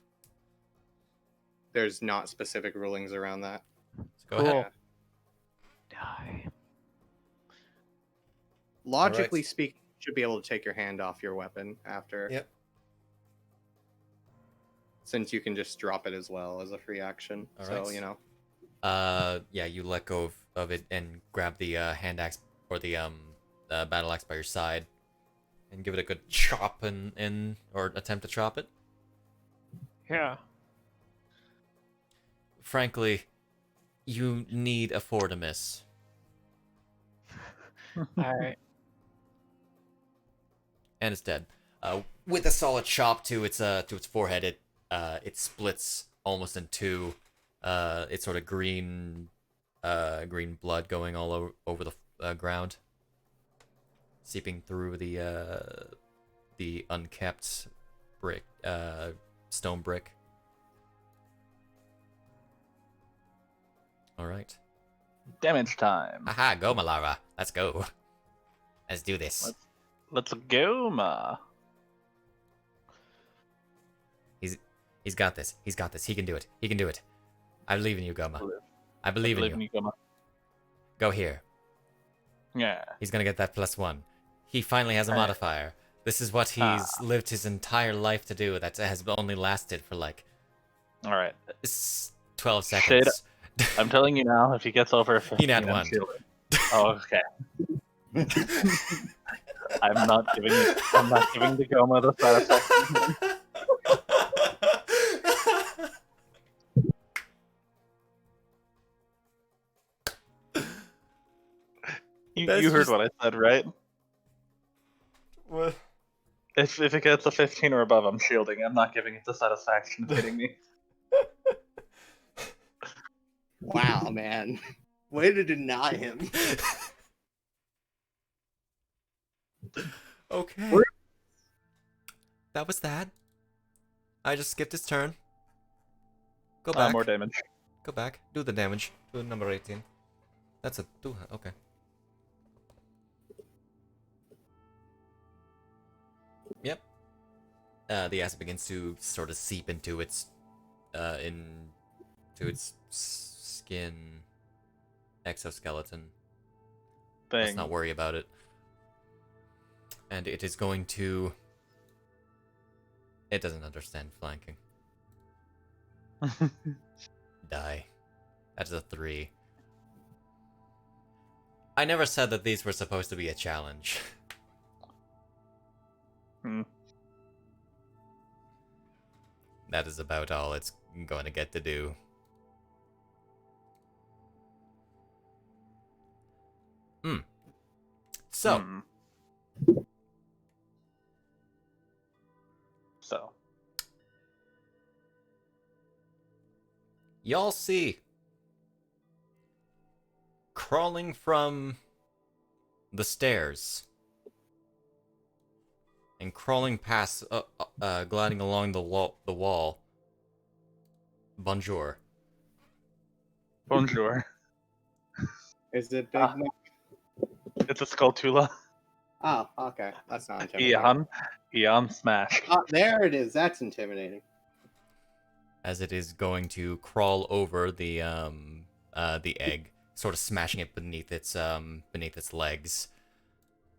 There's not specific rulings around that. So go Cool. ahead. Die. Logically Alright. speaking, you should be able to take your hand off your weapon after. Yep. Since you can just drop it as well as a free action. Alright. So, you know. Yeah, you let go of it and grab the hand axe or the battle axe by your side, and give it a good chop or attempt to chop it. Yeah. Frankly, you need a 4 to miss. Alright. And it's dead. With a solid chop to its forehead, it splits almost in 2. It's sort of green blood going all over the ground, seeping through the unkept brick, stone brick. All right. Damage time. Aha, go Malara. Let's go. Let's do this. Let's go, ma. He's got this. He's got this. He can do it. He can do it. I believe in you, Goma. I believe in you. Goma. Go here. Yeah. He's gonna get that +1. He finally has a modifier. This is what he's lived his entire life to do. That has only lasted for like. All right. 12 seconds. I'm telling you now, if he gets over 15, He had I'm one. shielding. Oh, okay. I'm not giving the Goma the satisfaction. You heard what I said, right? What? If it gets a 15 or above, I'm shielding. I'm not giving it the satisfaction of hitting me. Wow, man. Way to deny him. Okay. That was that. I just skipped his turn. Go back. More damage. Go back. Do the damage. Do number 18. That's a 2. Okay. Yep. The acid begins to sort of seep into its skin exoskeleton. Let's not worry about it. And it is going to. It doesn't understand flanking. Die. That's a 3. I never said that these were supposed to be a challenge. That is about all it's going to get to do. So. Y'all see crawling from the stairs and crawling past, gliding along the wall. Bonjour. Bonjour. Is it big? Ah. It's a Skulltula. Oh, okay. That's not intimidating. Eon smash. Oh, there it is. That's intimidating. As it is going to crawl over the egg, sort of smashing it beneath its legs,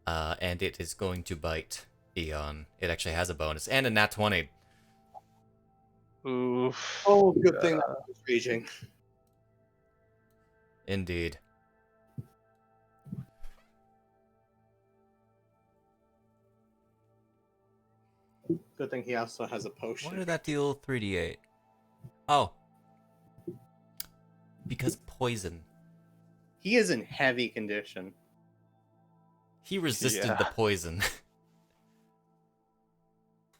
and it is going to bite Eon. It actually has a bonus and a nat 20. Oof. Oh, good thing that was raging. Indeed. Good thing he also has a potion. Why did that deal 3d8? Oh. Because poison. He is in heavy condition. He resisted the poison.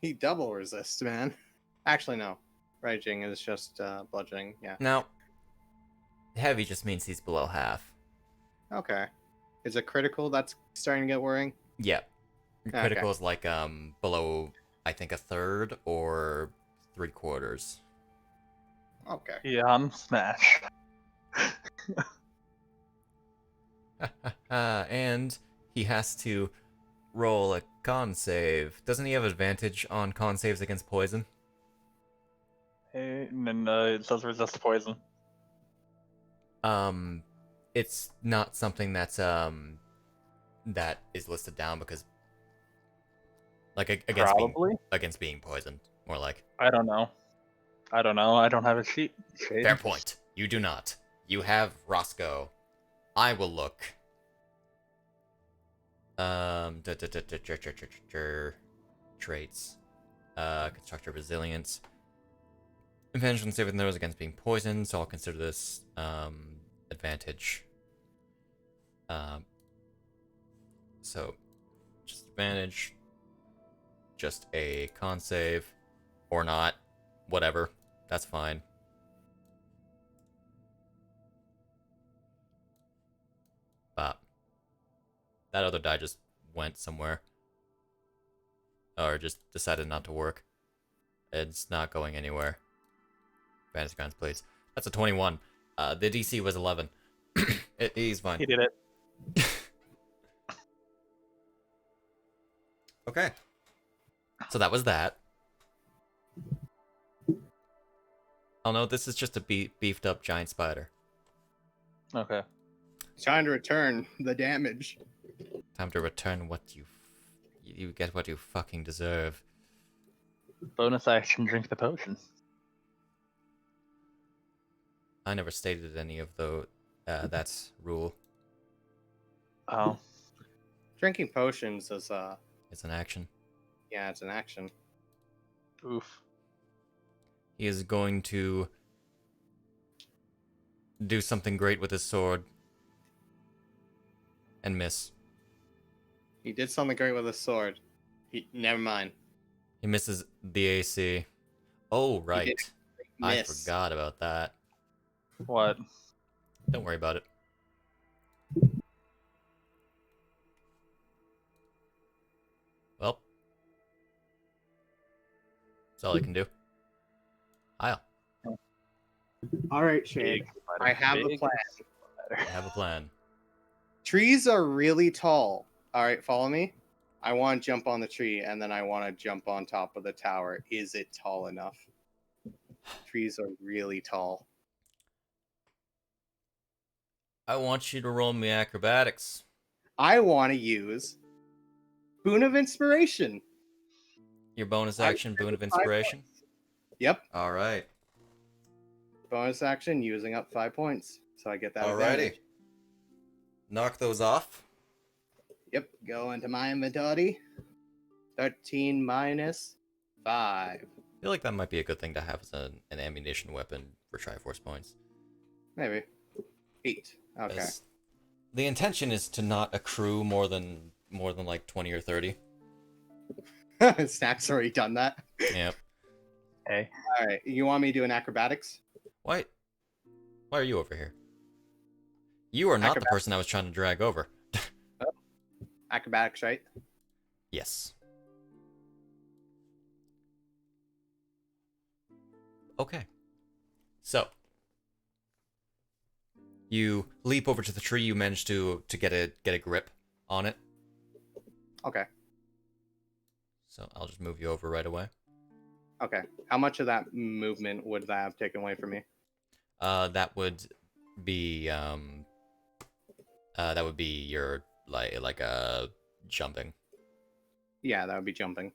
He double resists, man. Actually, no. Raging is just bludgeoning, yeah. Now, heavy just means he's below half. Okay. Is it critical that's starting to get worrying? Yep. Critical is like below, I think, a third or 3/4. Okay. Eon smash. And he has to roll a con save. Doesn't he have advantage on con saves against poison? And then it says resist poison. It's not something that's that is listed down because, like, against being poisoned, more like. I don't know. I don't have a sheet. Fair point. You do not. You have Roscoe. I will look. Traits. Constructor resilience. Advantage on saving throws against being poisoned, so I'll consider this advantage. So just advantage, just a con save, or not, whatever. That's fine. But that other die just went somewhere. Or just decided not to work. It's not going anywhere. Fantasy grounds, please. That's a 21. The DC was 11. He's fine. He did it. Okay. So that was that. Oh no, this is just a beefed up giant spider. Okay. It's time to return the damage. Time to return what you get what you fucking deserve. Bonus action, drink the potion. I never stated any of that's rule. Oh. Drinking potions is It's an action. yeah, it's an action. Oof. He is going to do something great with his sword and miss. He did something great with his sword. Never mind. He misses the AC. Oh, right. I Miss. forgot about that. What? Don't worry about it. Well, that's all I can do. Hyle, All right, Shane. I have a plan. I have a plan. Trees are really tall. All right, follow me. I want to jump on the tree, and then I want to jump on top of the tower. Is it tall enough? Trees are really tall. I want you to roll me acrobatics. I want to use Boon of Inspiration. Your bonus action, Boon of Inspiration? Yep. All right. Bonus action using up 5 points. So I get that Alrighty. advantage. Knock those off. Yep. Go into my inventory. 13 minus 5. I feel like that might be a good thing to have as an ammunition weapon for Triforce points. Maybe. 8. Okay. As the intention is to not accrue more than like 20 or 30. Snak's already done that. Yep. Hey. All right. You want me to do an acrobatics? Why are you over here? You are not the Acrobatics. person I was trying to drag over. Acrobatics, right? Yes. Okay. So you leap over to the tree. You manage to get a grip on it. Okay. So I'll just move you over right away. Okay. How much of that movement would that have taken away from me? That would be your like jumping. Yeah, that would be jumping.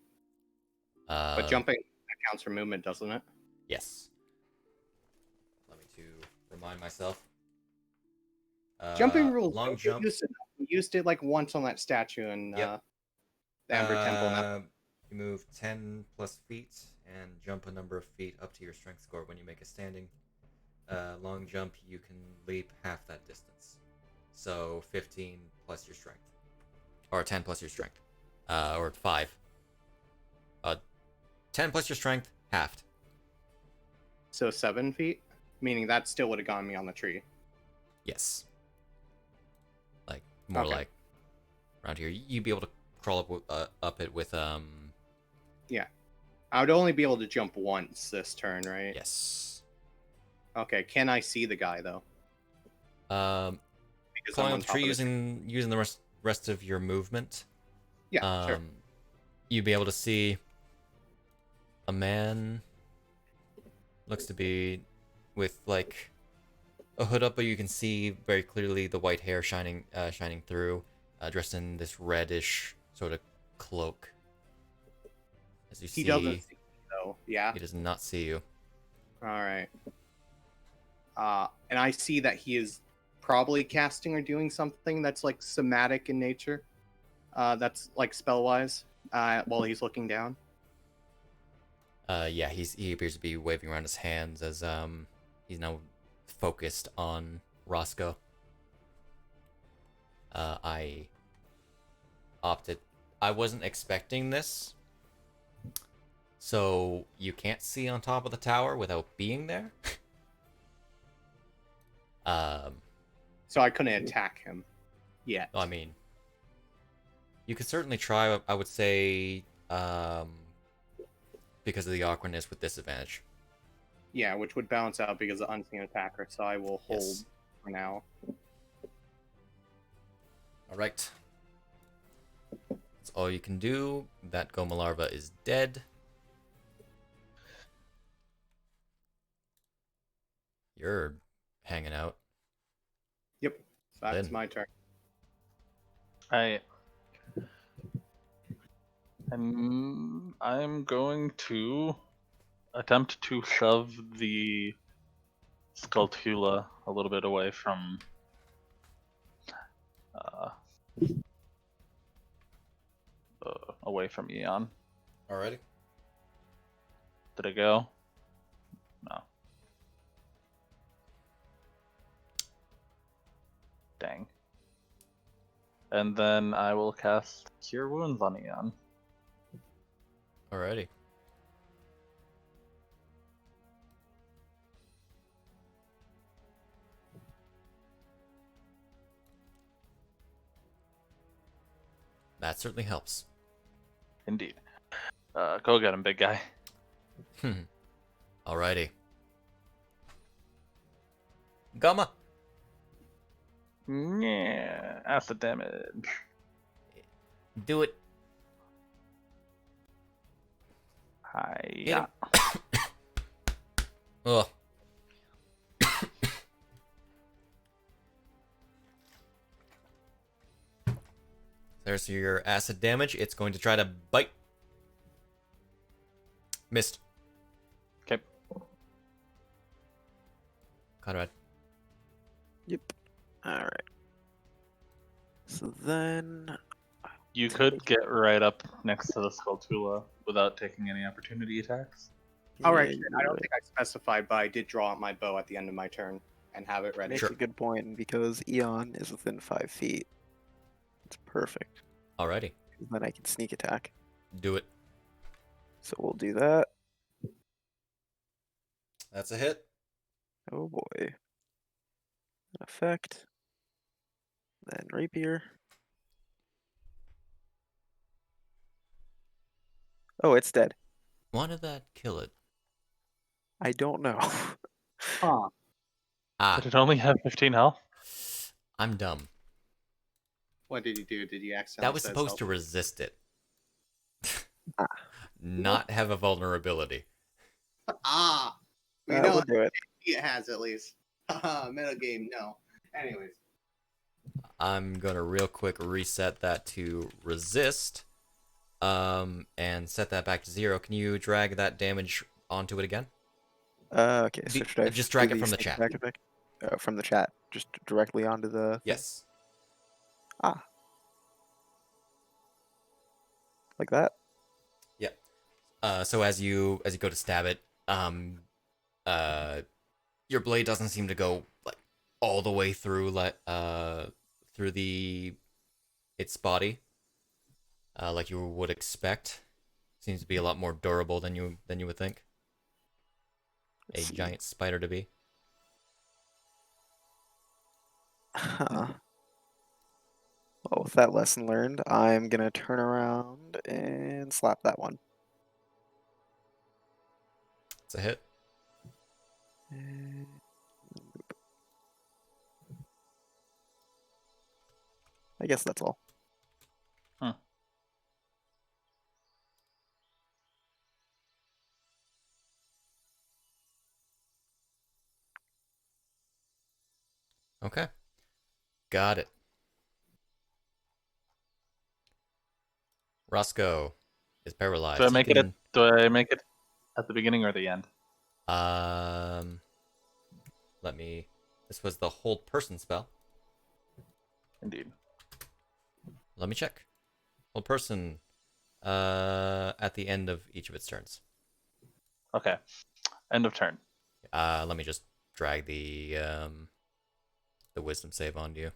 But But jumping counts for movement, doesn't it? Yes. Let me to remind myself. Jumping rules. Long don't jump. We used it like once on that statue in Yep. the Amber Temple. Now. You move 10 plus feet and jump a number of feet up to your strength score. When you make a standing long jump, you can leap half that distance. So 15 plus your strength. Or 10 plus your strength. Or 5. 10 plus your strength, halved. So 7 feet, meaning that still would have gotten me on the tree. Yes. Like, more Okay. like around here. You'd be able to crawl up it with, Yeah. I would only be able to jump once this turn, right? yes. Okay, can I see the guy, though? Because Climbing I'm up the tree using the rest of your movement. Yeah, sure. You'd be able to see a man. Looks to be with like a hood up, but you can see very clearly the white hair shining through. Dressed in this reddish sort of cloak. As you see, He doesn't see me, though. Yeah? he does not see you. Alright. And I see that he is probably casting or doing something that's like somatic in nature. That's like spell-wise, while he's looking down. Yeah, he appears to be waving around his hands as he's now focused on Roscoe. I wasn't expecting this. So you can't see on top of the tower without being there. So I couldn't attack him yet. I mean, you could certainly try. I would say, because of the awkwardness with disadvantage. Yeah, which would balance out because of unseen attacker, so I will hold Yes. for now. All right. That's all you can do. That Goma larva is dead. You're hanging out. Yep, so that's Lynn. my turn. And I'm going to attempt to shove the Skulltula a little bit away from Eon. Alrighty. Did it go? No. Dang. And then I will cast Cure Wounds on Eon. Alrighty. That certainly helps. Indeed. Go get him, big guy. Alrighty. Gama. Yeah, acid damage. Do it. Hiya. Ugh. There's your acid damage. It's going to try to bite. Missed. Okay. Conrad. Yep. Alright. So then... You could get right up next to the Skulltula without taking any opportunity attacks. All right, you're I don't right. think I specified, but I did draw out my bow at the end of my turn and have it ready. Makes a good point, and because Eon is within 5 feet. It's perfect. Alrighty. Then I can sneak attack. Do it. So we'll do that. That's a hit. Oh boy. Effect. Then rapier. Oh, it's dead. Why did that kill it? I don't know. Huh. Ah, Did it only have 15 health? I'm dumb. What did you do? Did you accidentally That was set supposed self- to resist it. Ah. Not have a vulnerability. Ah, we That know would do it. it has at least. Haha, meta game, no. Anyways. I'm gonna real quick reset that to resist, and set that back to 0. Can you drag that damage onto it again? Okay, so should I just do drag it from the sneak chat. attack effect? From the chat, just directly onto the thing? Yes. Ah. Like that? Yep. So as you go to stab it, your blade doesn't seem to go like all the way through through its body, like you would expect. Seems to be a lot more durable than you would think. Let's see. Giant spider to be. Huh. Well, with that lesson learned, I'm gonna turn around and slap that one. It's a hit. And I guess that's all. Okay. Got it. Roscoe is paralyzed. Do I He make it? can- Do I make it at the beginning or the end? Let me. This was the hold person spell. Indeed. Let me check. Hold person. At the end of each of its turns. Okay. End of turn. Let me just drag the wisdom save onto you.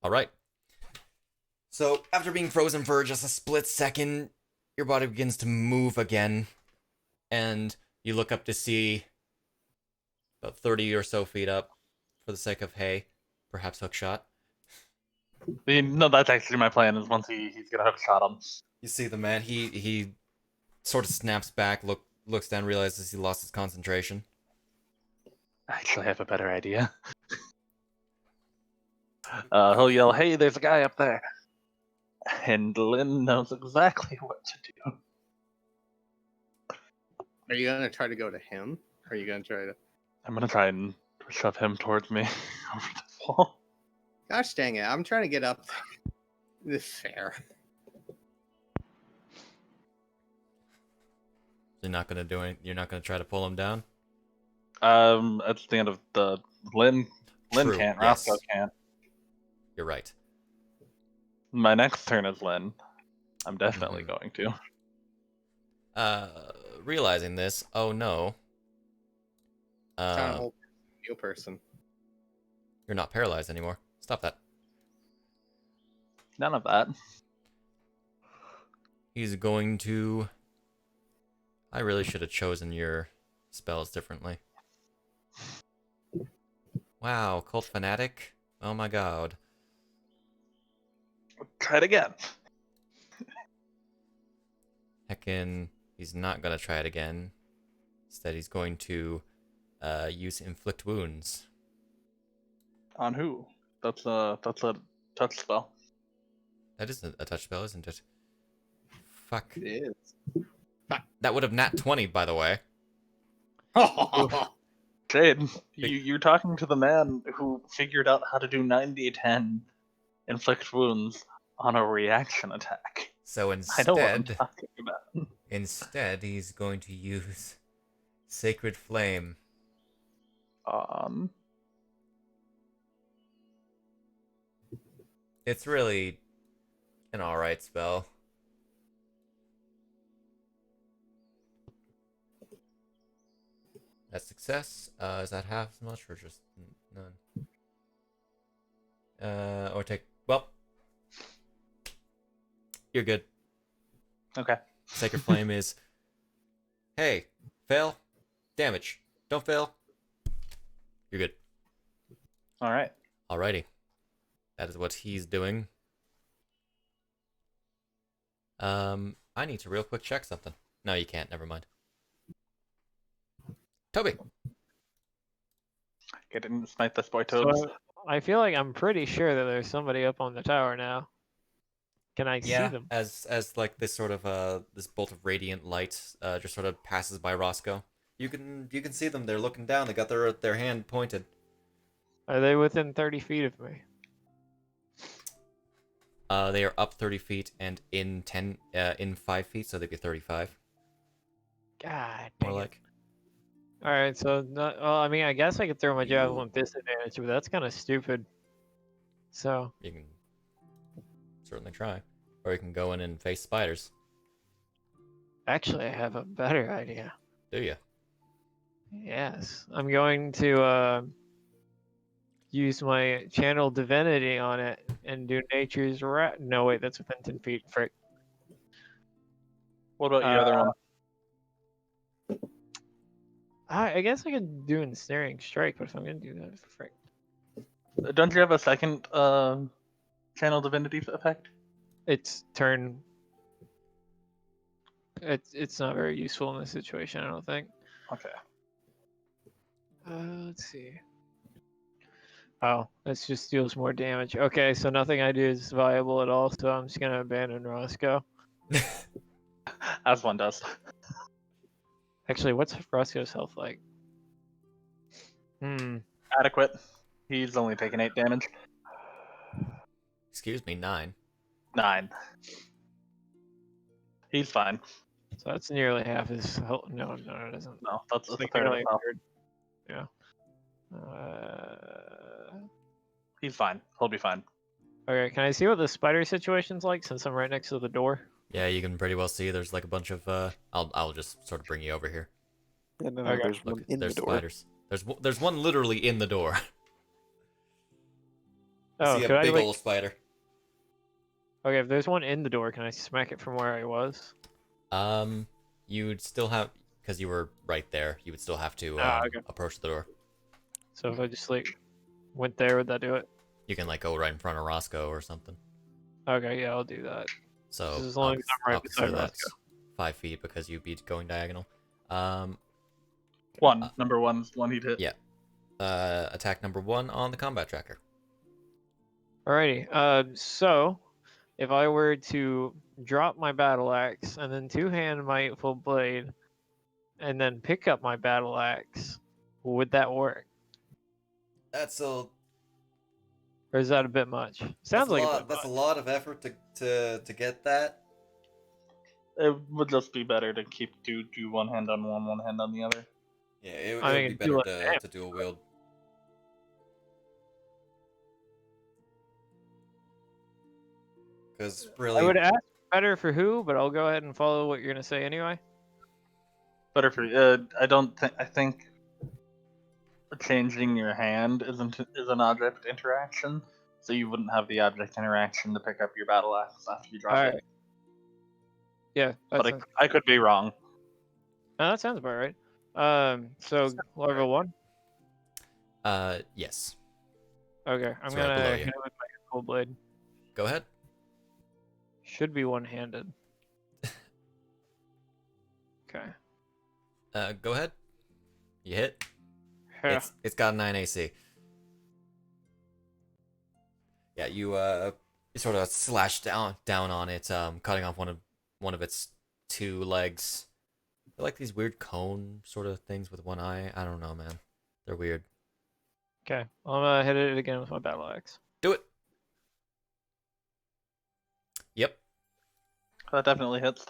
All right. So after being frozen for just a split second, your body begins to move again, and you look up to see about 30 or so feet up, for the sake of hay, perhaps hookshot. No, that's actually my plan. Is once he's gonna hook shot him. You see the man. He sort of snaps back, looks down, realizes he lost his concentration. I actually have a better idea. He'll yell, "Hey, there's a guy up there," and Lynn knows exactly what to do. Are you gonna try to go to him? Or are you gonna try to I'm gonna try and shove him towards me over the wall. Gosh dang it, I'm trying to get up there. This is fair. You're not gonna do any. You're not gonna try to pull him down. At the end of the Lynn True, can't. yes. Roscoe can't. You're right. My next turn is Lynn. I'm definitely going to. Realizing this, oh no. Trying to hold a person. You're not paralyzed anymore. Stop that. None of that. He's going to. I really should have chosen your spells differently. Wow, Cult Fanatic? Oh my god. Try it again. Heckin', he's not gonna try it again. Instead, he's going to use Inflict Wounds. On who? That's a touch spell. That isn't a touch spell, isn't it? Fuck. It is. That would have nat 20, by the way. Jade, you're talking to the man who figured out how to do 90-10 inflict wounds on a reaction attack. So I know what I'm instead, talking about. he's going to use Sacred Flame. It's really an alright spell. That's success. Is that half as much or just none? Or take. Well, you're good. Okay. Sacred Flame is, hey, fail, damage. Don't fail. You're good. All right. Alrighty. That is what he's doing. I need to real quick check something. No, you can't. Never mind. Toby. Get in, smite this boy, Tobes. So I feel like I'm pretty sure that there's somebody up on the tower now. Can I see them? As like this sort of this bolt of radiant light just sort of passes by Roscoe. You can see them. They're looking down. They got their hand pointed. Are they within 30 feet of me? They are up 30 feet and in 5 feet, so they'd be 35. God More dang it. like. All right, so well, I mean, I guess I could throw my javelin with disadvantage, but that's kind of stupid. So You can certainly try, or you can go in and face spiders. actually, I have a better idea. Do you? Yes, I'm going to use my channel divinity on it and do nature's No, wait, that's within 10 feet. Frick. What about your other one? I guess I could do ensnaring strike, but if I'm gonna do that, frick. Don't you have a second channel divinity effect? It's turn. It's not very useful in this situation, I don't think. Okay. Let's see. Oh, this just deals more damage. Okay, so nothing I do is viable at all, so I'm just gonna abandon Roscoe. As one does. Actually, what's Roscoe's health like? Adequate. He's only taken 8 damage. Excuse me, 9. 9. He's fine. So that's nearly half his health. No, it isn't. No, that's It's a like third of nearly his a health. third. Yeah. He's fine. He'll be fine. Okay, can I see what the spider situation's like since I'm right next to the door? Yeah, you can pretty well see. There's like a bunch of. I'll just sort of bring you over here. Yeah, no, Okay. there's one Look, in there's the door. spiders. There's one literally in the door. Oh, See could a I big like? old spider. Okay, if there's one in the door, can I smack it from where I was? You'd still have, because you were right there. You would still have to Okay. approach the door. So if I just like went there, would that do it? You can like go right in front of Roscoe or something. Okay, yeah, I'll do that. So Just as long as I'm right I'll beside consider that's Roscoe. 5 feet because you'd be going diagonal. Number one's one he'd hit. Yeah. Attack number 1 on the combat tracker. Alrighty. So if I were to drop my battle axe and then two-hand my full blade, and then pick up my battle axe, would that work? That's a Or is that a bit much? Sounds like a bit That's a much. lot of effort to get that. It would just be better to do one hand on one hand on the other. Yeah, it I would mean, be do better less damage. to dual wield. Because really, I would ask better for who, but I'll go ahead and follow what you're gonna say anyway. Better for I think changing your hand is an object interaction, so you wouldn't have the object interaction to pick up your battle axe after you drop All it. right. Yeah, But that's I could be wrong. no, that sounds about right. So level 1. yes. Okay, I'm It's right below gonna you. hit it with my full blade. Go ahead. Should be one-handed. Okay. Go ahead. You hit. Yeah. It's got 9 AC. Yeah, you sort of slash down on it, cutting off one of its 2 legs. They're like these weird cone sort of things with one eye. I don't know, man. They're weird. Okay, I'm gonna hit it again with my battle axe. Do it. Yep. That definitely hits.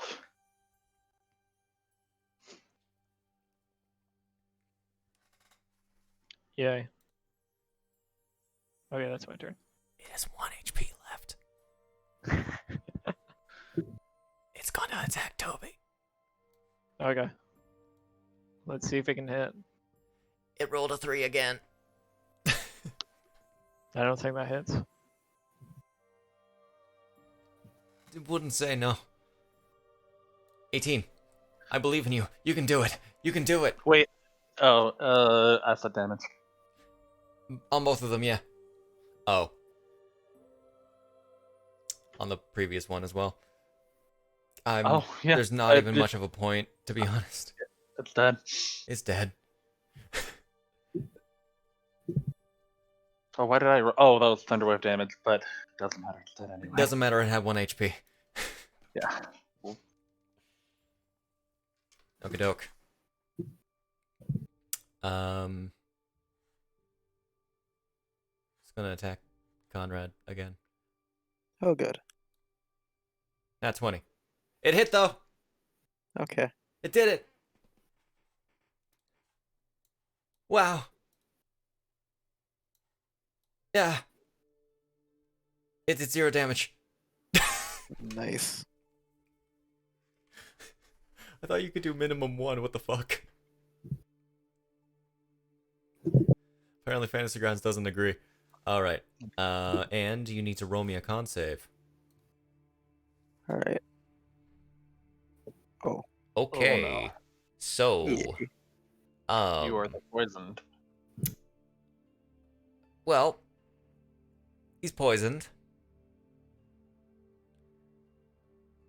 Yay. Okay, that's my turn. It has 1 HP left. It's gonna attack Toby. Okay. Let's see if it can hit. It rolled a 3 again. I don't think that hits. It wouldn't say no. 18. I believe in you. You can do it. You can do it. Wait. Oh, asset damage. On both of them, yeah. Oh. On the previous one as well. Oh, yeah. There's not even much of a point, to be honest. It's dead. It's dead. Oh, why did I... Oh, that was Thunderwave damage, but doesn't matter. It's dead anyway. Doesn't matter, it had 1 HP. Yeah. Okie doke. Just gonna attack Conrad again. Oh, good. Not 20. It hit though! Okay. It did it! Wow. Yeah. It did 0 damage. Nice. I thought you could do minimum 1, what the fuck? Apparently Fantasy Grounds doesn't agree. Alright. And you need to roll me a con save. Alright. Oh. Okay. Oh, no. So You are the poisoned. well, he's poisoned.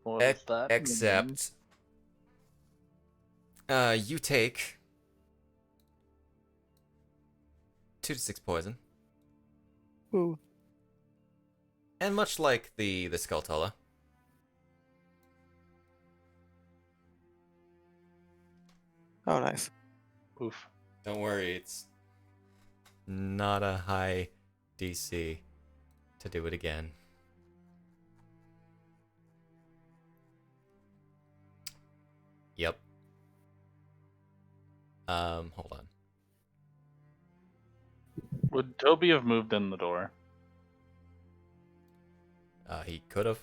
What does that mean? Except you take 2d6 poison. Ooh. And much like the Skulltula, Oh, nice. Oof. don't worry, it's not a high DC to do it again. Yep. Hold on. Would Toby have moved in the door? He could have.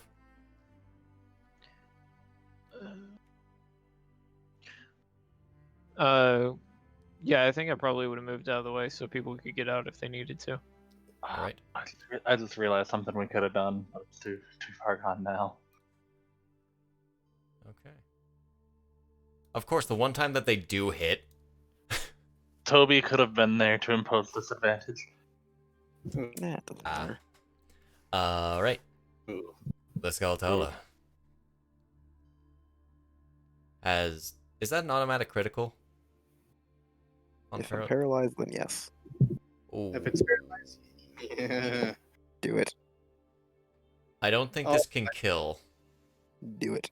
Yeah, I think I probably would have moved out of the way so people could get out if they needed to. All right. I just realized something we could have done, but it's too far gone now. Okay. Of course, the one time that they do hit. Toby could have been there to impose disadvantage. Nah, it doesn't matter. All right. Ooh. The Skulltula. Is that an automatic critical? On If I'm paralyzed, then yes. Ooh. If it's paralyzed. Yeah. Do it. I don't think this can kill. Do it.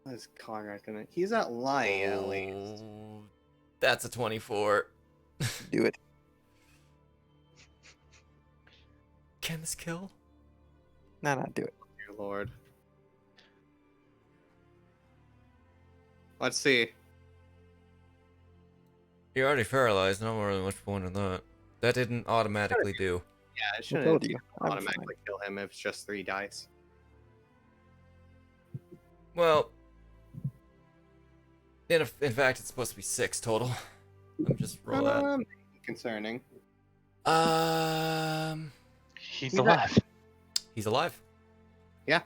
What is Conrad gonna? He's not lying at least. Ooh, that's a 24. Do it. Can this kill? Nah, do it. Dear Lord. Let's see. You're already paralyzed. Not really much point in that. That didn't automatically do. Yeah, it I shouldn't told you. I'm automatically kill him if it's just 3 dice. Well, in fact, it's supposed to be 6 total. Let me just roll that. Concerning. He's alive. He's alive. Yeah.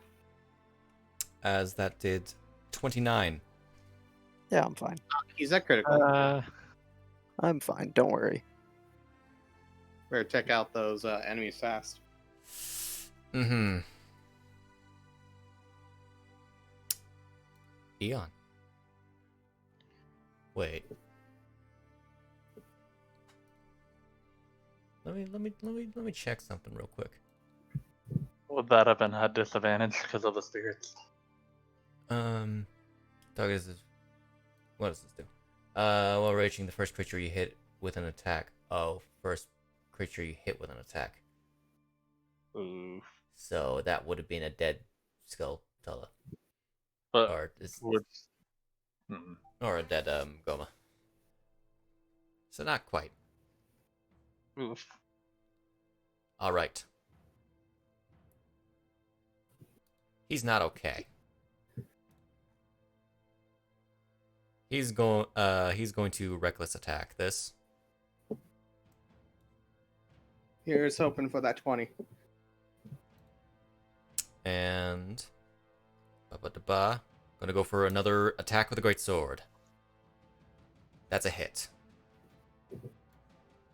As that did 29. Yeah, I'm fine. He's at critical. I'm fine. Don't worry. Better check out those enemies fast. Mm-hmm. Eon. Wait. Let me check something real quick. Would that have been at disadvantage because of the spirits? Doug is. What does this do? While raging, the first creature you hit with an attack. Oh, first creature you hit with an attack. Oof. So that would have been a dead Skulltula. But Or or a dead Goma. So not quite. Oof. All right. He's not okay. He's going to reckless attack this. Here's hoping for that 20. And gonna go for another attack with a great sword. That's a hit.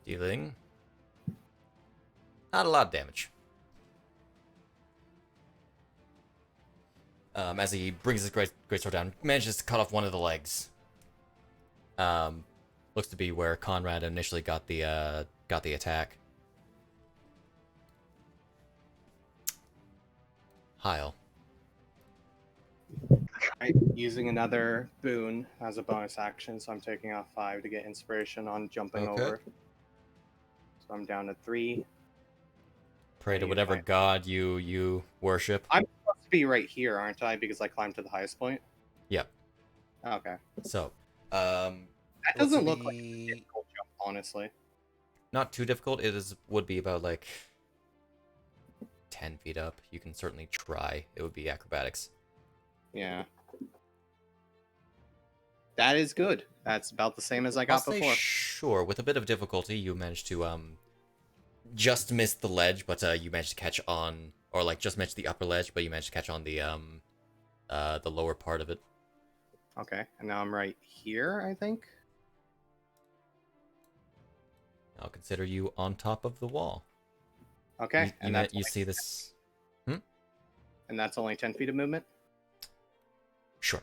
Dealing not a lot of damage. As he brings his great sword down, manages to cut off one of the legs. Looks to be where Conrad initially got the attack. Hyle. Using another boon as a bonus action, so I'm taking off 5 to get inspiration on jumping Okay. over. So I'm down to 3. Pray to whatever god you worship. I'm supposed to be right here, aren't I? Because I climbed to the highest point. Yep. Okay. So, that doesn't look like a difficult jump, honestly. Not too difficult. Would be about like 10 feet up. You can certainly try. It would be acrobatics. Yeah. That is good. That's about the same as I got before. Sure, with a bit of difficulty, you managed to just miss the ledge, but you managed to catch on, or like just missed the upper ledge, but you managed to catch on the lower part of it. Okay, and now I'm right here, I think. I'll consider you on top of the wall. Okay, You see this? And that's only 10 feet of movement? Sure.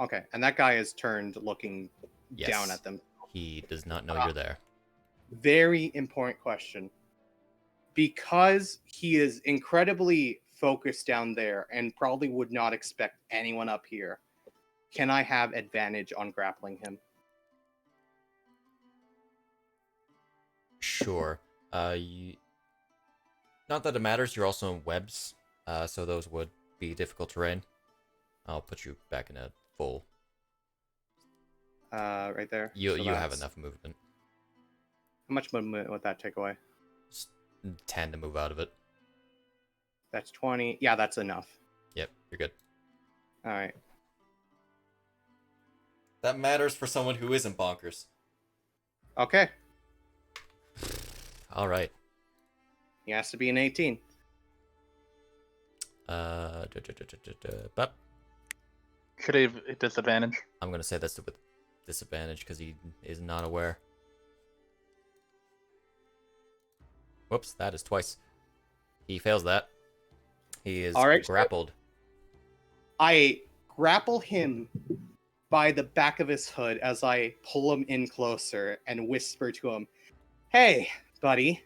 Okay, and that guy is turned looking Yes. down at them. He does not know you're there. Very important question. Because he is incredibly focused down there and probably would not expect anyone up here, can I have advantage on grappling him? Sure. Not that it matters. You're also in webs, so those would be difficult terrain. I'll put you back in a full. Right there. You So have that's- enough movement. How much movement would that take away? Just 10 to move out of it. That's 20. Yeah, that's enough. Yep, you're good. All right. That matters for someone who isn't bonkers. Okay. All right. He has to be an 18. But Should he have a disadvantage? I'm gonna say that's with disadvantage because he is not aware. Whoops, that is twice. He fails that. He is All right, grappled. I grapple him by the back of his hood as I pull him in closer and whisper to him, "Hey, buddy.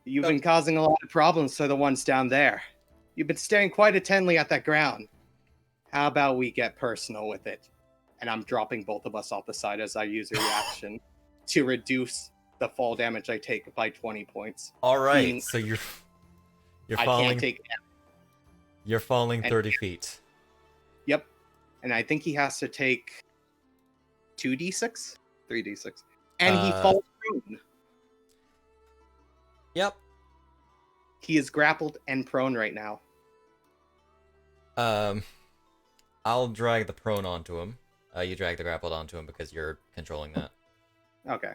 You've been causing a lot of problems for the ones down there. You've been staring quite intently at that ground. How about we get personal with it?" And I'm dropping both of us off the side as I use a reaction to reduce the fall damage I take by 20 points. All right, Meaning so you're I falling. can't take damage. You're falling And- 30 feet. Yep. And I think he has to take 2d6? 3d6. And he falls prone. Yep. He is grappled and prone right now. I'll drag the prone onto him. You drag the grappled onto him because you're controlling that. Okay.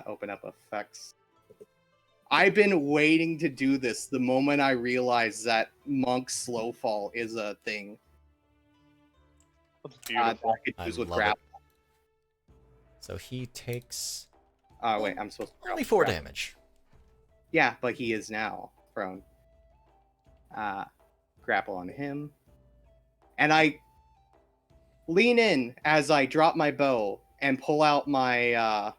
Open up effects. I've been waiting to do this the moment I realized that Monk's slow fall is a thing That's that beautiful. I could use with love it. grapple. So he takes Wait, I'm supposed to only 4 grapple. damage. Yeah, but he is now prone. Grapple on him. And I lean in as I drop my bow and pull out my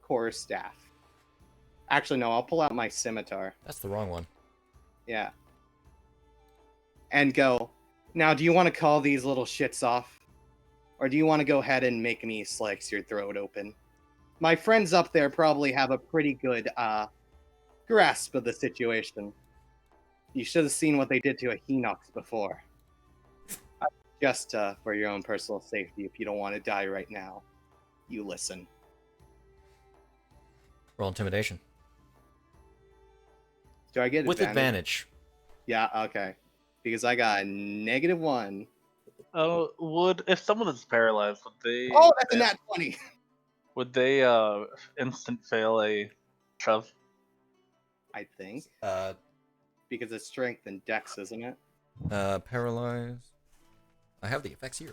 core staff. Actually, no, I'll pull out my scimitar. That's the wrong one. Yeah. And go, "Now, do you want to call these little shits off? Or do you want to go ahead and make me slice your throat open? My friends up there probably have a pretty good grasp of the situation. You should have seen what they did to a Hinox before. Just for your own personal safety, if you don't want to die right now, you listen." Roll intimidation. Do I get With advantage? advantage. Yeah, okay. Because I got a -1. If someone is paralyzed, would they? Oh, that's a nat 20. Would they instant fail a shove? I think. because it's strength and dex, isn't it? Paralyze. I have the effects here.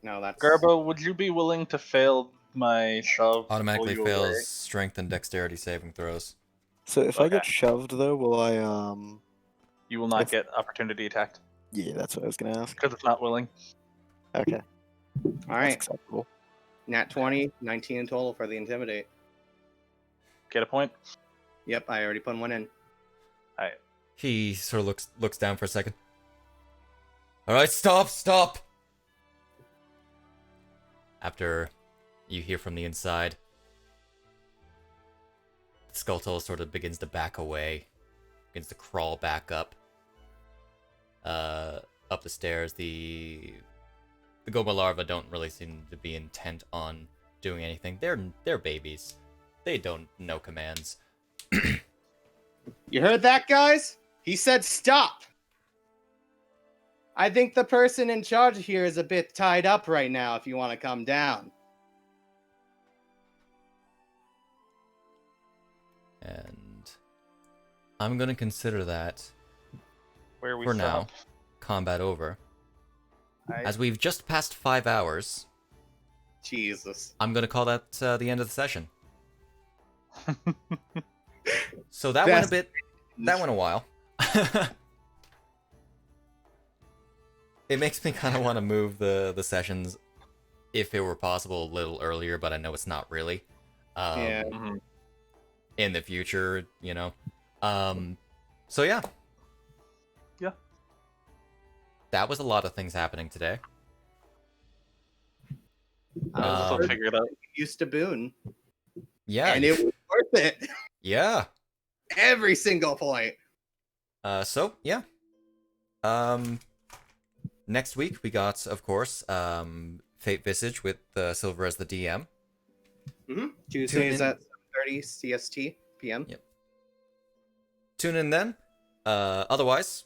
No, that's Garbo, would you be willing to fail my shove? to Automatically pull you away? fails strength and dexterity saving throws. So if I get Okay. shoved though, will I You will not If- get opportunity attacked Yeah, that's what I was gonna ask. because it's not willing. Okay. all That's right. acceptable. Nat 20, 19 in total for the intimidate. Get a point. Yep, I already put one in. He sort of looks down for a second. All right, stop. After you hear from the inside, Skulltull sort of begins to back away, begins to crawl back up the stairs. The Goma larvae don't really seem to be intent on doing anything. They're babies. They don't know commands. You heard that, guys? He said stop. I think the person in charge here is a bit tied up right now if you want to come down. And I'm gonna consider that, Where we for now, stop. combat over. Aye. As we've just passed 5 hours, Jesus. I'm gonna call that the end of the session. So that Best- went a while. It makes me kind of want to move the sessions, if it were possible, a little earlier, but I know it's not really. Yeah. Mhm. In the future, you know. So yeah. Yeah. That was a lot of things happening today. I'll still figure it out. Used to Boone. Yeah. And it was worth it. Yeah. Every single point. So yeah. Next week we got, of course, Fate Visage with Silver as the DM. Mm-hmm. Tuesdays in. at 7:30 CST PM. Yep. Tune in then. Otherwise,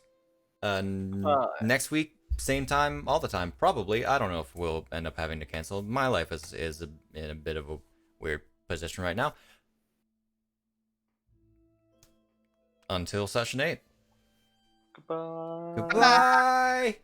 next week, same time, all the time. Probably. I don't know if we'll end up having to cancel. My life is in a bit of a weird position right now. Until session 8. Goodbye. Goodbye.